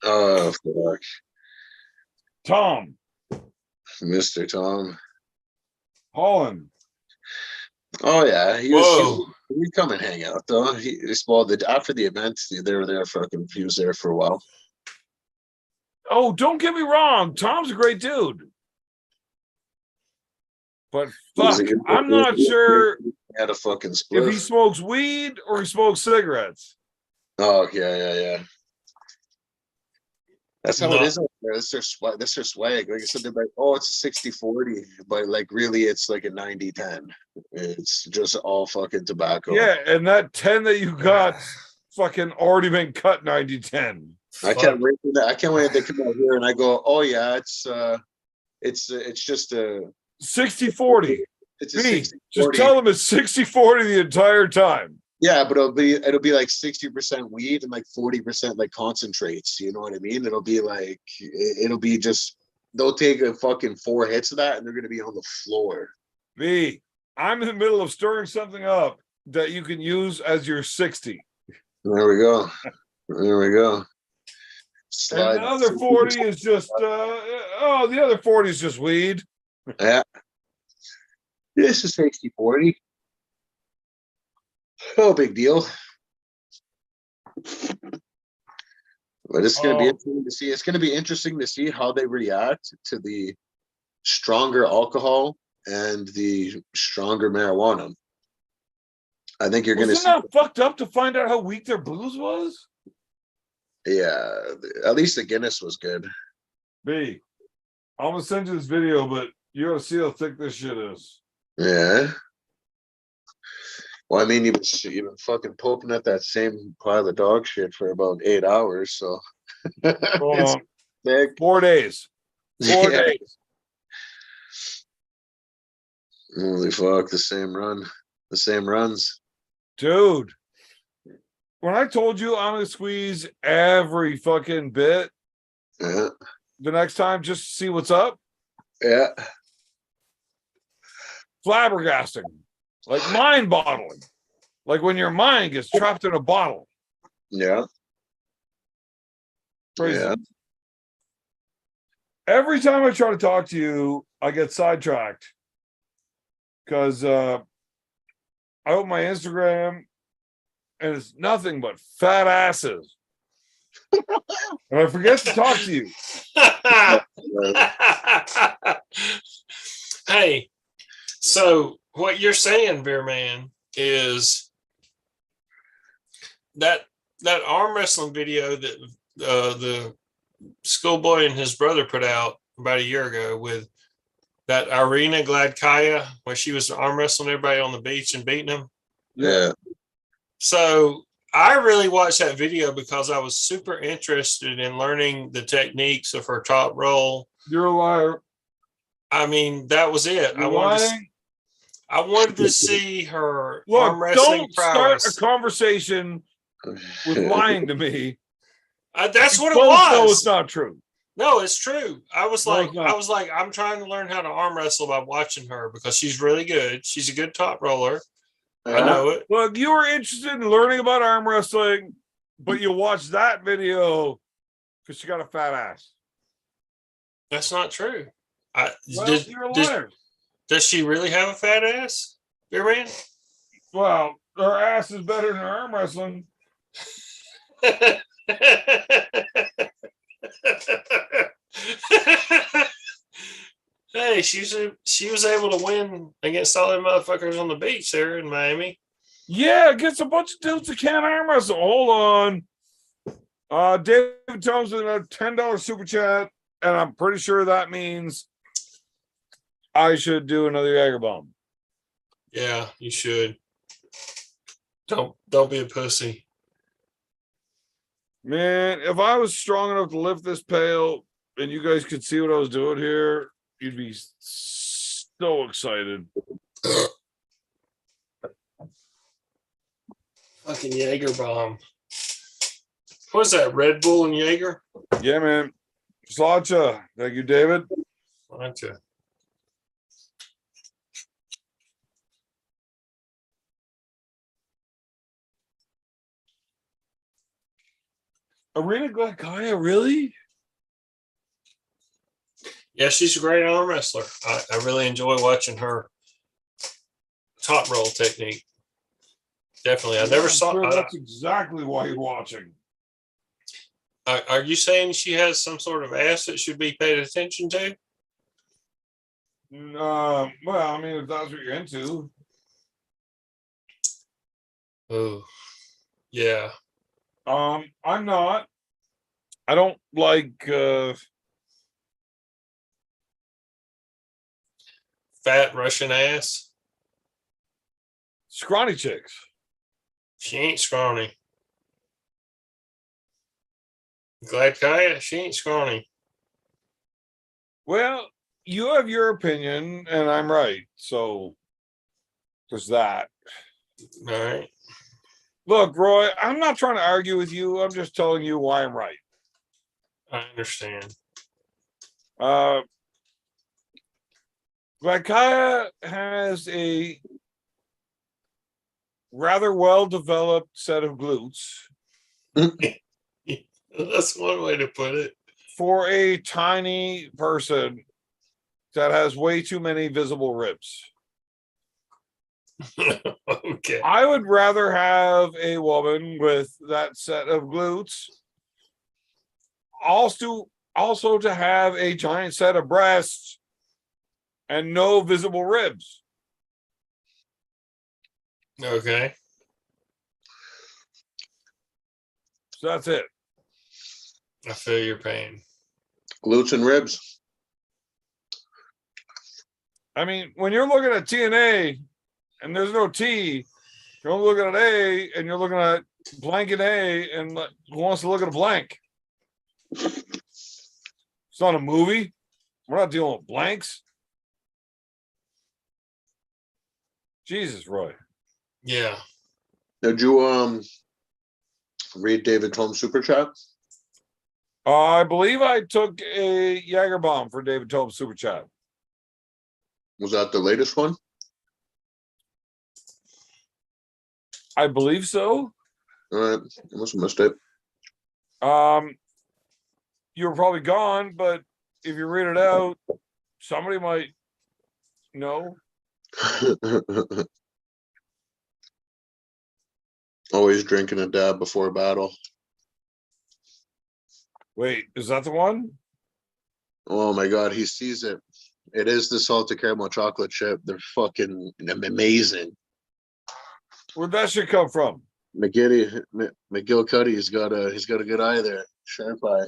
Oh, fuck. Tom Mr. Tom. Holland. Oh, yeah. Whoa. He'd come and hang out, though. After the event, they were there he was there for a while. Oh, don't get me wrong. Tom's a great dude. But fuck, I'm not sure He had a fucking if he split. smokes weed or he smokes cigarettes. Oh, yeah. That's how No. it is out there. That's their swag. Like I said, they're like, "Oh, it's a 60-40," but like really it's like a 90-10. It's just all fucking tobacco. Yeah, and that 10 that you got fucking already been cut 90-10. I can't wait for that. I can't wait if they come out here and I go, "Oh yeah, it's just a 60-40. it's a Me, 60-40." just tell them it's 60-40 the entire time. Yeah, but it'll be like 60% weed and like 40% like concentrates. You know what I mean? It'll be just they'll take a fucking 4 hits of that and they're gonna be on the floor. Me, I'm in the middle of stirring something up that you can use as your 60. There we go. And Slide. the other 40 is just the other 40 is just weed. Yeah. This is 60-40. No big deal. But it's going to be interesting to see. It's going to be interesting to see how they react to the stronger alcohol and the stronger marijuana. I think you're going to Wasn't see. that fucked up to find out how weak their booze was? Yeah, at least the Guinness was good. B, I'm gonna send you this video, but you gotta see how thick this shit is. Yeah. Well, I mean, you've been fucking poking at that same pile of dog shit for about 8 hours, so. Hold It's on. thick. 4 days. 4 Yeah. days. Holy fuck, the same runs. Dude. When I told you I'm gonna squeeze every fucking bit Yeah. the next time just to see what's up, Yeah. flabbergasting. Like mind-boggling. Like when your mind gets trapped in a bottle. Yeah. Crazy. Yeah. Every time I try to talk to you, I get sidetracked. Because I open my Instagram and it's nothing but fat asses. And I forget to talk to you. Hey, so what you're saying, Beer Man, is that arm wrestling video that the Schoolboy and his brother put out about a year ago with that Irina Gladkaya, where she was arm wrestling everybody on the beach and beating them. Yeah. So I really watched that video because I was super interested in learning the techniques of her top roll. You're a liar. I mean, that was it. You're lying. I wanted to see her Look, arm wrestling don't start prowess. a conversation with lying to me. That's what it Both know it's was. not true. No, it's true. I was No, it's like, not. I'm trying to learn how to arm wrestle by watching her because she's really good. She's a good top roller. I know it. Look, you were interested in learning about arm wrestling, but you watched that video because she got a fat ass. That's not true. Well, you're a liar. Does she really have a fat ass, Beer Man? Well, her ass is better than her arm wrestling. Hey, she was able to win against all them motherfuckers on the beach there in Miami. Yeah, against a bunch of dudes that can't arm wrestle. Hold on. David Thompson, a $10 super chat, and I'm pretty sure that means I should do another Jager bomb. Yeah, you should. Don't be a pussy. Man, if I was strong enough to lift this pail and you guys could see what I was doing here, you'd be so excited. Fucking Jaeger bomb. What's that? Red Bull and Jaeger? Yeah, man. Slacha. Thank you, David. Okay. Arena Gladkaya, really? Yeah, she's a great arm wrestler. I really enjoy watching her top roll technique. Definitely. I never saw. Sure that's exactly why you're watching. Are you saying she has some sort of ass that should be paid attention to? Well, I mean, if that's what you're into. Oh, yeah. I'm not. I don't like Fat Russian ass. scrawny chicks. She ain't scrawny. Gladkaya, she ain't scrawny. Well, you have your opinion, and I'm right. So there's that. All right. Look, Roy, I'm not trying to argue with you. I'm just telling you why I'm right. I understand. Gladkaya has a rather well-developed set of glutes. That's one way to put it. For a tiny person that has way too many visible ribs. Okay. I would rather have a woman with that set of glutes. Also to have a giant set of breasts and no visible ribs. Okay. So that's it. I feel your pain. Glutes and ribs. I mean, when you're looking at TNA and there's no T, you're only looking at A and you're looking at blank and A and who wants to look at a blank? It's not a movie. We're not dealing with blanks. Jesus, Roy. Yeah. Did you read David Holmes' super chat? I believe I took a Jager bomb for David Tobe super chat. Was that the latest one? I believe so. All right, I must have missed it. You were probably gone, but if you read it out, somebody might know. Always drinking a dab before battle. Wait, is that the one? Oh my god, he sees it. It is the salted caramel chocolate chip. They're fucking amazing. Where'd that shit come from? McGillicuddy's got a good eye there. Sharp eye.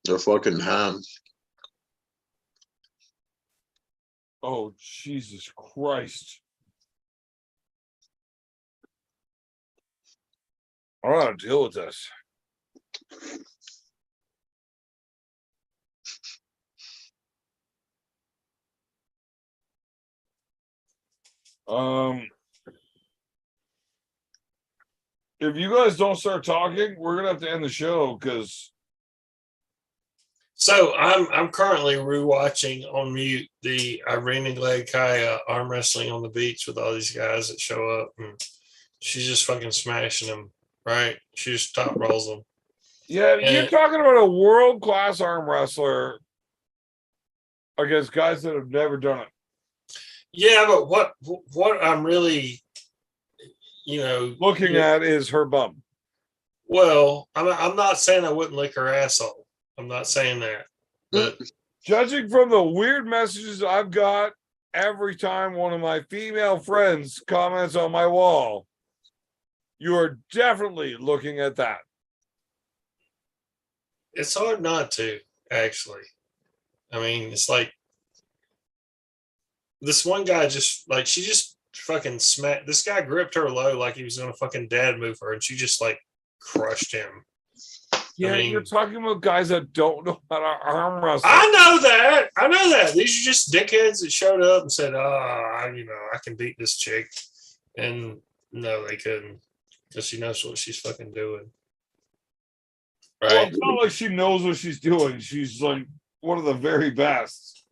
They're fucking ham. Oh, Jesus Christ. I don't know how to deal with this. If you guys don't start talking, we're gonna have to end the show because So I'm currently rewatching on mute the Irene Kaya arm wrestling on the beach with all these guys that show up, and she's just fucking smashing them. Right? She just top rolls them. yeah, you're And- talking about a world-class arm wrestler against guys that have never done it. Yeah, but what I'm really, Looking at is her bum. Well, I'm not saying I wouldn't lick her asshole. I'm not saying that, but Judging from the weird messages I've got every time one of my female friends comments on my wall, you are definitely looking at that. it's hard not to, actually. I mean, it's like this one guy she just fucking smacked. This guy gripped her low like he was going to fucking dad move her, and she just like crushed him. Yeah, I mean, you're talking about guys that don't know how to arm wrestle. I know that. These are just dickheads that showed up and said, I can beat this chick. And no, they couldn't. Because she knows what she's fucking doing. Well, Right? it's not like she knows what she's doing. She's like one of the very best.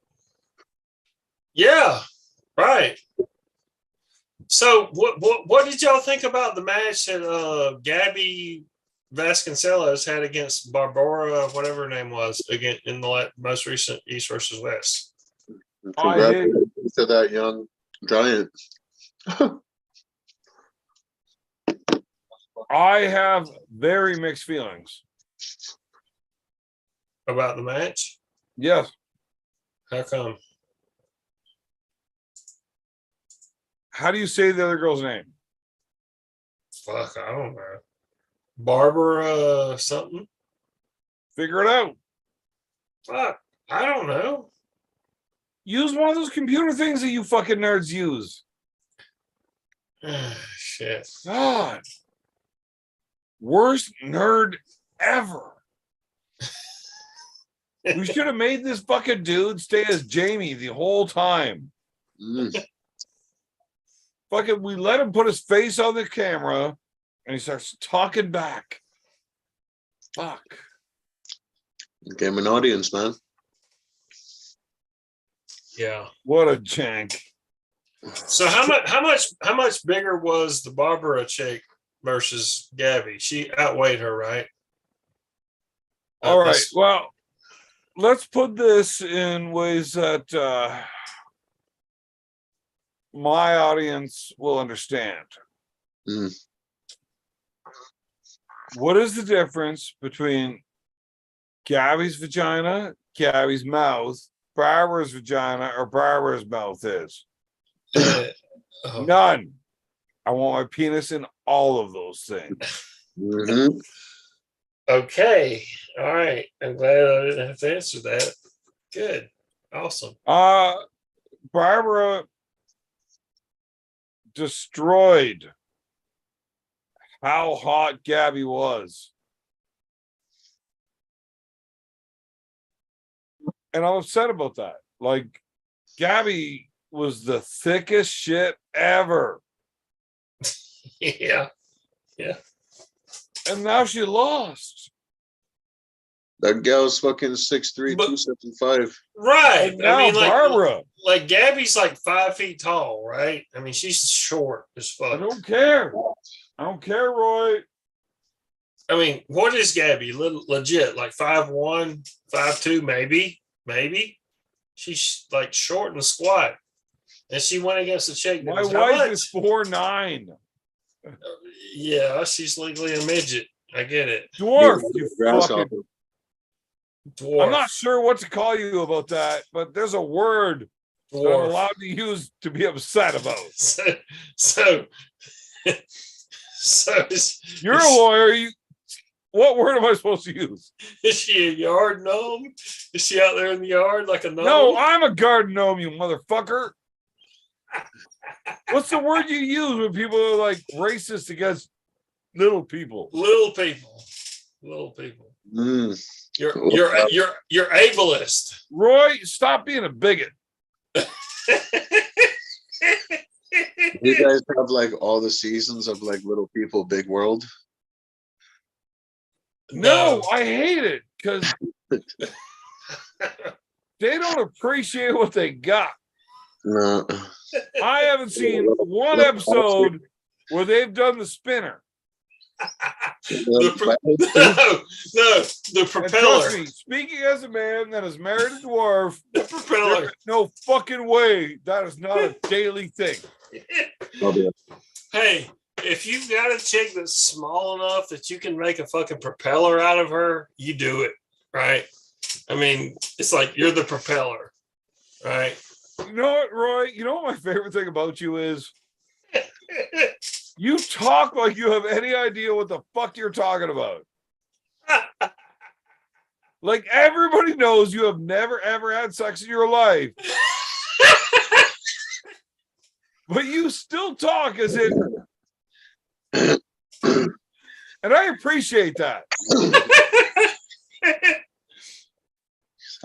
Yeah. Right. So what did y'all think about the match that Gabby Vasconcelos had against Barbara, whatever her name was, again in the most recent East versus West? Congratulations to that young giant. I have very mixed feelings. About the match? Yes. How come? How do you say the other girl's name? Fuck, I don't know. Barbara something? Figure it out. Fuck, I don't know. Use one of those computer things that you fucking nerds use. Shit. God. Worst nerd ever. We should have made this fucking dude stay as Jamie the whole time. Fucking, we let him put his face on the camera and he starts talking back. Fuck. Gave him an audience, man. Yeah. What a jank. So how much bigger was the Barbara chick versus Gabby? She outweighed her, right? All right. Well, let's put this in ways that my audience will understand. What is the difference between Gabby's vagina, Gabby's mouth, Barbara's vagina, or Barbara's mouth is? None. I want my penis in all of those things. Okay. All right. I'm glad I didn't have to answer that. Good. Awesome. Barbara destroyed how hot Gabby was. And I'm upset about that. Like, Gabby was the thickest shit ever. Yeah. Yeah. And now she lost. That gal's fucking 6'3", 275. Right. And now I mean, Barbara. like Gabby's like 5 feet tall, right? I mean, she's short as fuck. I don't care. I don't care, Roy. I mean, what is Gabby? Legit, like 5'1", 5'2", maybe. She's like short and squat. And she went against the chick. My wife is 4'9". Yeah, she's legally a midget. I get it. Dwarf, you Grasshopper. fucking. Dwarf. I'm not sure what to call you about that, but there's a word that I'm Dwarf. allowed to use to be upset about. So You're a lawyer. What word am I supposed to use? Is she a yard gnome? Is she out there in the yard like a gnome? No, I'm a garden gnome, you motherfucker. What's the word you use when people are like racist against little people? Little people. Little people. Mm. You're ableist. Roy, stop being a bigot. You guys have like all the seasons of like Little People, Big World. No, I hate it because they don't appreciate what they got. No. I haven't seen one episode where they've done the spinner. No, the And propeller. trust me, speaking as a man that has married a dwarf, The propeller. there's no fucking way that is not a daily thing. Hey, if you've got a chick that's small enough that you can make a fucking propeller out of her, you do it, right? I mean, it's like you're the propeller, right? You know what, Roy? You know what my favorite thing about you is? You talk like you have any idea what the fuck you're talking about. Like everybody knows you have never ever had sex in your life. But you still talk as if, and I appreciate that.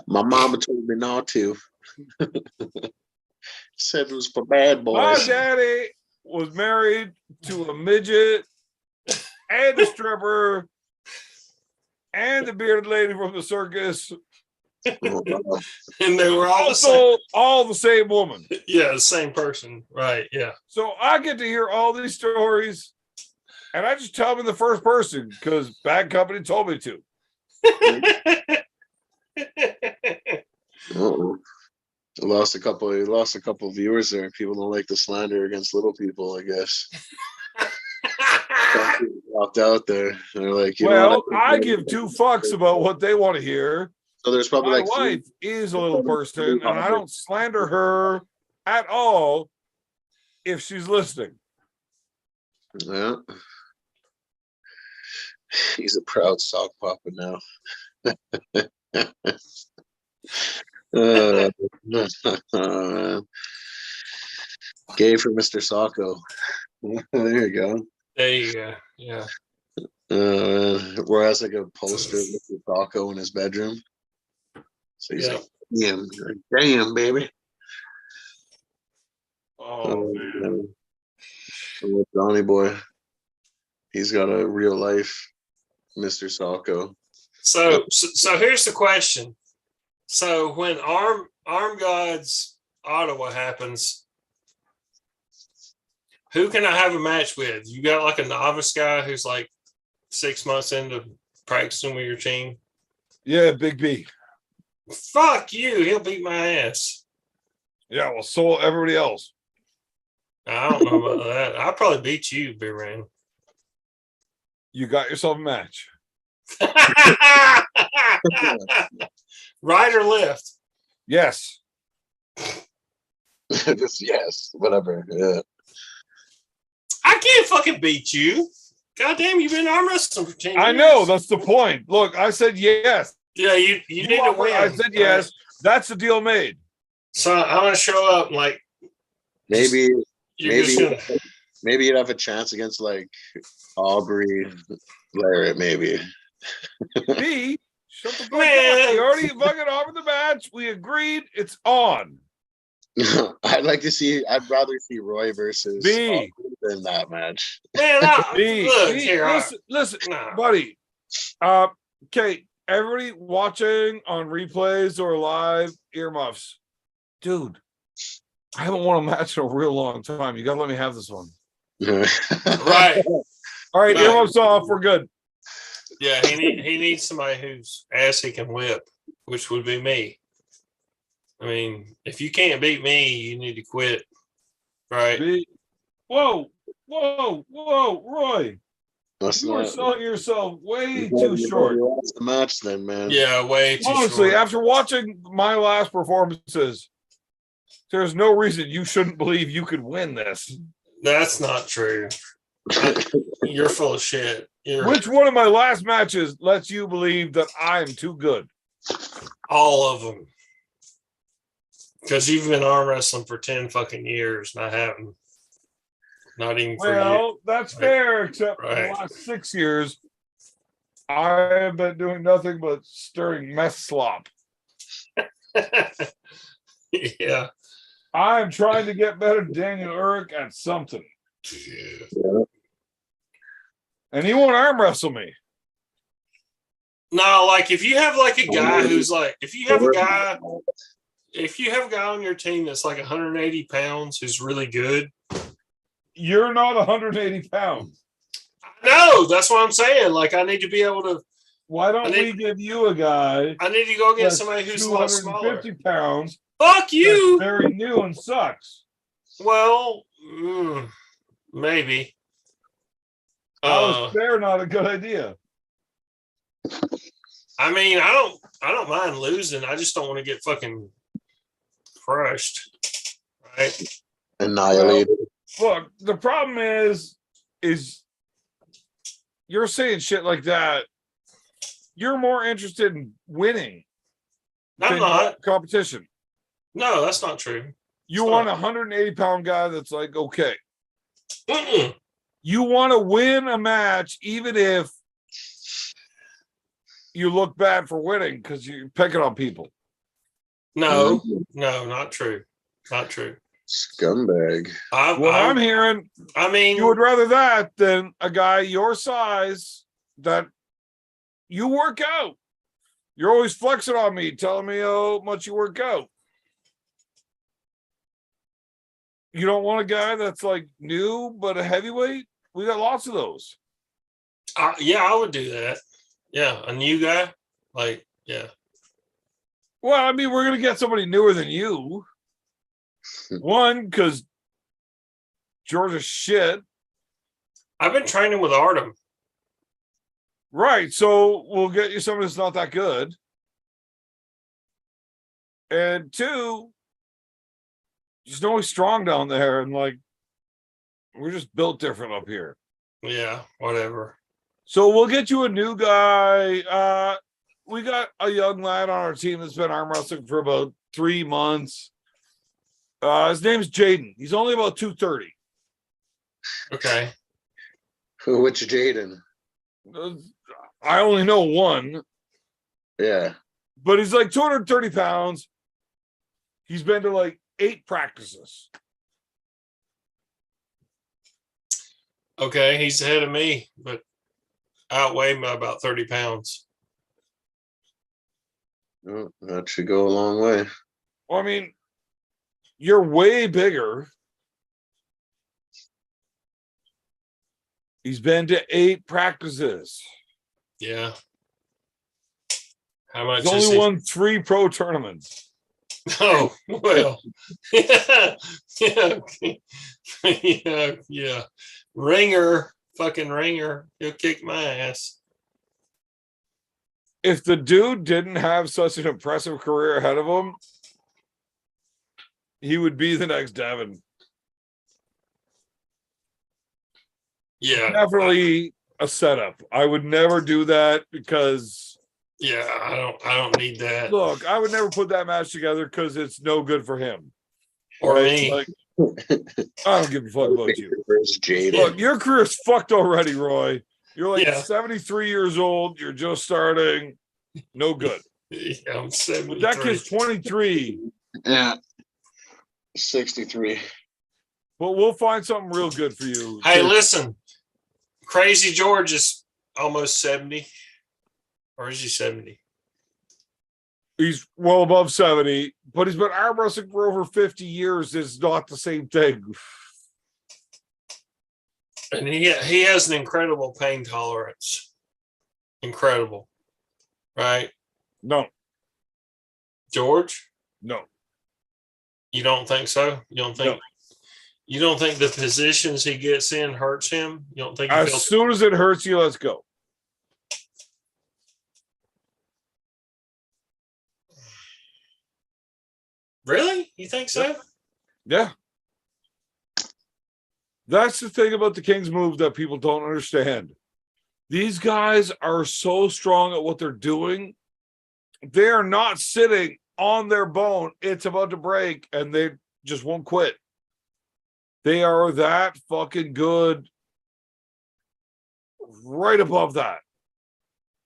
My mama told me not to. Said it was for bad My boys. daddy was married to a midget and a stripper and the bearded lady from the circus. Oh, wow. And they were all the same. Also, all the same woman. Yeah, the same person, right? Yeah. So I get to hear all these stories, and I just tell them in the first person because Bad Company told me to. Uh-oh. I lost a couple of viewers there. People don't like the slander against little people, I guess. Dropped out there. They're like, you know Well, what? I give two fucks about what they want to hear. So there's probably My like wife is a little person, and I don't slander her at all if she's listening. Yeah. He's a proud sock papa now. Gay for Mr. Socko. There you go. There you go. Yeah. Where has like a poster of Mr. Socko in his bedroom. So he's Yeah. like, damn, baby. Oh, man. Johnny boy. He's got a real life Mr. Socko. So here's the question. So when Arm Gods Ottawa happens, who can I have a match with? You got like a novice guy who's like 6 months into practicing with your team? Yeah, Big B. Fuck you. He'll beat my ass. Yeah, well, so will everybody else. I don't know about that. I'll probably beat you, Beerman. You got yourself a match. Right or left? Yes. Just yes, whatever. Yeah. I can't fucking beat you. God damn, you've been arm wrestling for 10 years. I know. That's the point. Look, I said yes. Yeah, you need to win. I said yes. That's the deal made. So I'm going to show up and like, Maybe you're just gonna, maybe you'd have a chance against like Aubrey Larrett, maybe. B, shut the fuck Man. up. We already fucking offered the match. We agreed. It's on. I'd rather see Roy versus B. Aubrey than that match. man, B, look B, here. listen, Nah. buddy. Okay, everybody watching on replays or live, earmuffs. Dude, I haven't won a match in a real long time. You gotta let me have this one. Right. All right, Right. earmuffs off. We're good. Yeah, he needs somebody whose ass he can whip, which would be me. I mean, if you can't beat me, you need to quit. Right. B. Whoa, Roy. That's You are not selling yourself way you too short. lost the match then, man. Yeah, way too Honestly, short. after watching my last performances, there's no reason you shouldn't believe you could win this. That's not true. You're full of shit. Which one of my last matches lets you believe that I'm too good? all of them. Because you've been arm wrestling for 10 fucking years, and I haven't. Not even for you. Well, that's Right. fair, except for the Right. last 6 years, I have been doing nothing but stirring mess slop. Yeah. I'm trying to get better than Daniel Urich at something. And he won't arm wrestle me. No, like if you have like a guy who's like, if you have a guy on your team that's like 180 pounds who's really good. You're not 180 pounds. No, that's what I'm saying. Like I need to be able to. Why don't we give you a guy? I need to go get that's somebody who's a lot smaller. 250 pounds. Fuck you. That's very new and sucks. Well, maybe. How is fair not a good idea? I mean, I don't mind losing. I just don't want to get fucking crushed. Right? Annihilated. Look, the problem is you're saying shit like that. You're more interested in winning I'm than not. competition. No, that's not true. You It's want a not. 180-pound guy that's like, okay. Mm-mm. You want to win a match, even if you look bad for winning because you're picking on people. No, not true. Not true. Scumbag. I'm hearing, I mean, you would rather that than a guy your size that you work out. You're always flexing on me, telling me how much you work out. You don't want a guy that's like new but a heavyweight? We got lots of those. yeah, I would do that. Yeah, a new guy, like, yeah. Well, I mean, we're gonna get somebody newer than you. One, because Georgia's shit. I've been training with Artem. Right, so we'll get you somebody that's not that good. And two, just know he's strong down there, and like we're just built different up here. Yeah, whatever. So we'll get you a new guy. We got a young lad on our team that's been arm wrestling for about 3 months. His name's Jaden. He's only about 230. Okay. Which Jaden? I only know one, Yeah. but he's like 230 pounds. He's been to like 8 practices. Okay, he's ahead of me, but outweighed by about 30 pounds. Oh, that should go a long way. Well, I mean, you're way bigger. He's been to 8 practices. Yeah. How much He's is only he? won 3 pro tournaments. Oh, well. Yeah. Yeah. Yeah. Yeah. Ringer. Fucking ringer. He'll kick my ass. If the dude didn't have such an impressive career ahead of him, he would be the next Devin. Yeah. Definitely a setup. I would never do that because Yeah, I don't need that. look, I would never put that match together because it's no good for him. Or Right? me. Like, I don't give a fuck about you. Where's Jaden? Look, your career's fucked already, Roy. You're like Yeah. 73 years old. You're just starting. No good. Yeah, I'm 73. But that kid's 23. Yeah. 63. But we'll find something real good for you. Hey, listen. Crazy George is almost 70. Or is he 70? He's well above 70, but he's been arm wrestling for over 50 years. It's not the same thing. And he has an incredible pain tolerance. Incredible. Right? No, George? no. You don't think so? You don't think No. you don't think the positions he gets in hurts him? You don't think he As feels soon as it hurts you, let's go. really? You think so? Yeah. That's the thing about the King's move that people don't understand. These guys are so strong at what they're doing. They are not sitting on their bone. It's about to break, and they just won't quit. They are that fucking good. Right above that.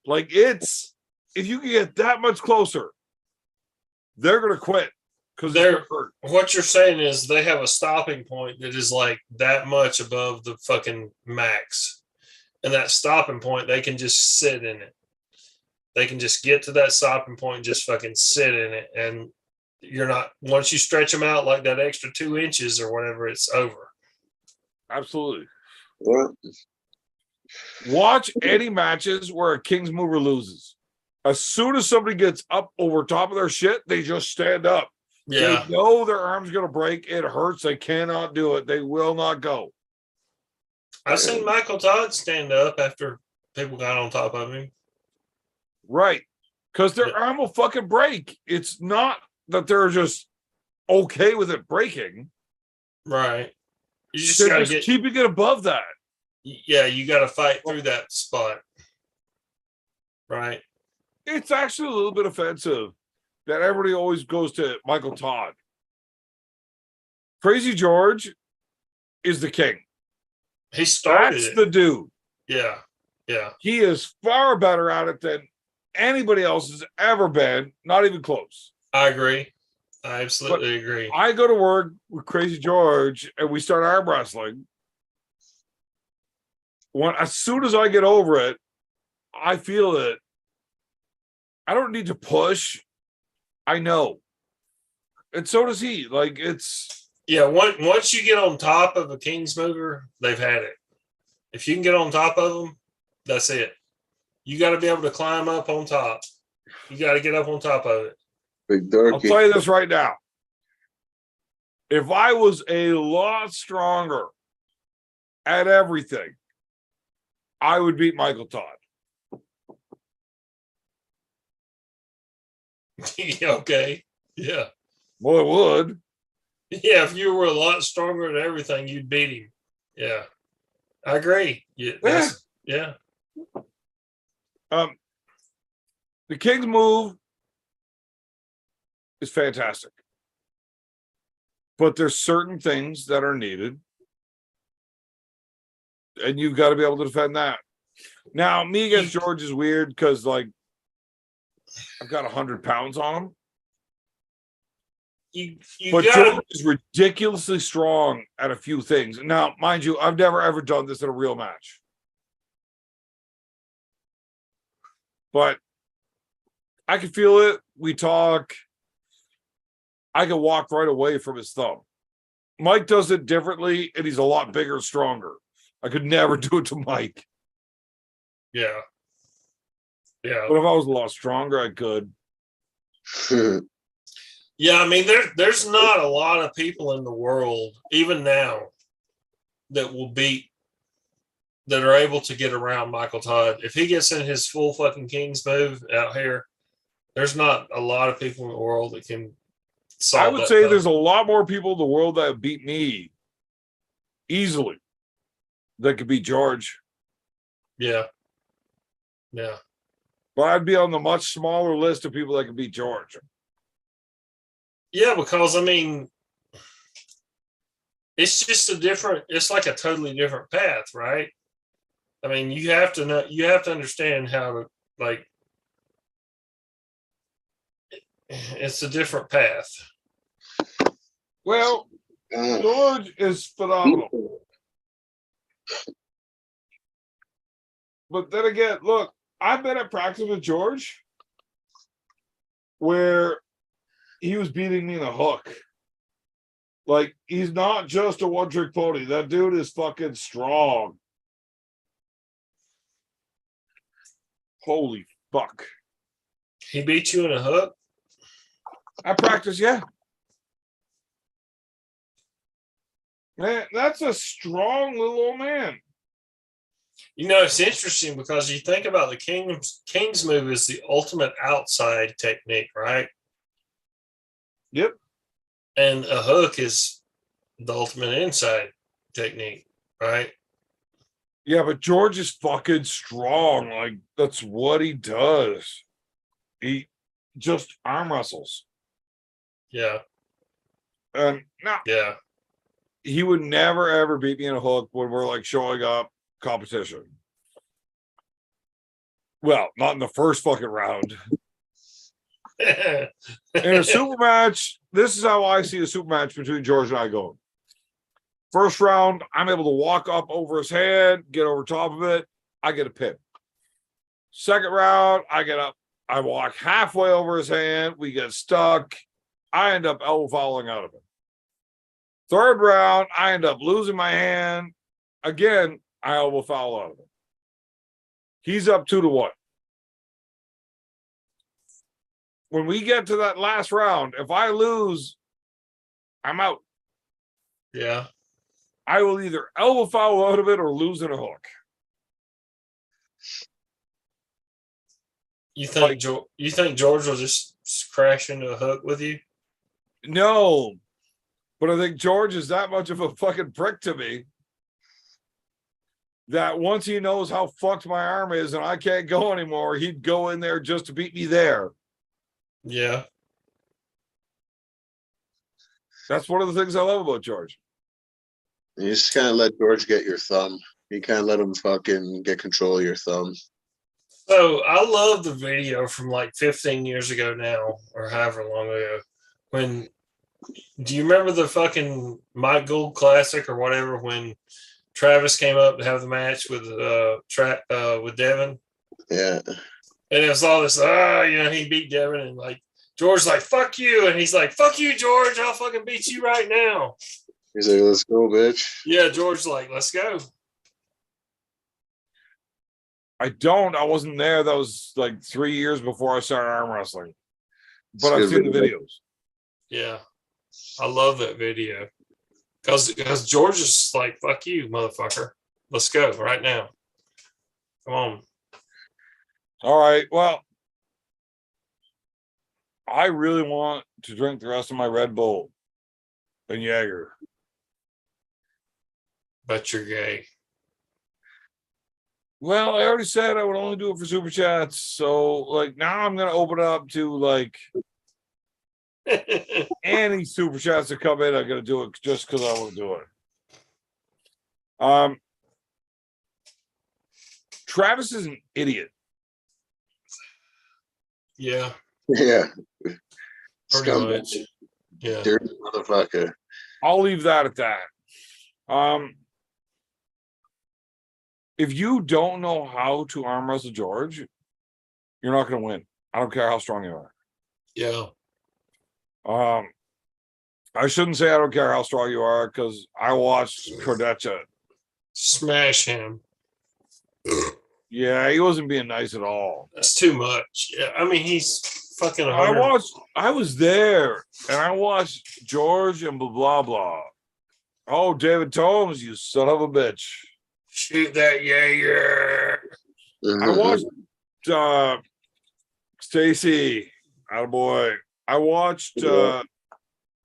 Like, it's, if you can get that much closer, they're going to quit because they're hurt. What you're saying is they have a stopping point that is like that much above the fucking max. And that stopping point, they can just sit in it. They can just get to that stopping point and just fucking sit in it. And you're not, once you stretch them out like that extra 2 inches or whatever, it's over. Absolutely. Yeah. Watch any matches where a King's mover loses. As soon as somebody gets up over top of their shit, they just stand up. Yeah. They know their arm's going to break. It hurts. They cannot do it. They will not go. I've seen Michael Todd stand up after people got on top of him. Right. Because their arm will fucking break. It's not that they're just okay with it breaking. Right. You just They're got to just get keeping it above that. Yeah, you got to fight through that spot. Right. It's actually a little bit offensive that everybody always goes to Michael Todd. Crazy George is the king. He started That's it. the dude. Yeah. Yeah. He is far better at it than anybody else has ever been. Not even close. I agree. I absolutely agree. I go to work with Crazy George and we start arm wrestling. As soon as I get over it, I feel it. I don't need to push. I know. And so does he. Like, it's... Yeah, once you get on top of a King's mover, they've had it. If you can get on top of them, that's it. You got to be able to climb up on top. You got to get up on top of it. Big Durkee. I'll tell you this right now. If I was a lot stronger at everything, I would beat Michael Todd. Okay. Yeah. Well, it would. Yeah, if you were a lot stronger at everything, you'd beat him. Yeah. I agree. Yeah. Yeah. The King's move is fantastic. But there's certain things that are needed. And you've got to be able to defend that. Now, me against George is weird because, like, I've got 100 pounds on him. But George is ridiculously strong at a few things. Now, mind you, I've never ever done this in a real match. But I can feel it. We talk. I can walk right away from his thumb. Mike does it differently, and he's a lot bigger and stronger. I could never do it to Mike. Yeah. Yeah. But if I was a lot stronger, I could. Yeah, I mean, there's not a lot of people in the world, even now, that are able to get around Michael Todd. If he gets in his full fucking King's move out here, there's not a lot of people in the world that can solve I would that say problem. there's a lot more people in the world that have beat me easily that could beat George. Yeah. Yeah. But I'd be on the much smaller list of people that could beat George. Yeah, because I mean, it's just it's like a totally different path, right? I mean, you have to understand how to, like, it's a different path. Well, George is phenomenal. But then again, look, I've been at practice with George where he was beating me in a hook. Like, he's not just a one-trick pony. That dude is fucking strong. Holy fuck. He beat you in a hook? At practice, yeah. Man, that's a strong little old man. You know, it's interesting because you think about the King's move is the ultimate outside technique, right? Yep. And a hook is the ultimate inside technique, right? Yeah, but George is fucking strong. Like, that's what he does. He just arm wrestles. Yeah. And no, Yeah. he would never ever beat me in a hook when we're like showing up competition. Well, not in the first fucking round. In a super match, this is how I see a super match between George and I going. First round, I'm able to walk up over his head, get over top of it. I get a pin. Second round, I get up. I walk halfway over his hand. We get stuck. I end up elbow fouling out of it. Third round, I end up losing my hand. Again, I elbow foul out of it. He's up 2-1. When we get to that last round, if I lose, I'm out. Yeah. I will either elbow foul out of it or lose in a hook. You think George will just crash into a hook with you? No, but I think George is that much of a fucking prick to me that once he knows how fucked my arm is and I can't go anymore, he'd go in there just to beat me there. Yeah. That's one of the things I love about George. You just kind of let George get your thumb. You kind of let him fucking get control of your thumb. So I love the video from like 15 years ago now, or however long ago. When do you remember the fucking Mike Gould Classic or whatever when Travis came up to have the match with Devin? Yeah. And it was all this, he beat Devin and like George's like, fuck you. And he's like, fuck you, George. I'll fucking beat you right now. He's like, let's go, bitch. Yeah, George's like, let's go. I wasn't there. That was like 3 years before I started arm wrestling. But It's I've good seen the video. videos. Yeah. I love that video. Because George is like, fuck you, motherfucker. Let's go right now. Come on. All right. Well, I really want to drink the rest of my Red Bull and Jaeger. But you're gay. Well, I already said I would only do it for super chats. So, like, now I'm going to open it up to like any super chats that come in. I'm going to do it just because I want to do it. Travis is an idiot. Yeah. Yeah. Pretty Scumbag. much. Yeah. Dirty motherfucker. I'll leave that at that. If you don't know how to arm wrestle George, you're not going to win. I don't care how strong you are. Yeah. I shouldn't say I don't care how strong you are because I watched Cordecha. Smash him. Yeah, he wasn't being nice at all. That's too much. Yeah. I mean, he's fucking 100. I was there and I watched George and blah, blah. Oh, David Tomes, you son of a bitch. Shoot that Jaeger. I watched Stacy, attaboy. I watched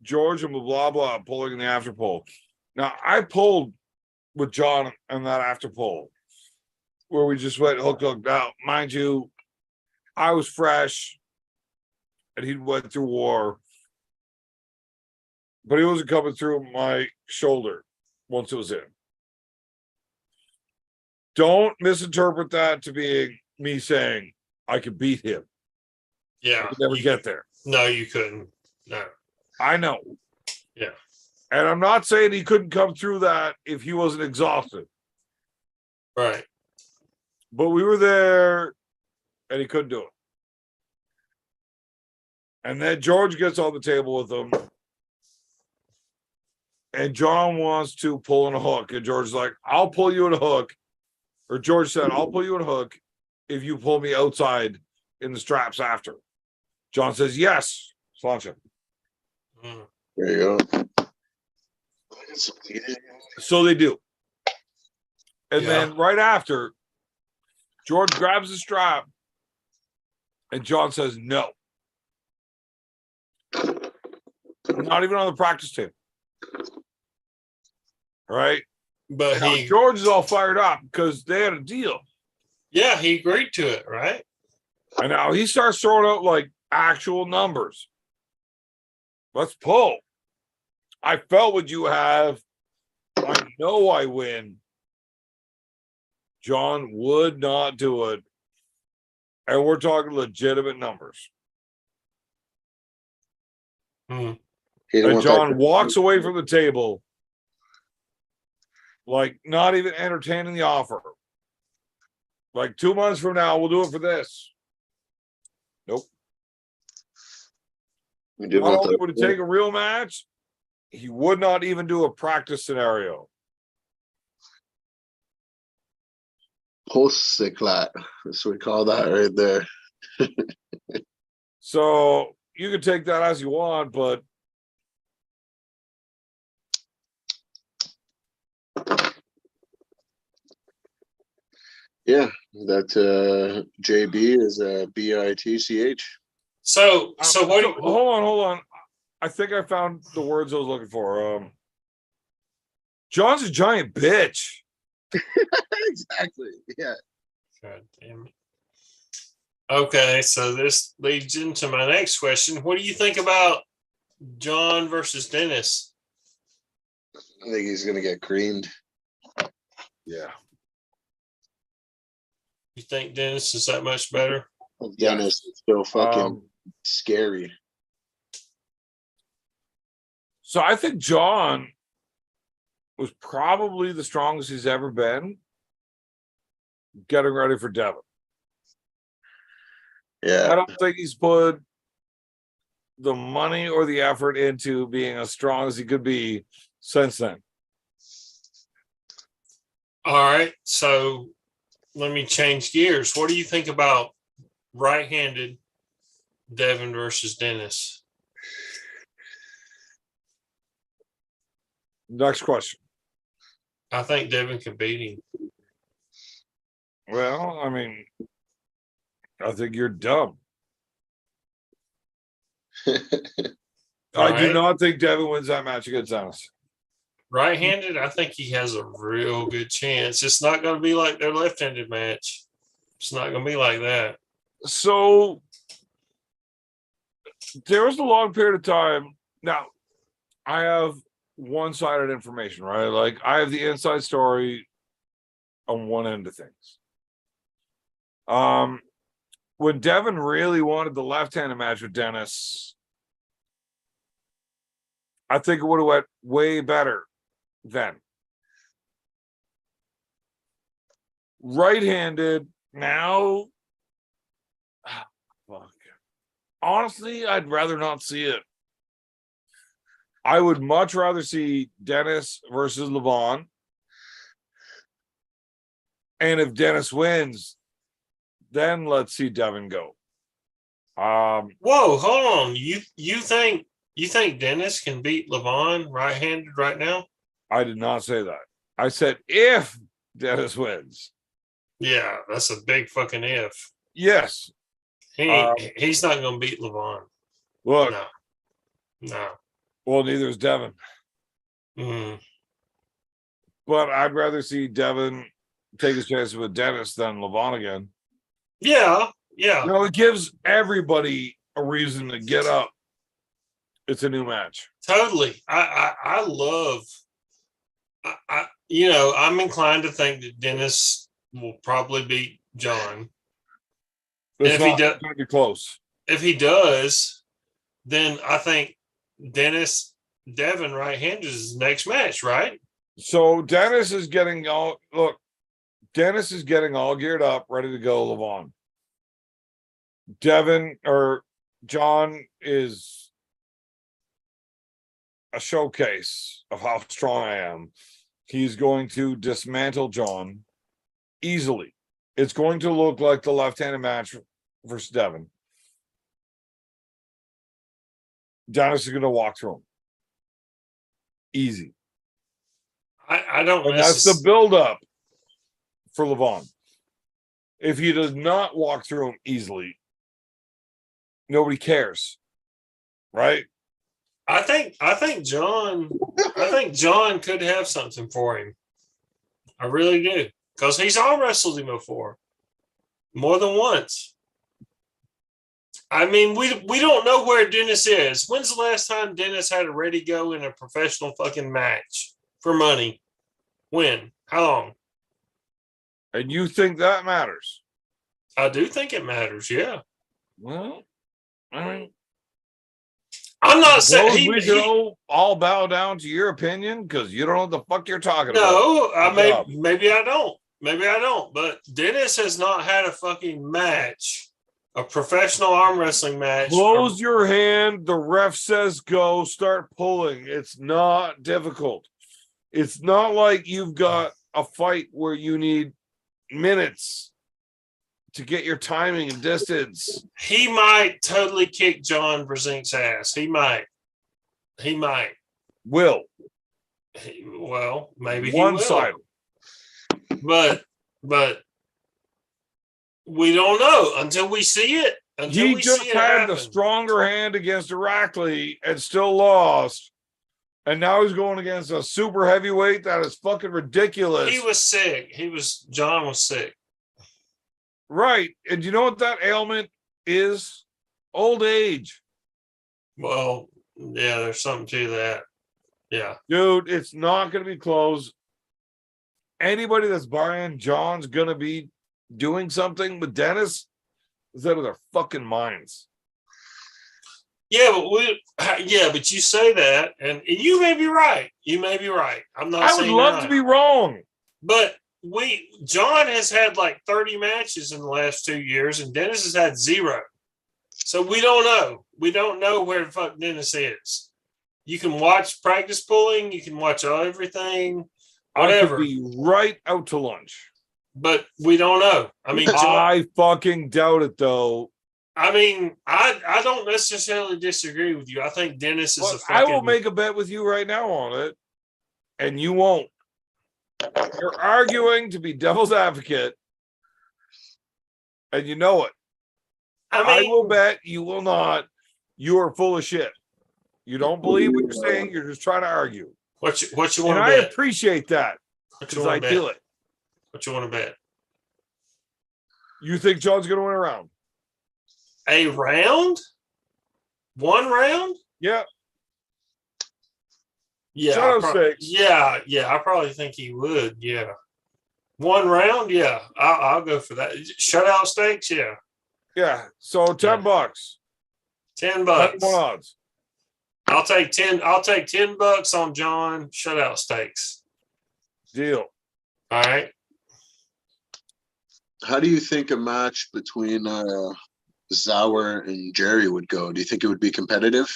George and blah blah pulling in the after pull. Now I pulled with John and that after pull where we just went hook. Now, mind you, I was fresh and he went through war, but he wasn't coming through my shoulder once it was in. Don't misinterpret that to being me saying I could beat him. Yeah. I could never get there. No, you couldn't. No. I know. Yeah. And I'm not saying he couldn't come through that if he wasn't exhausted. Right. But we were there and he couldn't do it. And then George gets on the table with him. And John wants to pull in a hook. And George's like, I'll pull you in a hook. Or George said, I'll pull you in a hook if you pull me outside in the straps after. John says, yes. Launch him. There you go. So they do. And Yeah. then right after, George grabs the strap and John says, no. Not even on the practice team. Right? but Now, he, George is all fired up because they had a deal. yeah, he agreed to it, right? And now he starts throwing out like actual numbers. Let's pull. I felt what you have. I know I win. John would not do it. And we're talking legitimate numbers. Hmm. He didn't And want John that- walks away from the table, like not even entertaining the offer. Like 2 months from now, we'll do it for this. Nope. He didn't Not want only that- would it take a real match, he would not even do a practice scenario. post-cyclat. That's what we call that right there. So you can take that as you want, but Yeah, that JB is a BITCH. So what? do you- hold on. I think I found the words I was looking for. John's a giant bitch. Exactly. Yeah. God damn it. Okay, so this leads into my next question. What do you think about John versus Dennis? I think he's gonna get creamed. Yeah. You think Dennis is that much better? Dennis is still fucking Um, scary. so I think John was probably the strongest he's ever been getting ready for Devin. I Yeah. don't think he's put the money or the effort into being as strong as he could be since then. All right, so let me change gears. What do you think about right-handed Devin versus Dennis? Next question. I think Devin can beat him. Well, I mean, I think you're dumb. I do Right. not think Devin wins that match against Dennis. Right-handed, I think he has a real good chance. It's not going to be like their left-handed match. It's not going to be like that. So there was a long period of time. Now, I have one-sided information, right? Like I have the inside story on one end of things. When Devin really wanted the left-handed match with Dennis, I think it would have went way better then. Right-handed now, fuck. Honestly, I'd rather not see it. I would much rather see Dennis versus Levon. And if Dennis wins, then let's see Devin go. Whoa, hold on. You think Dennis can beat Levon right-handed right now? I did not say that. I said if Dennis wins. Yeah, that's a big fucking if. Yes. He's not going to beat Levon. Look, No. well, neither is Devin. Mm. But I'd rather see Devin take his chances with Dennis than Levon again. Yeah. It gives everybody a reason to get up. It's a new match. Totally. I love. I'm inclined to think that Dennis will probably beat John. It's if he not does- going to be close. If he does, then I think Devin right-handed is his next match, right? So Dennis is getting all geared up, ready to go, Levon. Devin or John is a showcase of how strong I am. He's going to dismantle John easily. It's going to look like the left-handed match versus Devin. Dennis is going to walk through him. Easy. I don't. And that's the build-up for Levon. If he does not walk through him easily, nobody cares. Right? I think John could have something for him. I really do. Because he's arm wrestled him before. More than once. I mean, we don't know where Dennis is. When's the last time Dennis had a ready go in a professional fucking match for money? When? How long? And you think that matters? I do think it matters, yeah. Well, I mean, I'm not suppose saying we should all bow down to your opinion because you don't know what the fuck you're talking about. No, I Good job. maybe I don't. Maybe I don't. But Dennis has not had a fucking match, a professional arm wrestling match. Close your hand. The ref says go. Start pulling. It's not difficult. It's not like you've got a fight where you need minutes to get your timing and distance. He might totally kick John Brzezink's ass. He might. He might. Will. Well, maybe he One will. side. But we don't know until we see it. Until He we just see it had happen. the stronger hand against Irakli and still lost. And now he's going against a super heavyweight that is fucking ridiculous. He was sick. John was sick. Right. And you know what that ailment is? Old age. Well, yeah, there's something to that. Yeah. Dude, it's not going to be close. Anybody that's buying John's going to be doing something with Dennis is out of their fucking minds. Yeah, but you say that, and you may be right. You may be right. I'm not. I would saying love not. to be wrong. But John has had like 30 matches in the last 2 years, and Dennis has had 0. So we don't know. We don't know where the fuck Dennis is. You can watch practice pulling. You can watch everything. Whatever. I could be right out to lunch. But we don't know. I mean, John, I fucking doubt it, though. I mean, I don't necessarily disagree with you. I think Dennis is Look, a fucking... I will make a bet with you right now on it, and you won't. You're arguing to be devil's advocate, and you know it. I will bet you will not. You are full of shit. You don't believe what you're saying. You're just trying to argue. What you want And to I bet? appreciate that What you because want I to bet? feel it. What you want to bet? You think John's going to win a round? A round? One round? Yeah. Yeah. Shadow stakes. Yeah. I probably think he would. Yeah. One round? Yeah. I'll go for that. Shutout stakes? Yeah. Yeah. So $10. $10. 10 odds. I'll take 10. I'll take $10 on John shutout stakes. Deal. All right. How do you think a match between Zauer and Jerry would go? Do you think it would be competitive?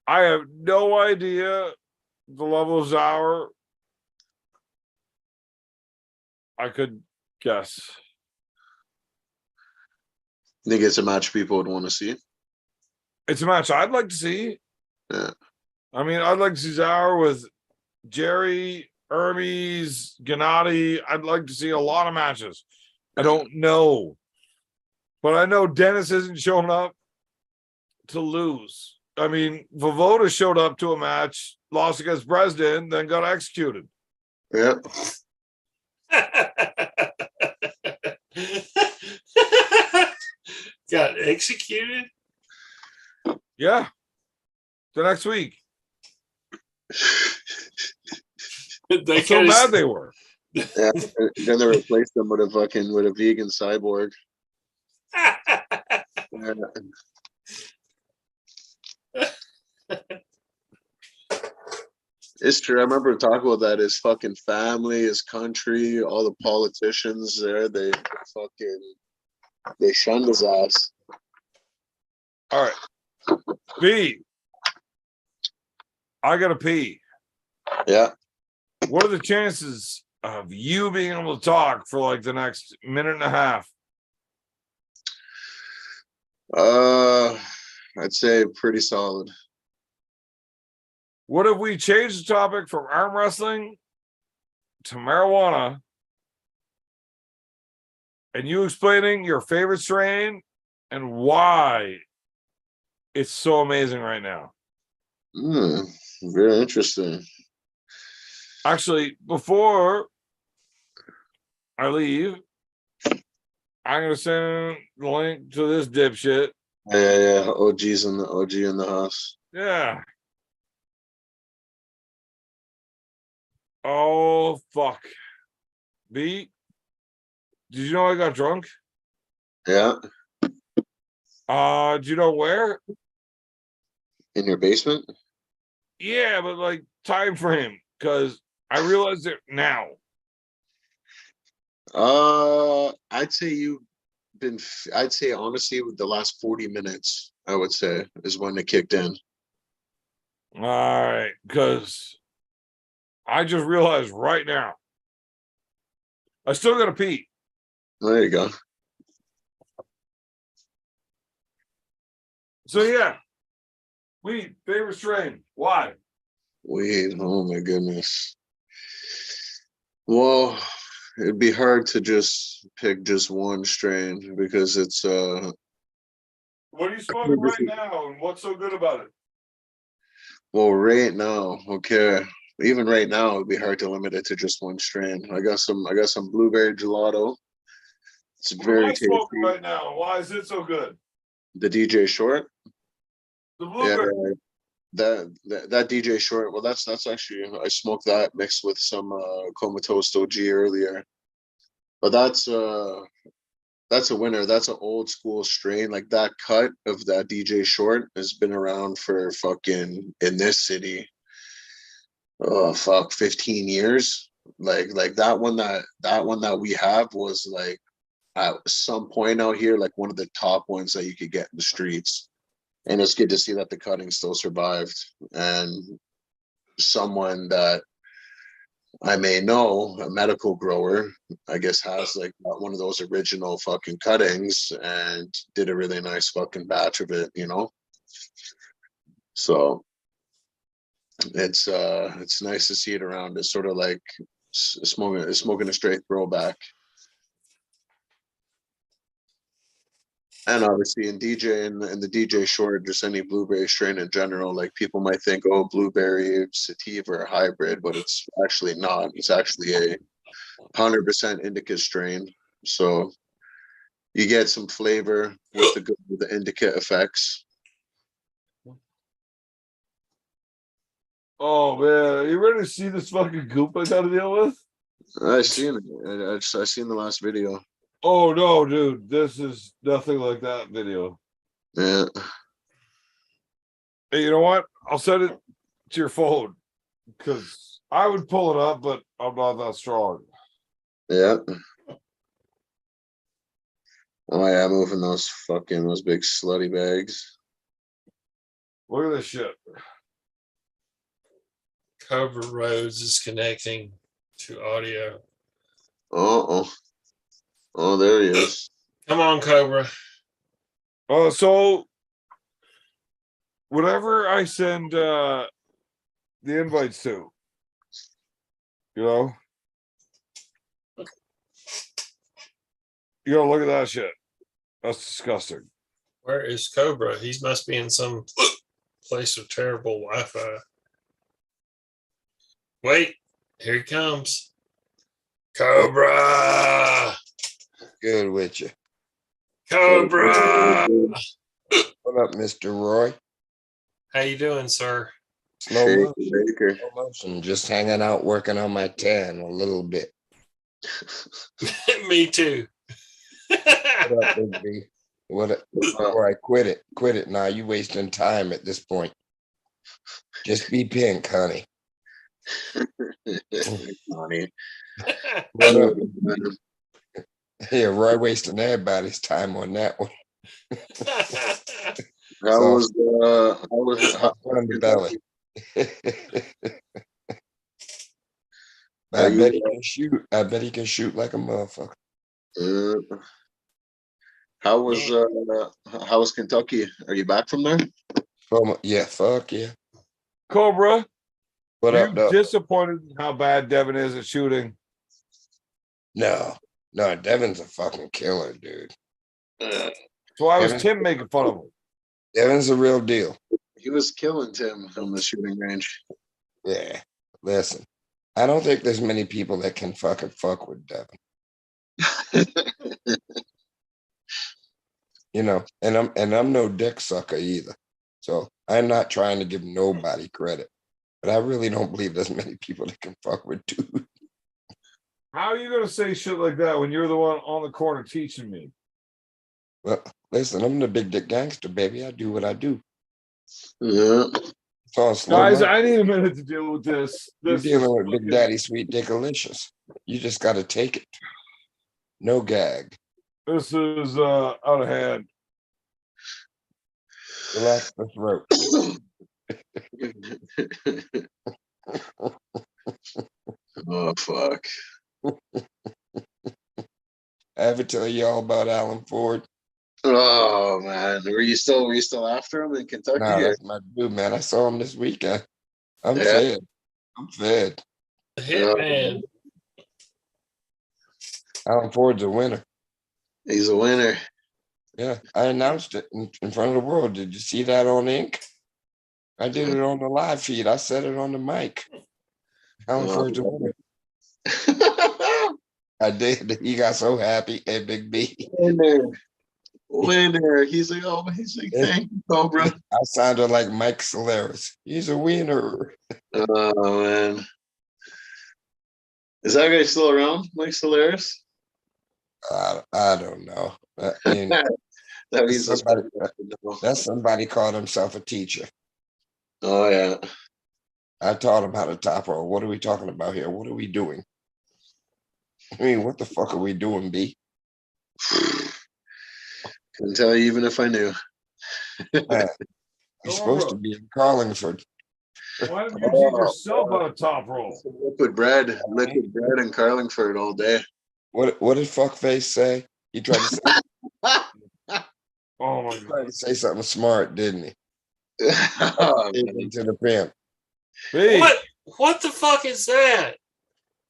I have no idea the level of Zauer. I could guess. I think it's a match people would want to see. It's a match I'd like to see. Yeah. I mean, I'd like to see Zauer with Jerry, Hermes, Gennady. I'd like to see a lot of matches. I don't know. But I know Dennis isn't showing up to lose. I mean, Vovoda showed up to a match, lost against Bresnan, then got executed. Yeah. Got executed? Yeah. The next week. They So mad they were. Yeah. Then they replaced them with a vegan cyborg. Yeah. It's true. I remember talking about that. His fucking family, his country, all the politicians there, they shunned his ass. All right. B. I gotta pee. Yeah. What are the chances of you being able to talk for like the next minute and a half? I'd say pretty solid. What if we change the topic from arm wrestling to marijuana and you explaining your favorite strain and why it's so amazing right now? Very interesting. Actually, before I leave. I'm gonna send the link to this dipshit. Yeah. OG in the house. Yeah. Oh fuck. B. Did you know I got drunk? Yeah, Do you know where? in your basement. Yeah, but like time frame, because I realized it now. I'd say you've been. I'd say honestly, with the last 40 minutes, I would say is when it kicked in. All right, because I just realized right now. I still gotta pee. There you go. So yeah. Weed, favorite strain. Why? Weed. Oh my goodness. Well, it'd be hard to just pick just one strain because it's What are you smoking right now, and what's so good about it? well, right now, okay. Even right now, it'd be hard to limit it to just one strain. I got some blueberry gelato. It's What am very I smoking tasty. right now? And why is it so good? The DJ Short. The Yeah, blueberry. that DJ Short. Well, that's actually I smoked that mixed with some Comatose OG earlier. But that's a winner. That's an old school strain. Like that cut of that DJ Short has been around for fucking in this city. Oh fuck, 15 years. Like that one that we have was like at some point out here, like one of the top ones that you could get in the streets. And it's good to see that the cutting still survived. And someone that I may know, a medical grower, I guess, has like one of those original fucking cuttings and did a really nice fucking batch of it, you know? So it's nice to see it around. It's sort of like smoking a straight throwback. And obviously in DJ and the DJ Short, just any blueberry strain in general, like people might think, oh, blueberry sativa or hybrid, but it's actually not. It's actually a 100% indica strain. So you get some flavor with the indica effects. Oh man, are you ready to see this fucking goop I gotta deal with? I seen it. I seen the last video. Oh no, dude, this is nothing like that video. Yeah. Hey, you know what? I'll send it to your phone because I would pull it up, but I'm not that strong. Yeah. Oh yeah, moving those big slutty bags. Look at this shit. Cobra Rhodes is connecting to audio. Oh, there he is. Come on, Cobra. So whenever I send the invites to, you know, you gotta look at that shit. That's disgusting. Where is Cobra? He must be in some place with terrible Wi-Fi. Wait, here he comes. Cobra! Good with you. Cobra! What up, Mr. Roy? How you doing, sir? Slow Baker. motion, just hanging out, working on my tan a little bit. Me too. What up, Big B? Before I quit it now. You wasting time at this point. Just be pink, honey. Funny. What up? Yeah, Roy wasting everybody's time on that one. How was on the belly? Are I bet you, he can shoot. I bet he can shoot like a motherfucker. how was Kentucky? Are you back from there? Yeah, fuck yeah. Cobra, What are up, you though? disappointed in how bad Devin is at shooting? No, Devin's a fucking killer, dude. So why was Devin's- Tim making fun of him? Devin's a real deal. He was killing Tim on the shooting range. Yeah, listen, I don't think there's many people that can fuck with Devin. You know, and I'm no dick sucker either. So I'm not trying to give nobody credit, but I really don't believe there's many people that can fuck with dude. How are you gonna say shit like that when you're the one on the corner teaching me? Well, listen, I'm the big dick gangster, baby. I do what I do. Yeah. It's all slow. Guys, mo. I need a minute to deal with this. You're This is dealing with Big fucking- Daddy Sweet Dickalicious. You just got to take it. No gag. This is out of hand. Relax the throat. Oh fuck. I ever tell you all about Alan Ford? Oh man, were you still after him in Kentucky? Nah, or- that's my dude, man. I saw him this weekend. I'm Yeah. fed. I'm fed. The Hitman. Alan Ford's a winner. He's a winner. Yeah, I announced it in front of the world. Did you see that on Ink? I did it on the live feed. I said it on the mic. Alan Oh, Ford's a winner. I did. He got so happy. Hey, Big B. Winner. Winner. He's like, oh, he's like, thank you, Cobra. I sounded like Mike Solaris. He's a winner. Oh man. Is that guy still around, Mike Solaris? I don't know. You know, That means that's somebody called himself a teacher. Oh yeah. I taught him how to top roll. What are we talking about here? What are we doing? I mean, what the fuck are we doing, B? Couldn't tell you even if I knew. Man, you're supposed to be in Carlingford. Why didn't you teach yourself how to top roll? Liquid bread in Carlingford all day. What did fuckface say? He tried to say, Oh my god. something smart, didn't he? Oh, Into the pimp. B, What the fuck is that?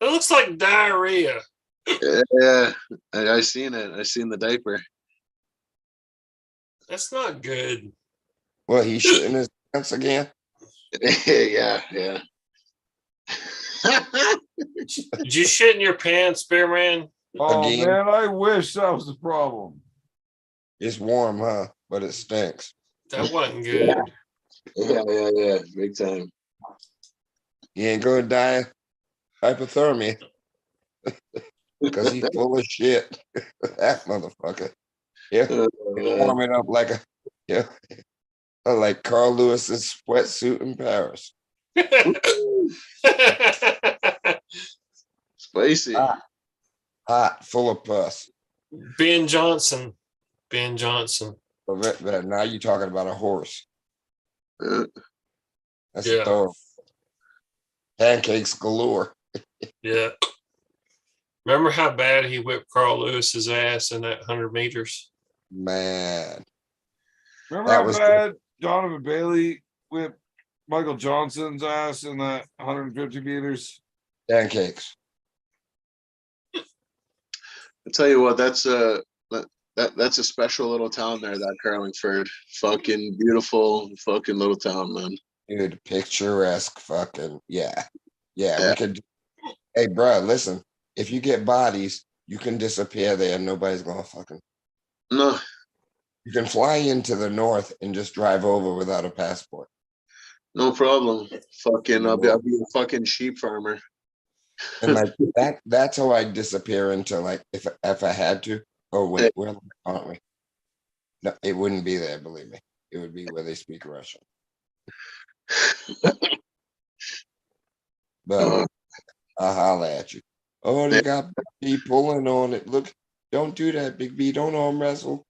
It looks like diarrhea. yeah, I seen it. I seen the diaper. That's not good. Well, he shit in his pants again. yeah. Did you shit in your pants, Bearman? oh Again? man, I wish that was the problem. It's warm, huh? But it stinks. That wasn't good. Yeah. Big time. He ain't gonna die of hypothermia because he's full of shit. That motherfucker. Yeah, warm it up like like Carl Lewis's sweatsuit in Paris. Spicy. Hot, full of pus. Ben Johnson. Ben Johnson. But now you're talking about a horse. Uh, That's Yeah. a thorough. Pancakes galore. Yeah. Remember how bad he whipped Carl Lewis's ass in that 100 meters? Man. Remember That how was bad Donovan Bailey whipped Michael Johnson's ass in that 150 meters? Pancakes. I tell you what, that's a special little town there, that Carlingford. Fucking beautiful fucking little town, man. Dude, picturesque fucking yeah. We could hey bro, listen, if you get bodies, you can disappear there. Nobody's gonna fucking No, you can fly into the north and just drive over without a passport. no problem. Fucking I'll be a fucking sheep farmer. And like that's how I disappear into like if I had to. Oh wait, where aren't we? No, it wouldn't be there, believe me. It would be where they speak Russian. But I'll holler at you. Oh, they got B pulling on it. Look, don't do that, Big B. Don't arm wrestle.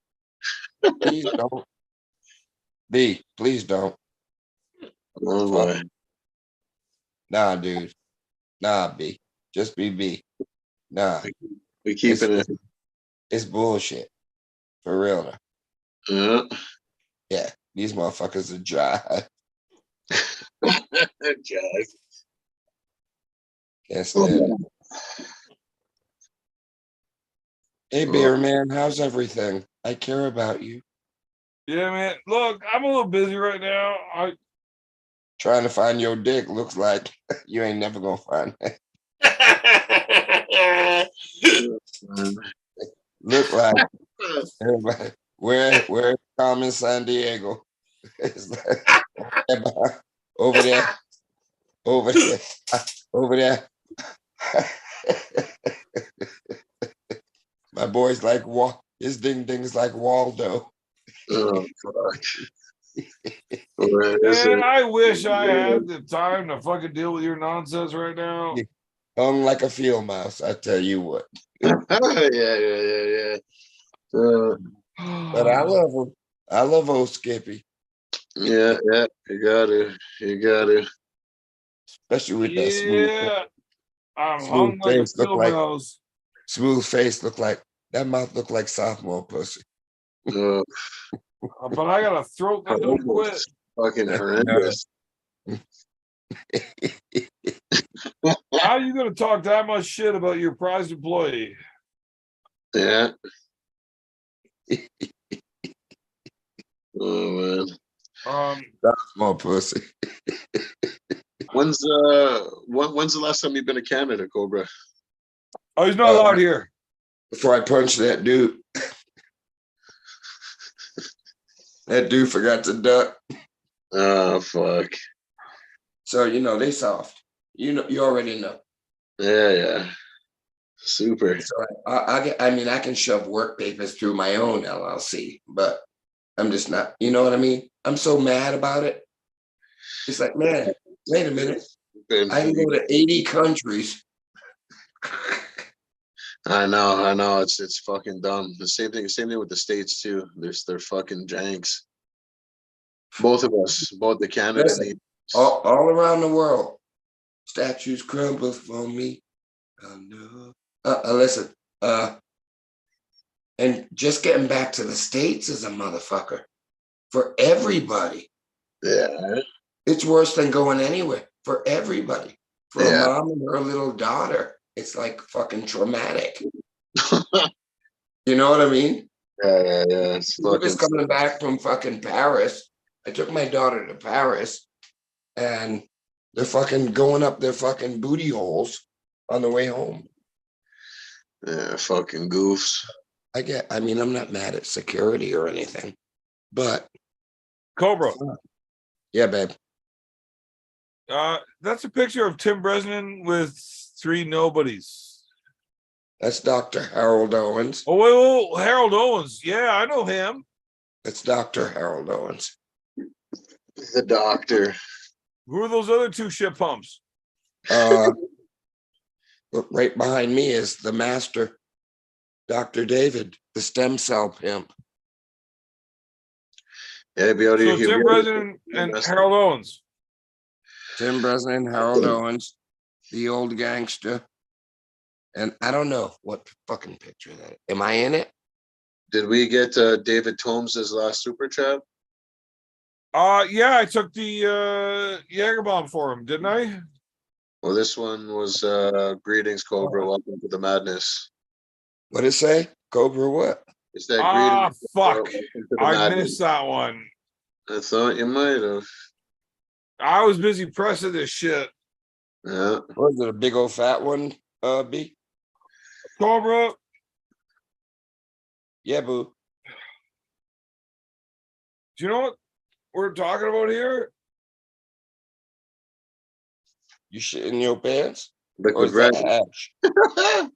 Please don't. B, please don't. Oh boy. Nah, dude. Nah, B. Just be B. Nah. We keeping it. It's bullshit. For real though. Yeah. Yeah. These motherfuckers are dry. Jive. Can't stand it. Hey, Beer Man, how's everything? I care about you. Yeah, man. Look, I'm a little busy right now. Trying to find your dick looks like you ain't never gonna find it. Look like everybody. Where Carmen San Diego? It's like, over there, over there, over there. My boy's like his ding ding's like Waldo. Oh, fuck. Where is Man, it? I wish I had the time to fucking deal with your nonsense right now. Hung like a field mouse, I tell you what. Yeah. But I love him. I love old Skippy, Yeah, you got it. You got it. especially with that smooth, Yeah, I'm smooth hung like a face. Look field like mouse. smooth face. Look like that mouth. Look like sophomore pussy. Oh, But I got a throat that don't quit. fucking horrendous. How are you gonna talk that much shit about your prized employee? Yeah. Oh man. Sophomore pussy. When's the last time you've been to Canada, Cobra? Oh, he's not allowed here. Before I punched that dude, that dude forgot to duck. Oh fuck. So they soft. You already know. Yeah. Super. So I mean, I can shove work papers through my own LLC, but I'm just not. You know what I mean? I'm so mad about it. It's like, man, wait a minute. I can go to 80 countries. I know. It's fucking dumb. The same thing with the States too. They're fucking janks. Both of us, both the Canada and the All around the world, statues crumble for me. Oh no. Listen. And just getting back to the States is a motherfucker for everybody. Yeah. It's worse than going anywhere for everybody. For a mom and her little daughter, it's like fucking traumatic. You know what I mean? Yeah. It's We're fucking just coming back from fucking Paris. I took my daughter to Paris, and they're fucking going up their fucking booty holes on the way home. yeah, fucking goofs. I mean, I'm not mad at security or anything, but Cobra. yeah, babe. That's a picture of Tim Bresnan with 3 nobodies. That's Dr. Harold Owens. Oh, wait, Harold Owens. Yeah, I know him. That's Dr. Harold Owens. The doctor. Who are those other 2 shit pumps? Right behind me is the master, Dr. David, the stem cell pimp. Yeah, be out So here. Tim Bresnan and Harold Owens. Tim Bresnan, Harold Owens, the old gangster. And I don't know what fucking picture that is. Am I in it? Did we get David Tomes' last super chat? Yeah, I took the Jaeger bomb for him, didn't I? Well, this one was greetings, Cobra. Welcome to the madness. What did it say? Cobra what? It's that Fuck. greetings. Welcome to the I madness. missed that one. I thought you might have. I was busy pressing this shit. Yeah. Was it a big old fat one, B? Cobra, Yeah, boo. do you know what we're talking about here? You shit in your pants? Or Liquid is that red. hash?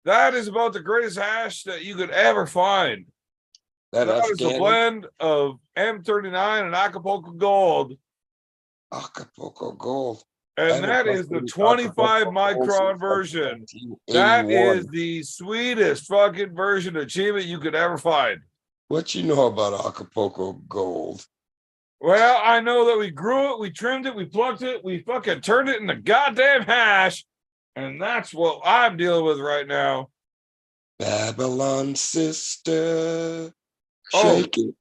That is about the greatest hash that you could ever find. That That is a Afghani? blend of M39 and Acapulco Gold. Acapulco Gold. And that is the 25 micron version. That is the sweetest fucking version of achievement you could ever find. What you know about Acapulco Gold? Well, I know that we grew it, we trimmed it, we plucked it, we fucking turned it into goddamn hash. And that's what I'm dealing with right now. Babylon sister. Oh. Shake it.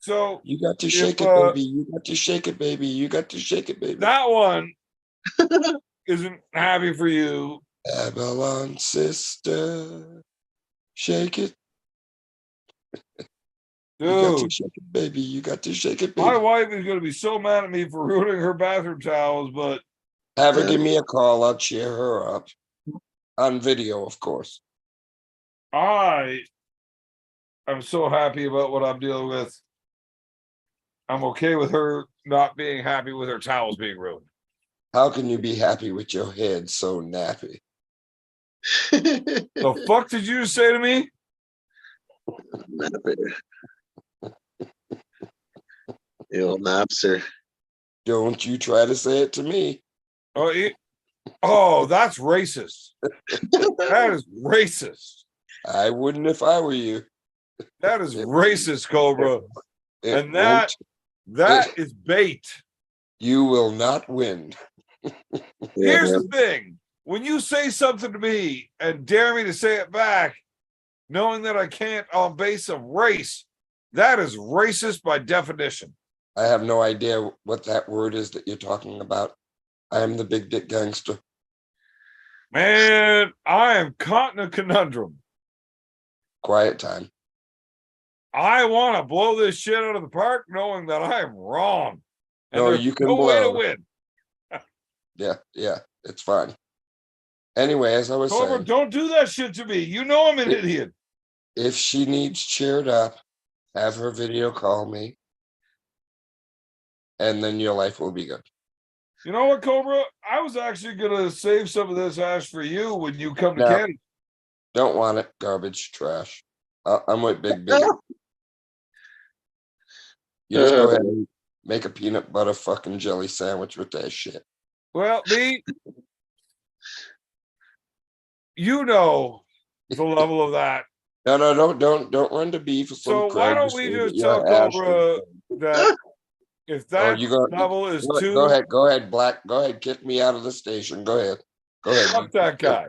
So You got to shake it, baby. You got to shake it, baby. You got to shake it, baby. that one isn't happy for you. Babylon sister. Shake it. You got to Dude, shake it, baby. You got to shake it, my baby. wife is going to be so mad at me for ruining her bathroom towels, but Have her give me a call. I'll cheer her up. On video, of course. I'm so happy about what I'm dealing with. I'm okay with her not being happy with her towels being ruined. How can you be happy with your head so nappy? The fuck did you say to me? You old napster. Don't you try to say it to me. Oh, that's racist. That is racist. I wouldn't if I were you. That is racist, Cobra. It And that is bait. You will not win. Here's the thing. When you say something to me and dare me to say it back, knowing that I can't on base of race, that is racist by definition. I have no idea what that word is that you're talking about. I am the big dick gangster. Man, I am caught in a conundrum. Quiet time. I want to blow this shit out of the park knowing that I am wrong. And No, there's you can no way to blow. win. Yeah, it's fine. Anyway, as I was Cobra, saying, don't do that shit to me. You know I'm an idiot. if she needs cheered up, have her video call me, and then your life will be good. You know what, Cobra? I was actually going to save some of this ash for you when you come to No. Canada. Don't want it. Garbage, trash. I'm with Big Big. You just go ahead and make a peanut butter fucking jelly sandwich with that shit. Well, you know the level of that. No, don't run to beef for some So crazy. why don't we just tell Cobra that if that level is too... Go ahead, Black. Go ahead, kick me out of the station. Go ahead. Fuck that guy.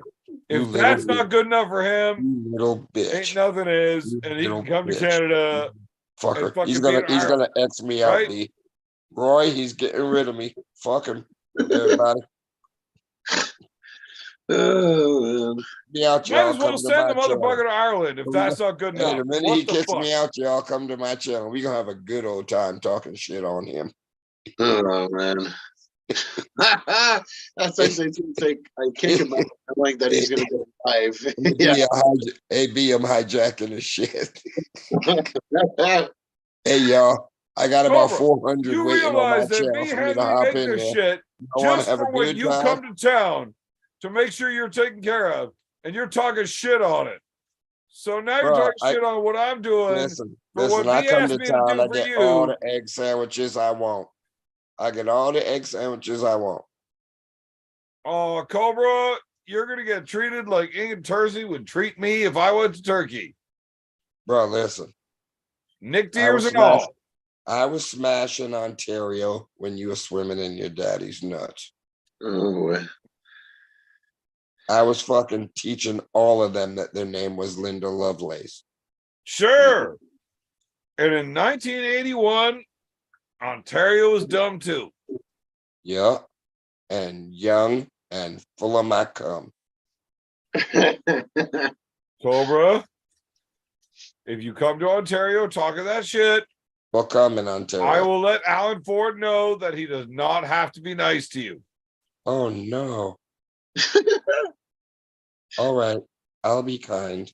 If that's not good enough for him, you little bitch. ain't nothing is, and he can come to Canada. Fucker. He's gonna X me out, right? B. Roy, he's getting rid of me. Fuck him. Everybody. Oh, man. Me out, Might y'all. as well Come to send the my channel. motherfucker to Ireland if that's not good Hey, enough. the minute What he the kicks fuck? me out, y'all come to my channel. We're gonna have a good old time talking shit on him. Oh man. That's actually like I kick him out. I'm like that he's gonna go live. Yeah. Hey, B, I'm hijacking this shit. Hey, y'all. I got about Cobra, 400 you waiting on my realize that channel me for me had to me hop make in this there. shit I want just to have for a when good you time. come to town to make sure you're taken care of, and you're talking shit on it. So now you're Bro, talking shit on what I'm doing. Listen, what I me come asked to me to town, do I for get all you. the egg sandwiches I want. I get all the egg sandwiches I want. Oh, Cobra, you're gonna get treated like Ian Tersey would treat me if I went to Turkey. Bro, listen. Nick Deers and all. I was smashing Ontario when you were swimming in your daddy's nuts. Oh boy. I was fucking teaching all of them that their name was Linda Lovelace. Sure. And in 1981, Ontario was dumb too. Yeah. And young and full of my cum. Cobra, if you come to Ontario talking that shit, What cum in Ontario? I will let Alan Ford know that he does not have to be nice to you. Oh no. All right. I'll be kind.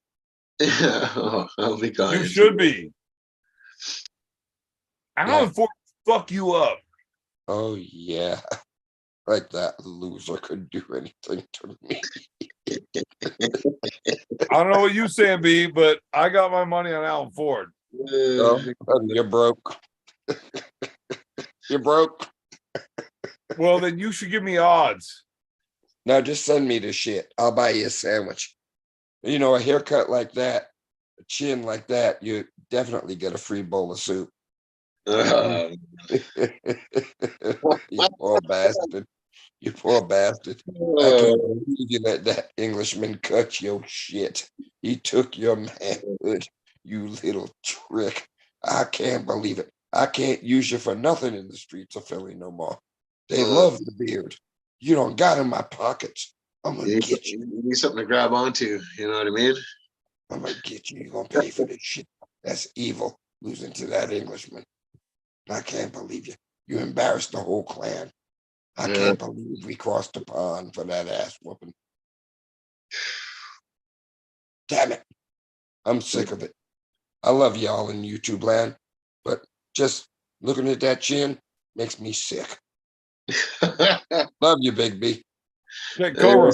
I'll be kind. You should be. Alan Ford fuck you up. Oh yeah. Like that loser could do anything to me. I don't know what you saying, B, but I got my money on Alan Ford. You're broke. You're broke. Well, then you should give me odds. No, just send me the shit. I'll buy you a sandwich. You know, a haircut like that, a chin like that, you definitely get a free bowl of soup. You poor bastard. You poor bastard. I can't believe you let that Englishman cut your shit. He took your manhood, you little trick. I can't believe it. I can't use you for nothing in the streets of Philly no more. They love the beard. You don't got in my pockets. I'm gonna get you. You need something to grab onto. You know what I mean? I'm gonna get you. You're gonna pay for this shit. That's evil. Losing to that Englishman. I can't believe you. You embarrassed the whole clan. I can't believe we crossed the pond for that ass whooping. Damn it. I'm sick of it. I love y'all in YouTube land, but just looking at that chin makes me sick. Love you, Big B. Okay, Cobra.